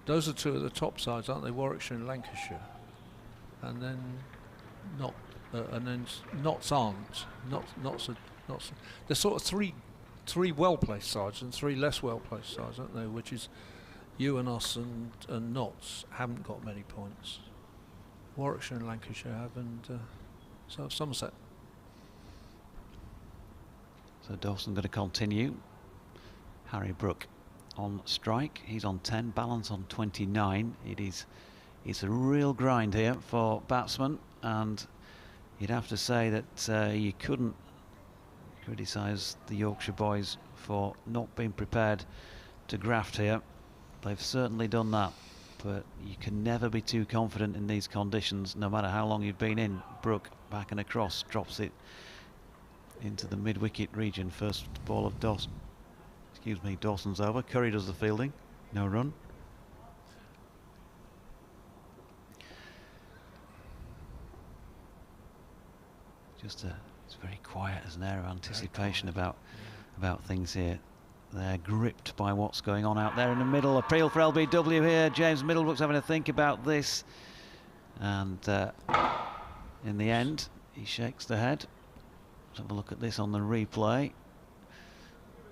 Those are 2 of the top sides, aren't they? Warwickshire and Lancashire. And then Notts aren't. Notts there's sort of three well-placed sides and 3 less well-placed sides, aren't there? Which is you and us and Notts haven't got many points. Warwickshire and Lancashire have, and so have Somerset. So Dawson going to continue. Harry Brook on strike. He's on 10. Ballance on 29. It's a real grind here for batsmen, and you'd have to say that you couldn't criticise the Yorkshire boys for not being prepared to graft here. They've certainly done that, but you can never be too confident in these conditions, no matter how long you've been in. Brook back and across, drops it into the mid-wicket region. First ball of Dawson. Excuse me, Dawson's over. Curry does the fielding. No run. Just it's very quiet. There's an air of anticipation about things here. They're gripped by what's going on out there in the middle. Appeal for LBW here. James Middlebrooks having to think about this, and in the end he shakes the head. Let's have a look at this on the replay.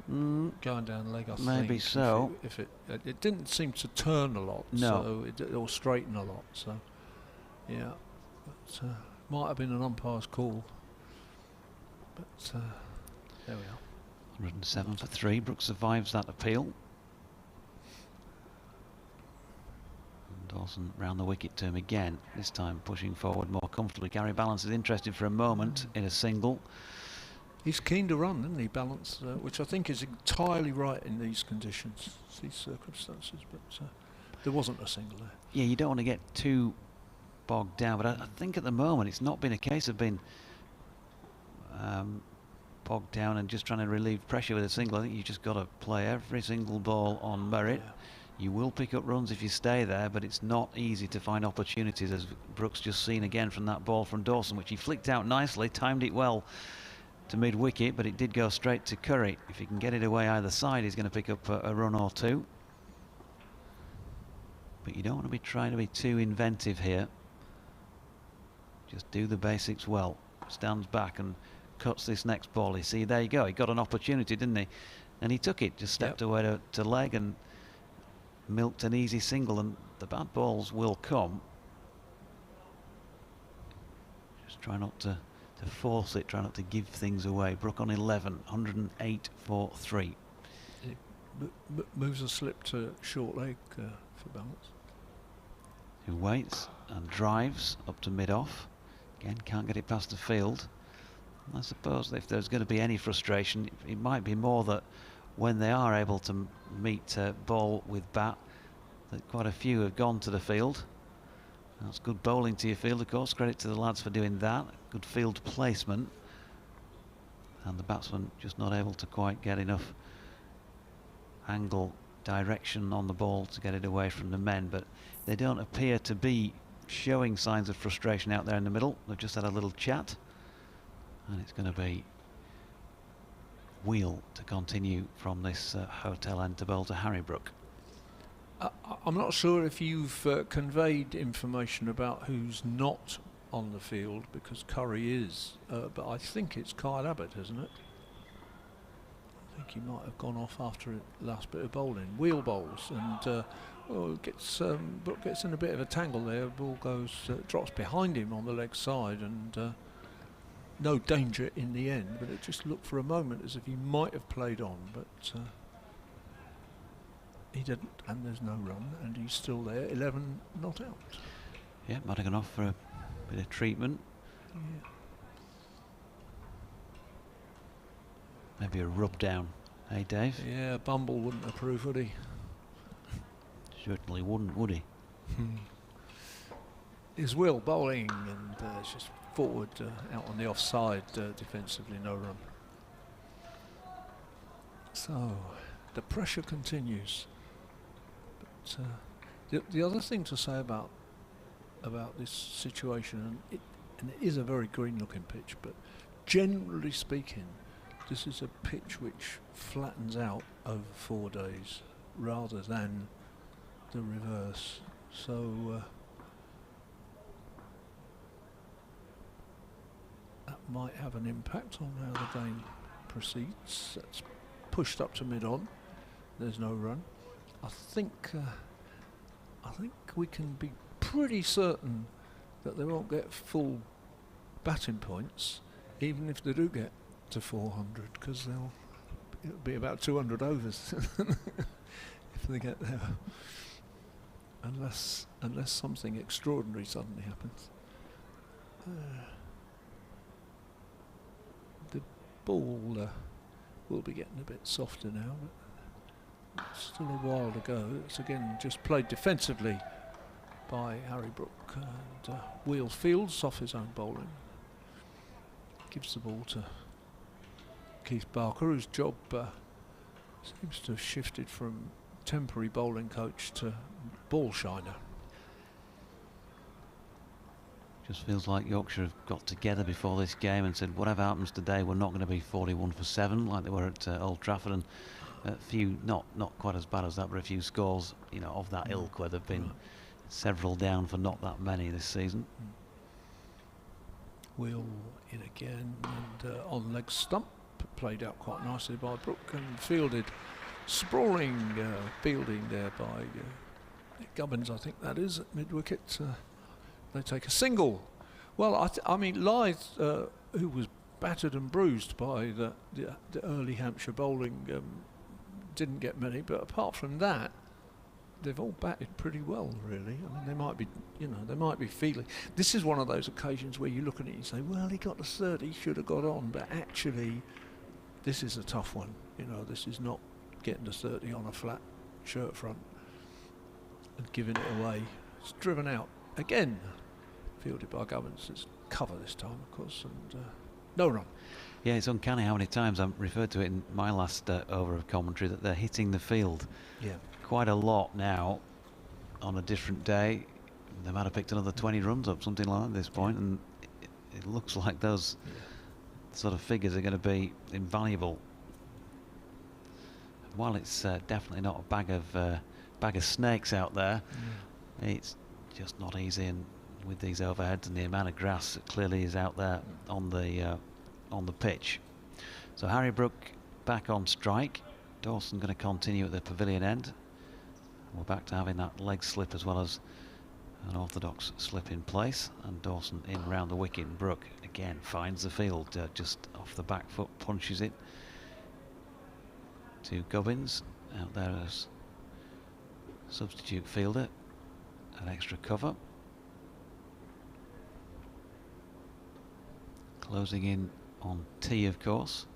Going down the leg, I think. Maybe so. If it didn't seem to turn a lot, no. So it will straighten a lot. So yeah, but, might have been an umpire's call. But there we are. 107 for 3. Brooks survives that appeal. And Dawson round the wicket to him again, this time pushing forward more comfortably. Gary Ballance is interested for a moment in a single. He's keen to run, isn't he, Ballance? Which I think is entirely right in these conditions, these circumstances. But there wasn't a single there. Yeah, you don't want to get too bogged down, but I think at the moment it's not been a case of being bogged down and just trying to relieve pressure with a single. I think you just got to play every single ball on merit. Yeah. You will pick up runs if you stay there, but it's not easy to find opportunities, as Brooks just seen again from that ball from Dawson, which he flicked out nicely, timed it well to mid-wicket, but it did go straight to Curry. If he can get it away either side, he's going to pick up a run or 2. But you don't want to be trying to be too inventive here. Just do the basics well. Stands back and cuts this next ball. You see, there you go. He got an opportunity, didn't he? And he took it. Just stepped away to leg and milked an easy single. And the bad balls will come. Just try not to force it. Try not to give things away. Brook on 11. 108 for 3. It moves a slip to short leg for Ballance. Who waits and drives up to mid-off. Again, can't get it past the field. I suppose if there's going to be any frustration, it might be more that when they are able to meet ball with bat, that quite a few have gone to the field. That's good bowling to your field, of course. Credit to the lads for doing that. Good field placement. And the batsman just not able to quite get enough angle, direction on the ball to get it away from the men. But they don't appear to be showing signs of frustration out there in the middle. They've just had a little chat. And it's going to be Wheel to continue from this hotel end to bowl to Harry Brook. I'm not sure if you've conveyed information about who's not on the field, because Curry is, but I think it's Kyle Abbott, isn't it? I think he might have gone off after the last bit of bowling. Wheel bowls, and Brooke gets in a bit of a tangle there. Ball goes, drops behind him on the leg side, and no danger in the end, but it just looked for a moment as if he might have played on, but he didn't, and there's no run, and he's still there, 11 not out. Yeah, might have gone off for a bit of treatment. Yeah. Maybe a rub down, hey Dave? Yeah, Bumble wouldn't approve, would he? Certainly wouldn't, would he? Is Will bowling, and it's just forward, out on the offside, defensively, no run. So the pressure continues. But the other thing to say about this situation, and it is a very green-looking pitch, but generally speaking, this is a pitch which flattens out over 4 days rather than the reverse. So that might have an impact on how the game proceeds. That's pushed up to mid-on. There's no run. I think we can be pretty certain that they won't get full batting points, even if they do get to 400, because it'll be about 200 overs if they get there, unless something extraordinary suddenly happens. The ball will be getting a bit softer now, but still a while to go. It's again just played defensively by Harry Brook, and Wheel fields off his own bowling. Gives the ball to Keith Barker, whose job seems to have shifted from temporary bowling coach to ball shiner. Just feels like Yorkshire have got together before this game and said, whatever happens today, we're not going to be 41 for 7 like they were at Old Trafford, and a few, not quite as bad as that, but a few scores, of that ilk, where there've been several down for not that many this season. Wheel in again, and on leg stump, played out quite nicely by Brook, and fielded, sprawling fielding there by Gubbins, I think that is, at mid-wicket. They take a single. Well, I mean, Lyth, who was battered and bruised by the early Hampshire bowling, didn't get many, but apart from that, they've all batted pretty well, really. I mean, they might be feeling. This is one of those occasions where you look at it and you say, well, he got to 30, he should have got on, but actually, this is a tough one. This is not getting to 30 on a flat shirt front and giving it away. It's driven out again, fielded by Gubbins. It's cover this time, of course, and no run. Yeah, it's uncanny how many times I've referred to it in my last over of commentary that they're hitting the field. Yeah. Quite a lot now on a different day. They might have picked another 20 runs up, something like that at this point, and it looks like those sort of figures are going to be invaluable. While it's definitely not a bag of snakes out there, it's just not easy, and with these overheads and the amount of grass that clearly is out there on the pitch. So Harry Brook back on strike. Dawson going to continue at the pavilion end. We're back to having that leg slip as well as an orthodox slip in place, and Dawson in round the wicket. Brook again finds the field, just off the back foot, punches it to Gubbins out there as substitute fielder, an extra cover. Closing in on T, of course,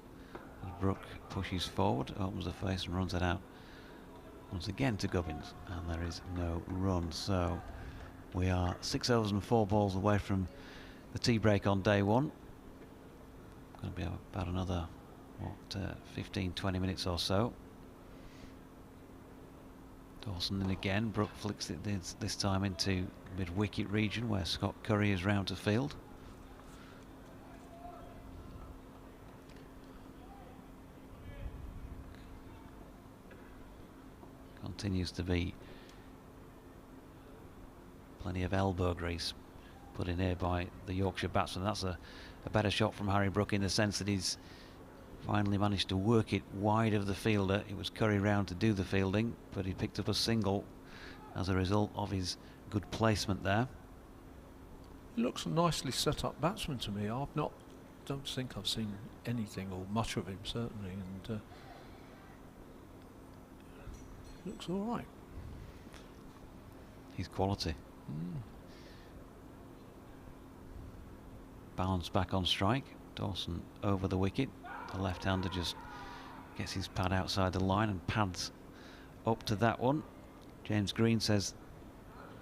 as Brook pushes forward, opens the face and runs it out once again to Gubbins, and there is no run. So we are 6 overs and 4 balls away from the tea break on day one. Going to be about another 15-20 minutes or so. Dawson in again. Brook flicks it this time into mid-wicket region where Scott Curry is round to field. Continues to be Plenty of elbow grease put in here by the Yorkshire batsman. That's a better shot from Harry Brook in the sense that he's finally managed to work it wide of the fielder. It was Curry round to do the fielding, but he picked up a single as a result of his good placement there. He looks a nicely set up batsman to me. Don't think I've seen anything or much of him certainly, and looks all right. He's quality. Ballance back on strike. Dawson over the wicket. The left-hander just gets his pad outside the line and pads up to that one. James Green says,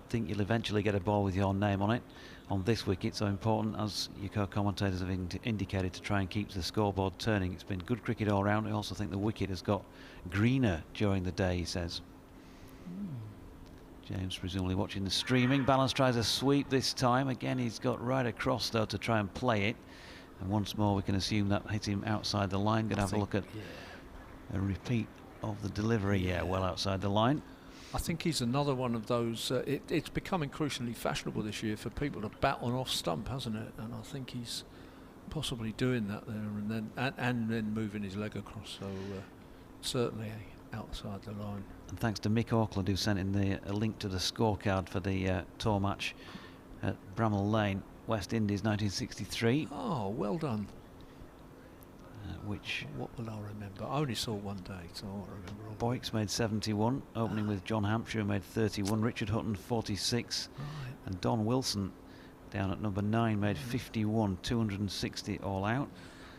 think you'll eventually get a ball with your name on it on this wicket, so important, as your co-commentators have indicated, to try and keep the scoreboard turning. It's been good cricket all round. I also think the wicket has got greener during the day, he says. James presumably watching the streaming. Ballance tries a sweep this time. Again, he's got right across though to try and play it, and once more we can assume that hit him outside the line. Gonna have a look at a repeat of the delivery. Well outside the line. I think he's another one of those. It's become increasingly fashionable this year for people to bat on off stump, hasn't it? And I think he's possibly doing that there, and then moving his leg across. So certainly outside the line. And thanks to Mick Auckland, who sent in a link to the scorecard for the tour match at Bramall Lane, West Indies 1963. Oh, well done. Which what will I remember? I only saw one day, so I won't remember all. Boyks made 71, opening with John Hampshire, who made 31. Richard Hutton 46, and Don Wilson down at number 9 made 51. 260 all out.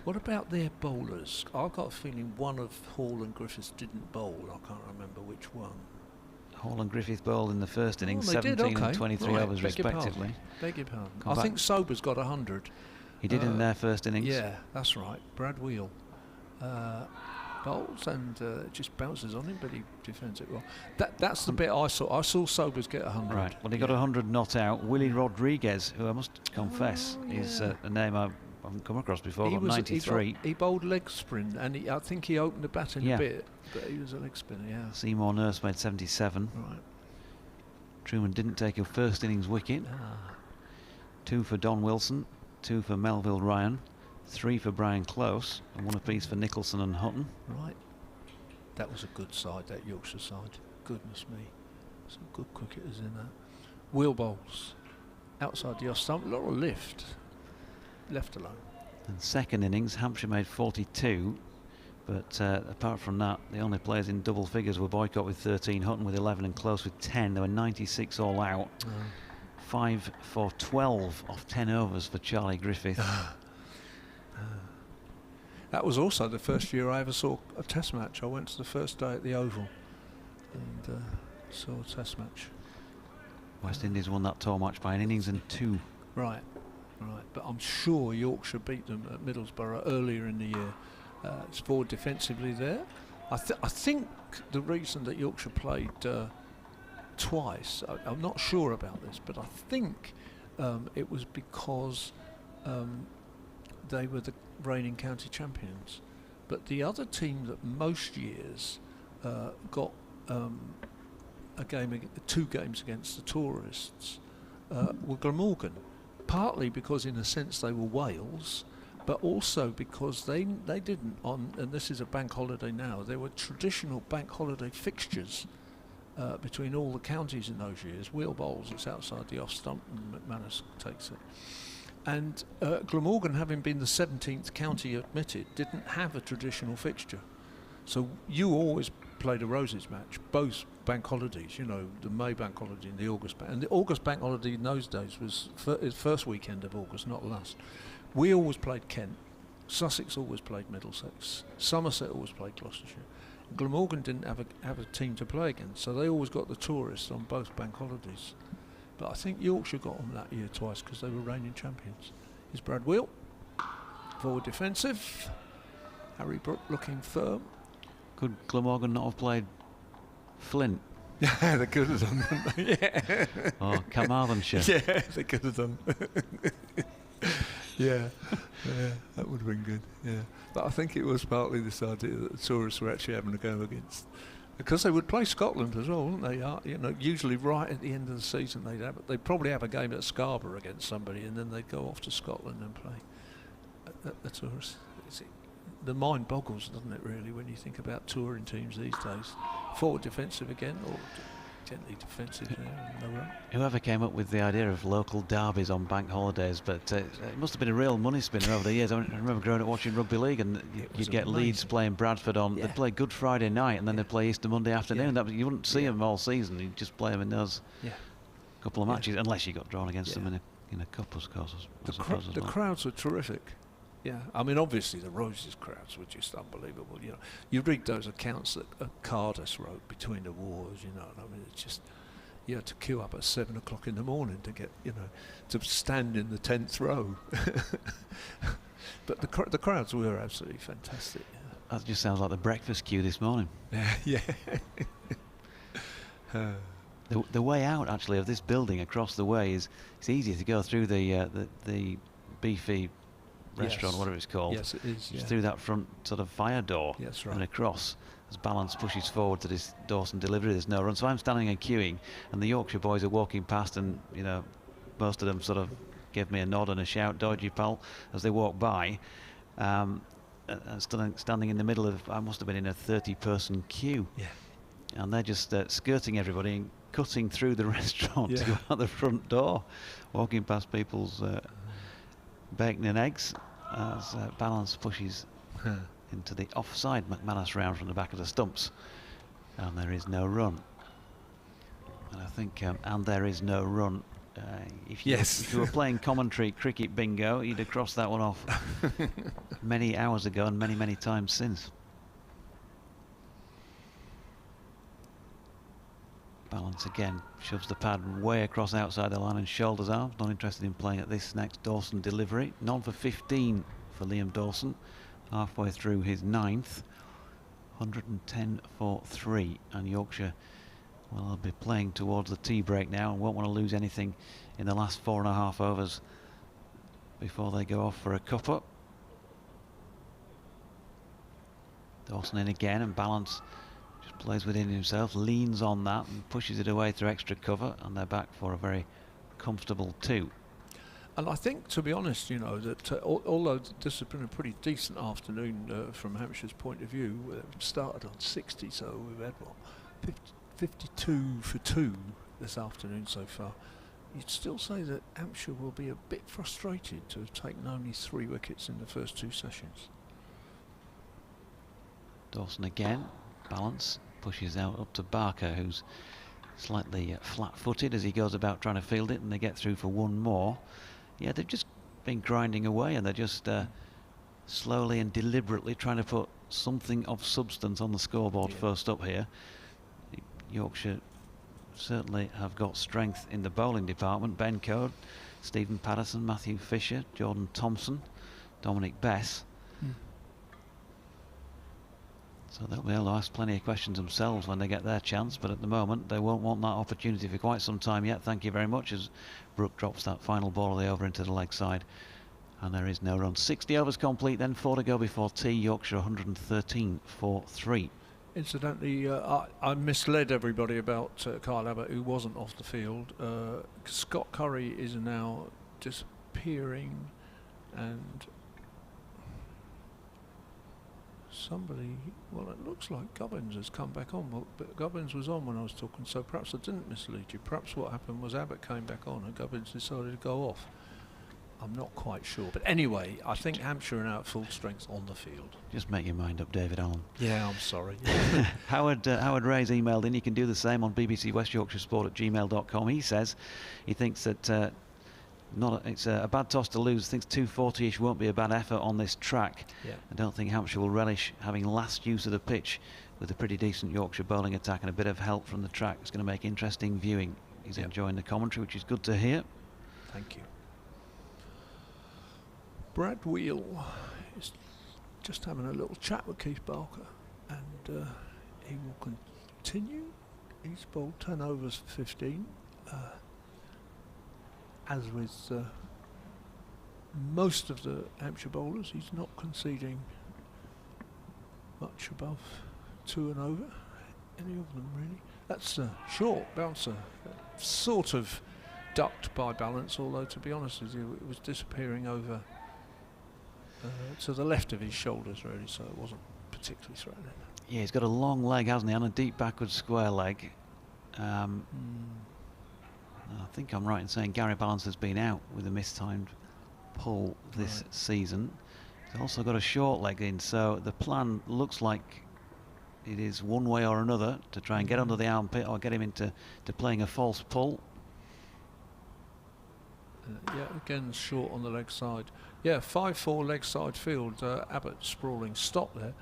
What about their bowlers? I've got a feeling one of Hall and Griffiths didn't bowl. I can't remember which one. Hall and Griffith bowled in the first innings, they 17 did, okay. and 23 overs Beg your respectively. Beg your pardon. Come I back. think Sober's got 100. He did in their first innings. Yeah, that's right. Brad Wheel bowls and just bounces on him, but he defends it well. That's the bit I saw. I saw Sobers get 100. Right. Well, he got 100 not out. Willie Rodriguez, who I must confess is a name I haven't come across before. Got 93. He bowled leg spin, and I think he opened the batting a bit, but he was a leg spinner. Yeah. Seymour Nurse made 77. Right. Truman didn't take a first innings wicket. 2 for Don Wilson, 2 for Melville Ryan, 3 for Brian Close, and 1 apiece for Nicholson and Hutton. Right. That was a good side, that Yorkshire side. Goodness me. Some good cricketers in that. Wheel bowls. Outside the off stump, a lot of lift. Left alone. And second innings, Hampshire made 42. But apart from that, the only players in double figures were Boycott with 13, Hutton with 11 and Close with 10. There were 96 all out. 5 for 12 off 10 overs for Charlie Griffith. That was also the first year I ever saw a test match. I went to the first day at the Oval and saw a test match. West Indies won that tour match by an innings and 2. Right. But I'm sure Yorkshire beat them at Middlesbrough earlier in the year. It's forward defensively there. I think the reason that Yorkshire played twice, I'm not sure about this, but I think it was because they were the reigning county champions. But the other team that most years got 2 games against the tourists were Glamorgan, partly because in a sense they were Wales, but also because they didn't and this is a bank holiday now, there were traditional bank holiday fixtures between all the counties in those years. Wheel bowls, it's outside the off stump, and McManus takes it. And Glamorgan, having been the 17th county admitted, didn't have a traditional fixture. So you always played a Roses match, both bank holidays, the May bank holiday and the August bank. And the August bank holiday in those days was first weekend of August, not last. We always played Kent. Sussex always played Middlesex. Somerset always played Gloucestershire. Glamorgan didn't have a team to play against, so they always got the tourists on both bank holidays. But I think Yorkshire got them that year twice because they were reigning champions. Here's Brad Wheel, forward defensive. Harry Brook looking firm. Could Glamorgan not have played Flint? Yeah, they could have done, couldn't they? Yeah. Or Carmarthenshire? Yeah, they could have done. Yeah, that would have been good. Yeah, but I think it was partly this idea that the tourists were actually having to go against Because they would play Scotland as well, wouldn't they? You know, usually right at the end of the season they'd probably have a game at Scarborough against somebody, and then they'd go off to Scotland and play at the tours. The mind boggles, doesn't it, really, when you think about touring teams these days. Forward defensive again, or gently defensive there. No run. Whoever came up with the idea of local derbies on bank holidays, but it must have been a real money spinner over the years. I remember growing up watching rugby league, and you'd get amazing. Leeds playing Bradford on. They'd play Good Friday night, and then they'd play Easter Monday afternoon. You wouldn't see them all season. You'd just play them in those couple of matches, unless you got drawn against them in a cup, of course. The crowds were terrific. Yeah, I mean, obviously the Roses crowds were just unbelievable. You know, you read those accounts that Cardus wrote between the wars. You know, I mean, it's just. You had to queue up at 7 o'clock in the morning to get, to stand in the 10th row. But the crowds were absolutely fantastic. Yeah. That just sounds like the breakfast queue this morning. Yeah. The way out, actually, of this building across the way it's easier to go through the beefy restaurant, whatever it's called. Yes, it is. Just through that front sort of fire door. Yes, right. And across. As Ballance pushes forward to this Dawson delivery, there's no run. So I'm standing and queuing, and the Yorkshire boys are walking past, and most of them sort of give me a nod and a shout, "Dodgy pal," as they walk by. Standing in the middle of, I must have been in a 30-person queue. Yeah. And they're just skirting everybody and cutting through the restaurant to go out the front door, walking past people's bacon and eggs as Ballance pushes into the offside McManus round from the back of the stumps, and there is no run. And I think and there is no run. If you were playing commentary cricket bingo, you'd have crossed that one off many hours ago and many times since. Ballance again shoves the pad way across outside the line and shoulders arms. Not interested in playing at this next Dawson delivery. None for 15 for Liam Dawson. Halfway through his 9th, 110 for 3, and Yorkshire, well, they'll be playing towards the tea break now and won't want to lose anything in the last 4.5 overs before they go off for a cuppa. Dawson in again, and Ballance just plays within himself, leans on that and pushes it away through extra cover, and they're back for a very comfortable 2. And I think, to be honest, that although this has been a pretty decent afternoon from Hampshire's point of view, we've started on 60, so we've had 52 for 2 this afternoon so far. You'd still say that Hampshire will be a bit frustrated to have taken only 3 wickets in the first 2 sessions. Dawson again, Ballance pushes out up to Barker, who's slightly flat-footed as he goes about trying to field it, and they get through for 1 more. Yeah, they've just been grinding away, and they're just slowly and deliberately trying to put something of substance on the scoreboard first up here. Yorkshire certainly have got strength in the bowling department. Ben Code, Stephen Patterson, Matthew Fisher, Jordan Thompson, Dominic Bess. So they'll ask plenty of questions themselves when they get their chance, but at the moment they won't want that opportunity for quite some time yet. Thank you very much, as Brooke drops that final ball of the over into the leg side, and there is no run. 60 overs complete, then 4 to go before tea. Yorkshire 113 for 3. Incidentally, I misled everybody about Kyle Abbott, who wasn't off the field. Scott Curry is now disappearing, and somebody, well, it looks like Gubbins has come back on, but Gubbins was on when I was talking, so perhaps I didn't mislead you. Perhaps what happened was Abbott came back on and Gubbins decided to go off. I'm not quite sure, but anyway, I think Hampshire are now at full strength on the field. Just make your mind up, David Allen. Yeah, I'm sorry. Howard Ray's emailed in. You can do the same on BBC West Yorkshire Sport at gmail.com. He says he thinks that it's a bad toss to lose. Thinks 240-ish won't be a bad effort on this track. Yeah. I don't think Hampshire will relish having last use of the pitch with a pretty decent Yorkshire bowling attack and a bit of help from the track. It's going to make interesting viewing. He's enjoying the commentary, which is good to hear. Thank you. Brad Wheel is just having a little chat with Keith Barker, and he will continue. He's bowled 10 overs for 15. As with most of the Hampshire bowlers, he's not conceding much above 2 and over. any of them really. That's a short bouncer, sort of ducked by Ballance, although to be honest with you, it was disappearing over to the left of his shoulders really, so it wasn't particularly threatening. Yeah, he's got a long leg, hasn't he, and a deep backward square leg. I think I'm right in saying Gary Ballance has been out with a mistimed pull this season. He's also got a short leg in, so the plan looks like it is one way or another to try and get under the armpit or get him into playing a false pull. Yeah, again short on the leg side. Yeah, 5-4 leg side field. Abbott sprawling stop there.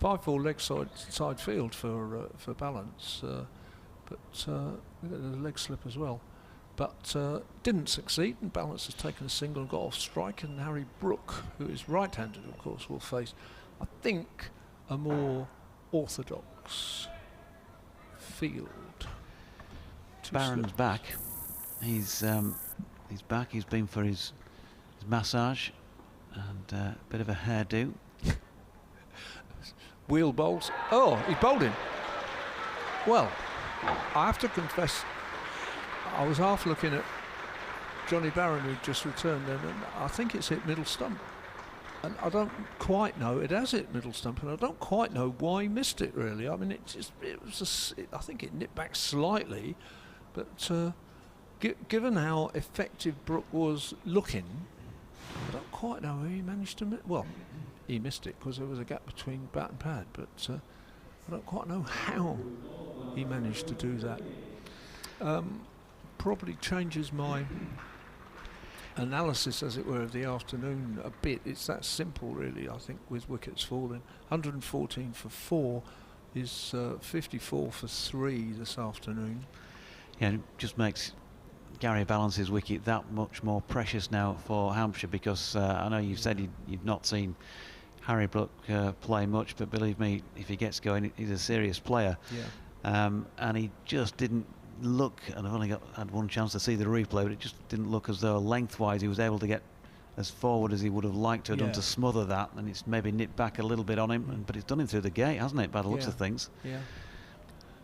5-4 leg side field for Ballance, but we got the leg slip as well. But didn't succeed, and Ballance has taken a single and got off strike, and Harry Brook, who is right-handed of course, will face, I think, a more orthodox field. Barron's back. He's back. He's been for his massage and a bit of a hairdo. Wheel bowls. Oh, he bowled in. Well, I have to confess, I was half looking at Johnny Barron, who just returned then, and I think it's hit middle stump. And I don't quite know, it has hit middle stump, and I don't quite know why he missed it really. I mean, I think it nipped back slightly, but given how effective Brook was looking, I don't quite know how he managed to miss. Well, he missed it because there was a gap between bat and pad, but I don't quite know how he managed to do that. Probably changes my analysis, as it were, of the afternoon a bit. It's that simple really, I think, with wickets falling. 114 for 4 is 54 for 3 this afternoon. Yeah, it just makes Gary Ballance's wicket that much more precious now for Hampshire, because I know you said you've not seen Harry Brook play much, but believe me, if he gets going, he's a serious player. Yeah. And he just didn't look, and I've only had one chance to see the replay, but it just didn't look as though lengthwise he was able to get as forward as he would have liked to have done to smother that, and it's maybe nipped back a little bit on him, but it's done him through the gate, hasn't it, by the looks of things? Yeah.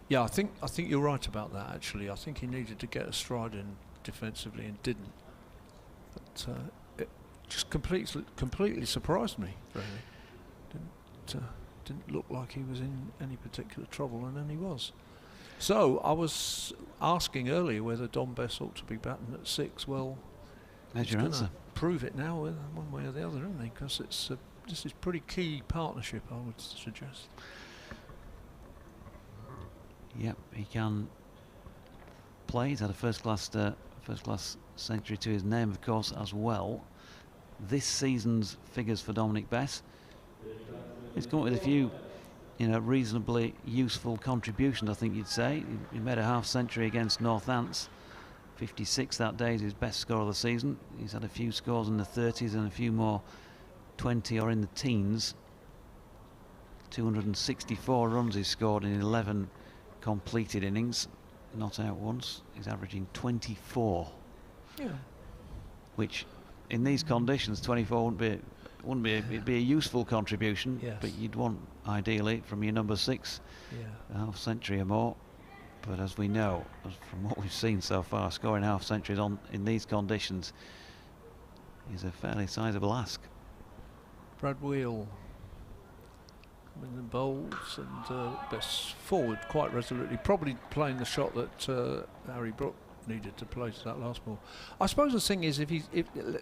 Yeah, I think you're right about that actually. I think he needed to get a stride in defensively and didn't. But it just completely surprised me, really. Didn't look like he was in any particular trouble, and then he was. So I was asking earlier whether Dom Bess ought to be batting at 6. Well, there's your answer. Prove it now, one way or the other, isn't he? Because this is pretty key partnership, I would suggest. Yep, he can play. He's had a first class century to his name, of course, as well. This season's figures for Dominic Bess, he's come up with a few, reasonably useful contributions, I think you'd say. He made a half century against Northants. 56 that day is his best score of the season. He's had a few scores in the 30s and a few more 20 or in the teens. 264 runs he's scored in 11 completed innings, not out once. He's averaging 24. Yeah. Which, in these conditions, 24 wouldn't be it'd be a useful contribution, but you'd want ideally from your number 6 a half century or more. But as we know, from what we've seen so far, scoring half centuries in these conditions is a fairly sizable ask. Brad Wheel in the bowls, and Bess forward quite resolutely, probably playing the shot that Harry Brook needed to play to that last ball. I suppose the thing is, if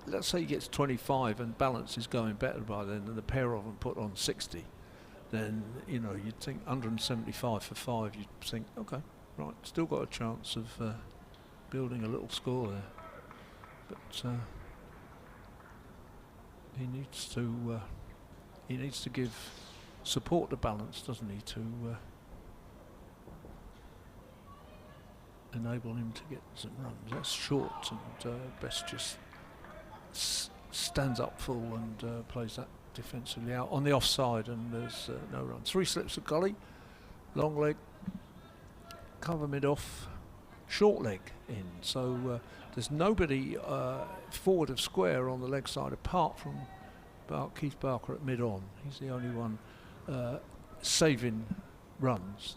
let's say he gets 25 and Ballance is going better by then, and the pair of them put on 60, then you'd think 175 for 5. You'd think, okay, right, still got a chance of building a little score there. But he needs to give support to Ballance, doesn't he, to enable him to get some runs. That's short, and Bess just stands up full and plays that defensively out on the offside, and there's no run. 3 slips of gully, long leg, cover mid off, short leg in. So there's nobody forward of square on the leg side apart from Keith Barker at mid on. He's the only one saving runs.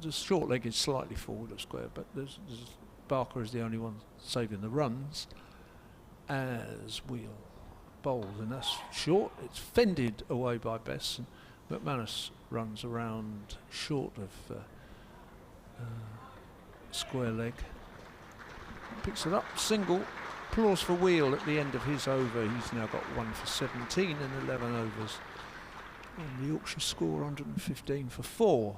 The short leg is slightly forward of square, but Barker is the only one saving the runs as Wheel bowls, and that's short. It's fended away by Bess, and McManus runs around short of square leg. Picks it up, single. Applause for Wheel at the end of his over. He's now got 1 for 17 in 11 overs. And the Yorkshire score 115 for 4.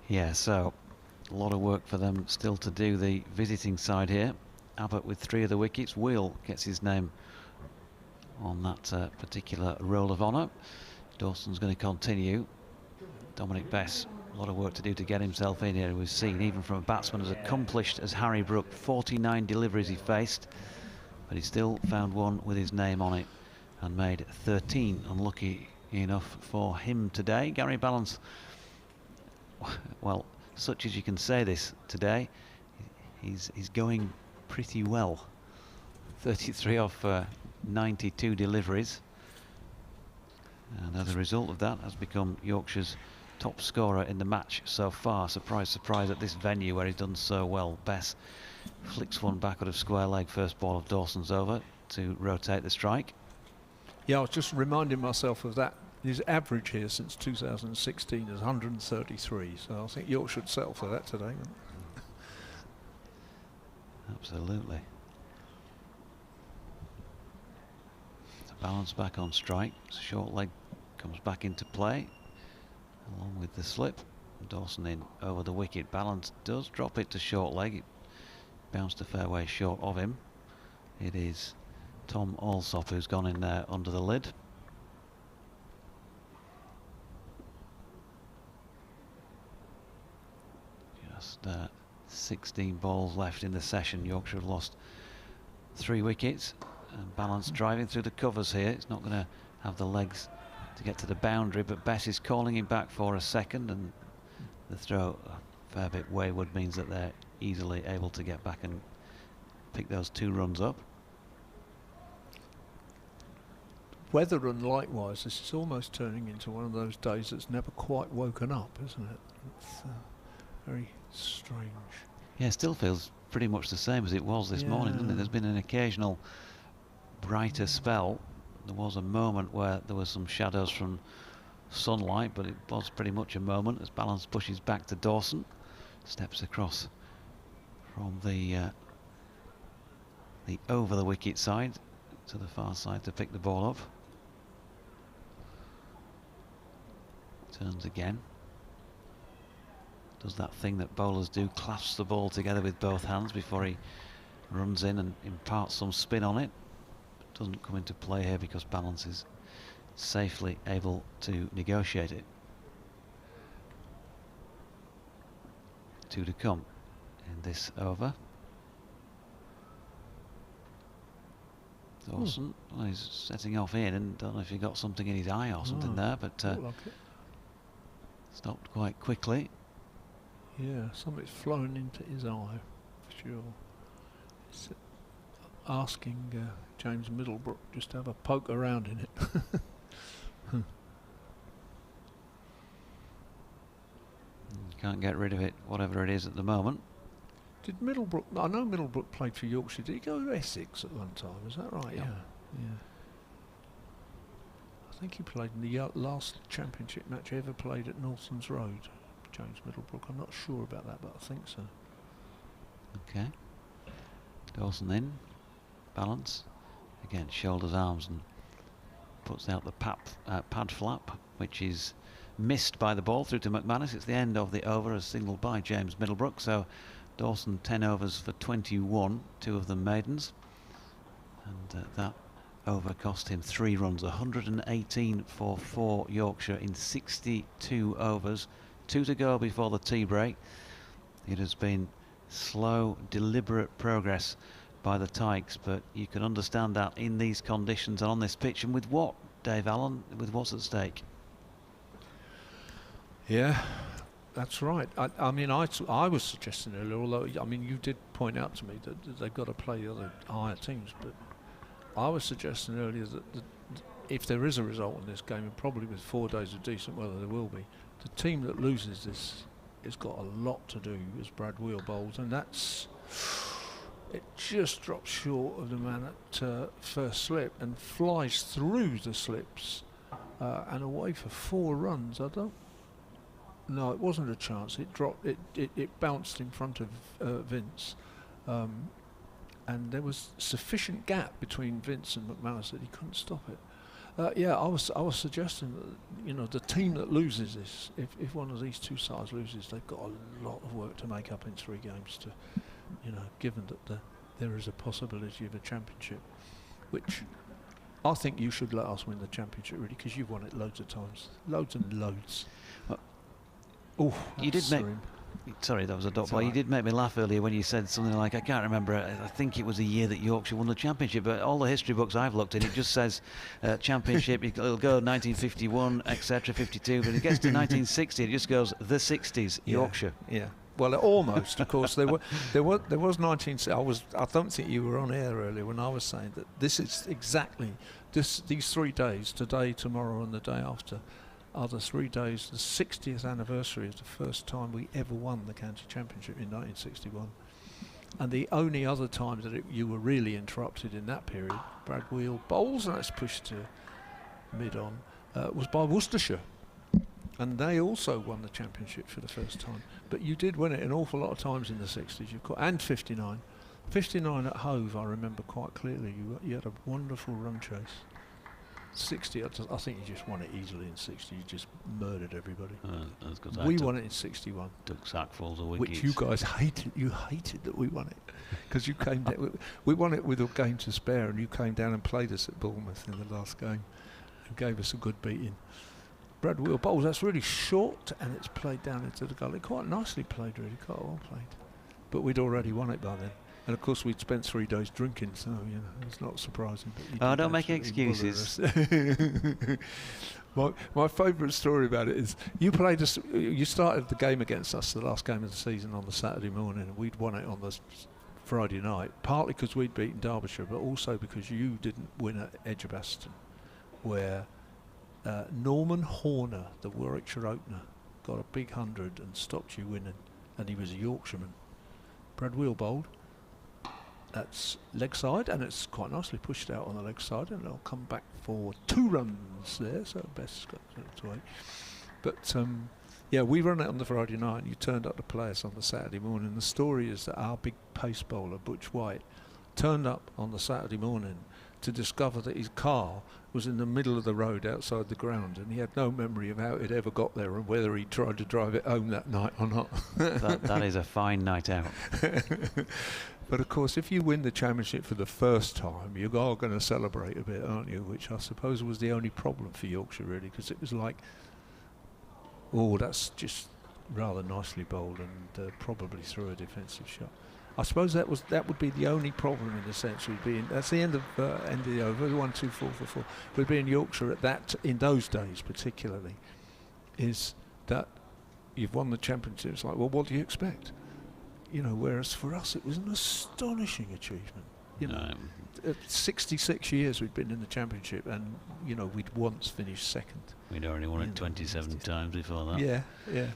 Yeah, so a lot of work for them still to do, the visiting side here. Abbott with 3 of the wickets. Wheel gets his name on that particular roll of honour. Dawson's going to continue. Dominic Bess, a lot of work to do to get himself in here. We've seen, even from a batsman as accomplished as Harry Brook, 49 deliveries he faced, but he still found one with his name on it and made 13. Unlucky enough for him today. Gary Ballance, well, such as you can say this today, he's going pretty well. 33 off 92 deliveries, and as a result of that has become Yorkshire's top scorer in the match so far. Surprise, surprise at this venue where he's done so well. Bess flicks one backward of square leg, first ball of Dawson's over to rotate the strike. Yeah, I was just reminding myself of that. His average here since 2016 is 133, so I think Yorkshire should settle for that today. Absolutely. Balance back on strike. Short leg comes back into play along with the slip. Dawson in over the wicket. Balance does drop it to short leg. It bounced a fair way short of him. It is Tom Alsop who's gone in there under the lid. Just 16 balls left in the session. Yorkshire have lost 3 wickets. And Ballance driving through the covers here. It's not going to have the legs to get to the boundary, but Bess is calling him back for a second, and the throw a fair bit wayward means that they're easily able to get back and pick those 2 runs up. Weather and likewise, this is almost turning into one of those days that's never quite woken up, isn't it? It's very strange. Yeah, it still feels pretty much the same as it was this morning, doesn't it? There's been an occasional brighter spell. There was a moment where there were some shadows from sunlight, but it was pretty much a moment as Ballance pushes back to Dawson, steps across from the over the wicket side to the far side to pick the ball up. Turns again. Does that thing that bowlers do, clasps the ball together with both hands before he runs in and imparts some spin on it. Doesn't come into play here because Ballance is safely able to negotiate it. 2 to come in this over. Dawson, well, he's setting off in, and don't know if he got something in his eye or something there, but stopped quite quickly. Yeah, something's flown into his eye, for sure. It's asking James Middlebrook just to have a poke around in it. Can't get rid of it, whatever it is at the moment. Did Middlebrook, I know Middlebrook played for Yorkshire, did he go to Essex at one time, is that right? Yeah. Yeah. I think he played in the last championship match ever played at Norton's Road, James Middlebrook. I'm not sure about that, but I think so. Okay. Dawson in, Ballance. Again, shoulders, arms, and puts out the pad flap, which is missed by the ball through to McManus. It's the end of the over, as signalled by James Middlebrook. So Dawson 10 overs for 21, 2 of them maidens, and that over cost him 3 runs. 118 for 4 Yorkshire in 62 overs. 2 to go before the tea break. It has been slow, deliberate progress by the Tykes, but you can understand that in these conditions and on this pitch, and with what, Dave Allen, with what's at stake. Yeah, that's right. I mean, I was suggesting earlier, although I mean you did point out to me that they've got to play the other higher teams, but I was suggesting earlier that if there is a result in this game, and probably with 4 days of decent weather there will be, the team that loses this has got a lot to do as Brad Wheel bowls, and it just drops short of the man at first slip and flies through the slips and away for 4 runs. No, it wasn't a chance. It dropped. It bounced in front of Vince, and there was sufficient gap between Vince and McManus that he couldn't stop it. I was suggesting that the team that loses this, if one of these two sides loses, they've got a lot of work to make up in 3 games to, given that there is a possibility of a championship, which I think you should let us win the championship, really, because you've won it loads of times, loads and loads. You did make. Sorry, that was a dot ball. You did make me laugh earlier when you said something like, I can't remember, I think it was the year that Yorkshire won the championship, but all the history books I've looked at, it just says championship, it'll go 1951, etc., 52, but it gets to 1960, it just goes the 60s, Yorkshire. Yeah. Well, almost. Of course, there was 19. I don't think you were on air earlier when I was saying that this is exactly these 3 days, today, tomorrow, and the day after, are the 3 days, the 60th anniversary of the first time we ever won the county championship in 1961. And the only other time that you were really interrupted in that period, Brad Wheel bowls, and that's pushed to mid-on, was by Worcestershire. And they also won the championship for the first time. But you did win it an awful lot of times in the 60s, and 59. 59 at Hove, I remember quite clearly. You had a wonderful run chase. 60, I think you just won it easily in 60. You just murdered everybody. We won it in 61. Took sackfuls of wickets. Which you guys hated. You hated that we won it. Because you came down. We won it with a game to spare, and you came down and played us at Bournemouth in the last game and gave us a good beating. Brad Wheel bowls, that's really short, and it's played down into the gully. Quite nicely played, really. Quite well played. But we'd already won it by then. And of course we'd spent 3 days drinking, so it's not surprising. But don't make excuses. My favourite story about it is you started the game against us, the last game of the season, on the Saturday morning, and we'd won it on the Friday night, partly because we'd beaten Derbyshire, but also because you didn't win at Edgbaston, where Norman Horner, the Warwickshire opener, got a big 100 and stopped you winning, and he was a Yorkshireman. Brad Wheel bowled. That's leg side, and it's quite nicely pushed out on the leg side, and it'll come back for 2 runs there, so Best's got to wait. But we run it on the Friday night, and you turned up to play us on the Saturday morning. The story is that our big pace bowler, Butch White, turned up on the Saturday morning to discover that his car was in the middle of the road outside the ground, and he had no memory of how it ever got there and whether he tried to drive it home that night or not. that is a fine night out. But of course, if you win the championship for the first time, you are going to celebrate a bit, aren't you? Which I suppose was the only problem for Yorkshire, really, because it was like, that's just rather nicely bowled, and probably threw a defensive shot. I suppose that would be the only problem in the sense we'd be in. That's the end of the over. 1, 2, 4 for 4. We'd be in Yorkshire in those days particularly. Is that you've won the championship? It's like, well, what do you expect? Whereas for us it was an astonishing achievement. 66 years we'd been in the championship, and we'd once finished second. We'd already won it 27 times before that. Yeah.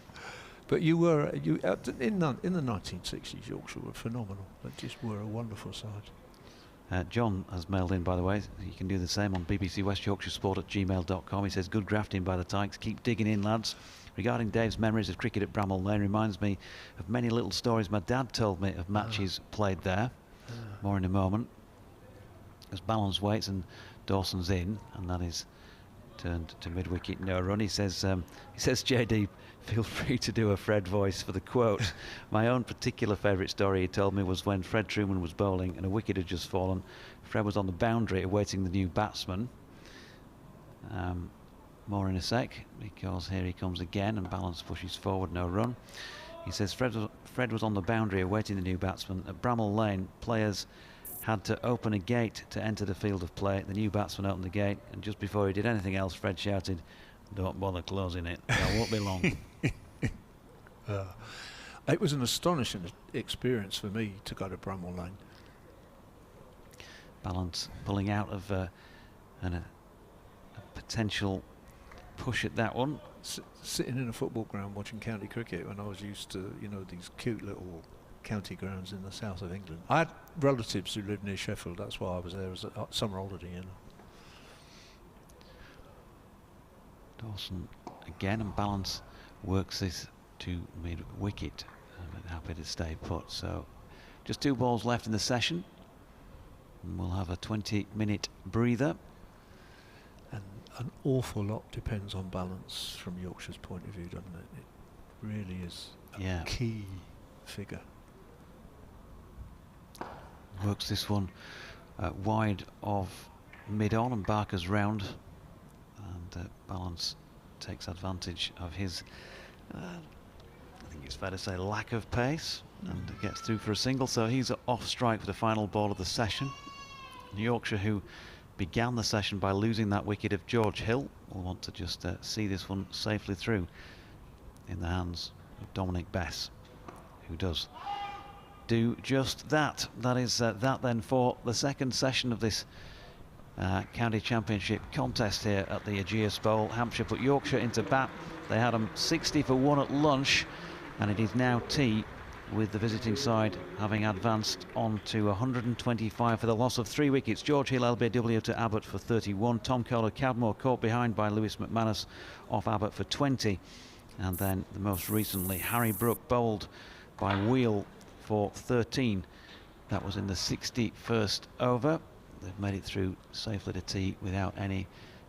But in the 1960s, Yorkshire were phenomenal. They just were a wonderful side. John has mailed in, by the way. You can do the same on BBC West Yorkshire Sport at gmail.com. He says, good grafting by the Tykes. Keep digging in, lads. Regarding Dave's memories of cricket at Bramall Lane, reminds me of many little stories my dad told me of matches played there. More in a moment. As Ballance waits and Dawson's in, and that is turned to mid-wicket, no run. He says, JD, feel free to do a Fred voice for the quote. My own particular favourite story he told me was when Fred Truman was bowling and a wicket had just fallen. Fred was on the boundary awaiting the new batsman. More in a sec, because here he comes again, and Ballance pushes forward, no run. He says Fred was on the boundary awaiting the new batsman. At Bramall Lane, players had to open a gate to enter the field of play. The new batsman opened the gate, and just before he did anything else, Fred shouted, "Don't bother closing it, that won't be long." It was an astonishing experience for me to go to Bramall Lane. Ballance pulling out of a potential push at that one. Sitting in a football ground watching county cricket when I was used to, you know, these cute little county grounds in the south of England. I had relatives who lived near Sheffield. That's why I was there as a summer holiday. You know. Dawson again, and Ballance works this to mid-wicket. I'm happy to stay put. So just 2 balls left in the session. And we'll have a 20-minute breather. And an awful lot depends on Ballance from Yorkshire's point of view, doesn't it? It really is a key figure. Works this one wide of mid-on, and Barker's round. And Ballance takes advantage of his, I think it's fair to say, lack of pace, and gets through for a single. So he's off strike for the final ball of the session. Yorkshire, who began the session by losing that wicket of George Hill, will want to just see this one safely through in the hands of Dominic Bess, who does do just that. That is that then for the second session of this county championship contest here at the Ageas Bowl. Hampshire put Yorkshire into bat. They had them 60 for 1 at lunch, and it is now tea, with the visiting side having advanced on to 125 for the loss of 3 wickets. George Hill LBW to Abbott for 31. Tom Kohler Cadmore caught behind by Lewis McManus off Abbott for 20. And then the most recently, Harry Brook bowled by Wheel for 13. That was in the 61st over. They've made it through safely to tea without any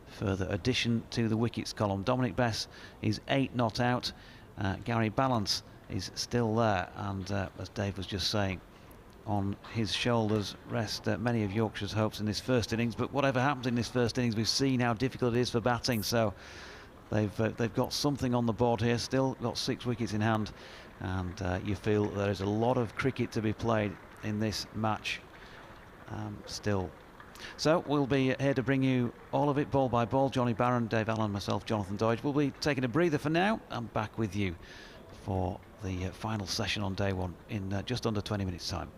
further addition to the wickets column. Dominic Bess is 8 not out. Gary Ballance is still there, and as Dave was just saying, on his shoulders rest many of Yorkshire's hopes in this first innings. But whatever happens in this first innings, we've seen how difficult it is for batting. So they've got something on the board here. Still got 6 wickets in hand, and you feel there is a lot of cricket to be played in this match still. So we'll be here to bring you all of it ball by ball. Johnny Barron, Dave Allen, myself, Jonathan Dodge. We'll be taking a breather for now. I'm back with you for the final session on day 1 in just under 20 minutes time.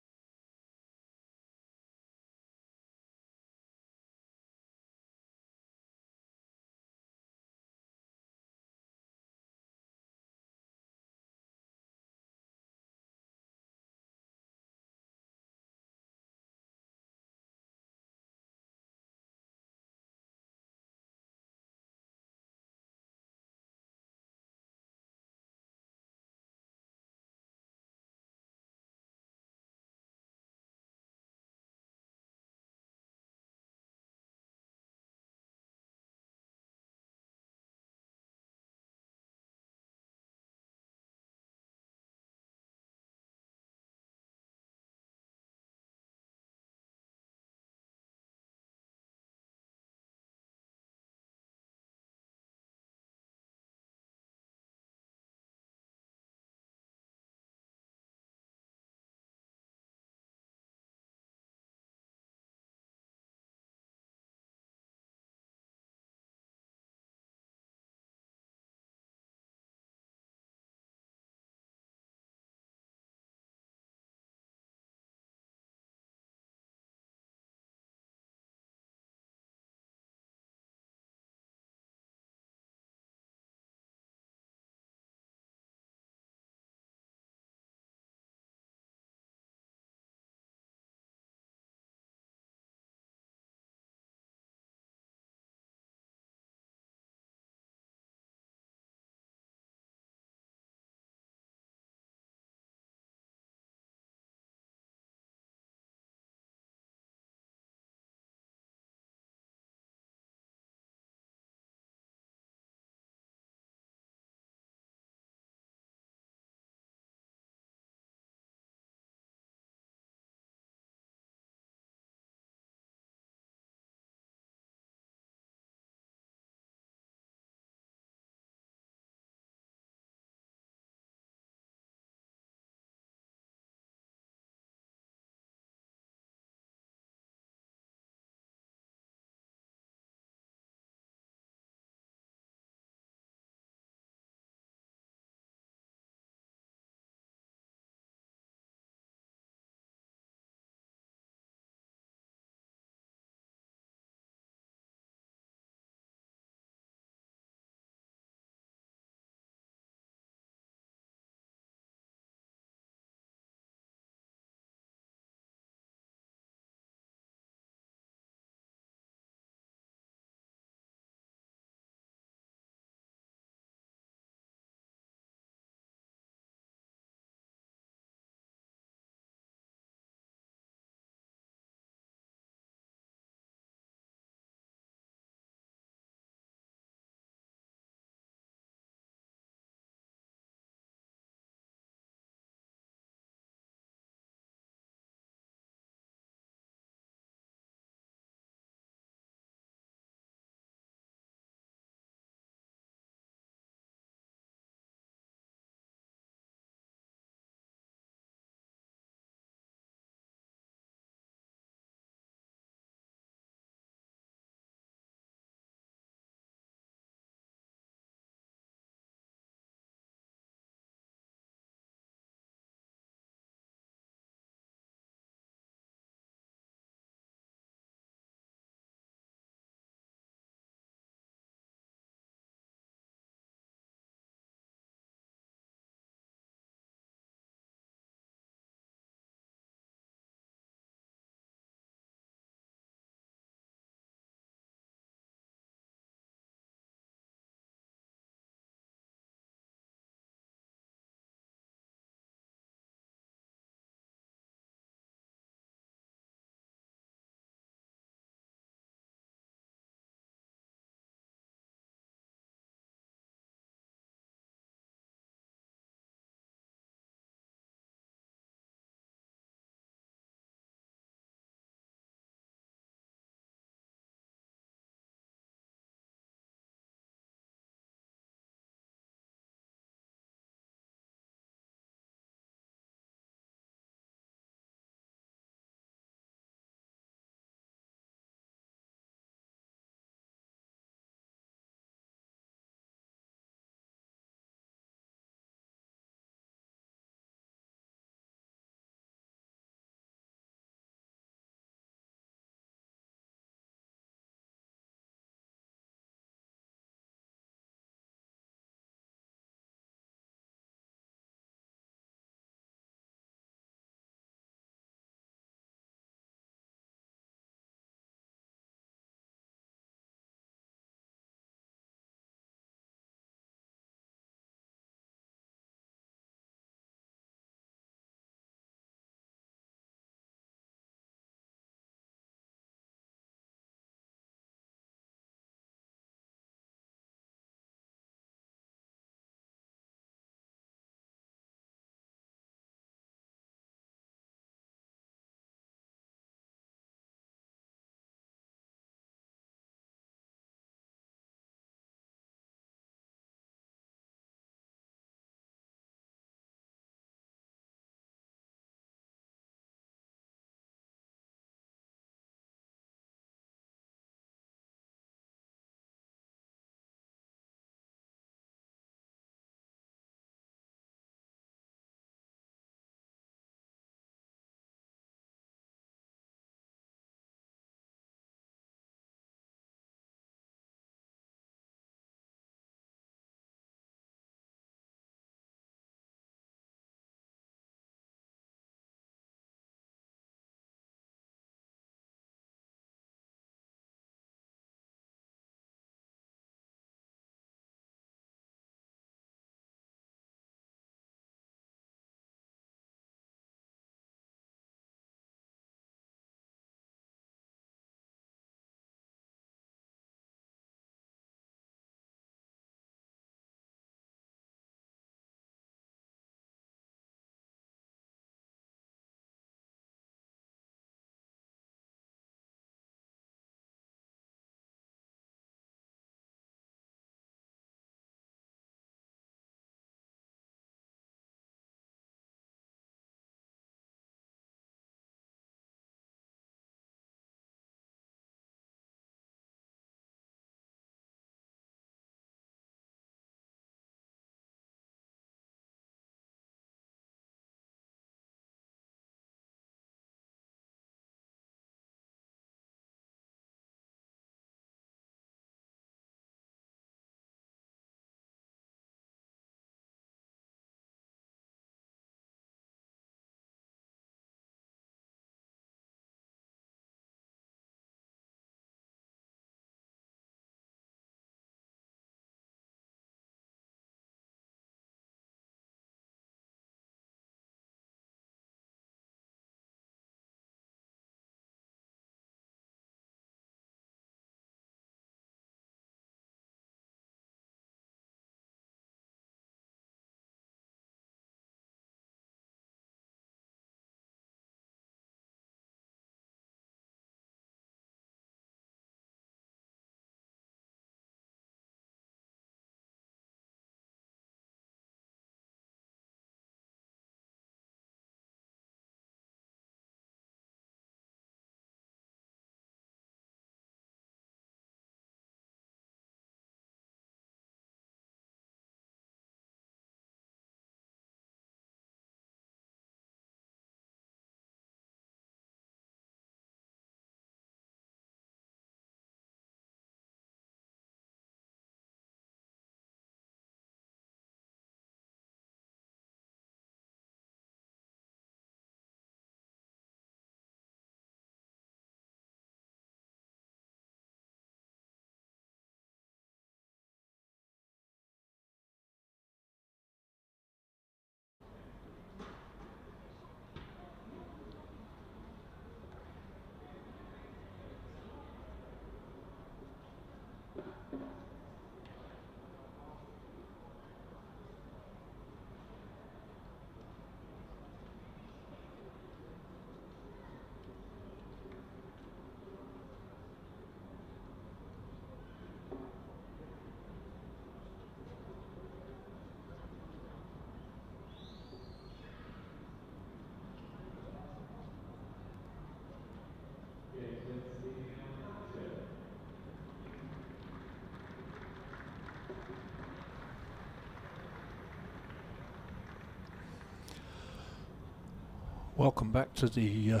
Welcome back to the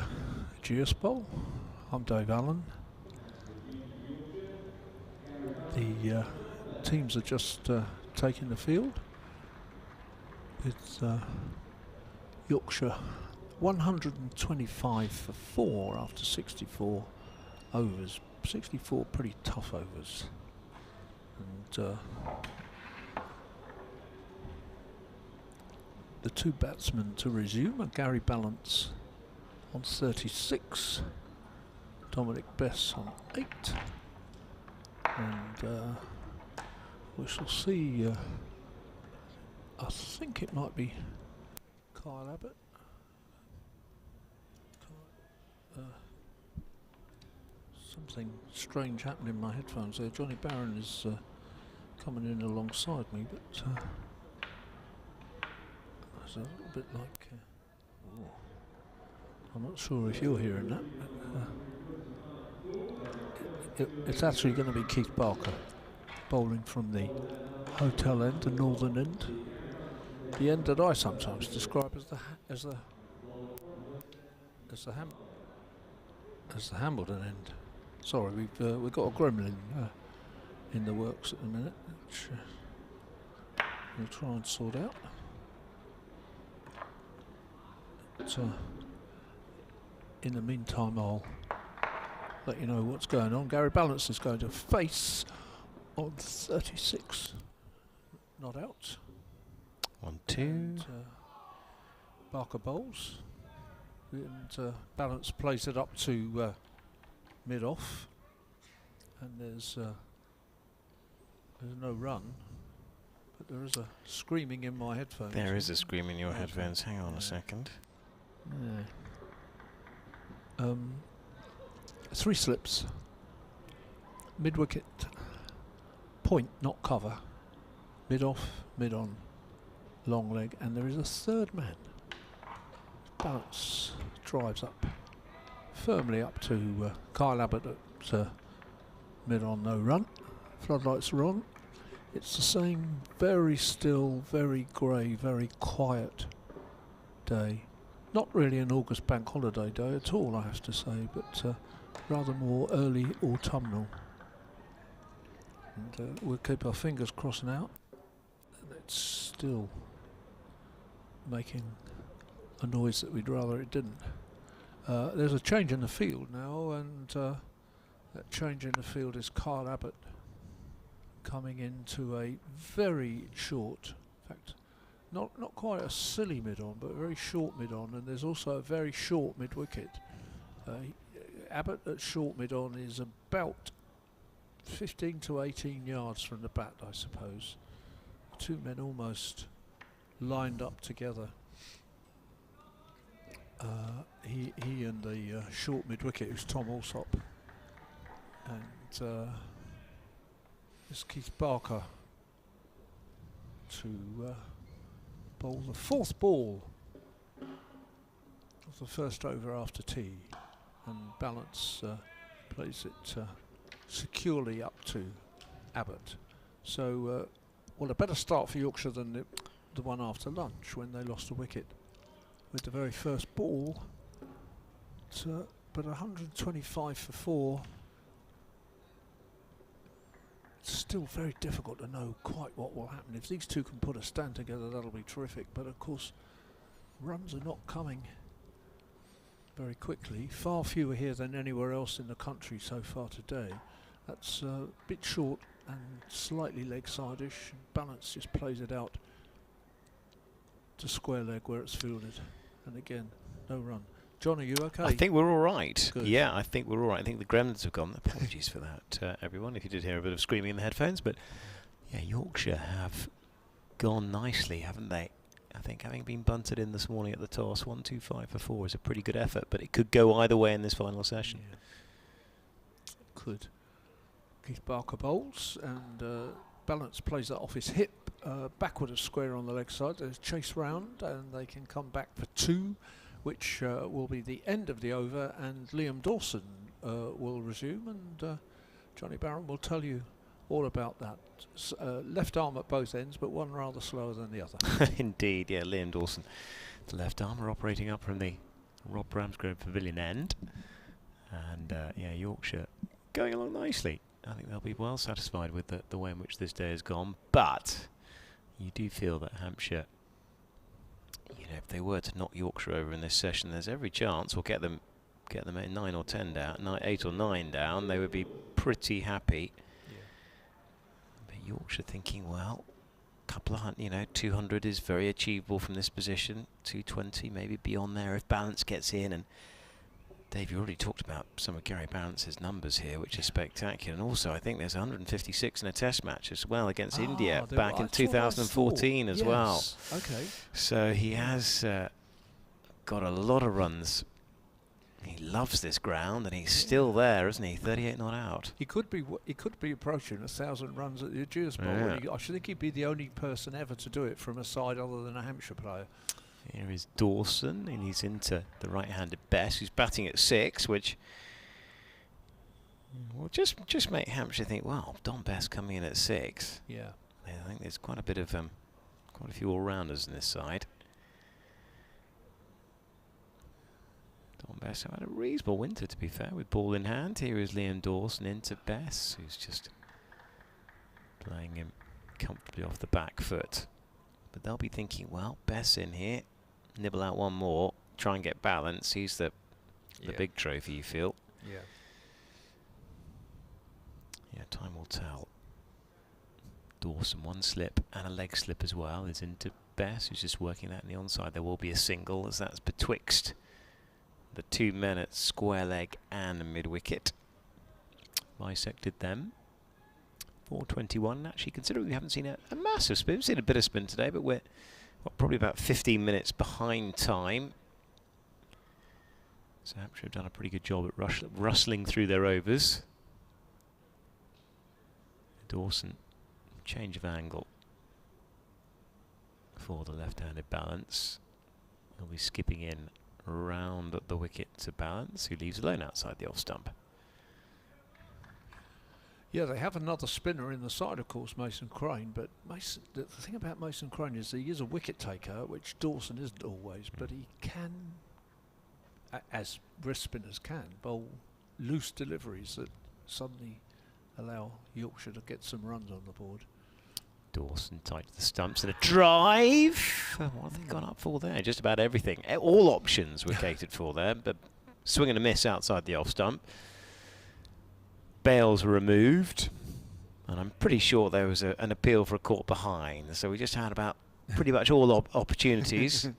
Ageas Bowl. I'm Dave Allen. The teams are just taking the field with Yorkshire 125 for 4 after 64 overs. 64 pretty tough overs. And the two batsmen to resume are Gary Ballance on 36, Dominic Bess on 8, and we shall see, I think it might be Kyle Abbott. Something strange happened in my headphones there. Johnny Barron is coming in alongside me, but it's a little bit like I'm not sure if you're hearing that. It's actually going to be Keith Barker bowling from the hotel end, the northern end, the end that I sometimes describe as the Hambledon end. Sorry, we've got a gremlin in the works at the minute, which we'll try and sort out. But, in the meantime, I'll let you know what's going on. Gary Ballance is going to face on 36, not out. 1-2. And, Barker bowls, and Ballance plays it up to mid-off, and there's no run, but there is a screaming in my headphones. There is a scream in your headphones. Hang on a second. Yeah. 3 slips, mid-wicket, point, not cover, mid-off, mid-on, long leg, and there is a third man. Ballance drives up, firmly up to Kyle Abbott at mid-on, no run. Floodlights are on. It's the same very still, very grey, very quiet day. Not really an August bank holiday day at all, I have to say, but rather more early autumnal. And we'll keep our fingers crossed now. And it's still making a noise that we'd rather it didn't. There's a change in the field now, and that change in the field is Kyle Abbott coming into a very short, in fact, not quite a silly mid-on, but a very short mid-on, and there's also a very short mid-wicket. Abbott at short mid-on is about 15 to 18 yards from the bat, I suppose. Two men almost lined up together. He and the short mid-wicket, who's Tom Alsop, and it's Keith Barker to bowl the 4th ball of the first over after tea, and Ballance plays it securely up to Abbott. So, well, a better start for Yorkshire than the one after lunch when they lost a wicket with the very first ball. But 125 for 4. It's still very difficult to know quite what will happen. If these two can put a stand together, that'll be terrific. But of course, runs are not coming very quickly. Far fewer here than anywhere else in the country so far today. That's a bit short and slightly leg side-ish. Ballance just plays it out to square leg where it's fielded. And again, no run. John, are you okay? I think we're all right. Good. Yeah, I think we're all right. I think the gremlins have gone. Apologies for that, everyone, if you did hear a bit of screaming in the headphones. But yeah, Yorkshire have gone nicely, haven't they? I think having been bunted in this morning at the toss, 125 for 4 is a pretty good effort, but it could go either way in this final session. Yeah. Could. Keith Barker bowls, and Ballance plays that off his hip, backward of square on the leg side. There's chase round, and they can come back for 2. Which will be the end of the over, and Liam Dawson will resume, and Johnny Barron will tell you all about that. Left arm at both ends, but one rather slower than the other. Indeed, yeah, Liam Dawson, the left armer operating up from the Rob Ramsgrove Pavilion end. And yeah, Yorkshire going along nicely. I think they'll be well satisfied with the way in which this day has gone. But you do feel that Hampshire, you know, if they were to knock Yorkshire over in this session, there's every chance, or get them at 9 or 10 down, 8 or 9 down, they would be pretty happy. Yeah. But Yorkshire thinking, well, couple of 200 is very achievable from this position. 220 maybe beyond there if Ballance gets in. And Dave, you already talked about some of Gary Balance's numbers here, which is spectacular. And also, I think there's 156 in a test match as well against India back in 2014 as well. Okay. So he has got a lot of runs. He loves this ground, and he's still there, isn't he? 38 not out. He could be approaching 1,000 runs at the Ageas Bowl. Yeah. I should think he'd be the only person ever to do it from a side other than a Hampshire player. Here is Dawson, and he's into the right-handed Bess, who's batting at 6, which will just make Hampshire think, well, Don Bess coming in at 6. Yeah. I think there's quite a bit of quite a few all-rounders in this side. Don Bess had a reasonable winter, to be fair, with ball in hand. Here is Liam Dawson into Bess, who's just playing him comfortably off the back foot. But they'll be thinking, well, Bess in here, nibble out one more, try and get Balance. He's the big trophy, you feel. Yeah. Yeah, time will tell. Dawson, one slip and a leg slip as well, is into Bess, who's just working that in the onside. There will be a single, as that's betwixt the 2 men at square leg and mid-wicket. Bisected them. 4:21. Actually, considering we haven't seen a massive spin, we've seen a bit of spin today, but we're probably about 15 minutes behind time. So Hampshire have done a pretty good job at rustling through their overs. Dawson, change of angle for the left-handed Ballance. He'll be skipping in round at the wicket to Ballance, who leaves alone outside the off stump. Yeah, they have another spinner in the side, of course, Mason Crane. But the thing about Mason Crane is he is a wicket taker, which Dawson isn't always. But he can, as wrist spinners can, bowl loose deliveries that suddenly allow Yorkshire to get some runs on the board. Dawson tight to the stumps and a drive. What have they gone up for there? Just about everything. All options were catered for there, but swing and a miss outside the off stump. Bails were removed, and I'm pretty sure there was an appeal for a caught behind. So we just had about pretty much all opportunities.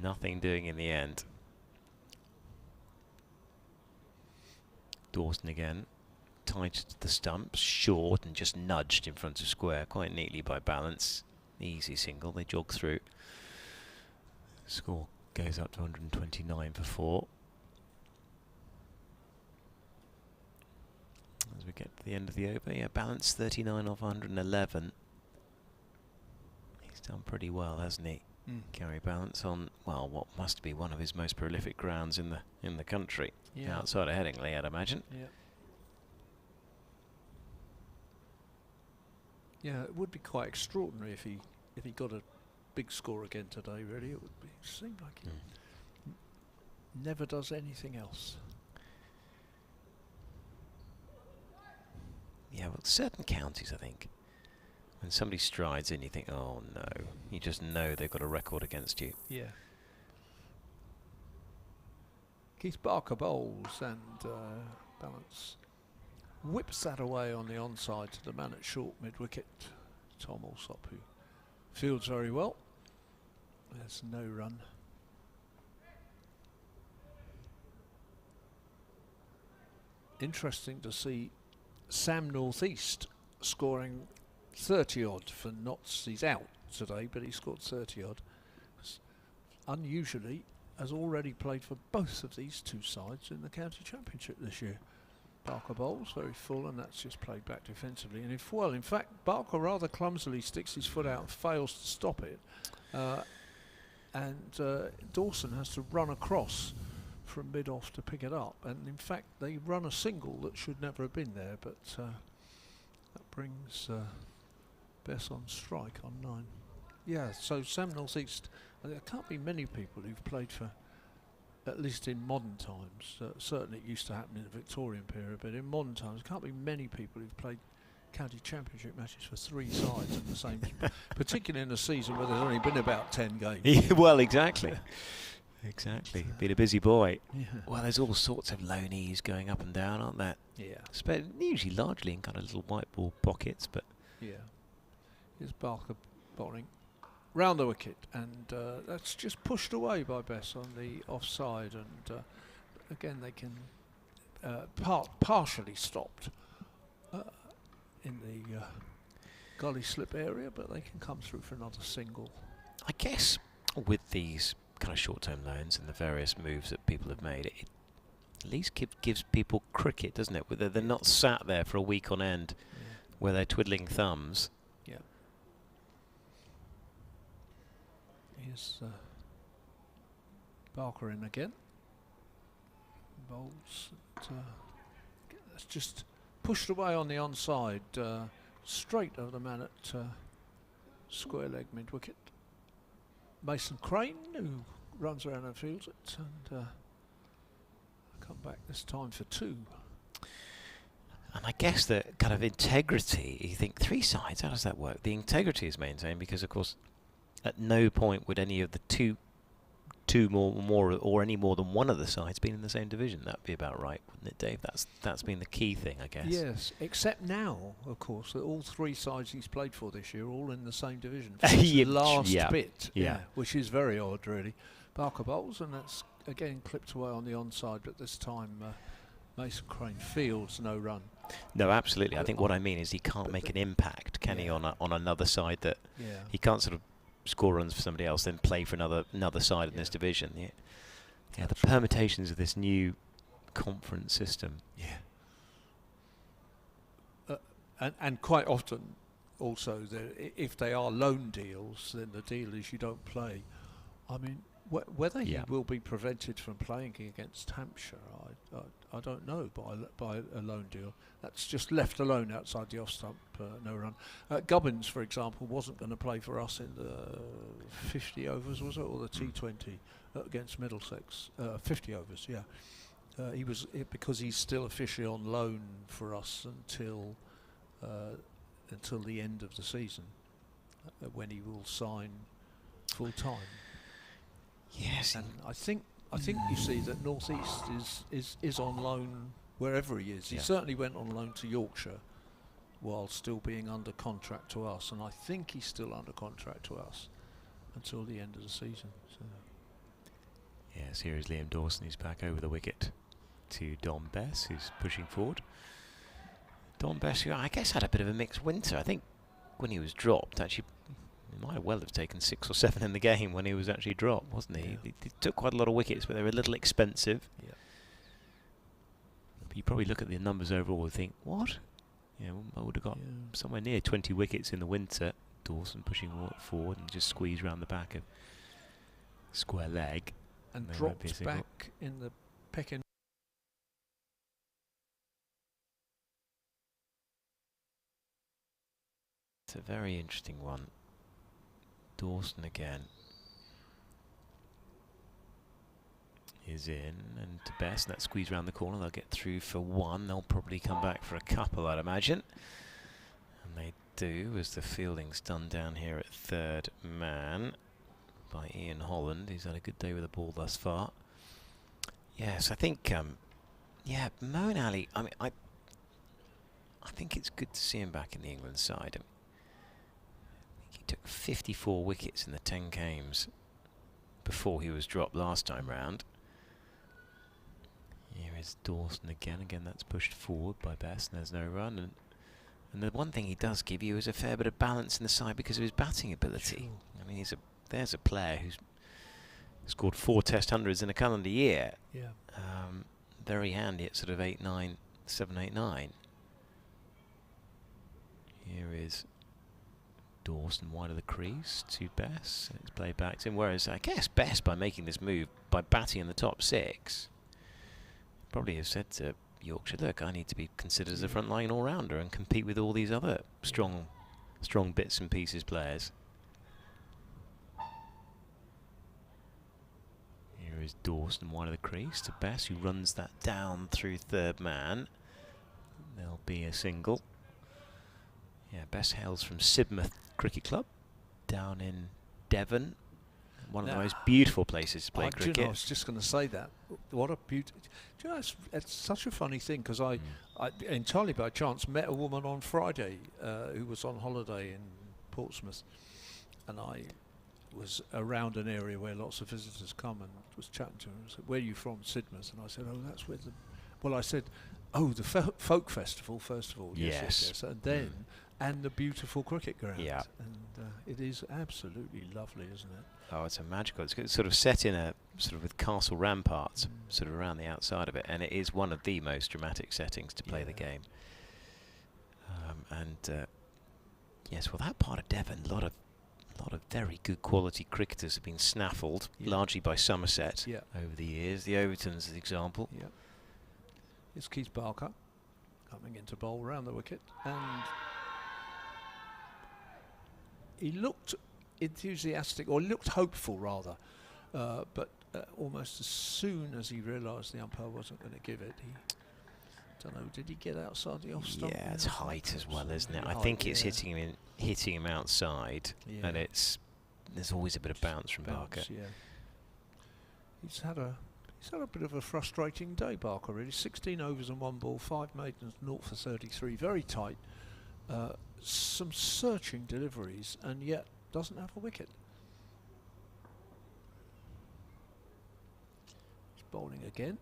Nothing doing in the end. Dawson again, tight to the stumps, short and just nudged in front of square quite neatly by Ballance. Easy single, they jog through. Score goes up to 129 for 4. As we get to the end of the over, yeah, Ballance 39 off 111. He's done pretty well, hasn't he? Gary Ballance on, well, what must be one of his most prolific grounds in the country. Yeah. Outside of Headingley, I'd imagine. Yeah. Yeah, it would be quite extraordinary if he got a big score again today. Really, it would seem like he never does anything else. Yeah, well, certain counties, I think, when somebody strides in, you think, oh no, you just know they've got a record against you. Yeah. Keith Barker bowls and Ballance whips that away on the onside to the man at short mid-wicket, Tom Alsop, who fields very well. There's no run. Interesting to see Sam Northeast scoring 30 odd for Notts. He's out today, but he scored 30 odd. Unusually, has already played for both of these two sides in the county championship this year. Barker bowls very full, and that's just played back defensively. And in fact, Barker rather clumsily sticks his foot out and fails to stop it. And Dawson has to run across from mid-off to pick it up. And in fact, they run a single that should never have been there, but that brings Bess on strike on 9. Yeah, so Sam Northeast, there can't be many people who've played for at least in modern times, certainly it used to happen in the Victorian period, but in modern times, there can't be many people who've played county championship matches for 3 sides in the same, particularly in a season where there's only been about 10 games. Yeah, well, exactly. Exactly. Been a busy boy. Yeah. Well, there's all sorts of loanees going up and down, aren't there? Yeah. Usually largely in kind of little white ball pockets, but... Yeah. Here's Barker bowling round the wicket, and that's just pushed away by Bess on the offside, and again they can partially stopped in the gully slip area, but they can come through for another single. I guess with these kind of short-term loans and the various moves that people have made, it at least gives people cricket, doesn't it? Where they're not sat there for a week on end where they're twiddling thumbs. Yeah. Here's Barker in again. Bowls. That's just pushed away on the onside, straight over the man at square leg mid-wicket. Mason Crane, who runs around and fields it, and come back this time for 2. And I guess the kind of integrity, you think 3 sides, how does that work? The integrity is maintained because, of course, at no point would any of the two more or any more than one of the sides been in the same division. That'd be about right, wouldn't it, Dave? That's been the key thing, I guess. Yes, except now, of course, that all 3 sides he's played for this year are all in the same division. Yeah, the last yeah, bit, yeah, which is very odd, really. Barker bowls, and that's again clipped away on the onside, but this time Mason Crane fields, no run. No, absolutely. I think what I mean is he can't make an impact, can he, on another side that he can't sort of score runs for somebody else, then play for another side in this division. Yeah, the permutations of this new conference system. Yeah. And quite often, also, if they are loan deals, then the deal is you don't play. I mean, whether he will be prevented from playing against Hampshire, I don't know by a loan deal. That's just left alone outside the off stump, no run. Gubbins, for example, wasn't going to play for us in the 50 overs, was it, or the T20 against Middlesex? 50 overs, yeah. He was because he's still officially on loan for us until the end of the season, when he will sign full time. Yes, and I think you see that North East is on loan wherever he is. He certainly went on loan to Yorkshire while still being under contract to us, and I think he's still under contract to us until the end of the season. So. Yes, here is Liam Dawson, who's back over the wicket to Don Bess, who's pushing forward. Don Bess, who I guess had a bit of a mixed winter. I think when he was dropped, actually, he might well have taken 6 or 7 in the game when he was actually dropped, wasn't he? Yeah. He took quite a lot of wickets, but they were a little expensive. Yeah. But you probably look at the numbers overall and think, what? Yeah, well, I would have got somewhere near 20 wickets in the winter. Dawson pushing forward and just squeeze round the back of square leg. And dropped back in the pecking. It's a very interesting one. Dawson again is in, and to Bess, and that squeeze round the corner. They'll get through for 1. They'll probably come back for a couple, I'd imagine. And they do, as the fielding's done down here at third man by Ian Holland. He's had a good day with the ball thus far. Yes, I think, Moeen Ali, I mean, I think it's good to see him back in the England side. I mean, he took 54 wickets in the 10 games before he was dropped last time round. Here is Dawson again. Again, that's pushed forward by Bess, and there's no run. And the one thing he does give you is a fair bit of balance in the side because of his batting ability. Sure. I mean, there's a player who's scored 4 Test hundreds in a calendar year. Yeah. Very handy at sort of 8, 9, 7, 8, 9. Here is Dawson wide of the crease to Bess. It's played back to him. Whereas I guess Bess, by making this move, by batting in the top 6, probably have said to Yorkshire, look, I need to be considered as a frontline all-rounder and compete with all these other strong bits and pieces players. Here is Dawson wide of the crease to Bess, who runs that down through third man. There'll be a single. Yeah, Bess hails from Sidmouth Cricket Club down in Devon. One of the most beautiful places to play cricket. You know, I was just going to say that. What a beauty! Do you know, it's such a funny thing, because I entirely by chance met a woman on Friday who was on holiday in Portsmouth, and I was around an area where lots of visitors come, and was chatting to her. I said, "Where are you from?" Sidmouth. And I said, "Oh, that's where the..." Well, I said, "Oh, the folk festival first of all." Yes. And then and the beautiful cricket ground. Yeah. And it is absolutely lovely, isn't it? Oh, it's a magical. It's sort of set in a sort of with castle ramparts sort of around the outside of it, and it is one of the most dramatic settings to play the game. Yes, well, that part of Devon, a lot of very good quality cricketers have been snaffled, largely by Somerset over the years. The Overtons, as an example. Yeah. It's Keith Barker coming into bowl round the wicket, and he looked enthusiastic, or looked hopeful rather, but almost as soon as he realised the umpire wasn't going to give it, he, don't know, did he get outside the off stump? Yeah, it's height as well, isn't it? I think it's hitting him outside, and there's always a bit of bounce from Barker. Yeah. He's had a bit of a frustrating day, Barker, really. 16 overs and 1 ball, 5 maidens, 0 for 33, very tight. Some searching deliveries, and yet doesn't have a wicket. He's bowling again,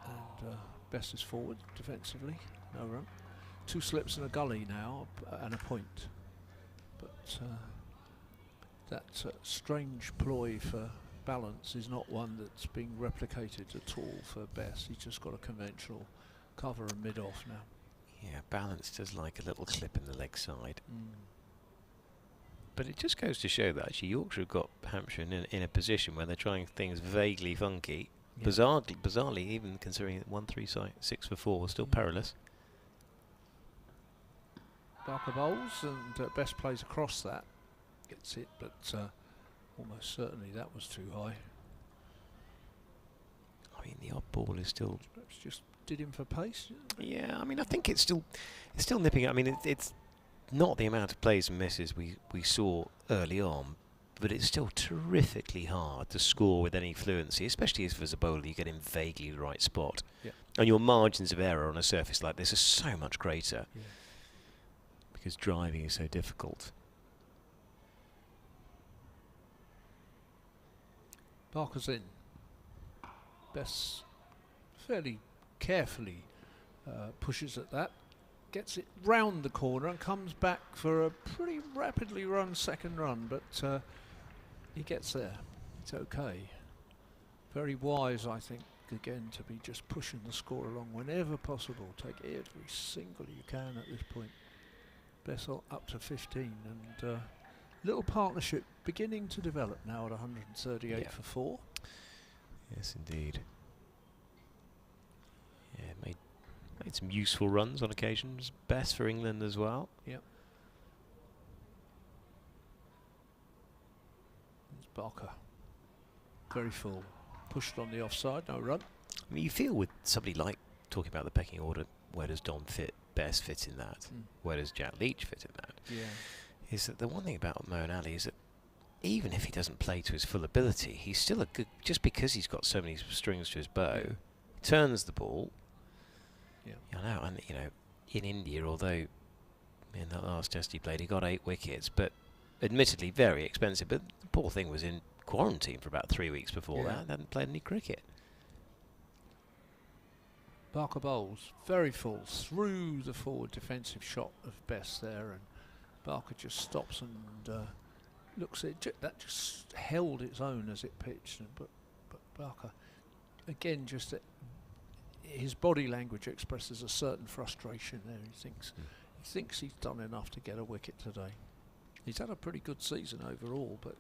and Bess is forward defensively, no run. 2 slips and a gully now, and a point. But that strange ploy for Ballance is not one that's being replicated at all for Bess. He's just got a conventional cover and mid-off now. Yeah, Ballance does like a little clip in the leg side. But it just goes to show that actually Yorkshire have got Hampshire in a position where they're trying things vaguely funky. Yeah. Bizarrely, even considering that 1-3-6 for 4 was still perilous. Barker bowls, and Bess plays across that. Gets it, but almost certainly that was too high. I mean, the odd ball is still... Perhaps just did him for pace. Yeah, I mean, I think it's still nipping. I mean, it's not the amount of plays and misses we saw early on, but it's still terrifically hard to score with any fluency, especially if as a bowler you get in vaguely the right spot. Yeah. And your margins of error on a surface like this are so much greater because driving is so difficult. Barker's in. Bess fairly carefully pushes at that, gets it round the corner and comes back for a pretty rapidly run second run, but he gets there. It's okay. Very wise, I think, again, to be just pushing the score along whenever possible. Take every single you can at this point. Bess up to 15, and little partnership beginning to develop now at 138 for 4. Yes, indeed. Yeah, made some useful runs on occasions. Best for England as well. Yep. It's Barker. Very full. Pushed on the offside, no run. I mean, you feel with somebody like talking about the pecking order, where does Dom fit? Best fit in that. Where does Jack Leach fit in that? Yeah. Is that the one thing about Moeen Ali is that even if he doesn't play to his full ability, he's still a good, just because he's got so many strings to his bow, turns the ball. Yeah. I know, and you know, in India, although in that last test he played, he got 8 wickets, but admittedly very expensive. But the poor thing was in quarantine for about 3 weeks before that. Hadn't played any cricket. Barker bowls very full through the forward defensive shot of Bess there, and Barker just stops and looks at it. That just held its own as it pitched, but Barker again, just his body language expresses a certain frustration there. He thinks he's done enough to get a wicket today. He's had a pretty good season overall, but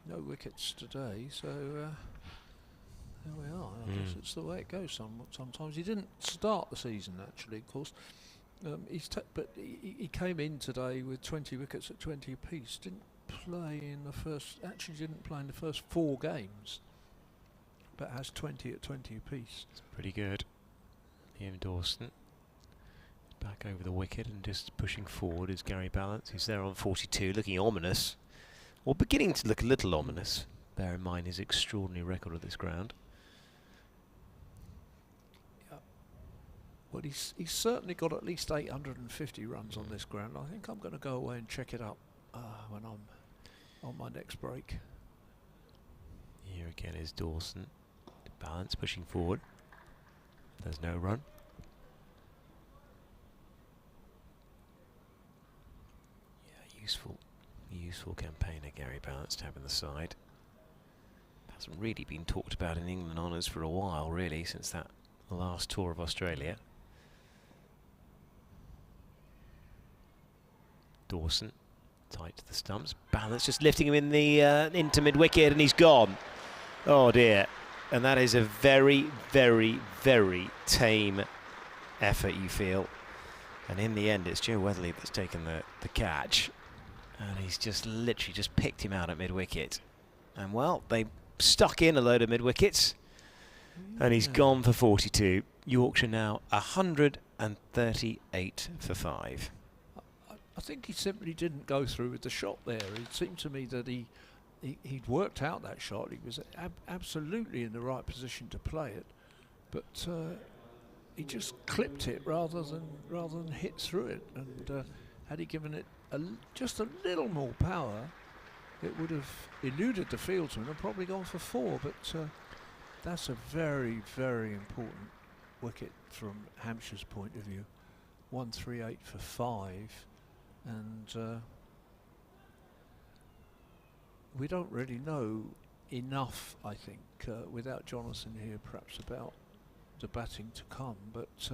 no wickets today. So there we are. I guess it's the way it goes. Sometimes he didn't start the season actually, of course. But he came in today with 20 wickets at 20 apiece. Didn't play in the first. Actually, didn't play in the first 4 games, but has 20 at 20 apiece. It's pretty good. Ian Dawson back over the wicket and just pushing forward is Gary Ballance, who's there on 42, looking ominous, or beginning to look a little ominous. Bear in mind his extraordinary record at this ground. Well, he's certainly got at least 850 runs on this ground. I think I'm going to go away and check it up when I'm on my next break. Here again is Dawson. Ballance pushing forward. There's no run. Yeah, useful campaigner Gary Ballance to have in the side. Hasn't really been talked about in England honours for a while, really, since that last tour of Australia. Dawson tight to the stumps. Ballance just lifting him in the into mid-wicket, and he's gone. Oh dear. And that is a very, very, very tame effort, you feel. And in the end, it's Joe Weatherly that's taken the catch. And he's just literally just picked him out at mid-wicket. And well, they stuck in a load of mid-wickets. And he's gone for 42. Yorkshire now 138 for 5. I think he simply didn't go through with the shot there. It seemed to me that he'd worked out that shot. He was absolutely in the right position to play it, but he just clipped it rather than hit through it. And had he given it just a little more power, it would have eluded the fieldsman and probably gone for 4. But that's a very, very important wicket from Hampshire's point of view. 138 for 5. And we don't really know enough, I think, without Jonathan here, perhaps about the batting to come. But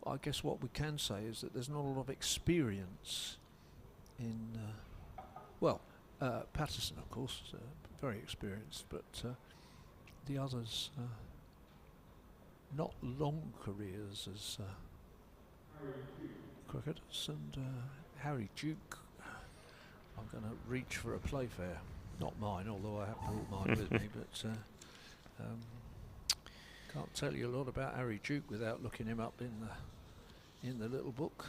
I guess what we can say is that there's not a lot of experience in, Patterson, of course, very experienced, but the others, not long careers as cricketers. And Harry Duke, I'm going to reach for a Playfair. Not mine, although I have brought mine with me, but can't tell you a lot about Harry Duke without looking him up in the little book.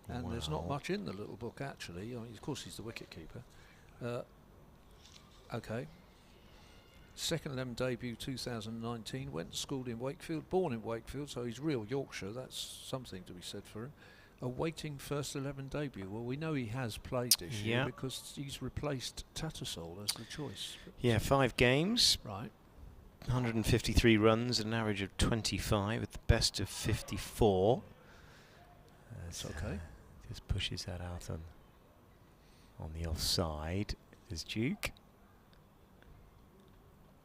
And wow. There's not much in the little book, actually. I mean, of course, he's the wicket keeper. Okay. Second 11 debut 2019, went to school in Wakefield, born in Wakefield, so he's real Yorkshire. That's something to be said for him. Awaiting first 11 debut. Well, we know he has played this year because he's replaced Tattersall as the choice. Yeah, 5 games. Right. 153 runs, an average of 25 with the best of 54. That's okay. Just pushes that out on the offside is Duke.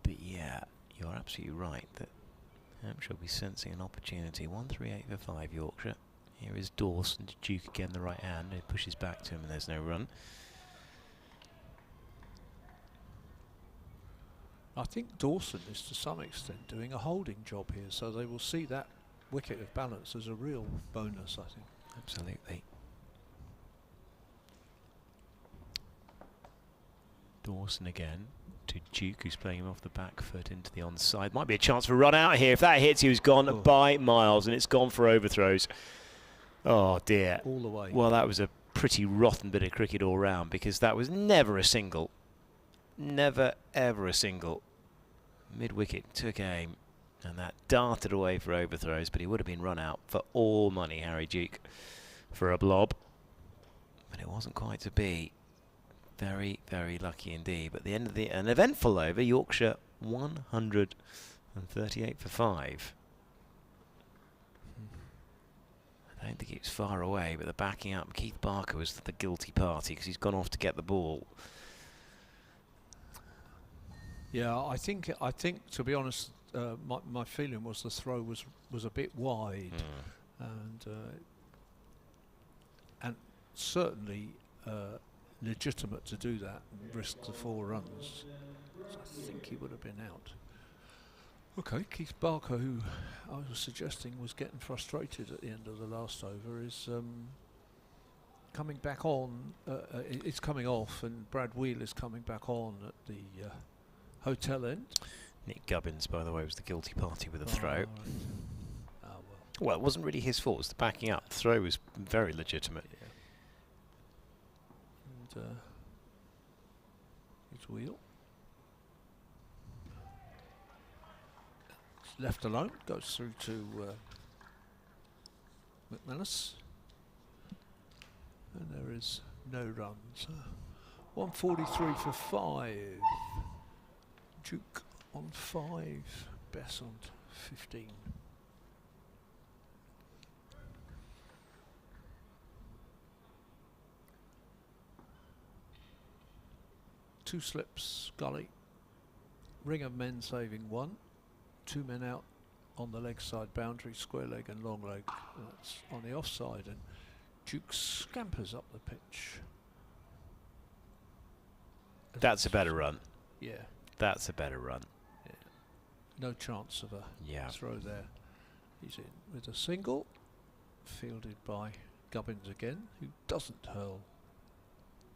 But yeah, you're absolutely right that Hampshire will be sensing an opportunity. 138 for 5 Yorkshire. Here is Dawson to Duke again, the right hand. He pushes back to him and there's no run. I think Dawson is to some extent doing a holding job here, so they will see that wicket of Ballance as a real bonus, I think. Absolutely. Dawson again to Duke, who's playing him off the back foot into the onside. Might be a chance for a run out here. If that hits, he was gone by miles, and it's gone for overthrows. Oh dear. All the way. Well, that was a pretty rotten bit of cricket all round, because that was never a single. Never, ever a single. Mid-wicket took aim, and that darted away for overthrows, but he would have been run out for all money, Harry Duke, for a blob. But it wasn't quite to be. Very, very lucky indeed. But at the end of an eventful over, Yorkshire 138 for 5. I don't think it was far away, but the backing up, Keith Barker was the guilty party because he's gone off to get the ball. Yeah, I think to be honest, my feeling was the throw was a bit wide, and certainly legitimate to do that and risk the 4 runs. So I think he would have been out. Okay, Keith Barker, who I was suggesting was getting frustrated at the end of the last over, is coming back on. It's coming off, and Brad Wheel is coming back on at the hotel end. Nick Gubbins, by the way, was the guilty party with the throw. Right. Oh, Well, it wasn't really his fault. It was the backing up. The throw was very legitimate. yeah. And his Wheel. It's left alone. Goes through to McManus. And there is no runs. 143 for 5. Duke on 5. Besant 15. Two slips, gully. Ring of men saving 1. 2 men out on the leg side boundary, square leg and long leg. That's on the offside, and Duke scampers up the pitch. That's a better run. Yeah. That's a better run. Yeah. No chance of a Yeah. throw there. He's in with a single, fielded by Gubbins again, who doesn't hurl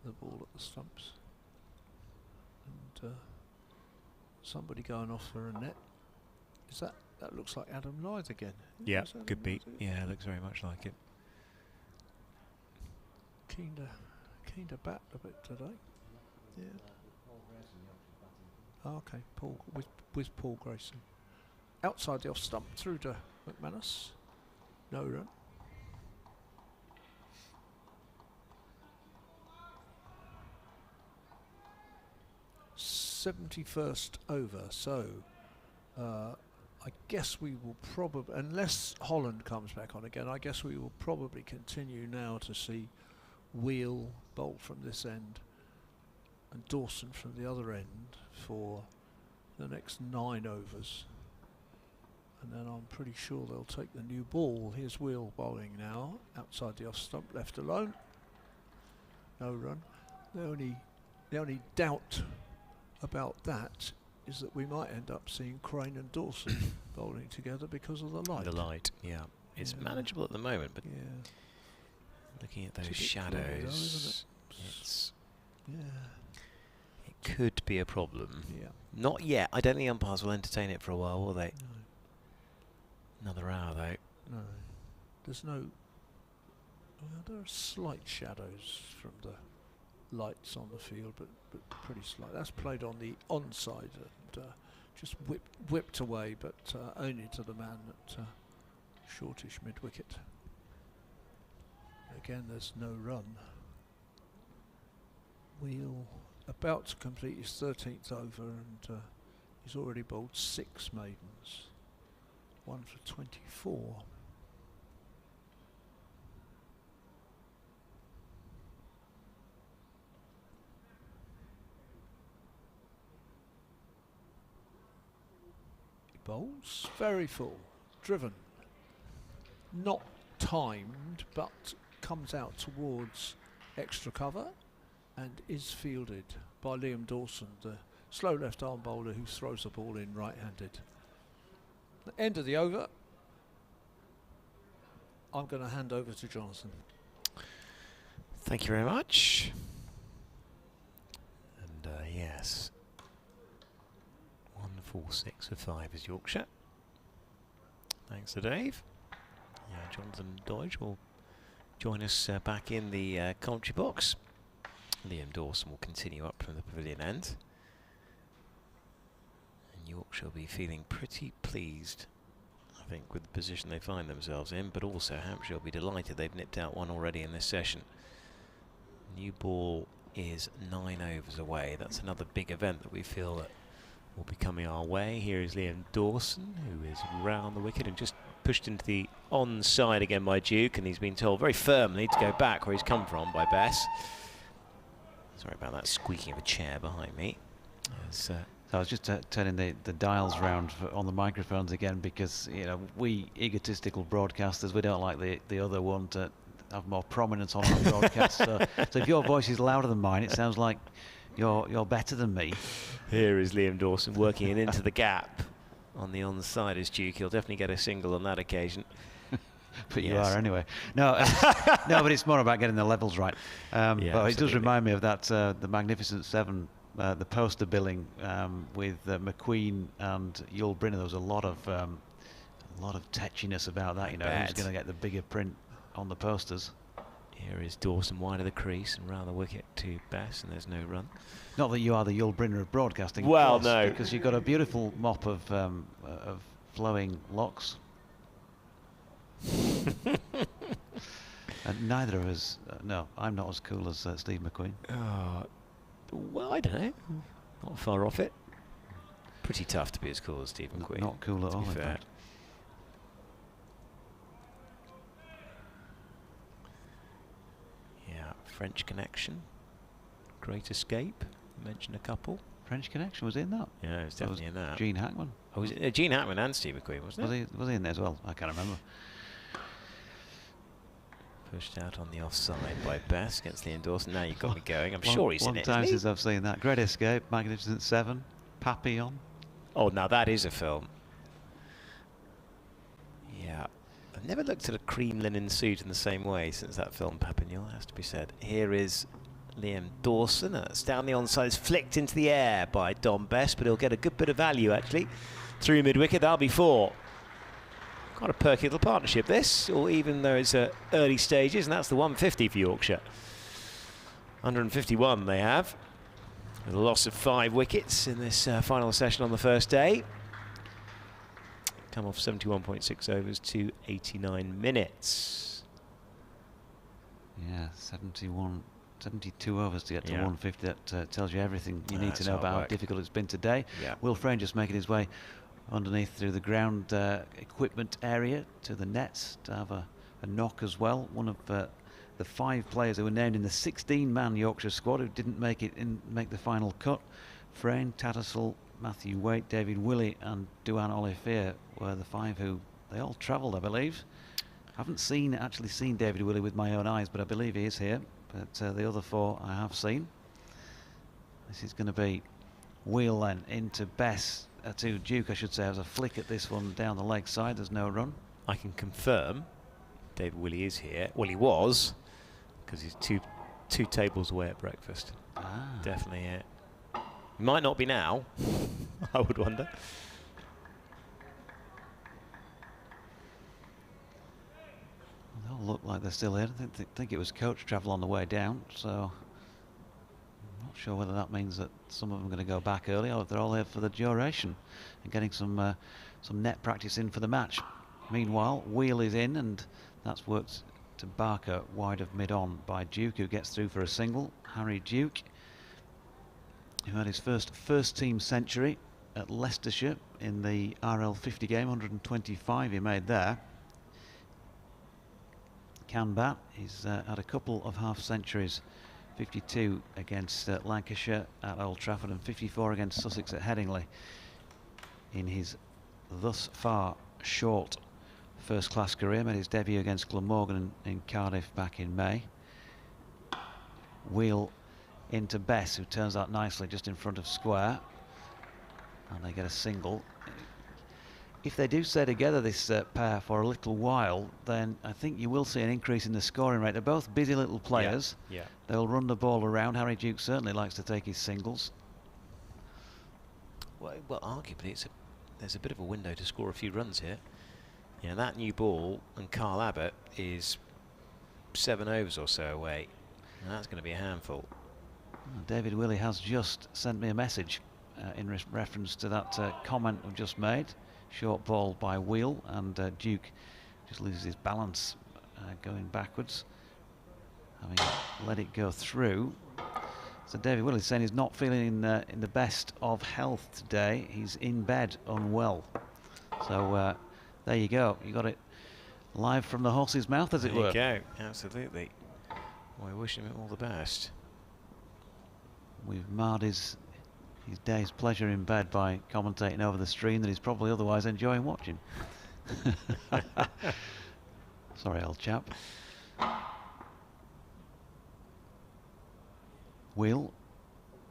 the ball at the stumps. And somebody going off for a net. Is that looks like Adam Lyth again? Yeah, Is that could be. Lyth? Yeah, looks very much like it. Keen to bat a bit today. Yeah. Oh, okay, Paul with Paul Grayson. Outside the off stump, through to McManus. No run. '71st over, so I guess we will probably, unless Holland comes back on again, I guess we will probably continue now to see Wheel bolt from this end and Dawson from the other end for the next 9 overs. And then I'm pretty sure they'll take the new ball. Here's Wheel bowling now, outside the off stump, left alone. No run. The only doubt about that is that we might end up seeing Crane and Dawson bowling together because of the light. The light, yeah. It's manageable at the moment, but looking at those shadows, though, isn't it's yeah. it could be a problem. Yeah. Not yet. I don't think umpires will entertain it for a while, will they? No. Another hour, though. No. There's no. Well, there are slight shadows from the lights on the field, but pretty slight. That's played on the onside and just whipped away, but only to the man at shortish mid wicket. Again, there's no run. Wheel about to complete his 13th over, and he's already bowled 6 maidens. 1 for 24. Bowls very full, driven, not timed, but comes out towards extra cover and is fielded by Liam Dawson, the slow left arm bowler who throws the ball in right-handed. The end of the over. I'm going to hand over to Jonathan. Thank you very much. And yes. 146 for 5 is Yorkshire. Thanks to Dave. Yeah, Jonathan Dodge will join us back in the commentary box. Liam Dawson will continue up from the pavilion end. And Yorkshire will be feeling pretty pleased, I think, with the position they find themselves in, but also Hampshire will be delighted they've nipped out one already in this session. New ball is 9 overs away. That's another big event that we feel that will be coming our way. Here is Liam Dawson, who is round the wicket and just pushed into the onside again by Duke, and he's been told very firmly to go back where he's come from by Bess. Sorry about that squeaking of a chair behind me. So I was just turning the dials round on the microphones again, because we egotistical broadcasters, we don't like the other one to have more prominence on our broadcast. So if your voice is louder than mine, it sounds like you're better than me. Here is Liam Dawson working it into the gap on the onside as Duke. He'll definitely get a single on that occasion. but you are anyway. No, no, but it's more about getting the levels right. But it does remind me of that the Magnificent Seven, the poster billing with McQueen and Yul Brynner. There was a lot of tetchiness about that. You know, who's going to get the bigger print on the posters. Here is Dawson wide of the crease and round the wicket to Bess, and there's no run. Not that you are the Yul Brynner of broadcasting. Well, course, no, because you've got a beautiful mop of flowing locks. And neither of us. No, I'm not as cool as Steve McQueen. Well, I don't know. Not far off it. Pretty tough to be as cool as Steve McQueen. Not cool at all, in fact. Yeah, French Connection, Great Escape, mentioned a couple. French Connection was in that? Yeah, it was definitely in that. Gene Hackman. Oh, was it Gene Hackman and Steve McQueen, wasn't it? Was he in there as well? I can't remember. Pushed out on the offside by Bess against the endorsement. Now you've got me going. I'm sure he's in it. Long time since I've seen that. Great Escape, Magnificent Seven, Papillon. Oh, now that is a film. Yeah. I've never looked at a cream linen suit in the same way since that film, Papillon, has to be said. Here is Liam Dawson. It's down the onside. It's flicked into the air by Dom Best, but he'll get a good bit of value, actually. Through mid-wicket, that'll be 4. Quite a perky little partnership, this, or even though it's early stages, and that's the 150 for Yorkshire. 151 they have, with a loss of 5 wickets in this final session on the first day. Come off 71.6 overs to 89 minutes. Yeah, 72 overs to get to 150. That tells you everything you need to know about how difficult it's been today. Will Frayne just making his way underneath through the ground equipment area to the nets to have a knock as well. One of the 5 players who were named in the 16-man Yorkshire squad who didn't make the final cut. Frayne, Tattersall, Matthew Waite, David Willey and Duan Olivier were the 5 who they all travelled, I believe. I haven't actually seen David Willey with my own eyes, but I believe he is here. But the other 4 I have seen. This is going to be Wheel then into Bess. To Duke, I should say, has a flick at this one down the leg side. There's no run. I can confirm David Willey is here. Well, he was, because he's two tables away at breakfast. Definitely here. He might not be now. I would wonder. They all look like they're still here. I think it was coach travel on the way down, so I'm not sure whether that means that some of them are going to go back early or if they're all here for the duration and getting some net practice in for the match. Meanwhile, Wheel is in, and that's worked to Barker wide of mid-on by Duke, who gets through for a single. Harry Duke, who had his first team century at Leicestershire in the RL50 game, 125 he made there. Can bat. He's had a couple of half centuries, 52 against Lancashire at Old Trafford and 54 against Sussex at Headingley in his thus far short first-class career. Made his debut against Glamorgan in Cardiff back in May. Wheel into Bess, who turns out nicely just in front of square, and they get a single. If they do stay together, this pair, for a little while, then I think you will see an increase in the scoring rate. They're both busy little players. Yeah. They'll run the ball around. Harry Duke certainly likes to take his singles. Well, arguably there's a bit of a window to score a few runs here. Yeah, that new ball and Carl Abbott is 7 overs or so away, and that's going to be a handful. David Willey has just sent me a message in reference to that comment we've just made. Short ball by Wheel, and Duke just loses his balance going backwards, having let it go through. So David Willey saying he's not feeling in the best of health today. He's in bed, unwell. So there you go. You got it live from the horse's mouth, as it were. There you go. Absolutely. Well, we wish him all the best. We've marred his day's pleasure in bed by commentating over the stream that he's probably otherwise enjoying watching. Sorry, old chap. Wheel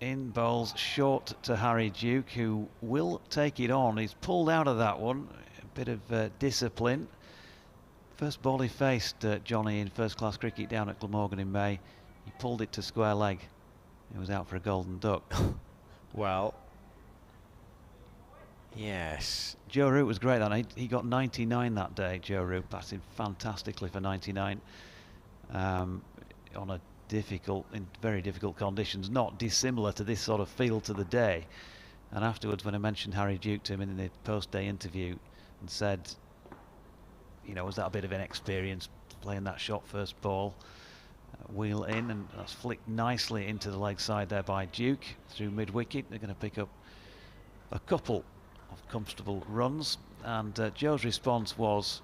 in bowls short to Harry Duke, who will take it on. He's pulled out of that one. A bit of discipline. First ball he faced Johnny in first-class cricket down at Glamorgan in May. He pulled it to square leg. He was out for a golden duck. Well, yes. Joe Root was great that night. He got 99 that day, Joe Root, batting fantastically for 99 on a in very difficult conditions, not dissimilar to this sort of feel to the day. And afterwards, when I mentioned Harry Duke to him in the post-day interview and said, you know, was that a bit of inexperience playing that shot first ball? Wheel in, and that's flicked nicely into the leg side there by Duke through mid-wicket. They're going to pick up a couple of comfortable runs, and Joe's response was,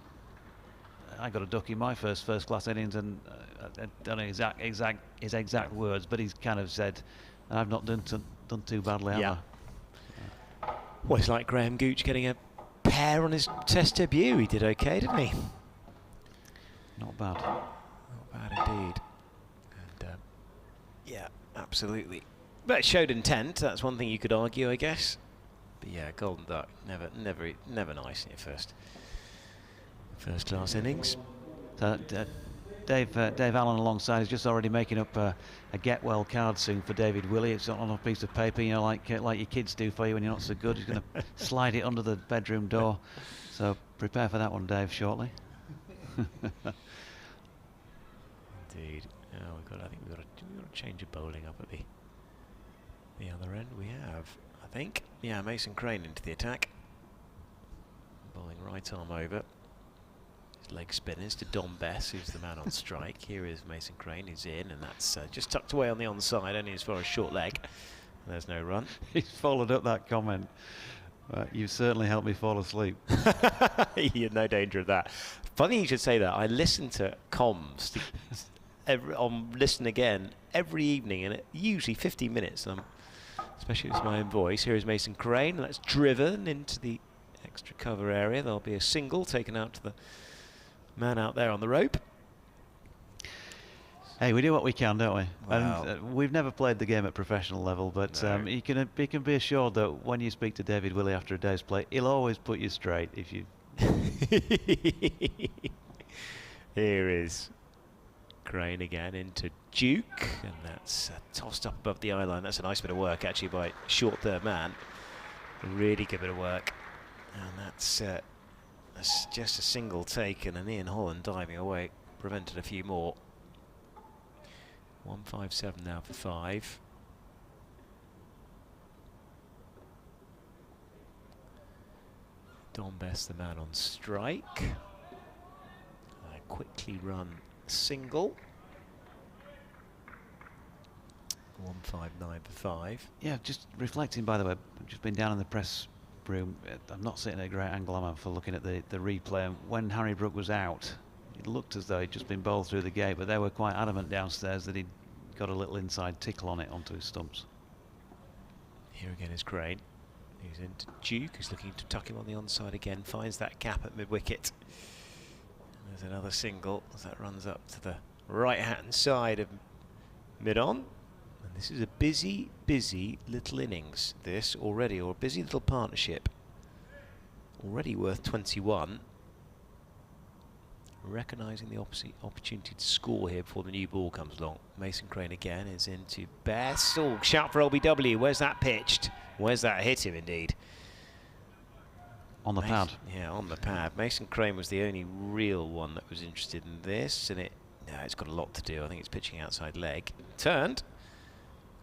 I got a duck in my first-class innings, and I don't know his exact words, but he's kind of said, I've not done too badly, have I? Well, it's like Graham Gooch getting a pair on his Test debut. He did okay, didn't he? Not bad. Not bad indeed. And yeah, absolutely. But it showed intent. That's one thing you could argue, I guess. But yeah, golden duck, never nice in your first class innings. So, Dave Allen alongside is just already making up a get well card soon for David Willey. It's on a piece of paper, you know, like your kids do for you when you're not so good. He's going to slide it under the bedroom door. So prepare for that one, Dave, shortly. Indeed. Oh, I think we've got to change of bowling up at the other end. We have, I think. Yeah, Mason Crane into the attack. Bowling right arm over. His leg spinners to Don Bess, who's the man on strike. Here is Mason Crane, who's in, and that's just tucked away on the onside, only as far as short leg. There's no run. He's followed up that comment. You certainly helped me fall asleep. You're no danger of that. Funny you should say that. I listen to comms on Listen Again every evening, and usually 15 minutes. Especially with my own voice. Here is Mason Crane. That's driven into the extra cover area. There'll be a single taken out to the man out there on the rope. Hey, we do what we can, don't we? Wow. And we've never played the game at professional level, but No. you can be assured that when you speak to David Willey after a day's play, he'll always put you straight if you. Here is Crane again into Duke, and that's tossed up above the eye line. That's a nice bit of work actually by short third man. A really good bit of work, and that's just a single take, and an Ian Holland diving away prevented a few more. 157 now for 5. Don Bess, the man on strike. Quickly run single. 159 for 5. Yeah, just reflecting, by the way, I've just been down in the press room. I'm not sitting at a great angle, am I, for looking at the replay. And when Harry Brook was out, it looked as though he'd just been bowled through the gate, but they were quite adamant downstairs that he'd got a little inside tickle on it onto his stumps. Here again is Crane. He's into Duke, who's looking to tuck him on the onside again, finds that gap at mid-wicket. There's another single as that runs up to the right-hand side of mid-on. And this is a busy, busy little innings, this already, or a busy little partnership. Already worth 21. Recognising the opportunity to score here before the new ball comes along. Mason Crane again is into Bess. Oh, shout for LBW. Where's that pitched? Where's that hit him, indeed? On the pad. Yeah, on the pad. Mason Crane was the only real one that was interested in this, and it's got a lot to do. I think it's pitching outside leg. Turned.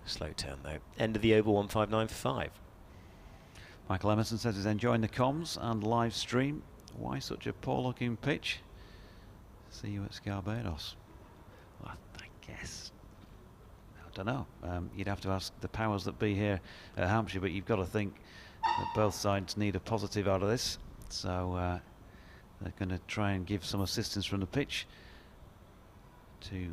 Slow turn, though. End of the over, 159 for 5. Michael Emerson says he's enjoying the comms and live stream. Why such a poor-looking pitch? See you at Scarbados. Well, I guess. I don't know. You'd have to ask the powers that be here at Hampshire, but you've got to think that both sides need a positive out of this. So they're going to try and give some assistance from the pitch to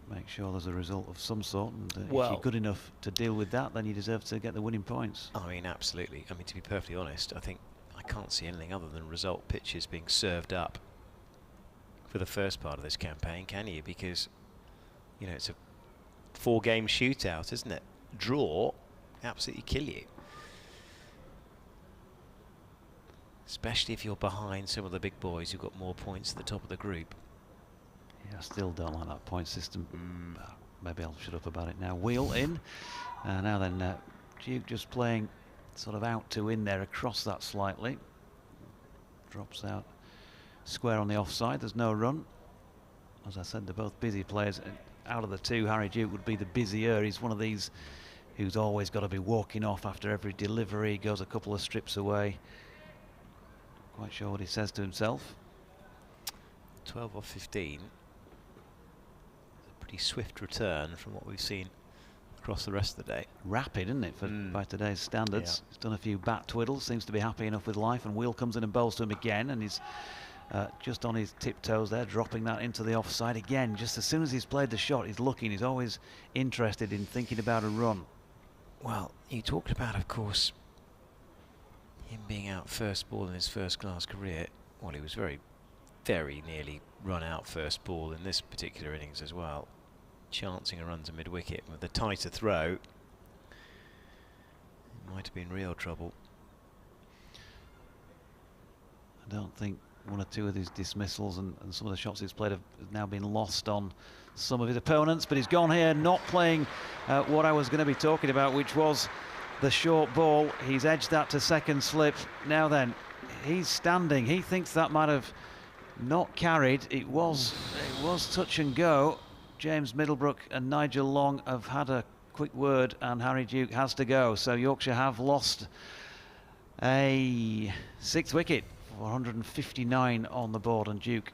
make sure there's a result of some sort. And if you're good enough to deal with that, then you deserve to get the winning points. I mean, absolutely. I mean, to be perfectly honest, I think I can't see anything other than result pitches being served up for the first part of this campaign, can you? Because, you know, it's a 4-game shootout, isn't it? Draw, absolutely kill you. especially if you're behind some of the big boys who've got more points at the top of the group. Yeah, I still don't like that point system. Maybe I'll shut up about it now. Wheel in. Now then, Duke just playing sort of out to in there across that slightly. Drops out square on the offside. There's no run. As I said, they're both busy players. Out of the two, Harry Duke would be the busier. He's one of these who's always got to be walking off after every delivery. Goes a couple of strips away. Quite sure what he says to himself. 12 off 15. Pretty swift return from what we've seen across the rest of the day. Rapid, isn't it, by today's standards? Yeah. He's done a few bat twiddles, seems to be happy enough with life, and Wheel comes in and bowls to him again, and he's just on his tiptoes there, dropping that into the offside again. Just as soon as he's played the shot, he's looking, he's always interested in thinking about a run. Well, you talked about, of course, him being out first ball in his first-class career. Well, he was very, very nearly run out first ball in this particular innings as well. Chancing a run to mid-wicket with a tighter throw. It might have been real trouble. I don't think one or two of his dismissals and some of the shots he's played have now been lost on some of his opponents, but he's gone here not playing what I was going to be talking about, which was the short ball. He's edged that to second slip. Now then, he's standing. He thinks that might have not carried. It was touch and go. James Middlebrook and Nigel Long have had a quick word, and Harry Duke has to go. So Yorkshire have lost a 6th wicket, 159 on the board, and Duke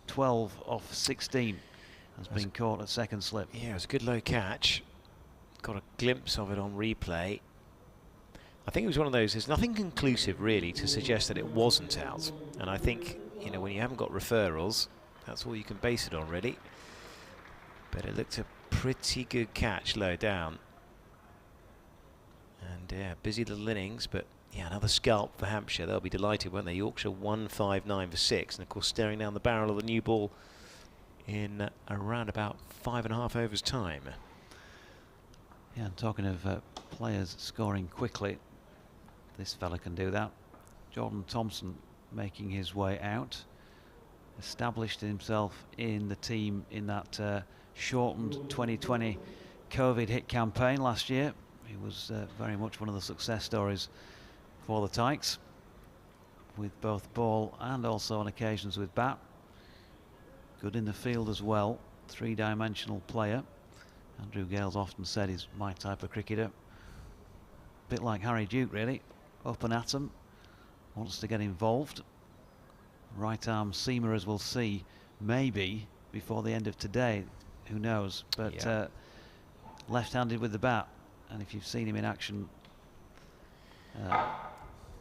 12 off 16 has been caught at second slip. Yeah, it was a good low catch. Got a glimpse of it on replay. I think it was one of those, there's nothing conclusive really to suggest that it wasn't out. And I think, you know, when you haven't got referrals, that's all you can base it on really. But it looked a pretty good catch low down. And yeah, busy little innings, but yeah, another scalp for Hampshire. They'll be delighted, won't they? Yorkshire 159 for 6, and of course staring down the barrel of the new ball in around about 5.5 overs time. Yeah, and talking of players scoring quickly, this fella can do that. Jordan Thompson making his way out, established himself in the team in that shortened 2020 COVID hit campaign last year. He was very much one of the success stories for the Tykes, with both ball and also on occasions with bat. Good in the field as well, three-dimensional player. Andrew Gale's often said he's my type of cricketer. Bit like Harry Duke really, up and at him, wants to get involved. Right arm seamer, as we'll see, maybe before the end of today, who knows, but yeah. Left-handed with the bat, and if you've seen him in action,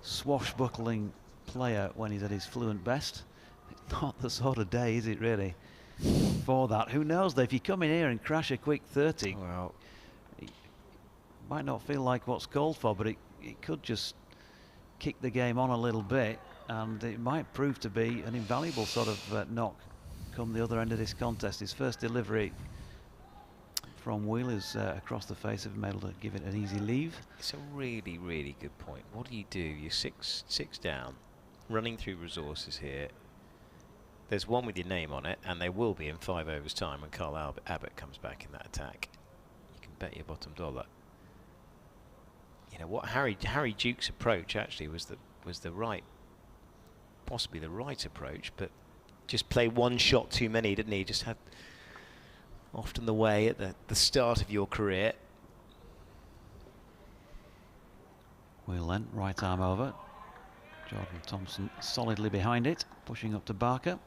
swashbuckling player when he's at his fluent best. It's not the sort of day, is it really, for that? Who knows though, if you come in here and crash a quick 30, well, it might not feel like what's called for, but it could just kick the game on a little bit, and it might prove to be an invaluable sort of knock come the other end of this contest. His first delivery from Wheel is across the face of him, able to give it an easy leave. It's a really, really good point. What do? You're six down, running through resources here. There's one with your name on it, and they will be in 5 overs time when Carl Abbott comes back in that attack. You can bet your bottom dollar. You know what Harry Duke's approach actually was the right, possibly the right approach, but just play one shot too many, didn't he? Just had often the way at the start of your career. Wheel then, right arm over. Jordan Thompson solidly behind it, pushing up to Barker.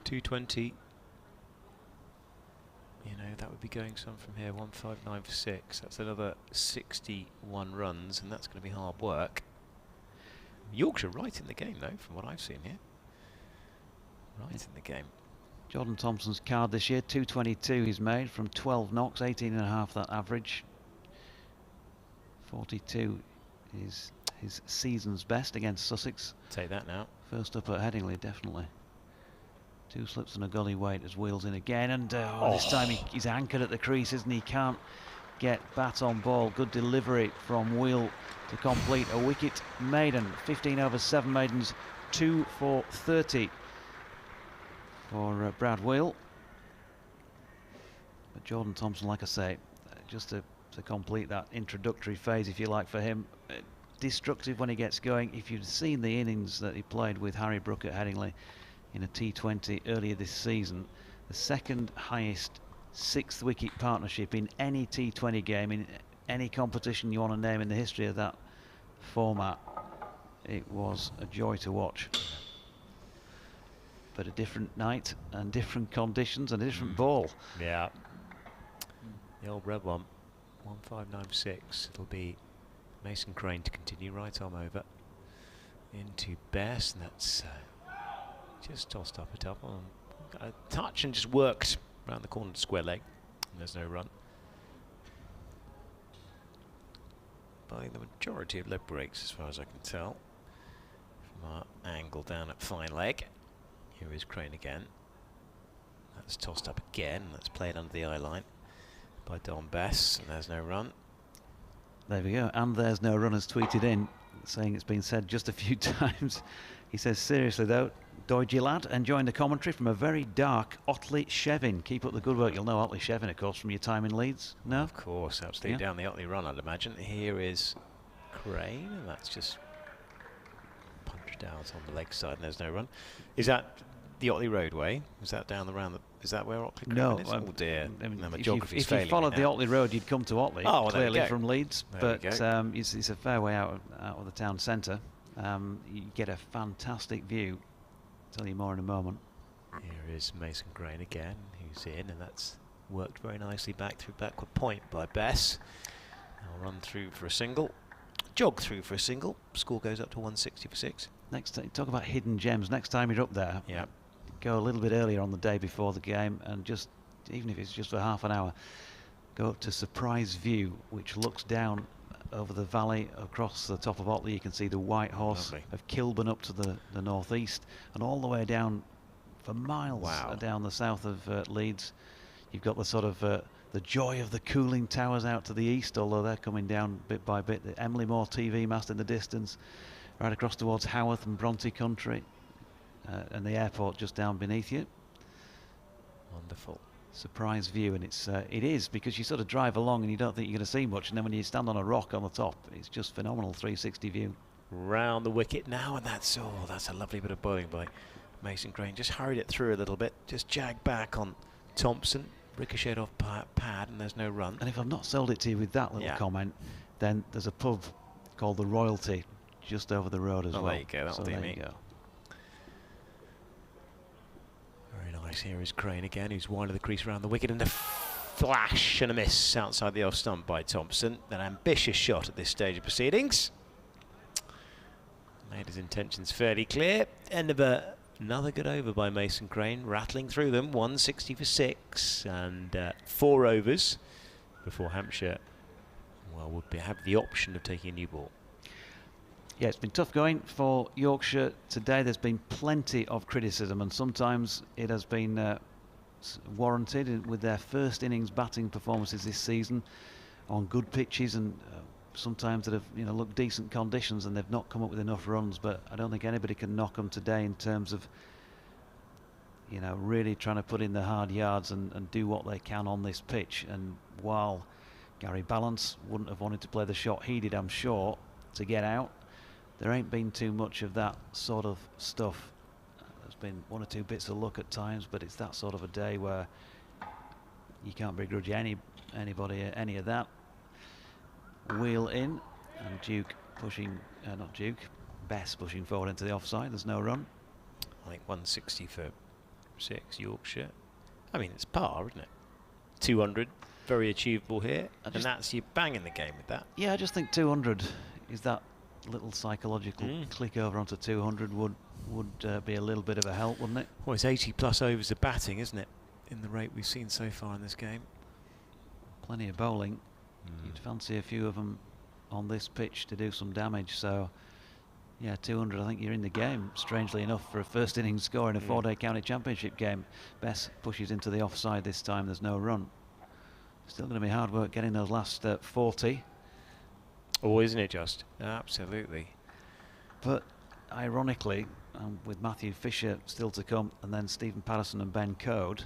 220. You know, that would be going some from here. 159 for 6. That's another 61 runs, and that's going to be hard work. Yorkshire right in the game, though, from what I've seen here. Right in the game. Jordan Thompson's card this year, 222 he's made from 12 knocks, 18.5 that average. 42 is his season's best against Sussex. Take that now. First up at Headingley, definitely. 2 slips and a gully weight as Wheels in again, and this time he's anchored at the crease, isn't he? Can't get bat on ball. Good delivery from Wheel to complete a wicket maiden. 15 over 7 maidens, 2 for 30 for Brad Wheel. But Jordan Thompson, like I say, just to complete that introductory phase, if you like, for him, destructive when he gets going. If you'd seen the innings that he played with Harry Brook at Headingley in a T20 earlier this season, the second highest 6th wicket partnership in any T20 game, in any competition you want to name in the history of that format. It was a joy to watch. But a different night and different conditions and a different ball. Yeah. The old red one, 1596. It'll be Mason Crane to continue, right arm over into Bess, and that's just tossed up a top on a touch and just worked around the corner to square leg. And there's no run. By the majority of leg breaks, as far as I can tell, from our angle down at fine leg. Here is Crane again. That's tossed up again. That's played under the eye line by Don Bess, and there's no run. There we go, and there's no run has tweeted in, saying it's been said just a few times. He says, seriously though, dodgy lad, enjoying the commentary from a very dark Otley Shevin. Keep up the good work. You'll know Otley Shevin, of course, from your time in Leeds. No? Of course, absolutely. Down the Otley run, I'd imagine. Here is Crane, and that's just punched out on the leg side, and there's no run. Is that the Otley Roadway? Is that down the round? Is that where Otley Crane is? Oh dear. I mean, my if geography's you failing followed me the now. Otley Road, you'd come to Otley, Oh, well, clearly from Leeds. There But it's a fair way out of the town centre. You get a fantastic view. I'll tell you more in a moment. Here is Mason Crane again, who's in, and that's worked very nicely back through backward point by Bess. I'll run through for a single, jog through for a single. Score goes up to 160 for 6. Next time, talk about hidden gems. Next time you're up there, go a little bit earlier on the day before the game, and just, even if it's just for half an hour, go up to Surprise View, which looks down over the valley across the top of Otley. You can see the White Horse of Kilburn up to the northeast, and all the way down for miles down the south of Leeds. You've got the sort of the joy of the cooling towers out to the east, although they're coming down bit by bit. The Emily Moore TV mast in the distance, right across towards Haworth and Bronte Country, and the airport just down beneath you. Wonderful. Surprise view, and it is, because you sort of drive along and you don't think you're going to see much, and then when you stand on a rock on the top, it's just phenomenal 360 view. Round the wicket now, and that's a lovely bit of bowling by Mason Crane. Just hurried it through a little bit, just jagged back on Thompson, ricocheted off pad, and there's no run. And if I've not sold it to you with that little comment, then there's a pub called the Royalty just over the road as well. There you go, that'll do me. There you go. Very nice. Here is Crane again, who's wide of the crease around the wicket, and a flash and a miss outside the off stump by Thompson. An ambitious shot at this stage of proceedings. Made his intentions fairly clear. End of another good over by Mason Crane, rattling through them. 160 for 6, and 4 overs before Hampshire would have the option of taking a new ball. Yeah, it's been tough going for Yorkshire today. There's been plenty of criticism, and sometimes it has been warranted with their first innings batting performances this season on good pitches, and sometimes that have looked decent conditions, and they've not come up with enough runs. But I don't think anybody can knock them today in terms of really trying to put in the hard yards and do what they can on this pitch. And while Gary Ballance wouldn't have wanted to play the shot he did, I'm sure, to get out, there ain't been too much of that sort of stuff. There's been one or two bits of luck at times, but it's that sort of a day where you can't begrudge anybody any of that. Wheel in, and Duke pushing, not Duke, Bess pushing forward into the offside. There's no run. I think 160 for 6, Yorkshire. I mean, it's par, isn't it? 200, very achievable here, and that's you banging the game with that. Yeah, I just think 200 is that little psychological click over onto 200 would be a little bit of a help, wouldn't it? Well, it's 80 plus overs of batting, isn't it, in the rate we've seen so far in this game. Plenty of bowling. You'd fancy a few of them on this pitch to do some damage. So yeah, 200, I think you're in the game, strangely enough, for a first innings score in a 4-day county championship game. Bess pushes into the offside this time. There's no run. Still going to be hard work getting those last 40. Oh, isn't it just? Absolutely. But ironically, with Matthew Fisher still to come, and then Stephen Patterson and Ben Code,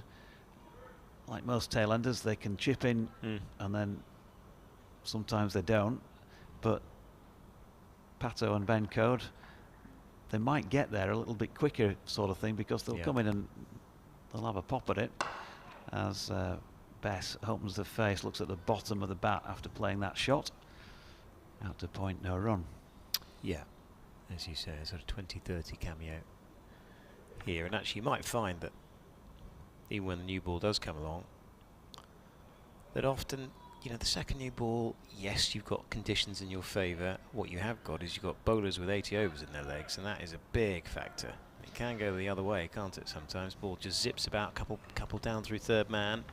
like most tail-enders, they can chip in, and then sometimes they don't. But Pato and Ben Code, they might get there a little bit quicker, sort of thing, because they'll come in and they'll have a pop at it. As Bess opens the face, looks at the bottom of the bat after playing that shot. Out to point, no run. Yeah, as you say, a sort of 20-30 cameo here. And actually, you might find that even when the new ball does come along, that often, you know, the second new ball, yes, you've got conditions in your favour. What you have got is you've got bowlers with 80 overs in their legs, and that is a big factor. It can go the other way, can't it, sometimes? Ball just zips about, couple down through third man,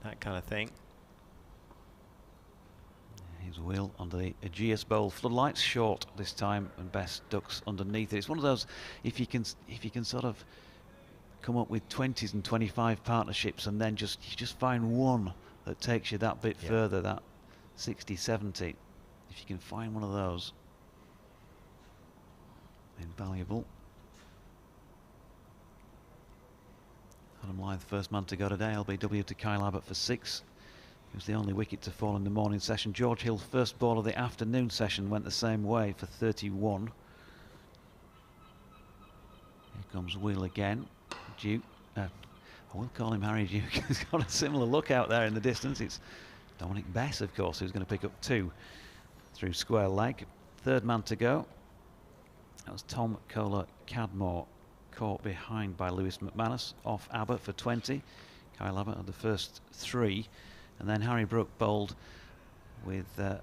that kind of thing. Here's Will under the Ageas Bowl floodlights, short this time, and Bess ducks underneath it. It's one of those, if you can sort of come up with 20s and 25 partnerships, and then you just find one that takes you that bit further, that 60, 70. If you can find one of those, invaluable. Adam Lyth, first man to go today. LBW to Kyle Abbott for 6. He was the only wicket to fall in the morning session. George Hill, first ball of the afternoon session, went the same way for 31. Here comes Will again. Duke. I will call him Harry Duke. He's got a similar look out there in the distance. It's Dominic Bess, of course, who's going to pick up 2 through square leg. Third man to go. That was Tom Kohler Cadmore, caught behind by Lewis McManus, off Abbott for 20. Kyle Abbott had the first 3. And then Harry Brook bowled with a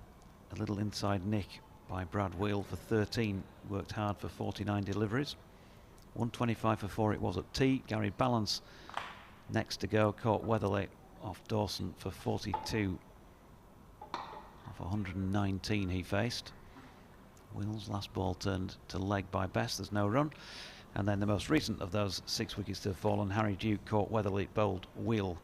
little inside nick by Brad Wheel for 13. Worked hard for 49 deliveries. 125 for 4 it was at tee. Gary Ballance next to go, caught Weatherly off Dawson for 42. Off 119 he faced. Will's last ball turned to leg by Bess. There's no run. And then the most recent of those 6 wickets to have fallen, Harry Duke caught Weatherly, bowled Will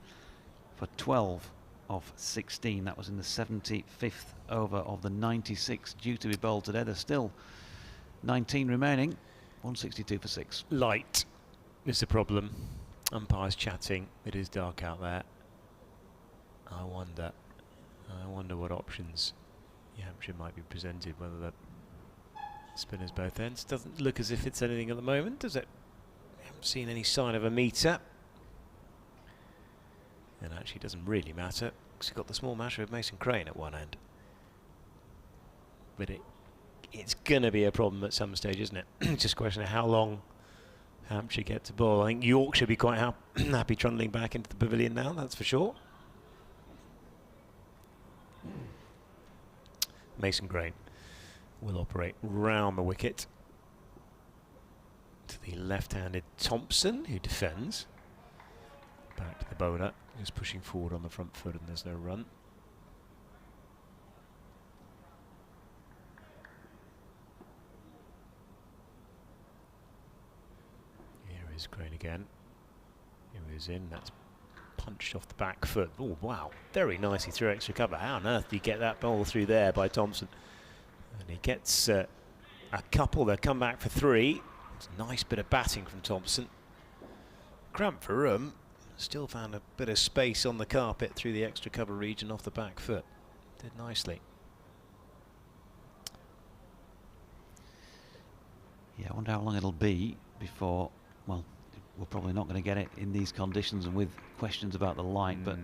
for 12 off 16. That was in the 75th over of the 96 due to be bowled today. There's still 19 remaining. 162 for 6. Light is the problem. Umpires chatting. It is dark out there. I wonder what options Hampshire might be presented, whether the spinners both ends. Doesn't look as if it's anything at the moment, does it? We haven't seen any sign of a meter. And actually doesn't really matter, because you've got the small matter of Mason Crane at one end. But it's going to be a problem at some stage, isn't it? Just a question of how long Hampshire get to bowl. I think Yorkshire should be quite happy trundling back into the pavilion now, that's for sure. Mason Crane will operate round the wicket to the left-handed Thompson, who defends. Back to the bowler, who's pushing forward on the front foot, and there's no run. Here is Crane again. Here he is in, that's punched off the back foot. Oh, wow, very nicely through extra cover. How on earth do you get that ball through there by Thompson? And he gets a couple, they'll come back for 3. It's a nice bit of batting from Thompson. Cramp for room. Still found a bit of space on the carpet through the extra cover region off the back foot. Did nicely. Yeah, I wonder how long it'll be before, well, we're probably not going to get it in these conditions and with questions about the light, but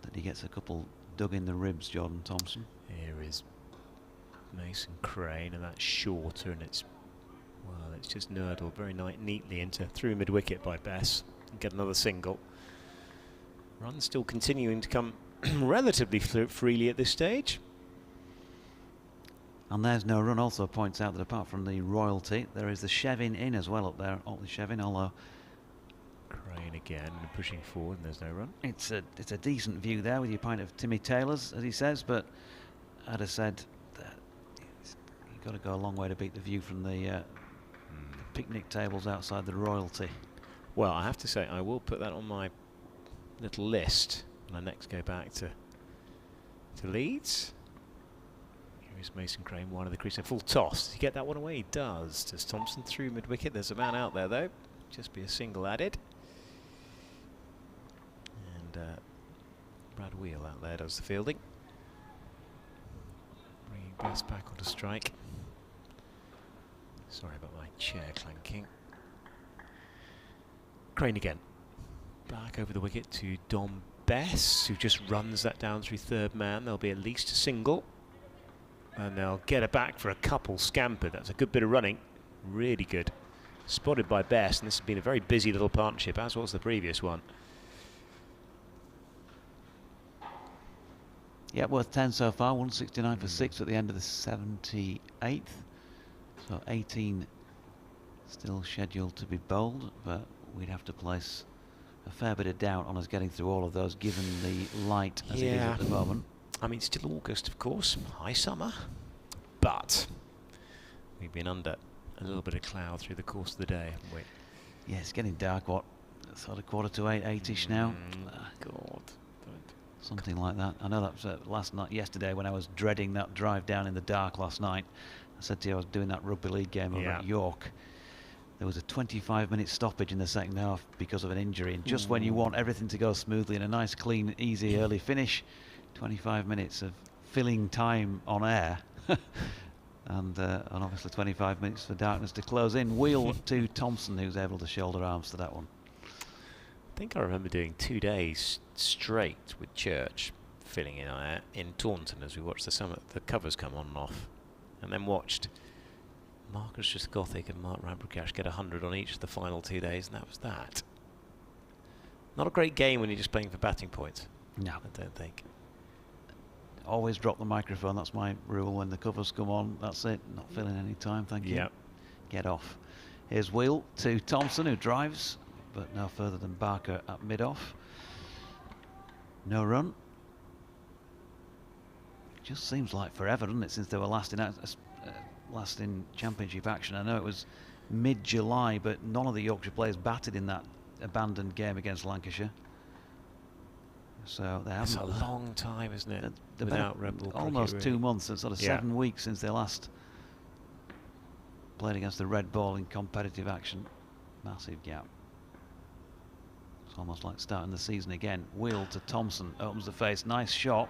that he gets a couple dug in the ribs, Jordan Thompson. Here is Mason Crane, and that's shorter, and it's just nurdled very neatly into through mid-wicket by Bess. Get another single. Run still continuing to come relatively freely at this stage. And there's no run. Also points out that apart from the royalty, there is the Shevin in as well up there. Otley Shevin, although Crane again pushing forward, and there's no run. It's a decent view there with your pint of Timmy Taylor's, as he says, but I'd have said that you've got to go a long way to beat the view from the picnic tables outside the royalty. Well, I have to say, I will put that on my little list And I next go back to Leeds. Here is Mason Crane, one of the crease. A full toss. Does he get that one away? He does. Does Thompson through mid-wicket? There's a man out there, though. Just be a single added. And Brad Wheel out there does the fielding. Bringing Best back onto strike. Sorry about my chair clanking. Crane again. Back over the wicket to Dom Bess, who just runs that down through third man. There'll be at least a single. And they'll get it back for a couple scampered. That's a good bit of running. Really good. Spotted by Bess, and this has been a very busy little partnership, as was the previous one. Yeah, worth 10 so far. 169 for 6 at the end of the 78th. So 18 still scheduled to be bowled, but we'd have to place a fair bit of doubt on us getting through all of those, given the light as it is at the moment. I mean, still August, of course, high summer, but we've been under a little bit of cloud through the course of the day, haven't we? Yeah, it's getting dark, what, sort of 7:45, 8-ish now? God. Something like that. I know that was yesterday when I was dreading that drive down in the dark last night. I said to you I was doing that rugby league game over at York. There was a 25-minute stoppage in the second half because of an injury, and just when you want everything to go smoothly and a nice, clean, easy early finish, 25 minutes of filling time on air. And obviously 25 minutes for darkness to close in. Wheel to Thompson, who's able to shoulder arms to that one. I think I remember doing 2 days straight with Church filling in on air in Taunton as we watched the covers come on and off, and then watched Marcus Trescothick and Mark Ramprakash get 100 on each of the final 2 days, and that was that. Not a great game when you're just playing for batting points. No. I don't think. Always drop the microphone, that's my rule. When the covers come on, that's it. Not filling any time, thank you. Get off. Here's Wheel to Thompson, who drives, but no further than Barker at mid-off. No run. Just seems like forever, doesn't it, since they were last in championship action. I know it was mid-July, but none of the Yorkshire players batted in that abandoned game against Lancashire. So they haven't. It's a long time, isn't it? Without Red Bull almost cricket, 2 months. It's sort of 7 weeks since they last played against the Red Ball in competitive action. Massive gap. It's almost like starting the season again. Wheel to Thompson, opens the face, nice shot.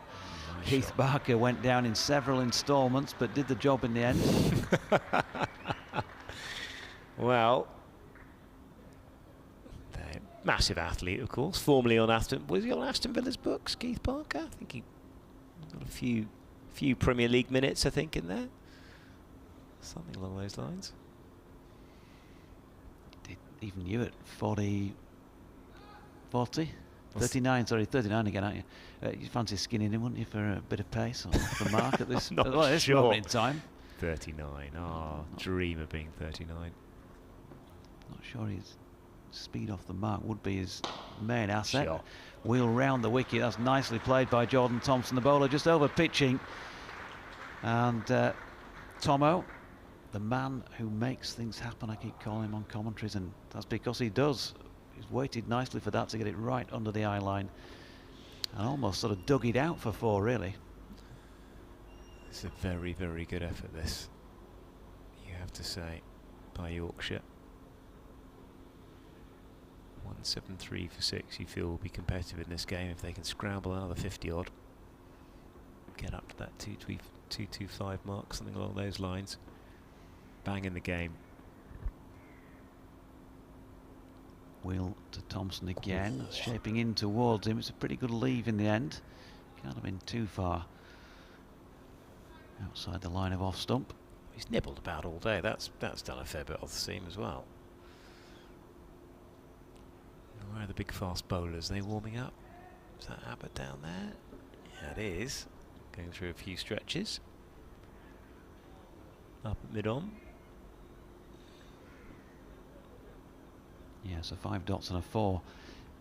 Nice Keith shot. Barker went down in several instalments, but did the job in the end. Well, massive athlete, of course. Formerly on Aston, was he on Aston Villa's books, Keith Barker? I think he got a few Premier League minutes, I think, in there. Something along those lines. Even you at 40, 39, sorry, 39 again, aren't you? You fancy skinning him, wouldn't you, for a bit of pace or for Mark at this, this moment in time? 39, dream of being 39. Not sure his speed off the mark would be his main asset. Wheel round the wicket, that's nicely played by Jordan Thompson, the bowler, just over pitching. And Tomo, the man who makes things happen, I keep calling him on commentaries, and that's because he does. He's waited nicely for that to get it right under the eye line and almost sort of dug it out for 4, really. It's a very, very good effort, this, you have to say, by Yorkshire. 173 for 6, you feel will be competitive in this game if they can scramble another 50 odd. Get up to that 225 mark, something along those lines. Bang in the game. Wheel to Thompson again, that's shaping in towards him. It's a pretty good leave in the end. Can't have been too far outside the line of off stump. He's nibbled about all day. That's done a fair bit off the seam as well. Where are the big fast bowlers? Are they warming up? Is that Abbott down there? Yeah, it is. Going through a few stretches. Up at mid-on. Yeah, so 5 dots and a 4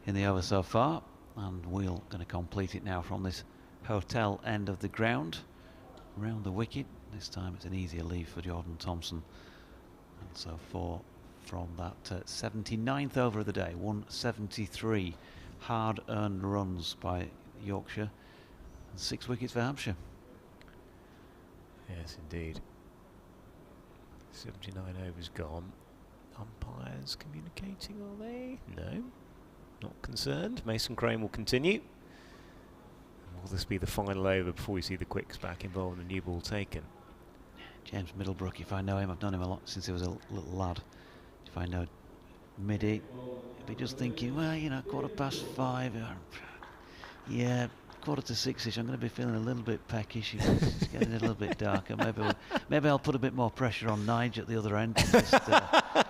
in the over so far. And Wheel going to complete it now from this hotel end of the ground. Round the wicket. This time it's an easier leave for Jordan Thompson. And so 4 from that 79th over of the day. 173 hard-earned runs by Yorkshire, and 6 wickets for Hampshire. Yes, indeed. 79 overs gone. Umpires communicating, are they? No, not concerned. Mason Crane will continue. Will this be the final over before we see the quicks back involved and the new ball taken? James Middlebrook, if I know him, I've known him a lot since he was a little lad. If I know Middy, he'll be just thinking, well, you know, 5:15. Yeah, 5:45-ish. I'm going to be feeling a little bit peckish. It's getting a little bit darker. Maybe I'll put a bit more pressure on Nige at the other end to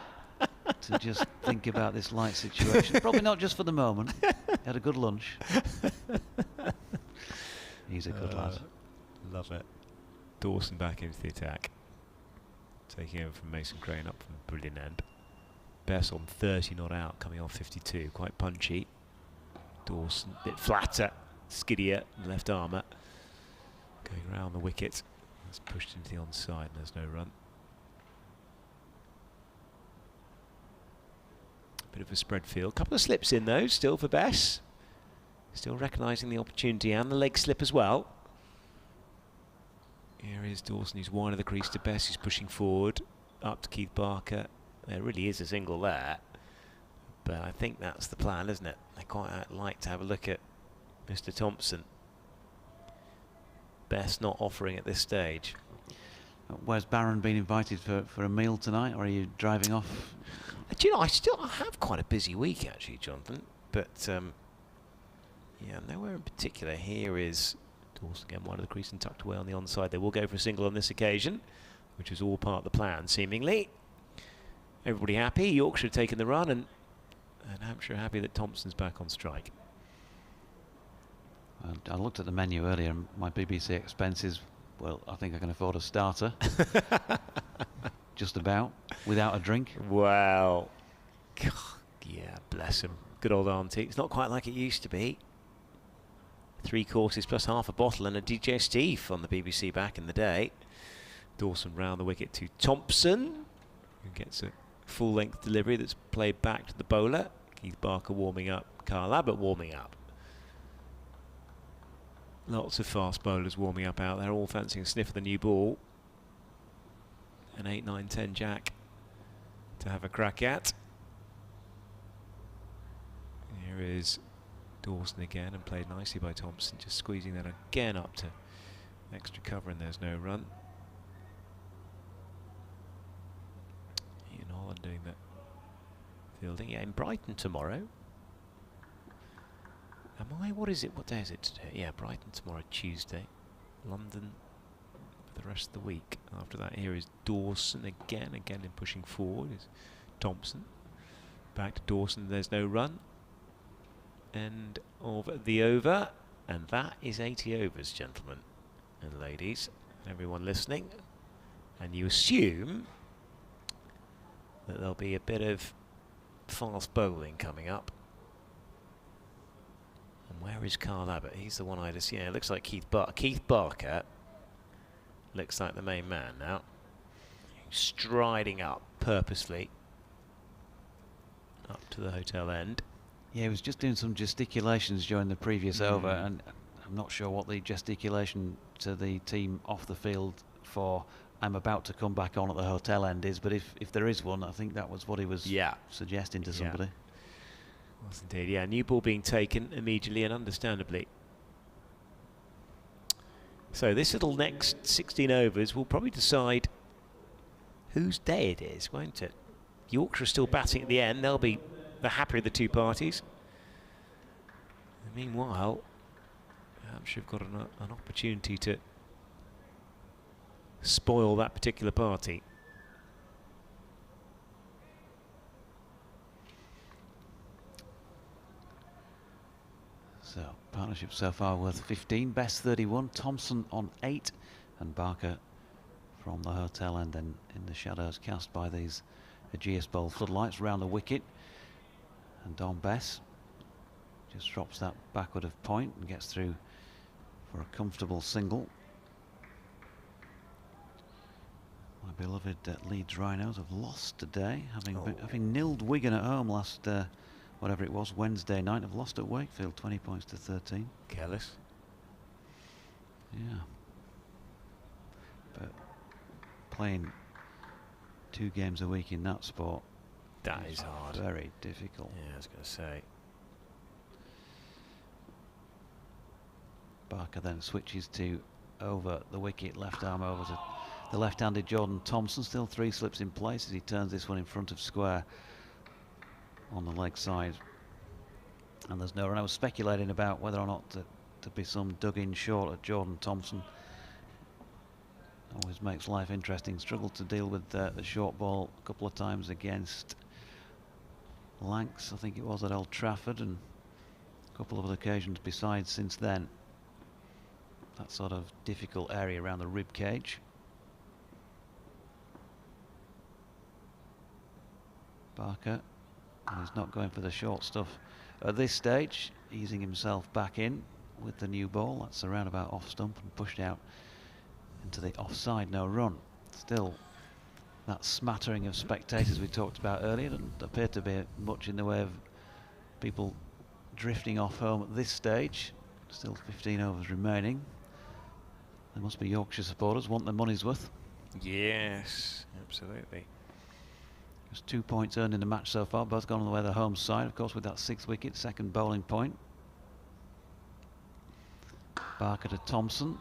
just think about this light situation. Probably not just for the moment. He had a good lunch. He's a good lad. Love it. Dawson back into the attack. Taking over from Mason Crane up from the brilliant end. Bess on 30 not out, coming off 52. Quite punchy. Dawson a bit flatter, skiddier, left armour. Going around the wicket. That's pushed into the onside and there's no run. Bit of a spread field. Couple of slips in though, still for Bess. Still recognising the opportunity and the leg slip as well. Here is Dawson, he's wide of the crease to Bess, he's pushing forward, up to Keith Barker. There really is a single there, but I think that's the plan, isn't it? They quite like to have a look at Mr. Thompson. Bess not offering at this stage. Where's Barron been invited for a meal tonight, or are you driving off? Do you know, I have quite a busy week actually, Jonathan, but yeah, nowhere in particular. Here is Dawson again, wide of the crease and tucked away on the onside. They will go for a single on this occasion, which is all part of the plan, seemingly. Everybody happy. Yorkshire taking the run, and Hampshire happy that Thompson's back on strike. I looked at the menu earlier, and my BBC expenses, well, I think I can afford a starter. Just about, without a drink. Wow. God, yeah, bless him. Good old auntie. It's not quite like it used to be. 3 courses plus half a bottle and a digestif on the BBC back in the day. Dawson round the wicket to Thompson, who gets a full-length delivery that's played back to the bowler. Keith Barker warming up, Carl Abbott warming up. Lots of fast bowlers warming up out there, all fancying a sniff of the new ball. An 8, 9, 10 jack to have a crack at. Here is Dawson again, and played nicely by Thompson, just squeezing that again up to extra cover, and there's no run. Ian Holland doing that fielding. Yeah, in Brighton tomorrow. What is it? What day is it today? Yeah, Brighton tomorrow, Tuesday. London for the rest of the week. After that, here is Dawson again in pushing forward is Thompson. Back to Dawson, there's no run. End of the over, and that is 80 overs, gentlemen and ladies, everyone listening. And you assume that there'll be a bit of fast bowling coming up. And where is Carl Abbott? He's the one I just, yeah, it looks like Keith Barker looks like the main man now, striding up purposely up to the hotel end. Yeah, he was just doing some gesticulations during the previous over, and I'm not sure what the gesticulation to the team off the field for I'm about to come back on at the hotel end is, but if there is one, I think that was what he was suggesting to somebody. Was indeed, yeah. New ball being taken immediately and understandably. So this little next 16 overs will probably decide whose day it is, won't it? Yorkshire still batting at the end. They'll be the happier of the two parties. And meanwhile, Hampshire have got an opportunity to spoil that particular party. So, partnership so far worth 15, Bess 31, Thompson on 8, and Barker from the hotel end then in the shadows cast by these Ageas Bowl floodlights round the wicket. And Don Bess just drops that backward of point and gets through for a comfortable single. My beloved Leeds Rhinos have lost today, having nilled Wigan at home whatever it was, Wednesday night, have lost at Wakefield, 20 points to 13. Careless. Yeah. But playing 2 games a week in that sport, That is hard. very difficult. Yeah, I was going to say. Barker then switches to over the wicket, left arm over to the left-handed Jordan Thompson. Still 3 slips in place as he turns this one in front of square on the leg side. And there's no run. I was speculating about whether or not to be some dug in short at Jordan Thompson. Always makes life interesting. Struggled to deal with the short ball a couple of times against Lancs, I think it was, at Old Trafford, and a couple of other occasions besides since then. That sort of difficult area around the rib cage. Barker, and he's not going for the short stuff at this stage, easing himself back in with the new ball. That's around about off stump and pushed out into the offside, no run. Still that smattering of spectators we talked about earlier, and appear to be much in the way of people drifting off home at this stage. Still 15 overs remaining. There must be Yorkshire supporters want their money's worth. Yes, absolutely. Just 2 points earned in the match so far, both gone on the way of the home side, of course, with that 6th wicket, second bowling point. Barker to Thompson.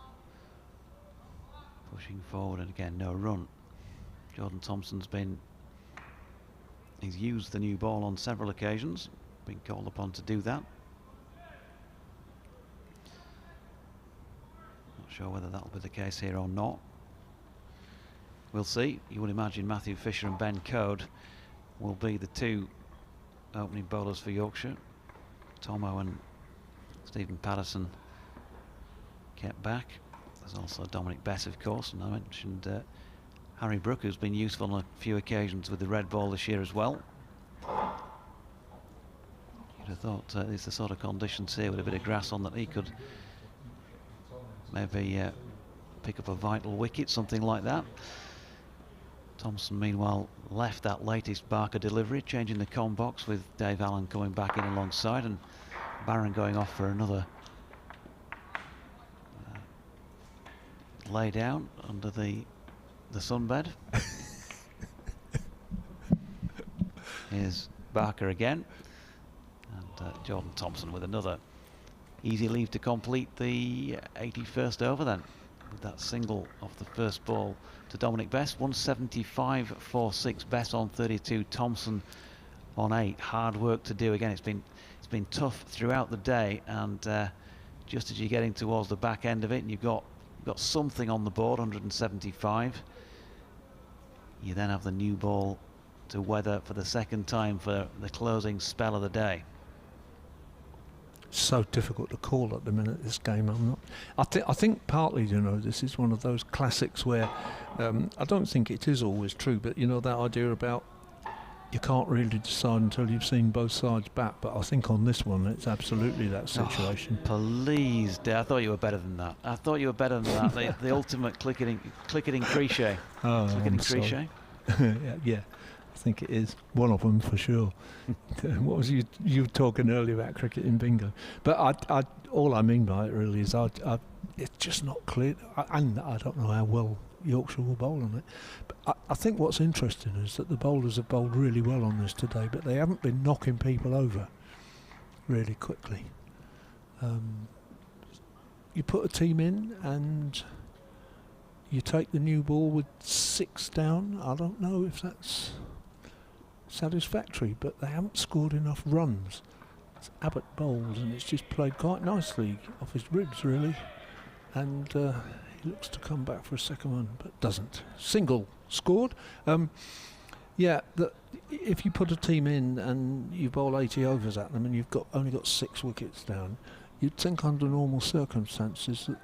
Pushing forward, and again, no run. Jordan Thompson's he's used the new ball on several occasions, been called upon to do that. Not sure whether that'll be the case here or not. We'll see. You would imagine Matthew Fisher and Ben Code will be the 2 opening bowlers for Yorkshire. Tomo and Stephen Patterson kept back. There's also Dominic Bess, of course, and I mentioned Harry Brook, who's been useful on a few occasions with the red ball this year as well. You'd have thought it's the sort of conditions here with a bit of grass on that he could maybe pick up a vital wicket, something like that. Thompson, meanwhile, left that latest Barker delivery, changing the com box with Dave Allen coming back in alongside, and Barron going off for another lay down under the sunbed. Here's Barker again, and Jordan Thompson with another easy leave to complete the 81st over then, with that single off the first ball to Dominic Bess. 175 for 6, Bess on 32, Thompson on 8. Hard work to do again. It's been tough throughout the day, and just as you're getting towards the back end of it and you've got something on the board, 175, you then have the new ball to weather for the second time for the closing spell of the day. So difficult to call at the minute, this game. I think partly, this is one of those classics where I don't think it is always true, but that idea about you can't really decide until you've seen both sides bat. But I think on this one it's absolutely that situation. Oh, please, Dave, I thought you were better than that. I thought you were better than that. the ultimate clicketing cliche. Oh, clicketing cliche. Yeah, I think it is one of them for sure. What was you were talking earlier about cricket in bingo? But I all I mean by it really is it's just not clear, and I don't know how well Yorkshire will bowl on it. But I think what's interesting is that the bowlers have bowled really well on this today, but they haven't been knocking people over really quickly. You put a team in and you take the new ball with 6 down. I don't know if that's satisfactory, but they haven't scored enough runs. It's Abbott bowls, and it's just played quite nicely off his ribs, really. And he looks to come back for a second one, but doesn't. Single scored. If you put a team in and you bowl 80 overs at them and you've only got 6 wickets down, you'd think under normal circumstances that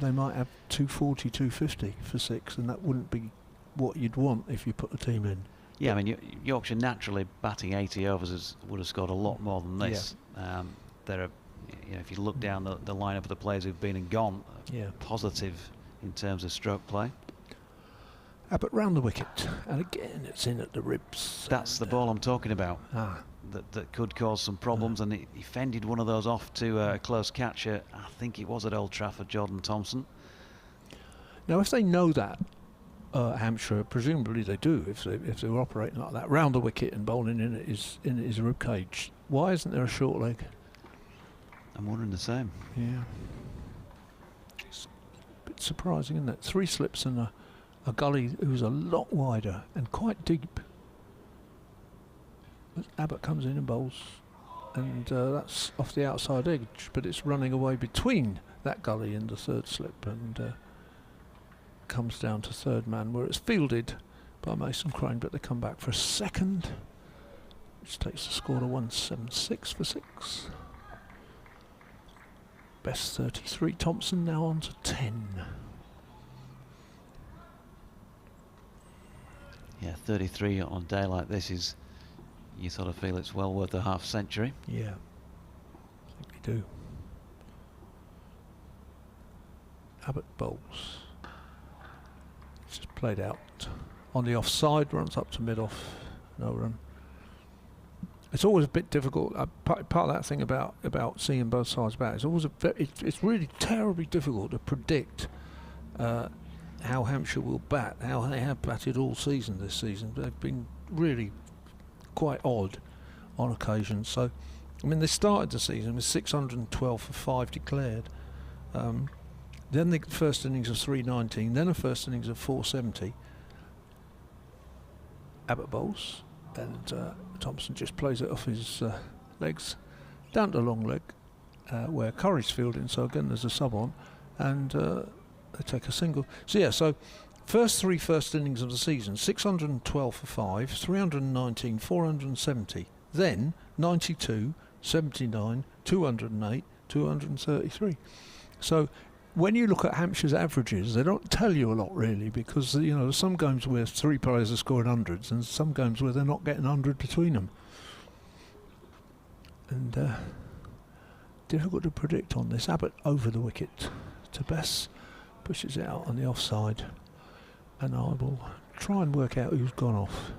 they might have 240, 250 for 6, and that wouldn't be what you'd want if you put a team in. Yeah, I mean, Yorkshire naturally batting 80 overs would have scored a lot more than this. Yeah. There are, if you look down the lineup of the players who've been and gone, positive in terms of stroke play. Abbott round the wicket, and again it's in at the ribs. That's the ball I'm talking about. Ah. That could cause some problems, and he fended one of those off to a close catcher. I think it was at Old Trafford, Jordan Thompson. Now, if they know that, Hampshire, presumably they do, if they're operating like that, round the wicket and bowling in his rib cage, why isn't there a short leg? I'm wondering the same. Yeah. It's a bit surprising, isn't it? 3 slips and a gully who's a lot wider and quite deep. Abbott comes in and bowls, and that's off the outside edge, but it's running away between that gully and the 3rd slip, and comes down to 3rd man, where it's fielded by Mason Crane, but they come back for a 2nd, which takes the score to 176 for 6. Best 33. Thompson now on to 10. Yeah, 33 on a day like this is, you sort of feel it's well worth a half century. Yeah, I think we do. Abbott bowls. It's just played out on the offside, runs up to mid-off, no run. It's always a bit difficult. Part of that thing about seeing both sides bat, it's always it's really terribly difficult to predict how Hampshire will bat, how they have batted all season this season. They've been really quite odd on occasion. So, I mean, they started the season with 612 for 5 declared. Then the first innings of 319, then a first innings of 470. Abbott bowls, and Thompson just plays it off his legs down to long leg, where Curry's fielding. So again, there's a sub on, and they take a single. So yeah, so first 3 first innings of the season: 612 for 5, 319, 470. Then 92, 79, 208, 233. So when you look at Hampshire's averages, they don't tell you a lot really, because you know there's some games where 3 players are scoring hundreds, and some games where they're not getting 100 between them. And difficult to predict on this. Abbott over the wicket to Bess, pushes it out on the offside, and I will try and work out who's gone off.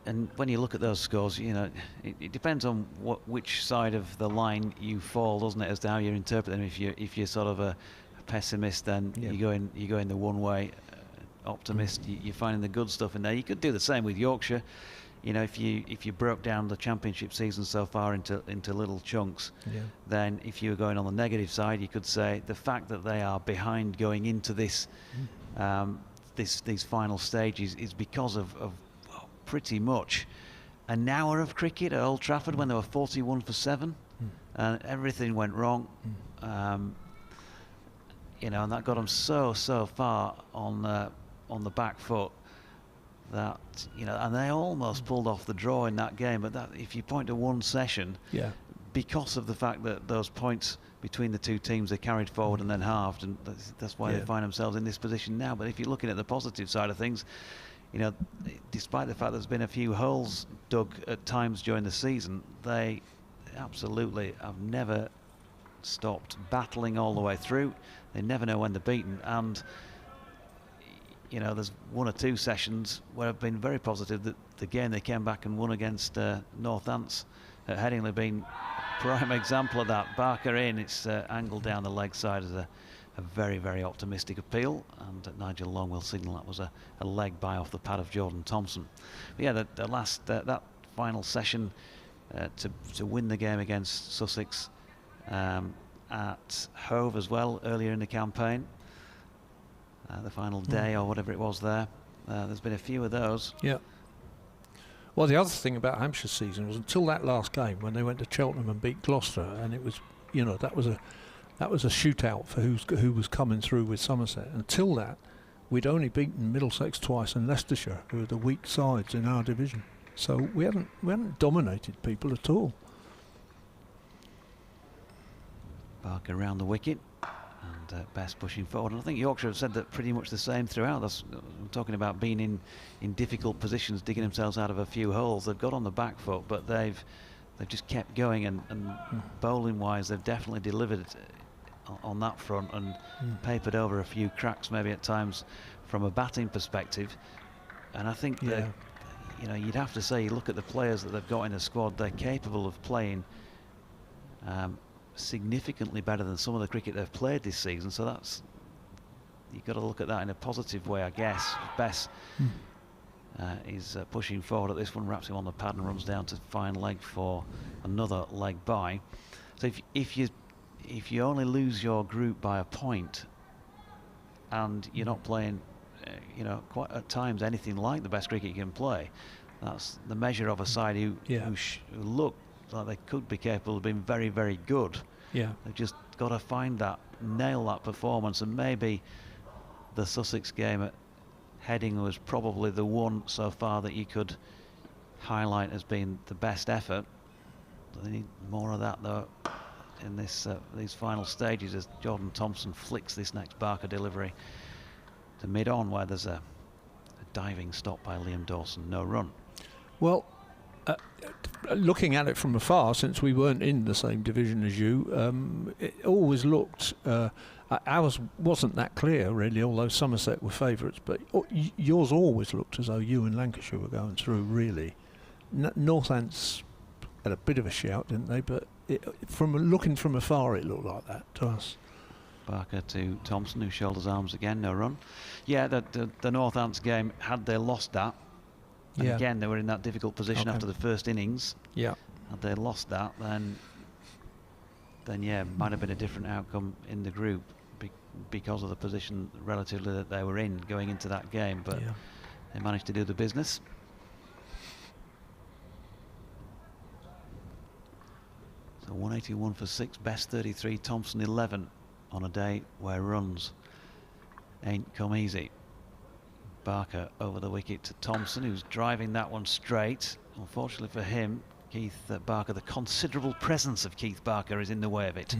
And when you look at those scores, you know, it depends on which side of the line you fall, doesn't it, as to how you interpret them. If you're sort of a pessimist, then you go in the one way. Optimist, you're finding the good stuff in there. You could do the same with Yorkshire. You know, if you broke down the championship season so far into little chunks, then if you were going on the negative side, you could say the fact that they are behind going into this these final stages is because of pretty much an hour of cricket at Old Trafford when they were 41 for 7, and everything went wrong. You know, and that got them so far on the back foot that, you know, and they almost pulled off the draw in that game. But that, if you point to one session, because of the fact that those points between the two teams are carried forward and then halved, and that's why they find themselves in this position now. But if you're looking at the positive side of things, you know, despite the fact there's been a few holes dug at times during the season, they absolutely have never stopped battling all the way through. They never know when they're beaten, and you know, there's 1 or 2 sessions where I've been very positive that the game they came back and won against Northants at Headingley being prime example of that. Barker in, it's angled down the leg side as a very optimistic appeal, and Nigel Long will signal that was a leg by off the pad of Jordan Thompson. But yeah, the last that final session to win the game against Sussex at Hove as well earlier in the campaign, the final day or whatever it was there. There's been a few of those. Yeah. Well, the other thing about Hampshire's season was until that last game when they went to Cheltenham and beat Gloucester, and it was, you know, that was a shootout for who was coming through with Somerset. Until that, we'd only beaten Middlesex twice and Leicestershire, who are the weak sides in our division. So we haven't dominated people at all. Barker around the wicket, and Bess pushing forward. And I think Yorkshire have said that pretty much the same throughout. I'm talking about being in difficult positions, digging themselves out of a few holes. They've got on the back foot, but they've just kept going, and bowling wise they've definitely delivered on that front and papered over a few cracks maybe at times from a batting perspective. And I think that, you know, you'd have to say, you look at the players that they've got in the squad, they're capable of playing significantly better than some of the cricket they've played this season. So that's, you've got to look at that in a positive way, I guess. Bess is pushing forward at this one, wraps him on the pad and runs down to fine leg for another leg by. So if you only lose your group by a point and you're not playing, you know, quite at times anything like the best cricket you can play, that's the measure of a side who look like they could be capable of being very, very good. Yeah, They've just got to find that, nail that performance, and maybe the Sussex game at Heading was probably the one so far that you could highlight as being the best effort. They need more of that though in this these final stages as Jordan Thompson flicks this next Barker delivery to mid-on, where there's a diving stop by Liam Dawson, no run. Well, looking at it from afar, since we weren't in the same division as you, it always looked, ours wasn't that clear really, although Somerset were favourites, but yours always looked as though you and Lancashire were going through really. Northants had a bit of a shout, didn't they? But from looking from afar, it looked like that to us. Barker to Thompson, who shoulders arms again, no run. Yeah, the Northants game, had they lost that, and again they were in that difficult position after the first innings. Yeah. Had they lost that, then yeah, might have been a different outcome in the group because of the position relatively that they were in going into that game. But they managed to do the business. So 181 for 6, Best 33, Thompson 11 on a day where runs ain't come easy. Barker over the wicket to Thompson, who's driving that one straight. Unfortunately for him, Keith Barker, the considerable presence of Keith Barker is in the way of it.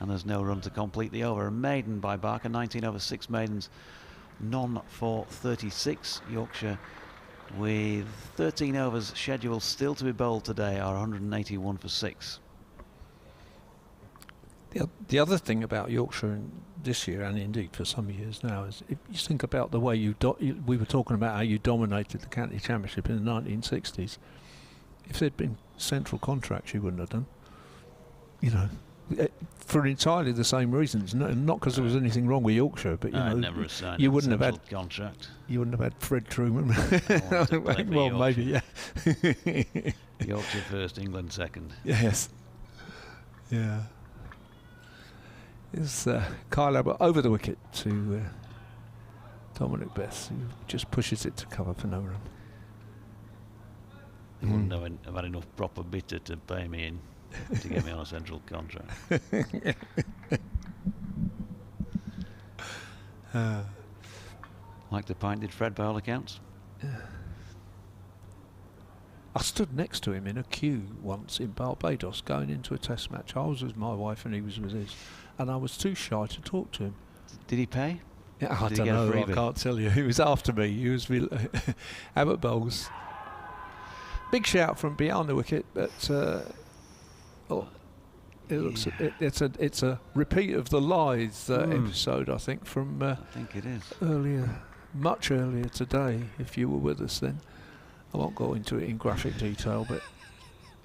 And there's no run to complete the over. A maiden by Barker, 19 over 6 maidens, none for 36. Yorkshire with 13 overs scheduled still to be bowled today are 181 for 6. The other thing about Yorkshire this year, and indeed for some years now, is if you think about the way we were talking about how you dominated the county championship in the 1960s. If there'd been central contracts, you wouldn't have done. You know, for entirely the same reasons. Not because there was anything wrong with Yorkshire, but you wouldn't have had contract. You wouldn't have had Fred Truman. Well, maybe, yeah. Yorkshire first, England second. Yes. Yeah. It's Kyle Abbott over the wicket to Dominic Bess, who just pushes it to cover for no run. He wouldn't have had enough proper bitter to pay me in to get me on a central contract. Like the pint, did Fred by all accounts? I stood next to him in a queue once in Barbados going into a test match. I was with my wife and he was with his, and I was too shy to talk to him. Did he pay? Yeah, I don't know, I can't tell you. He was after me. He was Abbott Bowls. Big shout from beyond the wicket, but it looks it's a repeat of the Lythe episode, I think, from I think it is much earlier today. If you were with us then, I won't go into it in graphic detail, but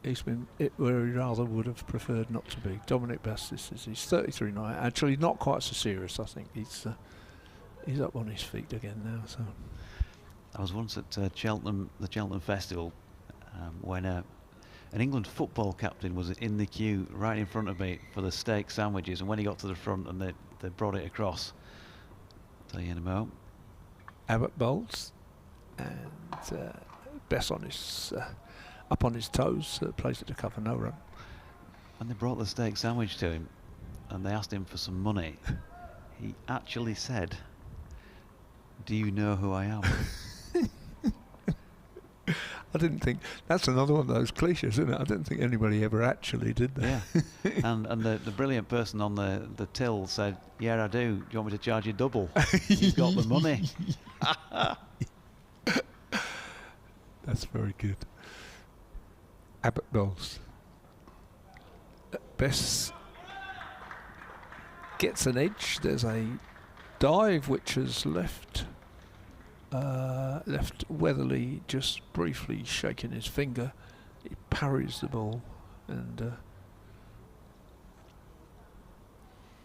he's been where he rather would have preferred not to be. Dominic Bess, he's 33 now. Actually, not quite so serious. I think he's up on his feet again now. So I was once at Cheltenham, the Cheltenham Festival. When an England football captain was in the queue right in front of me for the steak sandwiches, and when he got to the front and they brought it across, I'll tell you in a moment. Abbott Bowls and Bess on his up on his toes, placed it to cover, no run. When they brought the steak sandwich to him and they asked him for some money, he actually said, "Do you know who I am?" I didn't think, that's another one of those cliches, isn't it? I didn't think anybody ever actually did that. Yeah. and the brilliant person on the till said, "Yeah, I do. Do you want me to charge you double? You've got the money." That's very good. Abbott Bowls. Bess gets an edge. There's a dive which has left Weatherly just briefly shaking his finger. He parries the ball, and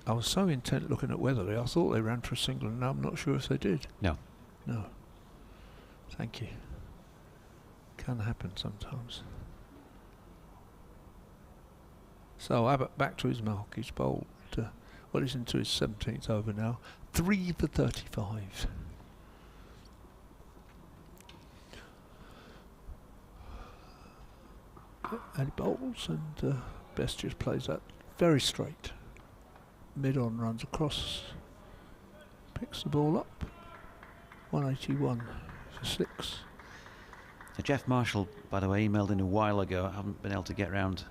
I was so intent looking at Weatherly, I thought they ran for a single, and now I'm not sure if they did. No. Thank you. Can happen sometimes. So Abbott back to his mark. He's bowled, he's into his 17th over now. 3 for 35. And he bowls, and Best just plays that very straight. Mid-on runs across, picks the ball up. 181 for 6. Jeff Marshall, by the way, emailed in a while ago. I haven't been able to get round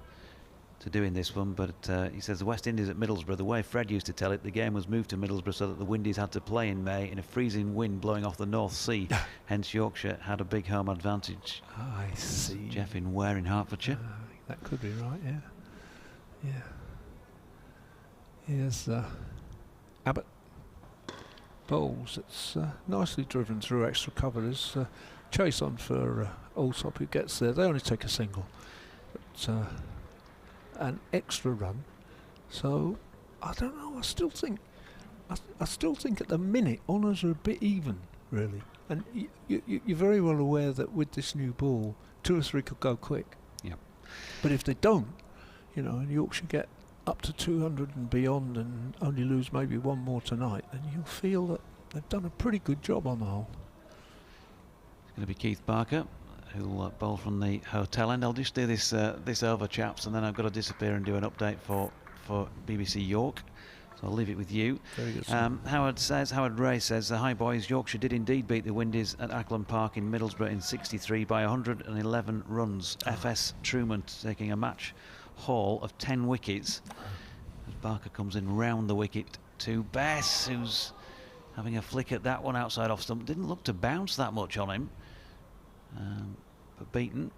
to doing this one, but he says the West Indies at Middlesbrough, the way Fred used to tell it, the game was moved to Middlesbrough so that the Windies had to play in May in a freezing wind blowing off the North Sea. Hence Yorkshire had a big home advantage. I see. Jeff in Ware in Hertfordshire. That could be right, yeah. Here's Abbott. Bowls. It's nicely driven through extra cover. There's chase on for Allsop, who gets there. They only take a single. But an extra run. So I don't know. I still think at the minute honours are a bit even, really. And you're very well aware that with this new ball, 2 or 3 could go quick. Yeah. But if they don't, and Yorkshire get up to 200 and beyond and only lose maybe 1 more tonight, then you'll feel that they've done a pretty good job on the whole. It's going to be Keith Barker who'll bowl from the hotel end. I'll just do this over, chaps, and then I've got to disappear and do an update for BBC York. So I'll leave it with you. Very good. Howard Ray says, hi boys, Yorkshire did indeed beat the Windies at Ackland Park in Middlesbrough in 63 by 111 runs. FS Truman taking a match haul of 10 wickets. As Barker comes in round the wicket to Bess, who's having a flick at that one outside off stump. Didn't look to bounce that much on him, but beaten.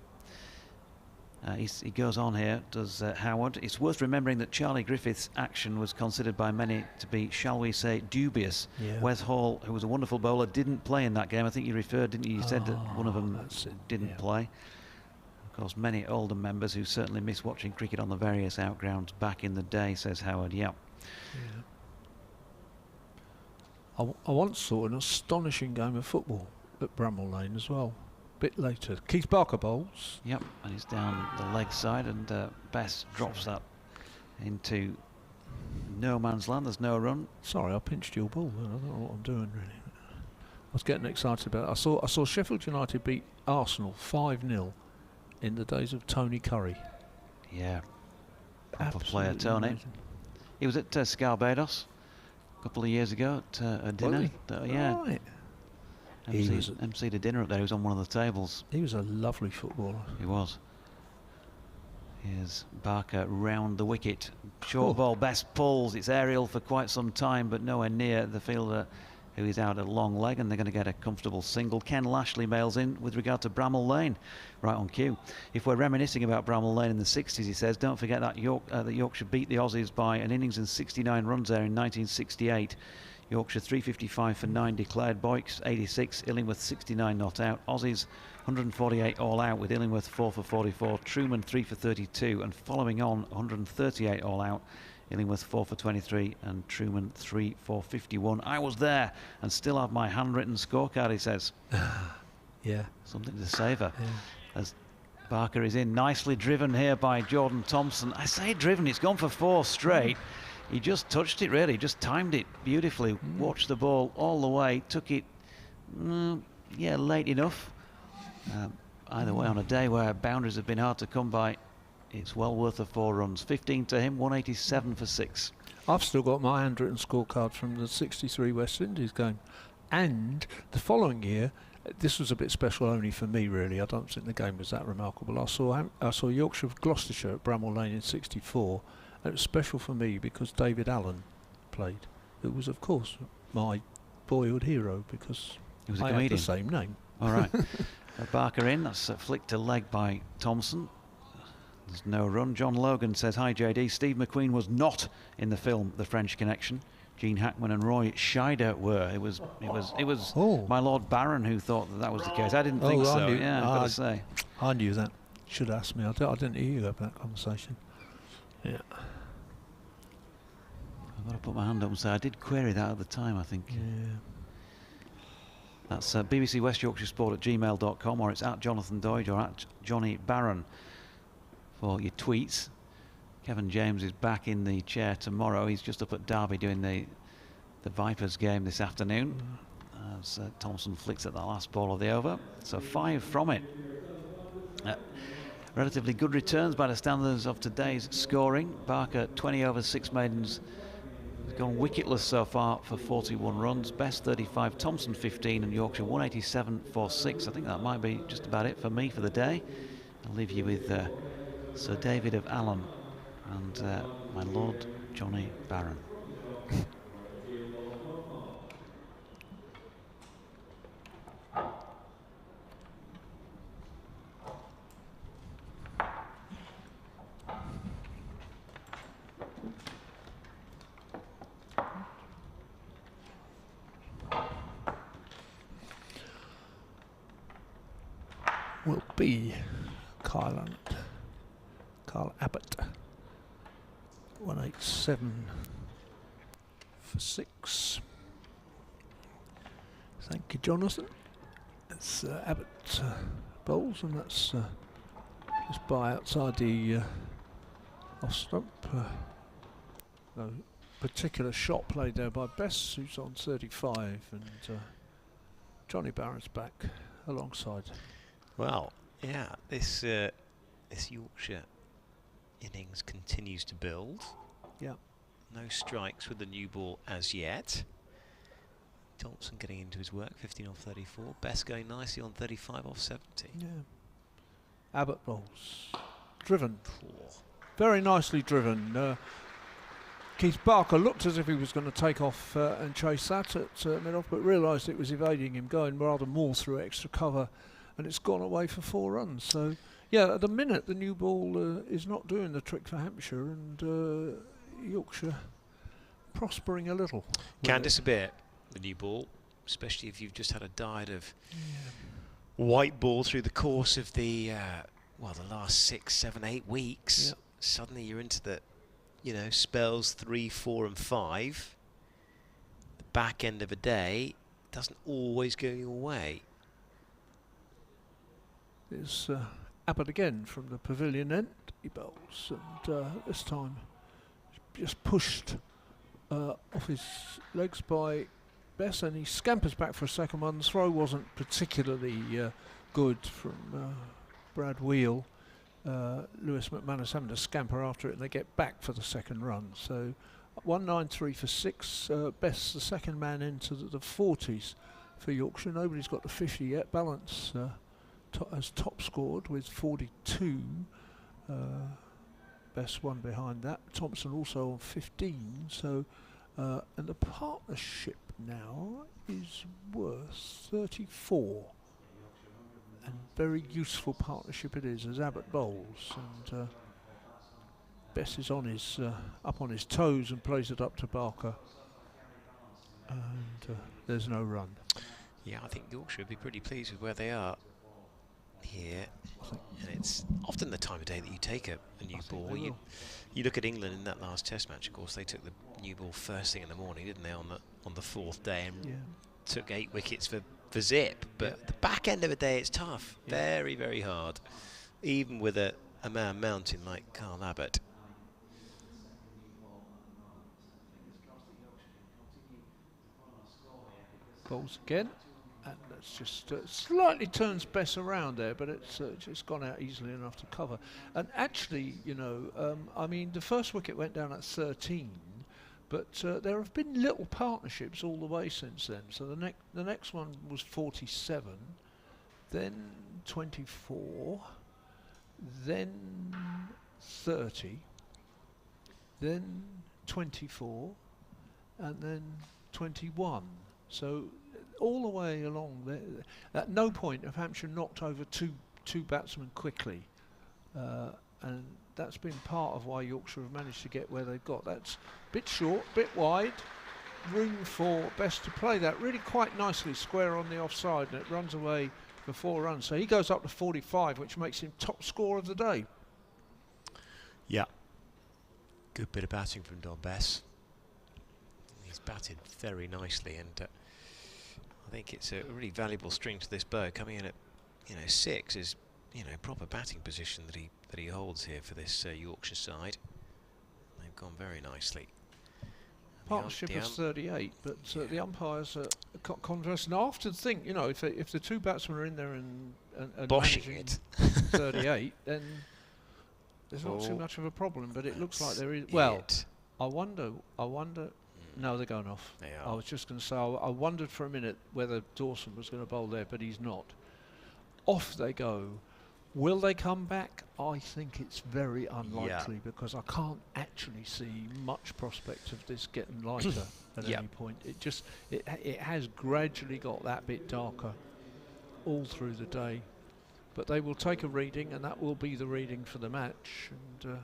He goes on here, does Howard. It's worth remembering that Charlie Griffith's action was considered by many to be, shall we say, dubious. Yeah. Wes Hall, who was a wonderful bowler, didn't play in that game. I think you referred, didn't you? You said that one of them didn't play. Of course, many older members who certainly miss watching cricket on the various outgrounds back in the day, says Howard. Yeah. I once saw an astonishing game of football at Bramall Lane as well. Bit later. Keith Barker bowls. Yep, and he's down the leg side, and Bess drops that into no man's land. There's no run. Sorry, I pinched your ball. I don't know what I'm doing really. I was getting excited about it. I saw Sheffield United beat Arsenal 5-0 in the days of Tony Curry. Yeah, proper player, Absolutely Tony. amazing. He was at Scarbados a couple of years ago at a dinner. Yeah. Right. MC'd a dinner up there. He was on one of the tables. He was a lovely footballer. He was. Here's Barker round the wicket. Short ball, Best pulls. It's aerial for quite some time, but nowhere near the fielder who is out at long leg, and they're going to get a comfortable single. Ken Lashley mails in with regard to Bramall Lane, right on cue. If we're reminiscing about Bramall Lane in the 60s, he says, don't forget that Yorkshire beat the Aussies by an innings and 69 runs there in 1968. Yorkshire 355 for 9 declared, Boyks 86, Illingworth 69 not out, Aussies 148 all out with Illingworth 4 for 44, Truman 3 for 32, and following on 138 all out, Illingworth 4 for 23 and Truman 3 for 51. I was there and still have my handwritten scorecard, he says. Yeah. Something to savour. Yeah. As Barker is in, nicely driven here by Jordan Thompson. I say driven, it's gone for 4 straight. He just touched it, really, just timed it beautifully, watched the ball all the way, took it, late enough. Either way, on a day where boundaries have been hard to come by, it's well worth the 4 runs. 15 to him, 187 for 6. I've still got my handwritten scorecard from the 63 West Indies game. And the following year, this was a bit special only for me, really. I don't think the game was that remarkable. I saw Yorkshire of Gloucestershire at Bramall Lane in 64. And it was special for me because David Allen played, who was, of course, my boyhood hero because He was a I comedian. had the same name. All right. Barker in, that's a flick to leg by Thompson. There's no run. John Logan says, hi JD, Steve McQueen was not in the film The French Connection. Gene Hackman and Roy Scheider were. It was my Lord Baron who thought that was the case. I didn't think so. Yeah, I've got to say. I knew that. Should have asked me. I didn't hear you about that conversation. Yeah. I've got to put my hand up and say I did query that at the time, I think. Yeah. That's BBC West Yorkshire Sport at gmail.com, or it's at Jonathan Doidge or at Johnny Barron for your tweets. Kevin James is back in the chair tomorrow. He's just up at Derby doing the Vipers game this afternoon. As Thompson flicks at the last ball of the over. So 5 from it. Relatively good returns by the standards of today's scoring. Barker 20 overs, 6 maidens. He's gone wicketless so far for 41 runs. Best 35, Thompson 15, and Yorkshire 187 for 6. I think that might be just about it for me for the day. I'll leave you with Sir David of Allen and my Lord Johnny Barron. Will be Kyle Abbott. 187 for 6. Thank you, Jonathan. It's Abbott bowls, and that's just by outside the off stump. No particular shot played there by Bess, who's on 35, and Johnny Barron's back alongside. Well, yeah, this Yorkshire innings continues to build. Yeah. No strikes with the new ball as yet. Thompson getting into his work, 15 off 34. Best going nicely on 35 off 70. Yeah. Abbott bowls. Driven. Very nicely driven. Keith Barker looked as if he was going to take off and chase that at mid-off, but realised it was evading him, going rather more through extra cover, and it's gone away for 4 runs. So, yeah, at the minute, the new ball is not doing the trick for Hampshire, and Yorkshire prospering a little. Can disappear, the new ball, especially if you've just had a diet of white ball through the course of the last 6, 7, 8 weeks. Yep. Suddenly you're into the, spells 3, 4 and 5. The back end of a day doesn't always go your way. There's Abbott again from the pavilion end. He bowls, and this time just pushed off his legs by Bess, and he scampers back for a second one. The throw wasn't particularly good from Brad Wheel. Lewis McManus having to scamper after it, and they get back for the second run. So 193 for 6. Bess, the second man into the 40s for Yorkshire. Nobody's got the 50 yet. Ballance has top scored with 42. Best one behind that. Thompson also on 15. So, and the partnership now is worth 34. And very useful partnership it is as Abbott bowls. And Bess is on his up on his toes and plays it up to Barker. And there's no run. Yeah, I think Yorkshire would be pretty pleased with where they are here, and it's often the time of day that you take a new ball. You look at England in that last Test match. Of course, they took the new ball first thing in the morning, didn't they? On the 4th day, and took 8 wickets for zip. But the back end of a day, it's tough, very, very hard, even with a man mountain like Carl Abbott. Bowls again. And that's just slightly turns Bess around there, but it's just gone out easily enough to cover. And actually, I mean, the first wicket went down at 13, but there have been little partnerships all the way since then. So the next one was 47, then 24, then 30, then 24, and then 21. So all the way along there, at no point have Hampshire knocked over two batsmen quickly. and that's been part of why Yorkshire have managed to get where they've got. That's a bit short, bit wide, room for Best to play that really quite nicely, square on the offside, and it runs away for 4 runs. So he goes up to 45, which makes him top scorer of the day. Yeah. Good bit of batting from Don Bess. He's batted very nicely, and I think it's a really valuable string to this bow. Coming in at 6 is proper batting position that he holds here for this Yorkshire side. They've gone very nicely. Partnership is 38, but the umpires are controversial. And I often think, if the 2 batsmen are in there and boshing it 38, then there's not too much of a problem. But it looks like there is. Well, I wonder. No, they're going off. They are. I was just going to say, I wondered for a minute whether Dawson was going to bowl there, but he's not. Off they go. Will they come back? I think it's very unlikely because I can't actually see much prospect of this getting lighter at any point. It has gradually got that bit darker all through the day. But they will take a reading, and that will be the reading for the match. And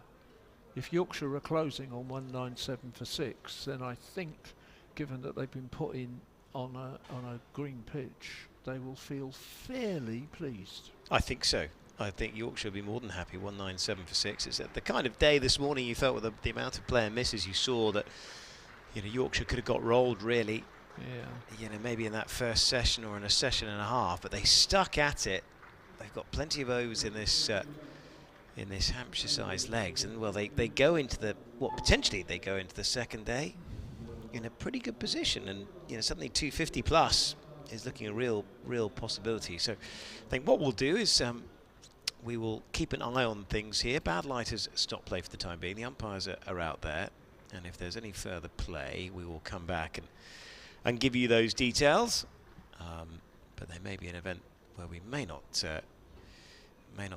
if Yorkshire are closing on 197 for 6, then I think, given that they've been put in on a green pitch, they will feel fairly pleased. I think so. I think Yorkshire will be more than happy. 197 for 6. It's the kind of day this morning you felt with the amount of player misses you saw that Yorkshire could have got rolled really. Yeah. Maybe in that first session or in a session and a half, but they stuck at it. They've got plenty of overs in this Hampshire size legs, and they go into potentially they go into the second day in a pretty good position, and suddenly 250 plus is looking a real possibility. So I think what we'll do is we will keep an eye on things here. Bad light has stopped play for the time being. The umpires are out there, and if there's any further play, we will come back and give you those details. But there may be an event where we may not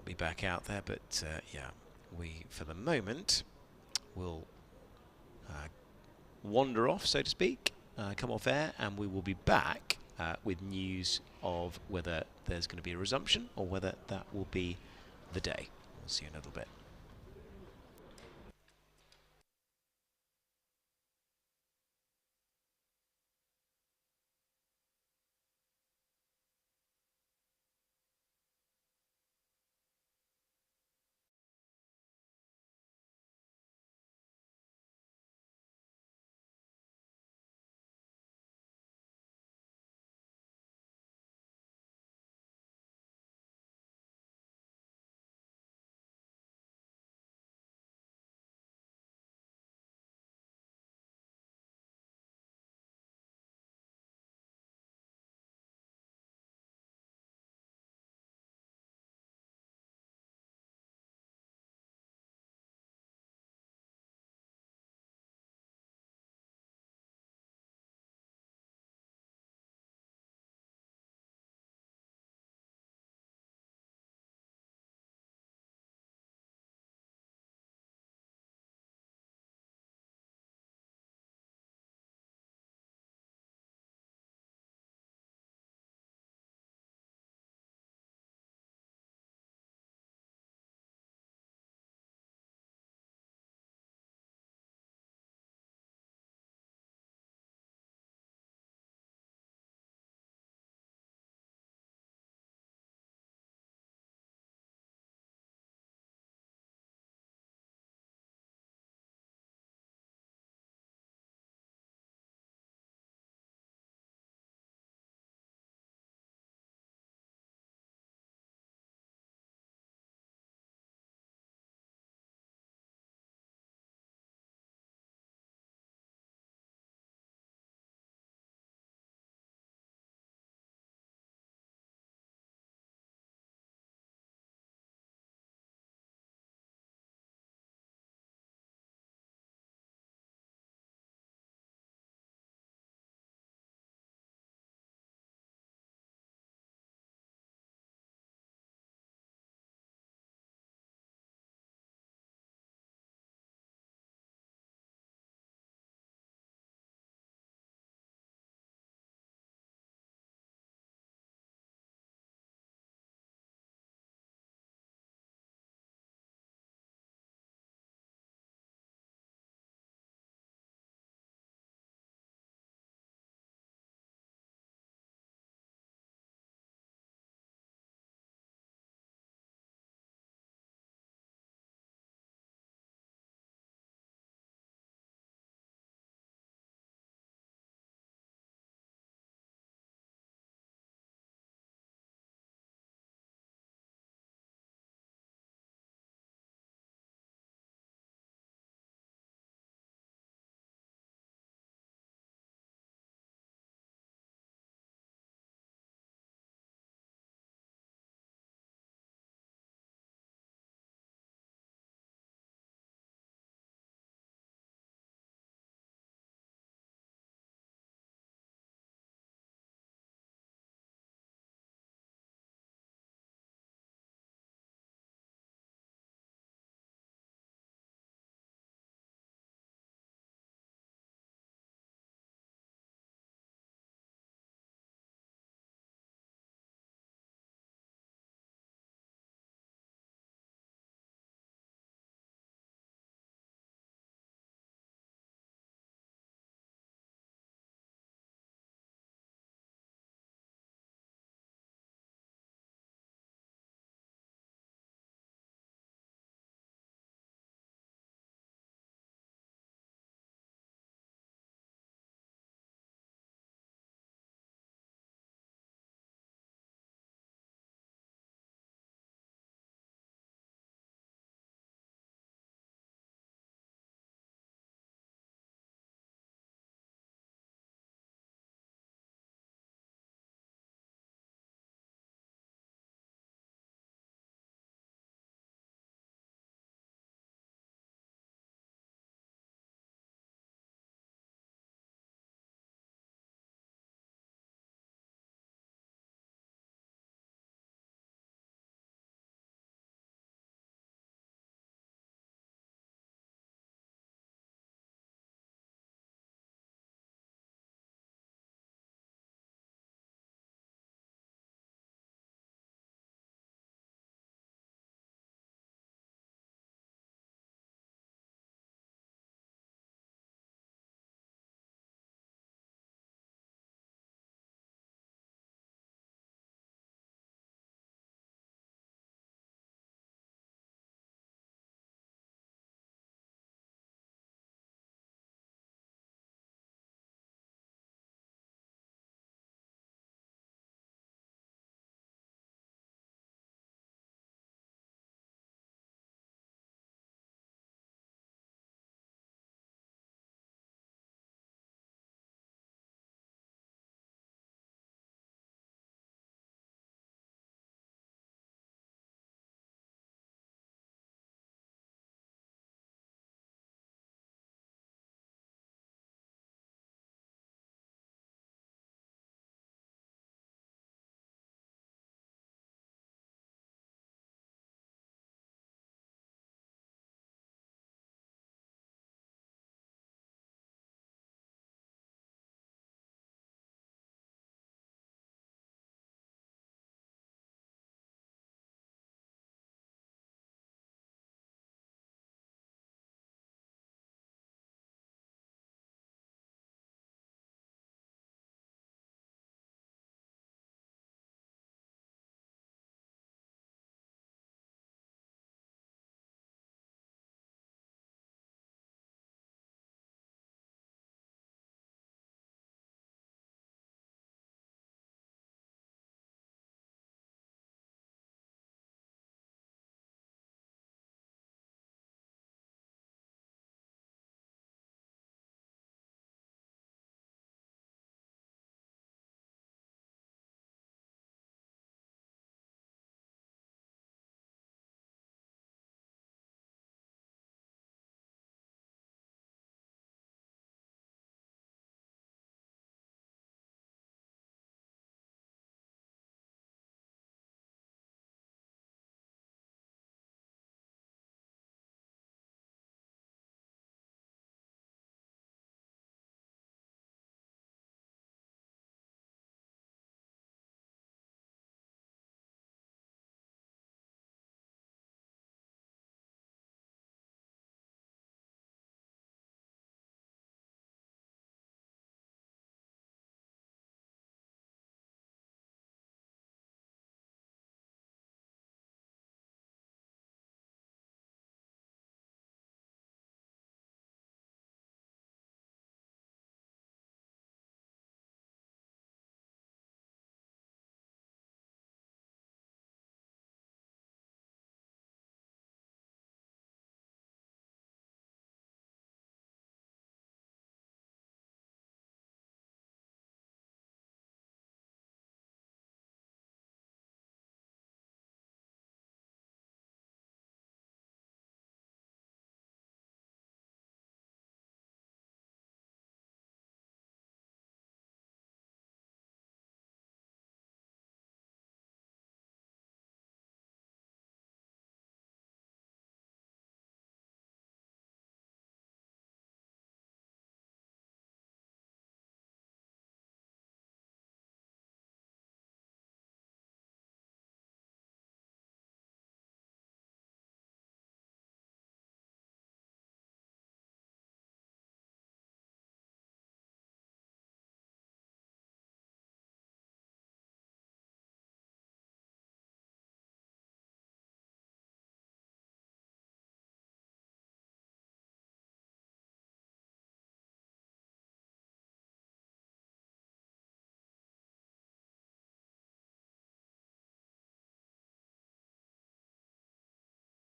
be back out there. But we for the moment will wander off, so to speak, come off air, and we will be back with news of whether there's going to be a resumption or whether that will be the day. We'll see you in a little bit.